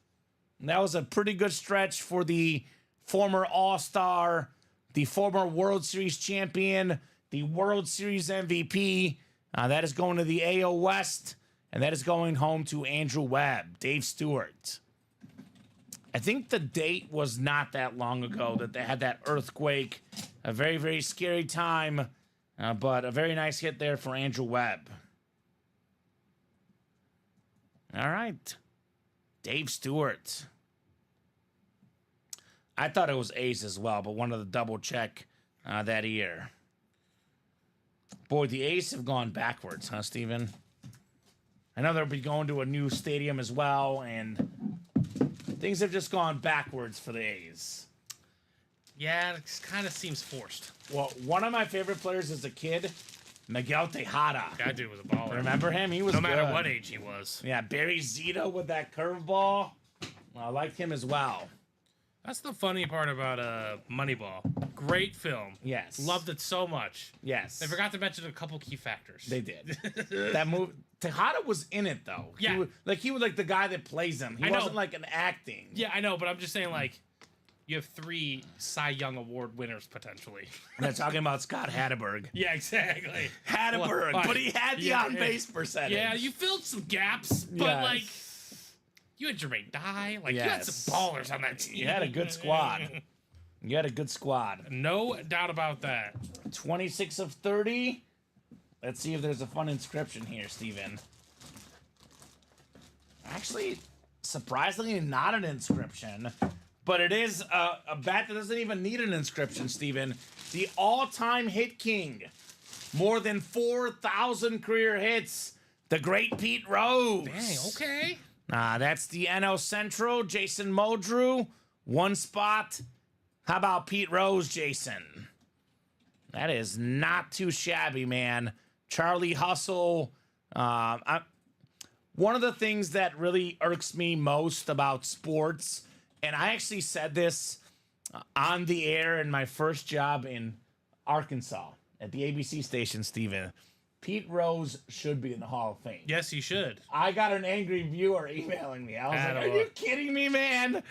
And that was a pretty good stretch for the former All-Star, the former World Series champion, the World Series MVP. That is going to the AO West. And that is going home to Andrew Webb, Dave Stewart. I think the date was not that long ago that they had that earthquake. A very, very scary time, but a very nice hit there for Andrew Webb. All right. Dave Stewart. I thought it was A's as well, but wanted to double check that year. Boy, the A's have gone backwards, huh, Steven? I know they'll be going to a new stadium as well, and things have just gone backwards for the A's. Yeah, it kind of seems forced. Well, one of my favorite players as a kid, Miguel Tejada. That dude was a baller. Remember him? He was no matter good. what age he was. Yeah, Barry Zito with that curveball. I liked him as well. That's the funny part about Moneyball. Great film. Yes. Loved it so much. Yes. They forgot to mention a couple key factors. They did. That movie. Tejada was in it though. Yeah. He was like the guy that plays him. He wasn't like an acting. Yeah, I know, but I'm just saying, like, you have 3 Cy Young Award winners potentially. They're talking about Scott Hatteberg. Yeah, exactly. Hatteberg, Well, but he had the on-base percentage. Yeah, you filled some gaps, but Yes. like, you had Jermaine Dye. Like, you had some ballers on that team. You had a good squad. You had a good squad. No doubt about that. 26 of 30. Let's see if there's a fun inscription here, Steven. Actually, surprisingly, not an inscription, but it is a bat that doesn't even need an inscription, Steven. The all-time hit king. More than 4,000 career hits. The great Pete Rose. Dang, okay. That's the NL Central. Jason Muldrew. 1 spot. How about Pete Rose, Jason? That is not too shabby, man. Charlie Hustle. One of the things that really irks me most about sports, and I actually said this on the air in my first job in Arkansas at the ABC station, Steven. Pete Rose should be in the Hall of Fame. Yes, he should. I got an angry viewer emailing me. I was like, are you kidding me, man?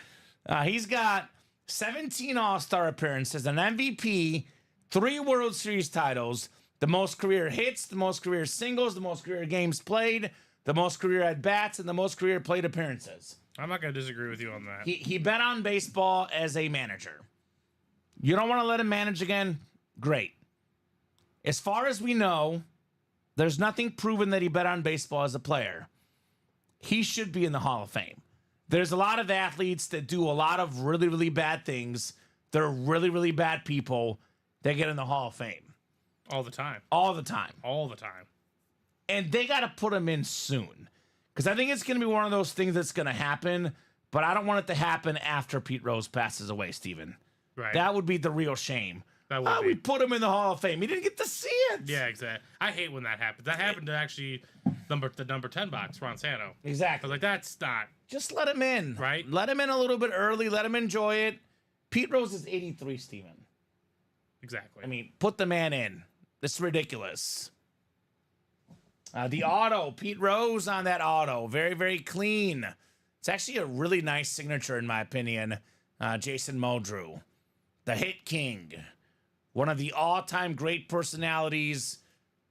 He's got 17 All-Star appearances, an MVP, 3 World Series titles, the most career hits, the most career singles, the most career games played, the most career at-bats, and the most career plate appearances. I'm not going to disagree with you on that. He bet on baseball as a manager. You don't want to let him manage again? Great. As far as we know, there's nothing proven that he bet on baseball as a player. He should be in the Hall of Fame. There's a lot of athletes that do a lot of really, really bad things. They're really, really bad people that get in the Hall of Fame. All the time. All the time. All the time. And they got to put them in soon. Because I think it's going to be one of those things that's going to happen, but I don't want it to happen after Pete Rose passes away, Steven. Right. That would be the real shame. That would be. We put him in the Hall of Fame. He didn't get to see it. Yeah, exactly. I hate when that happens. That happened to actually the number 10 box, Ron Santo. Exactly. I was like, that's not. Just let him in. Right. Let him in a little bit early. Let him enjoy it. Pete Rose is 83, Steven. Exactly. I mean, put the man in. This is ridiculous. The auto, Pete Rose on that auto. Very, very clean. It's actually a really nice signature, in my opinion. Jason Muldrew, the Hit King. One of the all-time great personalities,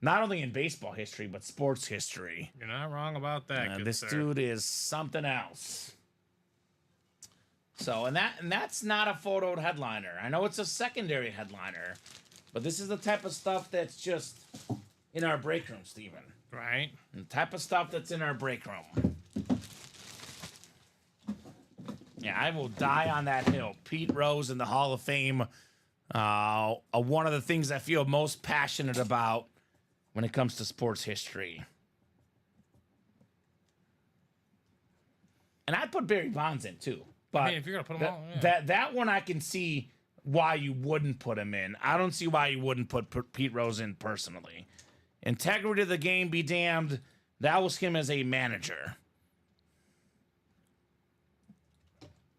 not only in baseball history, but sports history. You're not wrong about that. This dude is something else. So, and that's not a photoed headliner. I know it's a secondary headliner, but this is the type of stuff that's just in our break room, Steven. Right. The type of stuff that's in our break room. Yeah, I will die on that hill. Pete Rose in the Hall of Fame. One of the things I feel most passionate about when it comes to sports history. And I'd put Barry Bonds in too. But I mean, if you're gonna put them all, yeah. that one I can see why you wouldn't put him in. I don't see why you wouldn't put Pete Rose in personally. Integrity of the game be damned. That was him as a manager.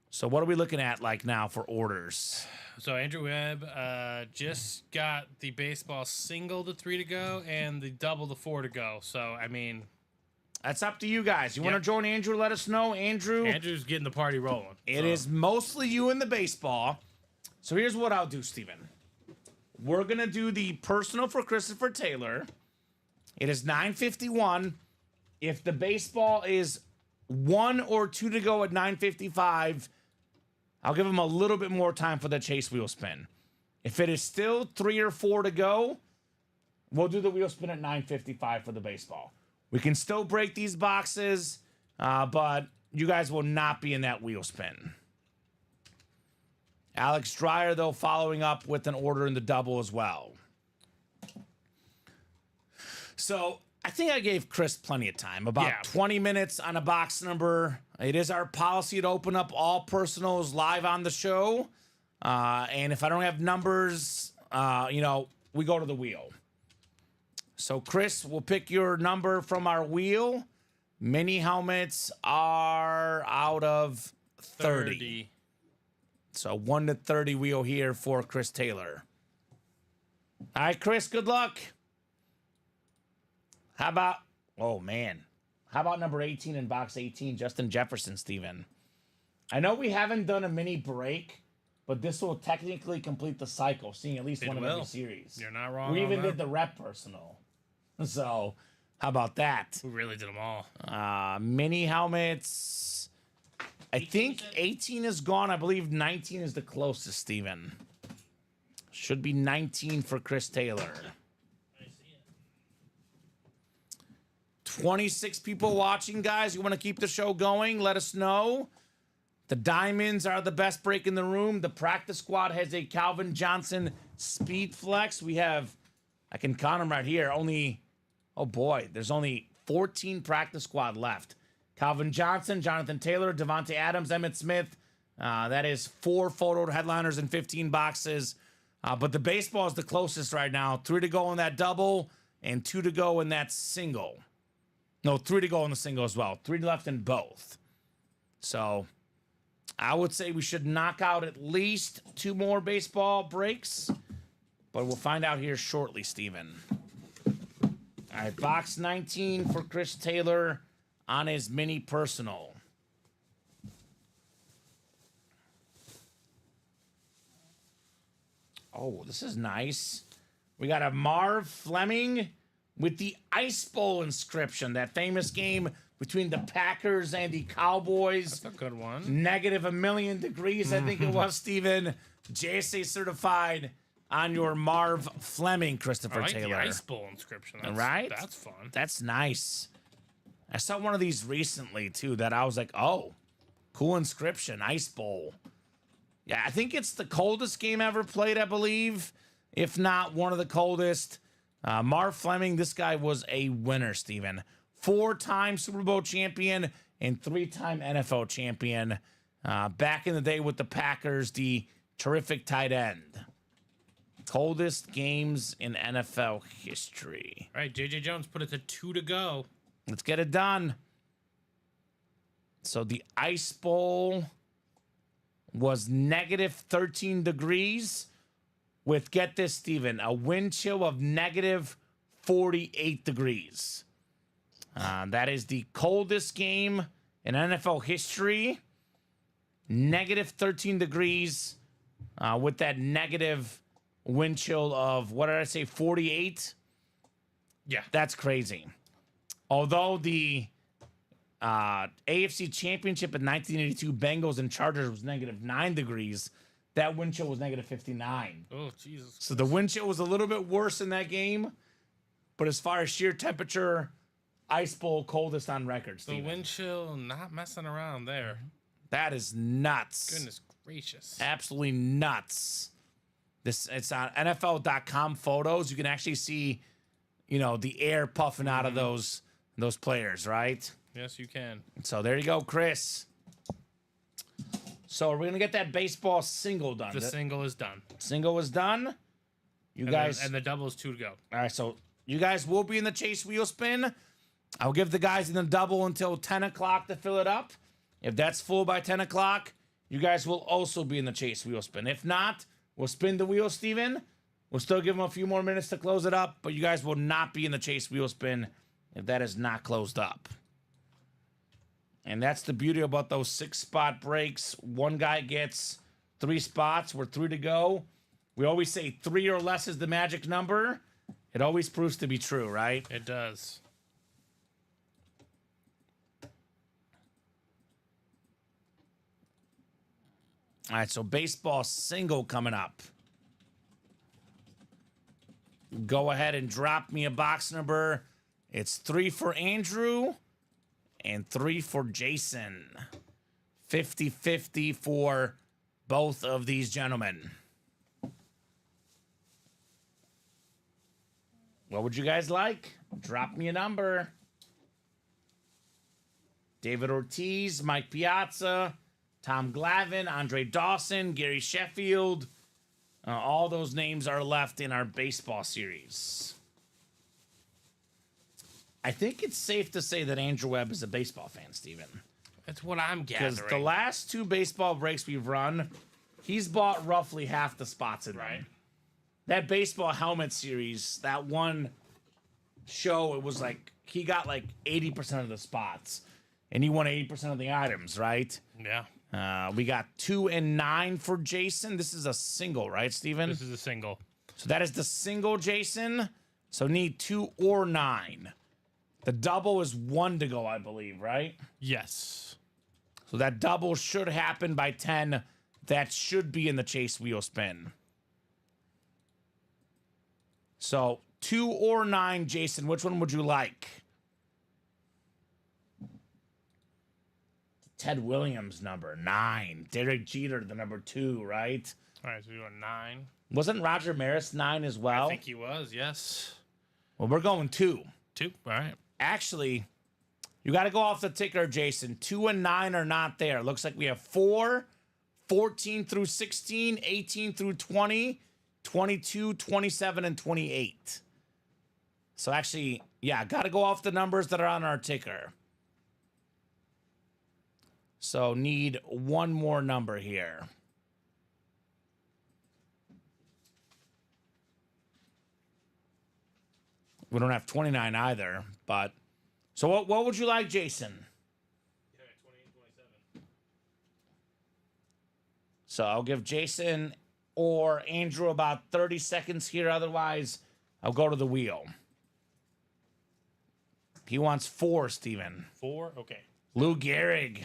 So what are we looking at like now for orders? So Andrew Webb just got the baseball single to 3 to go and the double to 4 to go. So, I mean... That's up to you guys. You want to join Andrew? Let us know. Andrew's getting the party rolling. It is mostly you in the baseball. So here's what I'll do, Steven. We're going to do the personal for Christopher Taylor. It is 9:51. If the baseball is 1 or 2 to go at 9:55, I'll give him a little bit more time for the chase wheel spin. If it is still 3 or 4 to go, we'll do the wheel spin at 9:55 for the baseball. We can still break these boxes, but you guys will not be in that wheel spin. Alex Dreyer, though, following up with an order in the double as well. So I think I gave Chris plenty of time, about 20 minutes on a box number. It is our policy to open up all personals live on the show. And if I don't have numbers, we go to the wheel. So, Chris, we'll pick your number from our wheel. Mini helmets are out of 30. So, 1 to 30 wheel here for Chris Taylor. All right, Chris, good luck. How about number 18 in box 18, Justin Jefferson, Steven? I know we haven't done a mini break, but this will technically complete the cycle, seeing at least one of every series. You're not wrong. We even did the rep personal. So, how about that? We really did them all. Mini helmets. I think 18 is gone. I believe 19 is the closest, Steven. Should be 19 for Chris Taylor. 26 people watching, guys. You want to keep the show going? Let us know. The Diamonds are the best break in the room. The practice squad has a Calvin Johnson Speed Flex. We have, I can count them right here. There's only 14 practice squad left. Calvin Johnson, Jonathan Taylor, Devontae Adams, Emmitt Smith. That is 4 photo headliners in 15 boxes. But the baseball is the closest right now. 3 to go in that double and 2 to go in that single. No, 3 to go in the single as well. 3 left in both. So I would say we should knock out at least 2 more baseball breaks. But we'll find out here shortly, Steven. All right, box 19 for Chris Taylor on his mini personal. Oh, this is nice. We got a Marv Fleming with the Ice Bowl inscription, that famous game between the Packers and the Cowboys. That's a good one. Negative a million degrees, I think it was, Steven. JSA certified on your Marv Fleming, Christopher Taylor. The Ice Bowl inscription. Right? That's fun. That's nice. I saw one of these recently, too, that I was like, oh, Cool inscription. Ice Bowl. Yeah, I think it's the coldest game ever played, I believe. If not, one of the coldest. Marv Fleming, this guy was a winner, Steven. 4-time Super Bowl champion and 3-time NFL champion. Back in the day with the Packers, the terrific tight end. Coldest games in NFL history. All right, J.J. Jones put it to 2 to go. Let's get it done. So the Ice Bowl was negative 13 degrees with, get this, Steven, a wind chill of negative 48 degrees. That is the coldest game in NFL history. Negative 13 degrees with that negative wind chill of, what did I say, 48? Yeah. That's crazy. Although the AFC Championship in 1982, Bengals and Chargers was negative 9 degrees, that wind chill was negative 59. Oh, Jesus. So the wind chill was a little bit worse in that game. But as far as sheer temperature, Ice Bowl coldest on record, Steven. The wind chill, not messing around there. That is nuts. Goodness gracious. Absolutely nuts. It's on NFL.com photos. You can actually see, the air puffing out of those players, right? Yes, you can. So there you go, Chris. So we're going to get that baseball single done. The single is done. Single is done. And the double is 2 to go. All right, so you guys will be in the chase wheel spin. I'll give the guys in the double until 10 o'clock to fill it up. If that's full by 10 o'clock, you guys will also be in the chase wheel spin. If not, we'll spin the wheel, Steven. We'll still give them a few more minutes to close it up, but you guys will not be in the chase wheel spin if that is not closed up. And that's the beauty about those 6-spot breaks. One guy gets 3 spots. We're 3 to go. We always say 3 or less is the magic number. It always proves to be true, right? It does. All right, so baseball single coming up. Go ahead and drop me a box number. It's 3 for Andrew and 3 for Jason. 50-50 for both of these gentlemen. What would you guys like? Drop me a number. David Ortiz, Mike Piazza, Tom Glavine, Andre Dawson, Gary Sheffield. All those names are left in our baseball series. I think it's safe to say that Andrew Webb is a baseball fan, Steven. That's what I'm gathering. Because the last 2 baseball breaks we've run, he's bought roughly half the spots in them. That baseball helmet series, that one show, it was like, he got like 80% of the spots. And he won 80% of the items, right? Yeah. We got 2 and 9 for Jason. This is a single, right, Steven? This is a single. So that is the single, Jason. So need 2 or 9. The double is 1 to go, I believe, right? Yes. So that double should happen by 10. That should be in the chase wheel spin. So 2 or 9, Jason, which one would you like? Ted Williams, number 9. Derek Jeter, the number 2, right? All right, so you're 9. Wasn't Roger Maris 9 as well? I think he was, yes. Well, we're going 2. 2, all right. Actually, you got to go off the ticker, Jason. 2 and 9 are not there. Looks like we have 4, 14 through 16, 18 through 20, 22, 27, and 28. So actually, yeah, got to go off the numbers that are on our ticker. So need 1 more number here. We don't have 29 either, but... So what would you like, Jason? Yeah, 28, 27. So I'll give Jason or Andrew about 30 seconds here. Otherwise, I'll go to the wheel. He wants 4, Steven. 4? Okay. Lou Gehrig.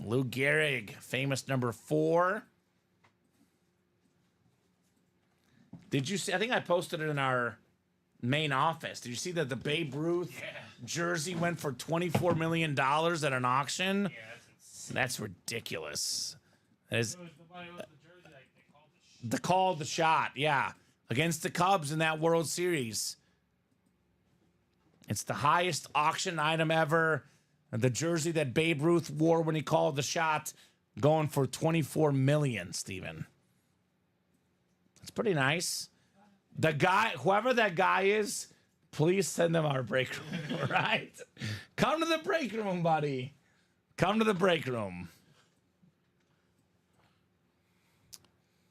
Lou Gehrig, famous number 4. Did you see? I think I posted it in our main office. Did you see that the Babe Ruth jersey went for $24 million at an auction? Yeah, that's That's ridiculous. That is the call the shot, yeah. Against the Cubs in that World Series. It's the highest auction item ever. The jersey that Babe Ruth wore when he called the shot, going for $24 million, Steven. It's pretty nice. The guy, whoever that guy is, please send them our break room, all right? Come to the break room, buddy. Come to the break room.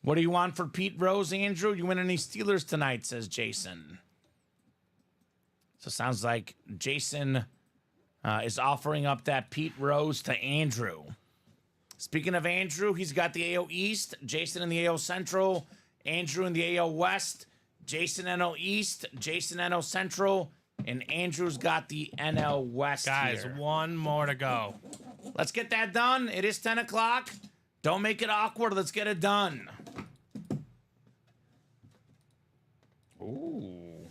What do you want for Pete Rose, Andrew? You win any Steelers tonight, says Jason. So sounds like Jason is offering up that Pete Rose to Andrew. Speaking of Andrew, he's got the AO East, Jason in the AO Central, Andrew in the AO West, Jason NL East, Jason NL Central, and Andrew's got the NL West. Guys, here. one more to go. Let's get that done. It is 10 o'clock. Don't make it awkward. Let's get it done. Ooh.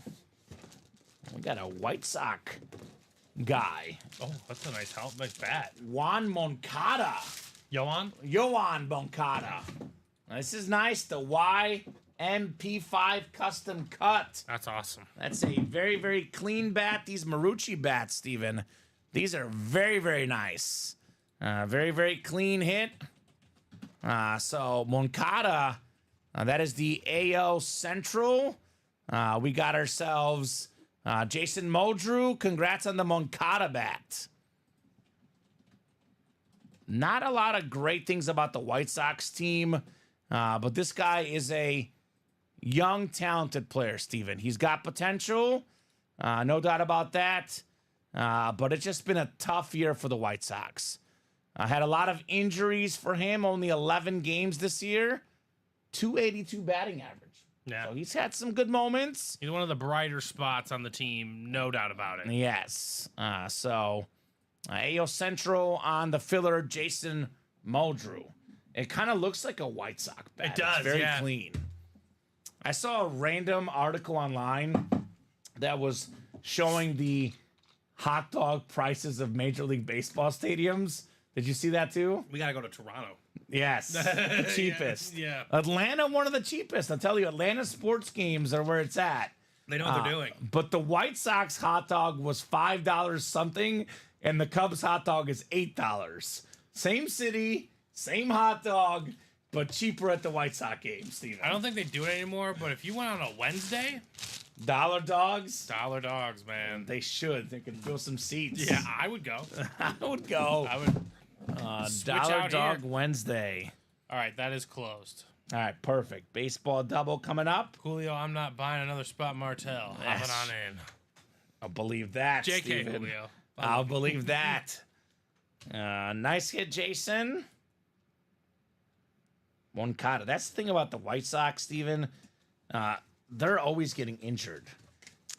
We got a White Sox guy. Oh, that's a nice bat. Juan Moncada. Yoan Moncada. Now, this is nice. The YMP5 custom cut. That's awesome. That's a very, very clean bat. These Marucci bats, Steven. These are very, very nice. Very, very clean hit. So Moncada, that is the AO Central. We got ourselves Jason Modrew. Congrats on the Moncada bat. Not a lot of great things about the White Sox team, but this guy is a young, talented player, Steven. He's got potential, no doubt about that, but it's just been a tough year for the White Sox. Had a lot of injuries for him, only 11 games this year, 282 batting average. Yeah. So he's had some good moments. He's one of the brighter spots on the team, no doubt about it. Yes. AO Central on the filler, Jason Modrew. It kind of looks like a White Sox bat. It does, It's very yeah. clean. I saw a random article online that was showing the hot dog prices of Major League Baseball stadiums. Did you see that too? We got to go to Toronto. Yes, the cheapest. Yeah. Atlanta, one of the cheapest. I'll tell you, Atlanta sports games are where it's at. They know what they're doing. But the White Sox hot dog was $5 something, and the Cubs hot dog is $8. Same city, same hot dog, but cheaper at the White Sox game, Steven. I don't think they do it anymore, but if you went on a Wednesday, Dollar dogs? dollar dogs, man. They should. They could fill some seats. Yeah, I would go. I would go. I would. Switch Dollar out Dog here. Wednesday. All right, that is closed. All right, perfect. Baseball double coming up. Julio, I'm not buying another Spot Martell. Hopping on in. I'll believe that, JK Steven. Julio. I'll believe that. Nice hit, Jason. Moncada. That's the thing about the White Sox, Steven. They're always getting injured.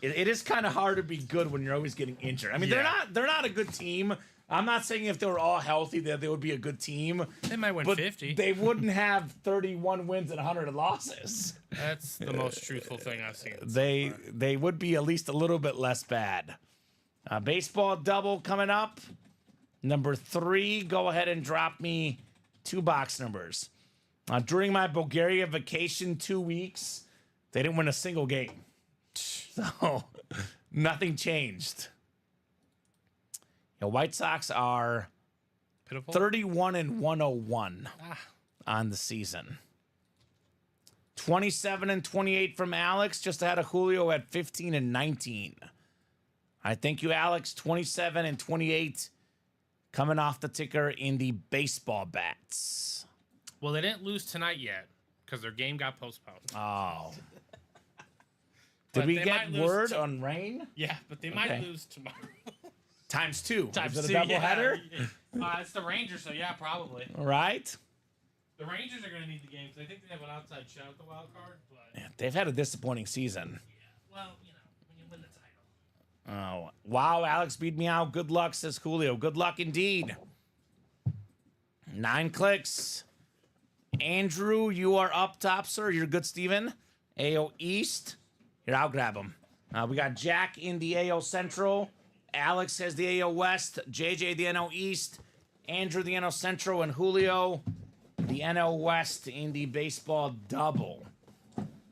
It is kind of hard to be good when you're always getting injured. I mean, Yeah. they're not a good team. I'm not saying if they were all healthy that they would be a good team. They might win But 50. they wouldn't have 31 wins and 100 losses. That's the most truthful thing I've seen. They would be at least a little bit less bad. Baseball double coming up. Number 3, go ahead and drop me 2 box numbers. During my Bulgaria vacation 2 weeks, they didn't win a single game. So nothing changed. The White Sox are Pitiful. 31-101 on the season. 27-28 from Alex, just ahead of Julio at 15-19. I thank you, Alex. 27-28 coming off the ticker in the baseball bats. Well, they didn't lose tonight yet because their game got postponed. Oh. But Did we they get might lose word to- on rain? Yeah, but they might Okay. lose tomorrow. Times 2. Times Is it two, a doubleheader? Yeah. It's the Rangers, so yeah, probably. All right. The Rangers are going to need the game because I think they have an outside shot at the wild card. But Yeah, they've had a disappointing season. well, you know, when you win the title. Oh, wow. Alex beat me out. Good luck, says Julio. Good luck indeed. 9 clicks. Andrew, you are up top, sir. You're good, Steven. AO East. Here, I'll grab him. We got Jack in the AO Central. Alex has the AO West. JJ the NO East. Andrew, the NL Central, and Julio, the NL West in the baseball double.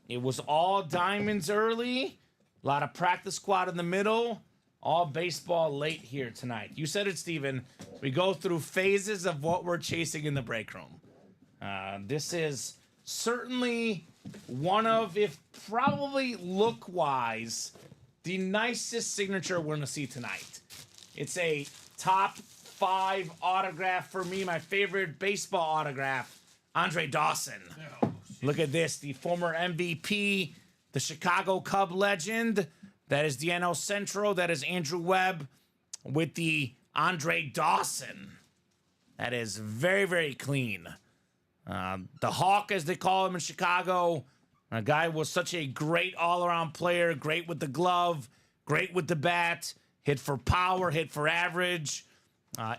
It was all diamonds early, a lot of practice squad in the middle, all baseball late here tonight. You said it, Steven. We go through phases of what we're chasing in the break room. This is certainly one of, if probably look-wise, the nicest signature we're going to see tonight. It's a top 5 autograph for me, my favorite baseball autograph, Andre Dawson. Look at this, the former MVP, the Chicago Cub legend. That is the NL Central. That is Andrew Webb with the Andre Dawson. That is very, very clean. The Hawk, as they call him in Chicago. A guy was such a great all-around player, great with the glove, great with the bat, hit for power, hit for average.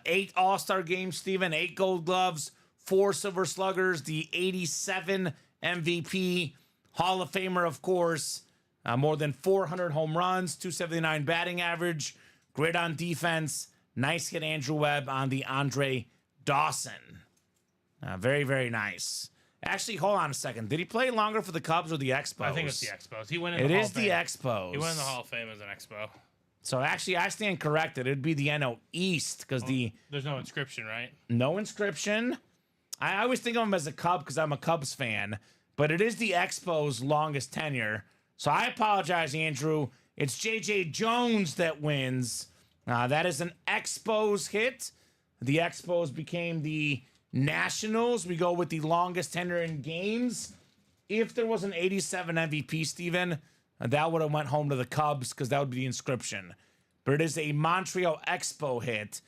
8 All-Star games, Steven, 8 Gold Gloves, 4 Silver Sluggers, the 87 MVP, Hall of Famer, of course. More than 400 home runs, 279 batting average, great on defense. Nice hit, Andrew Webb, on the Andre Dawson. Very, very nice. Actually, hold on a second. Did he play longer for the Cubs or the Expos? I think it's the Expos. He went in the Hall of Fame. It is the Expos. He went in the Hall of Fame as an Expo. So actually, I stand corrected. It'd be the NL East because there's no inscription, right? No inscription. I always think of him as a Cub because I'm a Cubs fan, but it is the Expos' longest tenure. So I apologize, Andrew. It's J.J. Jones that wins. That is an Expos hit. The Expos became the Nationals. We go with the longest tenure in games. If there was an 87 MVP, Steven, that would have went home to the Cubs because that would be the inscription. But it is a Montreal Expo hit.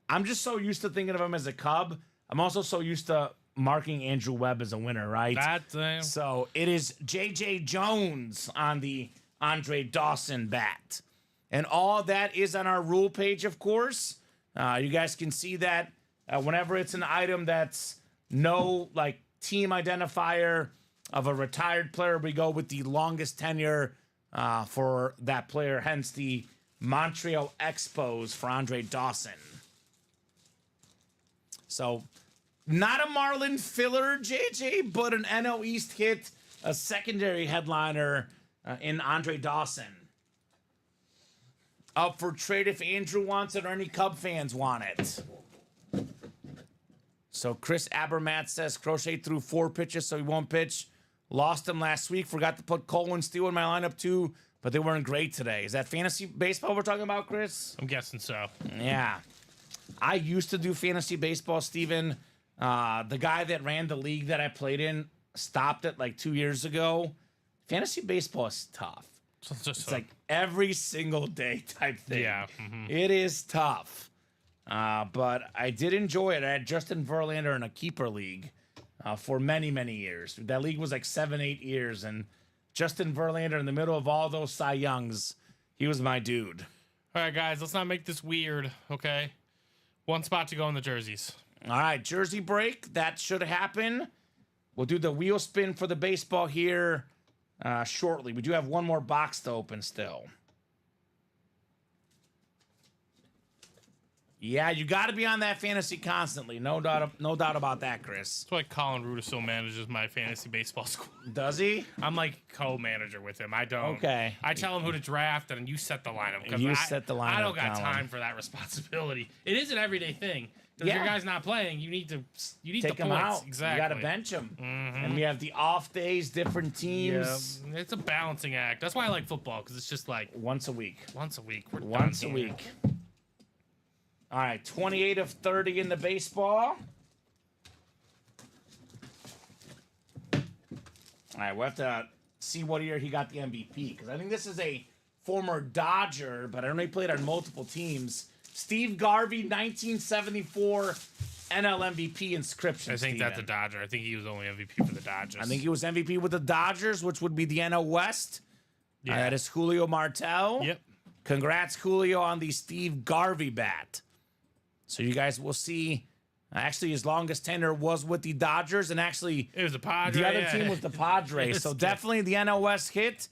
I'm just so used to thinking of him as a Cub. I'm also so used to marking Andrew Webb as a winner, right? So it is J.J. Jones on the Andre Dawson bat. And all that is on our rule page, of course. You guys can see that whenever it's an item that's no team identifier of a retired player, we go with the longest tenure for that player, hence the Montreal Expos for Andre Dawson. So not a Marlin filler, JJ, but an NL East hit, a secondary headliner in Andre Dawson. Up for trade if Andrew wants it or any Cub fans want it. So Chris Abermatt says Crochet threw 4 pitches, so he won't pitch. Lost him last week. Forgot to put Cole and Steele in my lineup too, but they weren't great today. Is that fantasy baseball we're talking about, Chris? I'm guessing so. Yeah. I used to do fantasy baseball, Steven. The guy that ran the league that I played in stopped it 2 years ago. Fantasy baseball is tough. It's like every single day type thing. Yeah. It is tough. But I did enjoy it. I had Justin Verlander in a keeper league for many, many years. That league was 7-8 years. And Justin Verlander in the middle of all those Cy Youngs, he was my dude. All right, guys, let's not make this weird, okay? 1 spot to go in the jerseys. All right, jersey break. That should happen. We'll do the wheel spin for the baseball here shortly. We do have one more box to open still. Yeah, you got to be on that fantasy constantly. No doubt about that, Chris. That's why Colin Rudisil manages my fantasy baseball squad. Does he? I'm co-manager with him. I don't. Okay. I tell him who to draft, and you set the lineup. You set the lineup, I don't got Colin. time for that responsibility. It is an everyday thing. If your guy's not playing, you need take the him points. out. Exactly. You got to bench him. And we have the off days, different teams. Yeah, it's a balancing act. That's why I like football, because it's just once a week. Once a week. We're once done a here. week. All right, 28 of 30 in the baseball. All right, we'll have to see what year he got the MVP, because I think this is a former Dodger, but I don't know he played on multiple teams. Steve Garvey, 1974 NL MVP inscription. I think that's a Dodger. I think he was only MVP for the Dodgers. I think he was MVP with the Dodgers, which would be the NL West. Yeah. That is Julio Martel. Yep. Congrats, Julio, on the Steve Garvey bat. So you guys will see. Actually, his longest tenure was with the Dodgers, and actually, it was the Padres. The other team was the Padres. So definitely the NL West hit.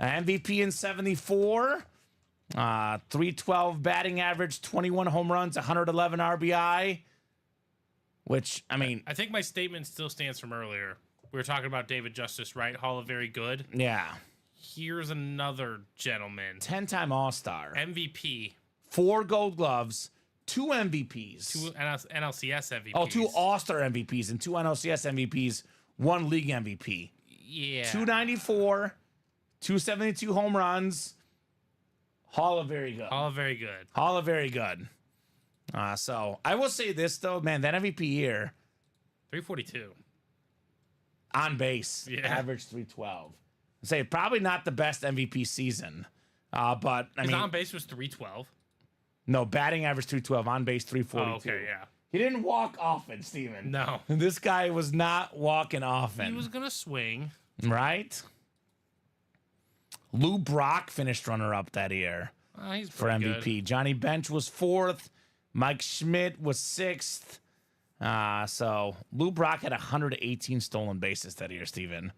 MVP in 74. 312 batting average, 21 home runs, 111 RBI. which, I mean... I think my statement still stands from earlier. We were talking about David Justice, right? Hall of Very Good. Yeah. Here's another gentleman. 10-time All-Star. MVP. 4 Gold Gloves, 2 MVPs. 2 NLCS MVPs. Oh, 2 All-Star MVPs and 2 NLCS MVPs, 1 League MVP. Yeah. 294, 272 home runs. Hall of Very Good. Hall of Very Good. Hall of Very Good. So I will say this, though, man, that MVP year... 342. On base, average 312. Say probably not the best MVP season, but I mean, on base was 312. No, batting average 312, on base 342. Oh, okay, yeah. He didn't walk often, Steven. No, this guy was not walking often. He was gonna swing, right? Lou Brock finished runner-up that year he's for MVP. Good. Johnny Bench was 4th. Mike Schmidt was 6th. So Lou Brock had 118 stolen bases that year, Steven.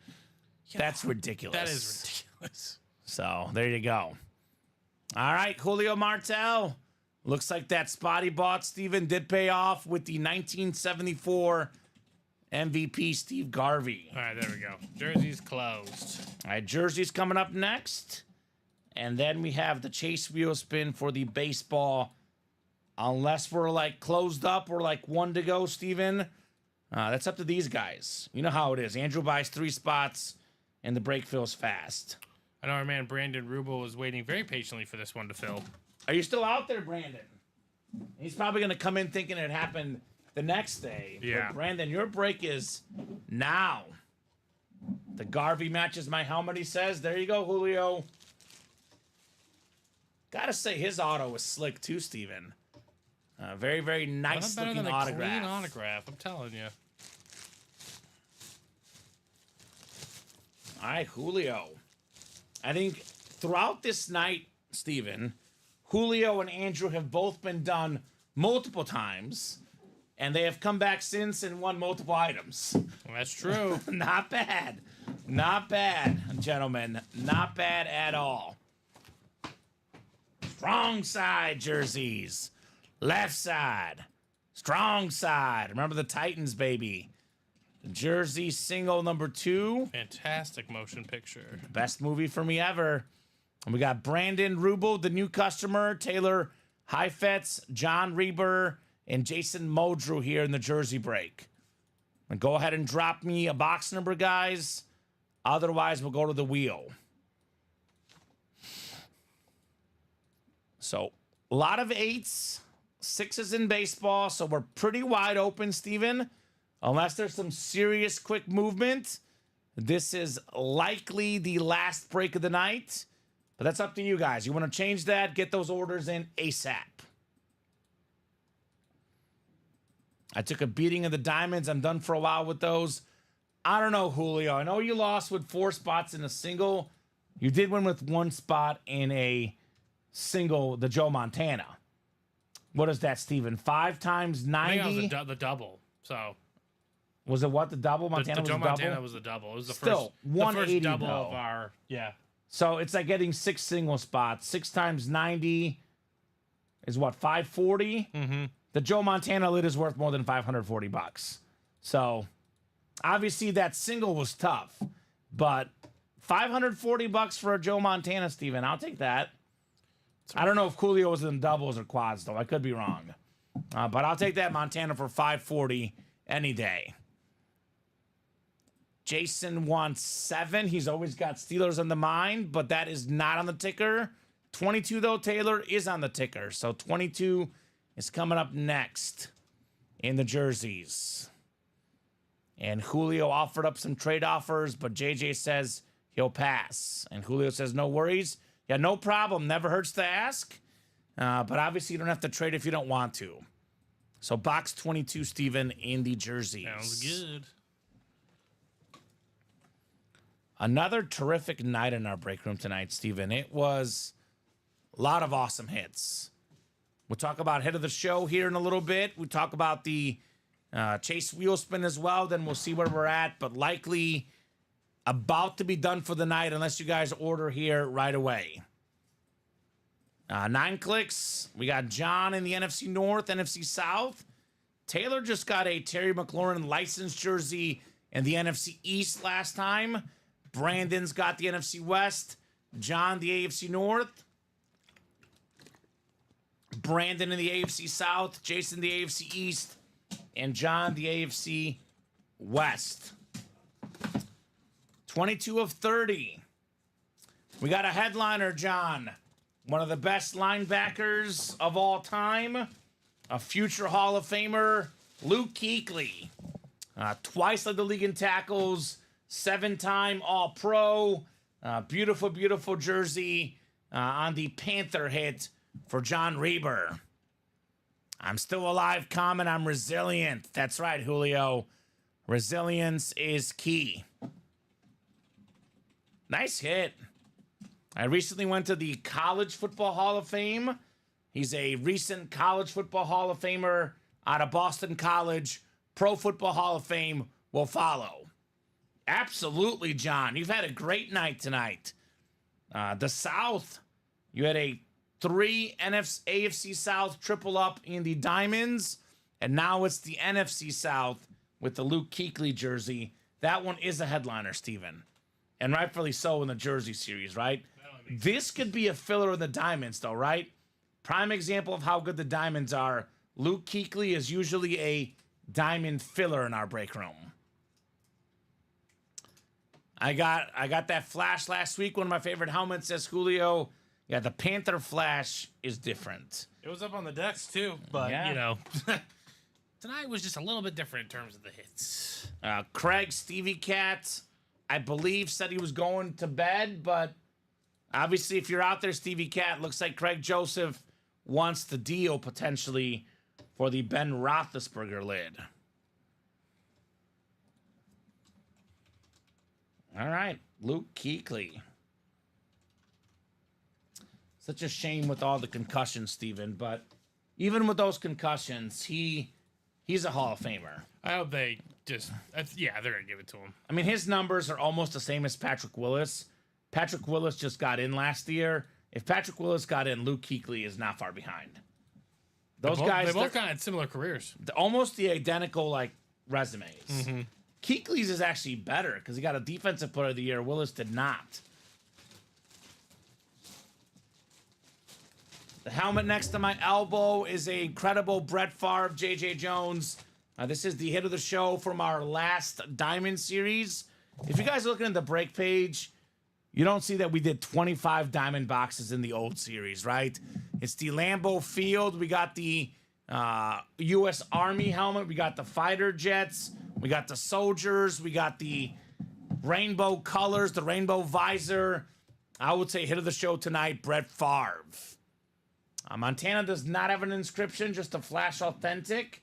Yeah, that's ridiculous. That is ridiculous. So there you go. All right, Julio Martel. Looks like that spot he bought, Steven, did pay off with the 1974 MVP Steve Garvey. All right, there we go. Jersey's closed. All right, Jersey's coming up next. And then we have the chase wheel spin for the baseball. Unless we're like closed up, we're like 1 to go, Steven. That's up to these guys. You know how it is. Andrew buys 3 spots, and the break fills fast. I know our man Brandon Rubel was waiting very patiently for this one to fill. Are you still out there, Brandon? He's probably going to come in thinking it happened the next day. Yeah. But Brandon, your break is now. The Garvey matches my helmet, he says. There you go, Julio. Gotta say, his auto is slick too, Steven. Very, very nice looking than a autograph. Clean autograph, I'm telling you. All right, Julio. I think throughout this night, Steven, Julio and Andrew have both been done multiple times, and they have come back since and won multiple items. That's true. Not bad. Not bad, gentlemen. Not bad at all. Strong side jerseys. Left side. Strong side. Remember the Titans, baby. Jersey single number 2. Fantastic motion picture. Best movie for me ever. And we got Brandon Rubel, the new customer, Taylor Heifetz, John Reber, and Jason Modrew here in the jersey break. And go ahead and drop me a box number, guys. Otherwise, we'll go to the wheel. So, a lot of 8s, 6s in baseball, so we're pretty wide open, Steven. Unless there's some serious quick movement, this is likely the last break of the night. But that's up to you guys. You want to change that, get those orders in ASAP. I took a beating of the diamonds. I'm done for a while with those. I don't know, Julio. I know you lost with 4 spots in a single. You did win with 1 spot in a single, the Joe Montana. What is that, Steven? 5 times 90? I think that was the double. So was it what? The double? Montana was the Joe the double? Montana was the double. It was the Still, first 180 double though. of our, yeah. So it's like getting 6 single spots. 6 times 90 is what, 540? Mm-hmm. The Joe Montana lid is worth more than $540. So obviously that single was tough, but $540 for a Joe Montana, Steven. I'll take that. I don't know if Coolio was in doubles or quads, though. I could be wrong. But I'll take that Montana for $540 any day. Jason wants 7. He's always got Steelers on the mind, but that is not on the ticker. 22, though, Taylor, is on the ticker. So 22 is coming up next in the jerseys. And Julio offered up some trade offers, but JJ says he'll pass. And Julio says, no worries. Yeah, no problem. Never hurts to ask. But obviously, you don't have to trade if you don't want to. So box 22, Steven, in the jerseys. Sounds good. Another terrific night in our break room tonight, Steven. It was a lot of awesome hits. We'll talk about head of the show here in a little bit. We'll talk about the chase wheel spin as well. Then we'll see where we're at. But likely about to be done for the night unless you guys order here right away. 9 clicks. We got John in the NFC North, NFC South. Taylor just got a Terry McLaurin licensed jersey in the NFC East last time. Brandon's got the NFC West. John, the AFC North. Brandon in the AFC South. Jason, the AFC East. And John, the AFC West. 22 of 30. We got a headliner, John. One of the best linebackers of all time. A future Hall of Famer, Luke Kuechly. Twice led the league in tackles. 7-time All-Pro. Beautiful, beautiful jersey on the Panther hit for John Reber. I'm still alive, Kamen. I'm resilient. That's right, Julio. Resilience is key. Nice hit. I recently went to the College Football Hall of Fame. He's a recent College Football Hall of Famer out of Boston College. Pro Football Hall of Fame will follow. Absolutely, John. You've had a great night tonight. The South, you had a 3 AFC South triple up in the Diamonds, and now it's the NFC South with the Luke Kuechly jersey. That one is a headliner, Steven. And rightfully so in the jersey series, right? This could be a filler in the Diamonds, though, right? Prime example of how good the Diamonds are. Luke Kuechly is usually a diamond filler in our break room. I got that flash last week. One of my favorite helmets, says Julio. Yeah, the Panther flash is different. It was up on the decks, too. But, you know, tonight was just a little bit different in terms of the hits. Craig Stevie Cat, I believe, said he was going to bed, but obviously, if you're out there, Stevie Cat, looks like Craig Joseph wants the deal potentially for the Ben Roethlisberger lid. All right, Luke Kuechly. Such a shame with all the concussions, Steven, but even with those concussions, he's a Hall of Famer. I hope they just, they're going to give it to him. I mean, his numbers are almost the same as Patrick Willis. Patrick Willis just got in last year. If Patrick Willis got in, Luke Kuechly is not far behind. They both kind of had similar careers. Almost the identical, resumes. Mm-hmm. Kuechly's is actually better because he got a Defensive Player of the Year. Willis did not. The helmet next to my elbow is a incredible Brett Favre, J.J. Jones. This is the hit of the show from our last Diamond series. If you guys are looking at the break page, you don't see that we did 25 Diamond boxes in the old series, right? It's the Lambeau Field. We got the U.S. Army helmet. We got the fighter jets. We got the soldiers. We got the rainbow colors, the rainbow visor. I would say hit of the show tonight, Brett Favre. Montana does not have an inscription, just a Flash Authentic.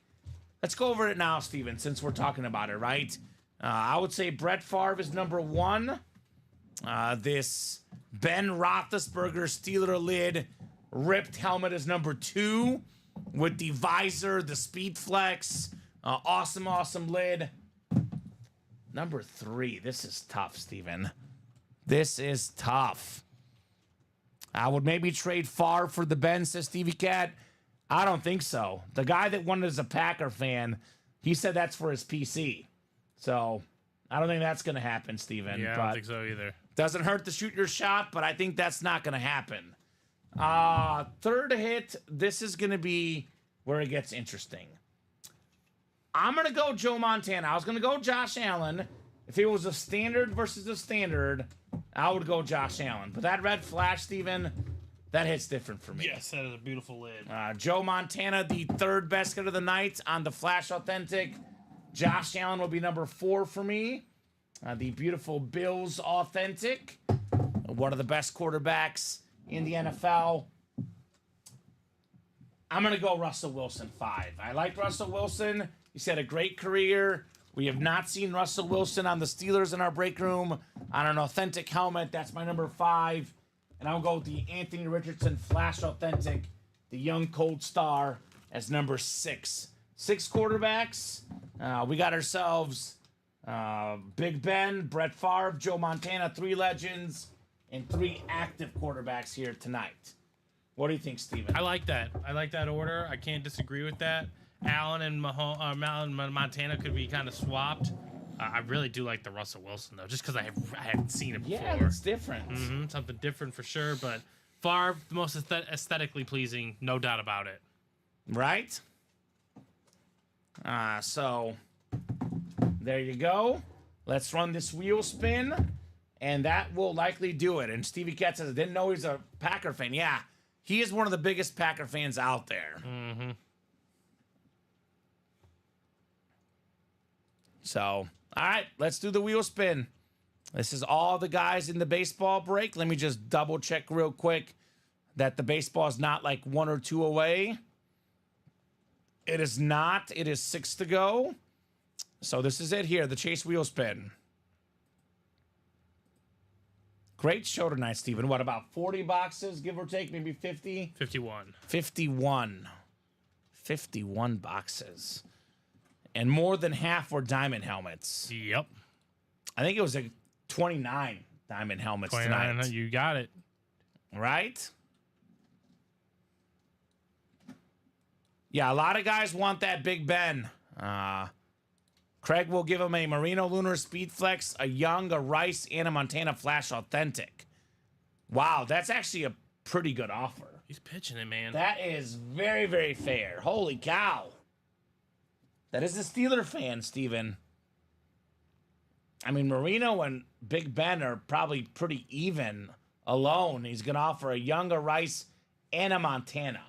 Let's go over it now, Steven, since we're talking about it, right? I would say Brett Favre is number 1. This Ben Roethlisberger Steeler lid ripped helmet is number 2 with the visor, the speed flex. Awesome, awesome lid. Number 3. This is tough, Steven. This is tough. I would maybe trade Favre for the Ben, says Stevie Cat. I don't think so. The guy that won as a Packer fan, he said that's for his PC. So I don't think that's going to happen, Steven. Yeah, I don't think so either. Doesn't hurt to shoot your shot, but I think that's not going to happen. Third hit, this is going to be where it gets interesting. I'm going to go Joe Montana. I was going to go Josh Allen. If it was a standard versus a standard, I would go Josh Allen. But that red flash, Steven, that hits different for me. Yes, that is a beautiful lid. Joe Montana, the third best hit of the night on the Flash Authentic. Josh Allen will be number 4 for me. The beautiful Bills Authentic. One of the best quarterbacks in the NFL. I'm going to go Russell Wilson 5. I like Russell Wilson. He's had a great career. We have not seen Russell Wilson on the Steelers in our break room on an authentic helmet. That's my number 5. And I'll go with the Anthony Richardson Flash Authentic, the young cold star, as number 6. 6 quarterbacks. We got ourselves Big Ben, Brett Favre, Joe Montana, 3 legends, and 3 active quarterbacks here tonight. What do you think, Steven? I like that. I like that order. I can't disagree with that. Allen and Montana could be kind of swapped. I really do like the Russell Wilson though, just because I hadn't seen it before. Yeah, it's different. Something different for sure, but far the most aesthetically pleasing, no doubt about it. Right? So there you go. Let's run this wheel spin, and that will likely do it. And Stevie Cat says, I didn't know he's a Packer fan. Yeah, he is one of the biggest Packer fans out there. So, all right, let's do the wheel spin. This is all the guys in the baseball break. Let me just double check real quick that the baseball is not like 1 or 2 away. It is not. It is 6 to go. So this is it here, the Chase wheel spin. Great show tonight, Steven. What, about 40 boxes, give or take, maybe 50? 51. 51. 51 boxes. And more than half were diamond helmets. Yep. I think it was like 29 diamond helmets 29, tonight. you got it. Right? Yeah, a lot of guys want that Big Ben. Craig will give him a Marino Lunar Speed Flex, a Young, a Rice, and a Montana Flash Authentic. Wow, that's actually a pretty good offer. He's pitching it, man. That is very, very fair. Holy cow. That is a Steeler fan, Steven. I mean, Marino and Big Ben are probably pretty even alone. He's going to offer a Young, a Rice, and a Montana.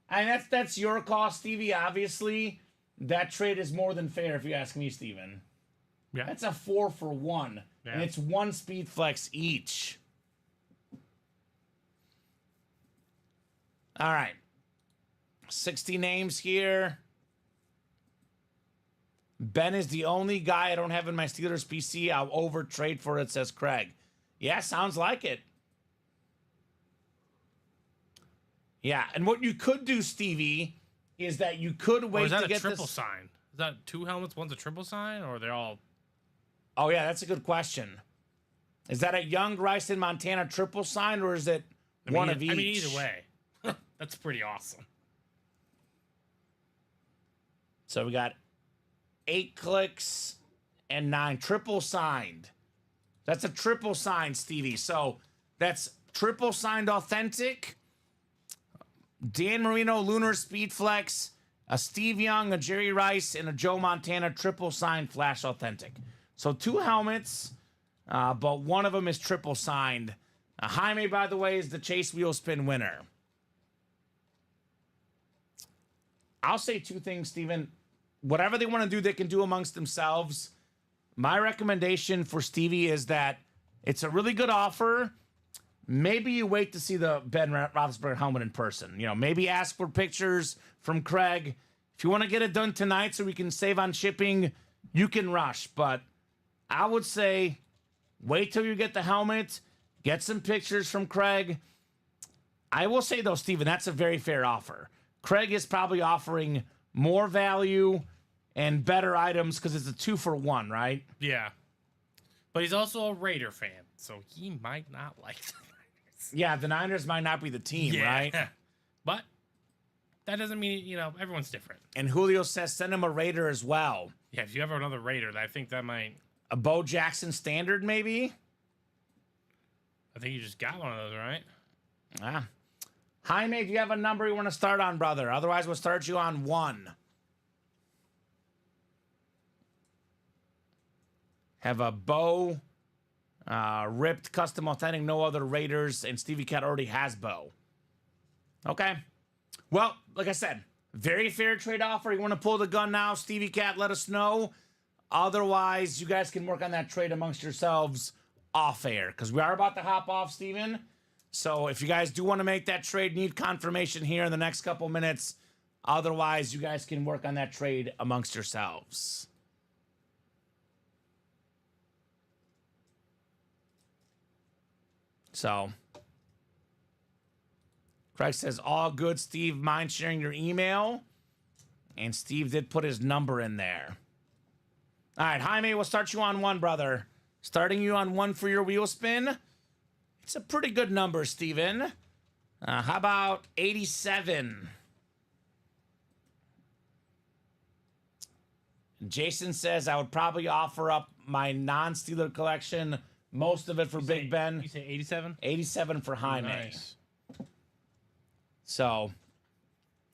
And that's your call, Stevie. Obviously, that trade is more than fair if you ask me, Steven. Yeah. That's a 4 for 1. Yeah. And it's 1 Speed Flex each. All right. 60 names here. Ben is the only guy I don't have in my Steelers PC. I'll over trade for it, says Craig. Yeah, sounds like it. Yeah, and what you could do, Stevie, is that you could wait is that to a get triple this. sign? Is that 2 helmets? One's a triple sign, or they're all? Oh yeah, that's a good question. Is that a Young, Rice, and Montana triple sign, or is it one of each? I mean, either way, that's pretty awesome. So we got 8 clicks and 9 triple signed. That's a triple signed, Stevie. So that's triple signed authentic. Dan Marino Lunar Speed Flex, a Steve Young, a Jerry Rice, and a Joe Montana triple signed Flash Authentic. So 2 helmets, but one of them is triple signed. Jaime, by the way, is the Chase Wheel Spin winner. I'll say 2 things, Steven. Whatever they want to do, they can do amongst themselves. My recommendation for Stevie is that it's a really good offer. Maybe you wait to see the Ben Roethlisberger helmet in person. You know, maybe ask for pictures from Craig. If you want to get it done tonight so we can save on shipping, you can rush. But I would say wait till you get the helmet, get some pictures from Craig. I will say, though, Steven, that's a very fair offer. Craig is probably offering more value and better items because it's a 2 for 1, right? Yeah. But he's also a Raider fan, so he might not like the Niners. Yeah, the Niners might not be the team, right? But that doesn't mean, everyone's different. And Julio says send him a Raider as well. Yeah, if you have another Raider, I think that might... A Bo Jackson standard, maybe? I think you just got one of those, right? Ah. Jaime, do you have a number you want to start on, brother? Otherwise, we'll start you on 1. Have a Bo, ripped, custom, authentic, no other Raiders, and Stevie Cat already has Bo. Okay. Well, like I said, very fair trade offer. You want to pull the gun now, Stevie Cat, let us know. Otherwise, you guys can work on that trade amongst yourselves off air, because we are about to hop off, Steven. So if you guys do want to make that trade, need confirmation here in the next couple minutes. Otherwise, you guys can work on that trade amongst yourselves. So, Craig says, all good, Steve. Mind sharing your email? And Steve did put his number in there. All right, Jaime, we'll start you on 1, brother. Starting you on 1 for your wheel spin. It's a pretty good number, Steven. How about 87? Jason says I would probably offer up my non-Steeler collection, most of it for Big Ben. You say 87? 87 for Jaime. Nice. So, all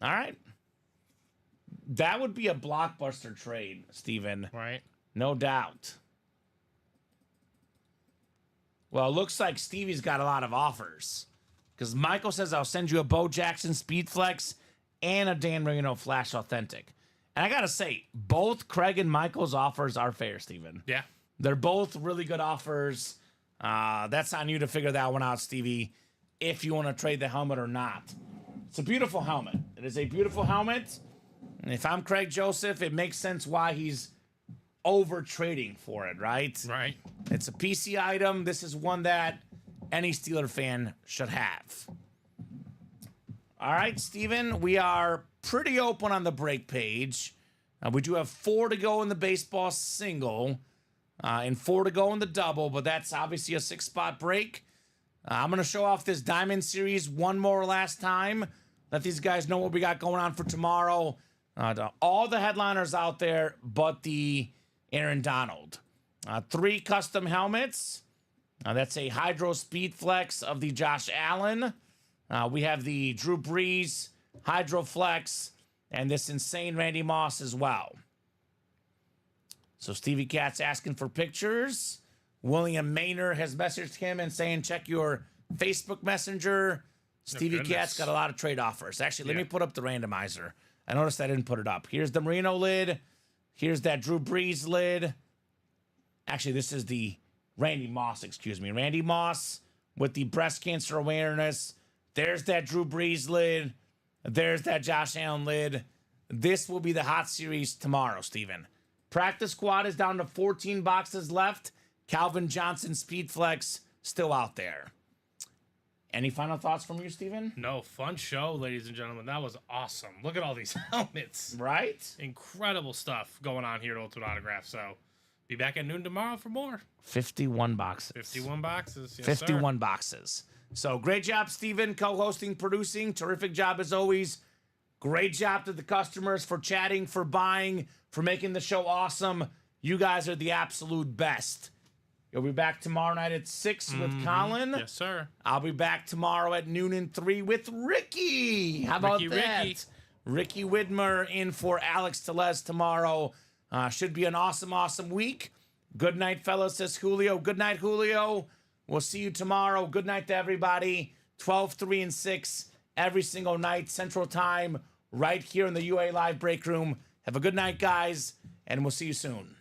right. That would be a blockbuster trade, Steven. Right. No doubt. Well, it looks like Stevie's got a lot of offers. Because Michael says, I'll send you a Bo Jackson Speed Flex and a Dan Marino Flash Authentic. And I got to say, both Craig and Michael's offers are fair, Steven. Yeah. They're both really good offers. That's on you to figure that one out, Stevie, if you want to trade the helmet or not. It's a beautiful helmet. It is a beautiful helmet. And if I'm Craig Joseph, it makes sense why he's over trading for it, right? Right. It's a PC item. This is one that any Steeler fan should have. All right, Steven, we are pretty open on the break page. We do have 4 to go in the baseball single and 4 to go in the double, but that's obviously a 6-spot break. I'm going to show off this Diamond Series one more last time. Let these guys know what we got going on for tomorrow. All the headliners out there but the Aaron Donald. 3 custom helmets. That's a Hydro Speed Flex of the Josh Allen. We have the Drew Brees Hydro Flex and this insane Randy Moss as well. So Stevie Cat's asking for pictures. William Maynard has messaged him and saying, check your Facebook Messenger. Stevie Cat's got a lot of trade offers. Actually, let me put up the randomizer. I noticed I didn't put it up. Here's the Marino lid. Here's that Drew Brees lid. Actually, this is the Randy Moss, excuse me. Randy Moss with the breast cancer awareness. There's that Drew Brees lid. There's that Josh Allen lid. This will be the hot series tomorrow, Steven. Practice squad is down to 14 boxes left. Calvin Johnson Speed Flex still out there. Any final thoughts from you, Steven? No, fun show, ladies and gentlemen. That was awesome. Look at all these helmets. Right? Incredible stuff going on here at Ultimate Autograph. So, be back at noon tomorrow for more. 51 boxes. 51 boxes. Yes, 51 boxes. So, great job, Steven, co-hosting, producing. Terrific job as always. Great job to the customers for chatting, for buying, for making the show awesome. You guys are the absolute best. You'll be back tomorrow night at 6 with Colin. Yes, sir. I'll be back tomorrow at noon and 3 with Ricky. How about that? Ricky Widmer in for Alex Tellez tomorrow. Should be an awesome, awesome week. Good night, fellas, says Julio. Good night, Julio. We'll see you tomorrow. Good night to everybody. 12, 3, and 6 every single night, Central Time, right here in the UA Live Break Room. Have a good night, guys, and we'll see you soon.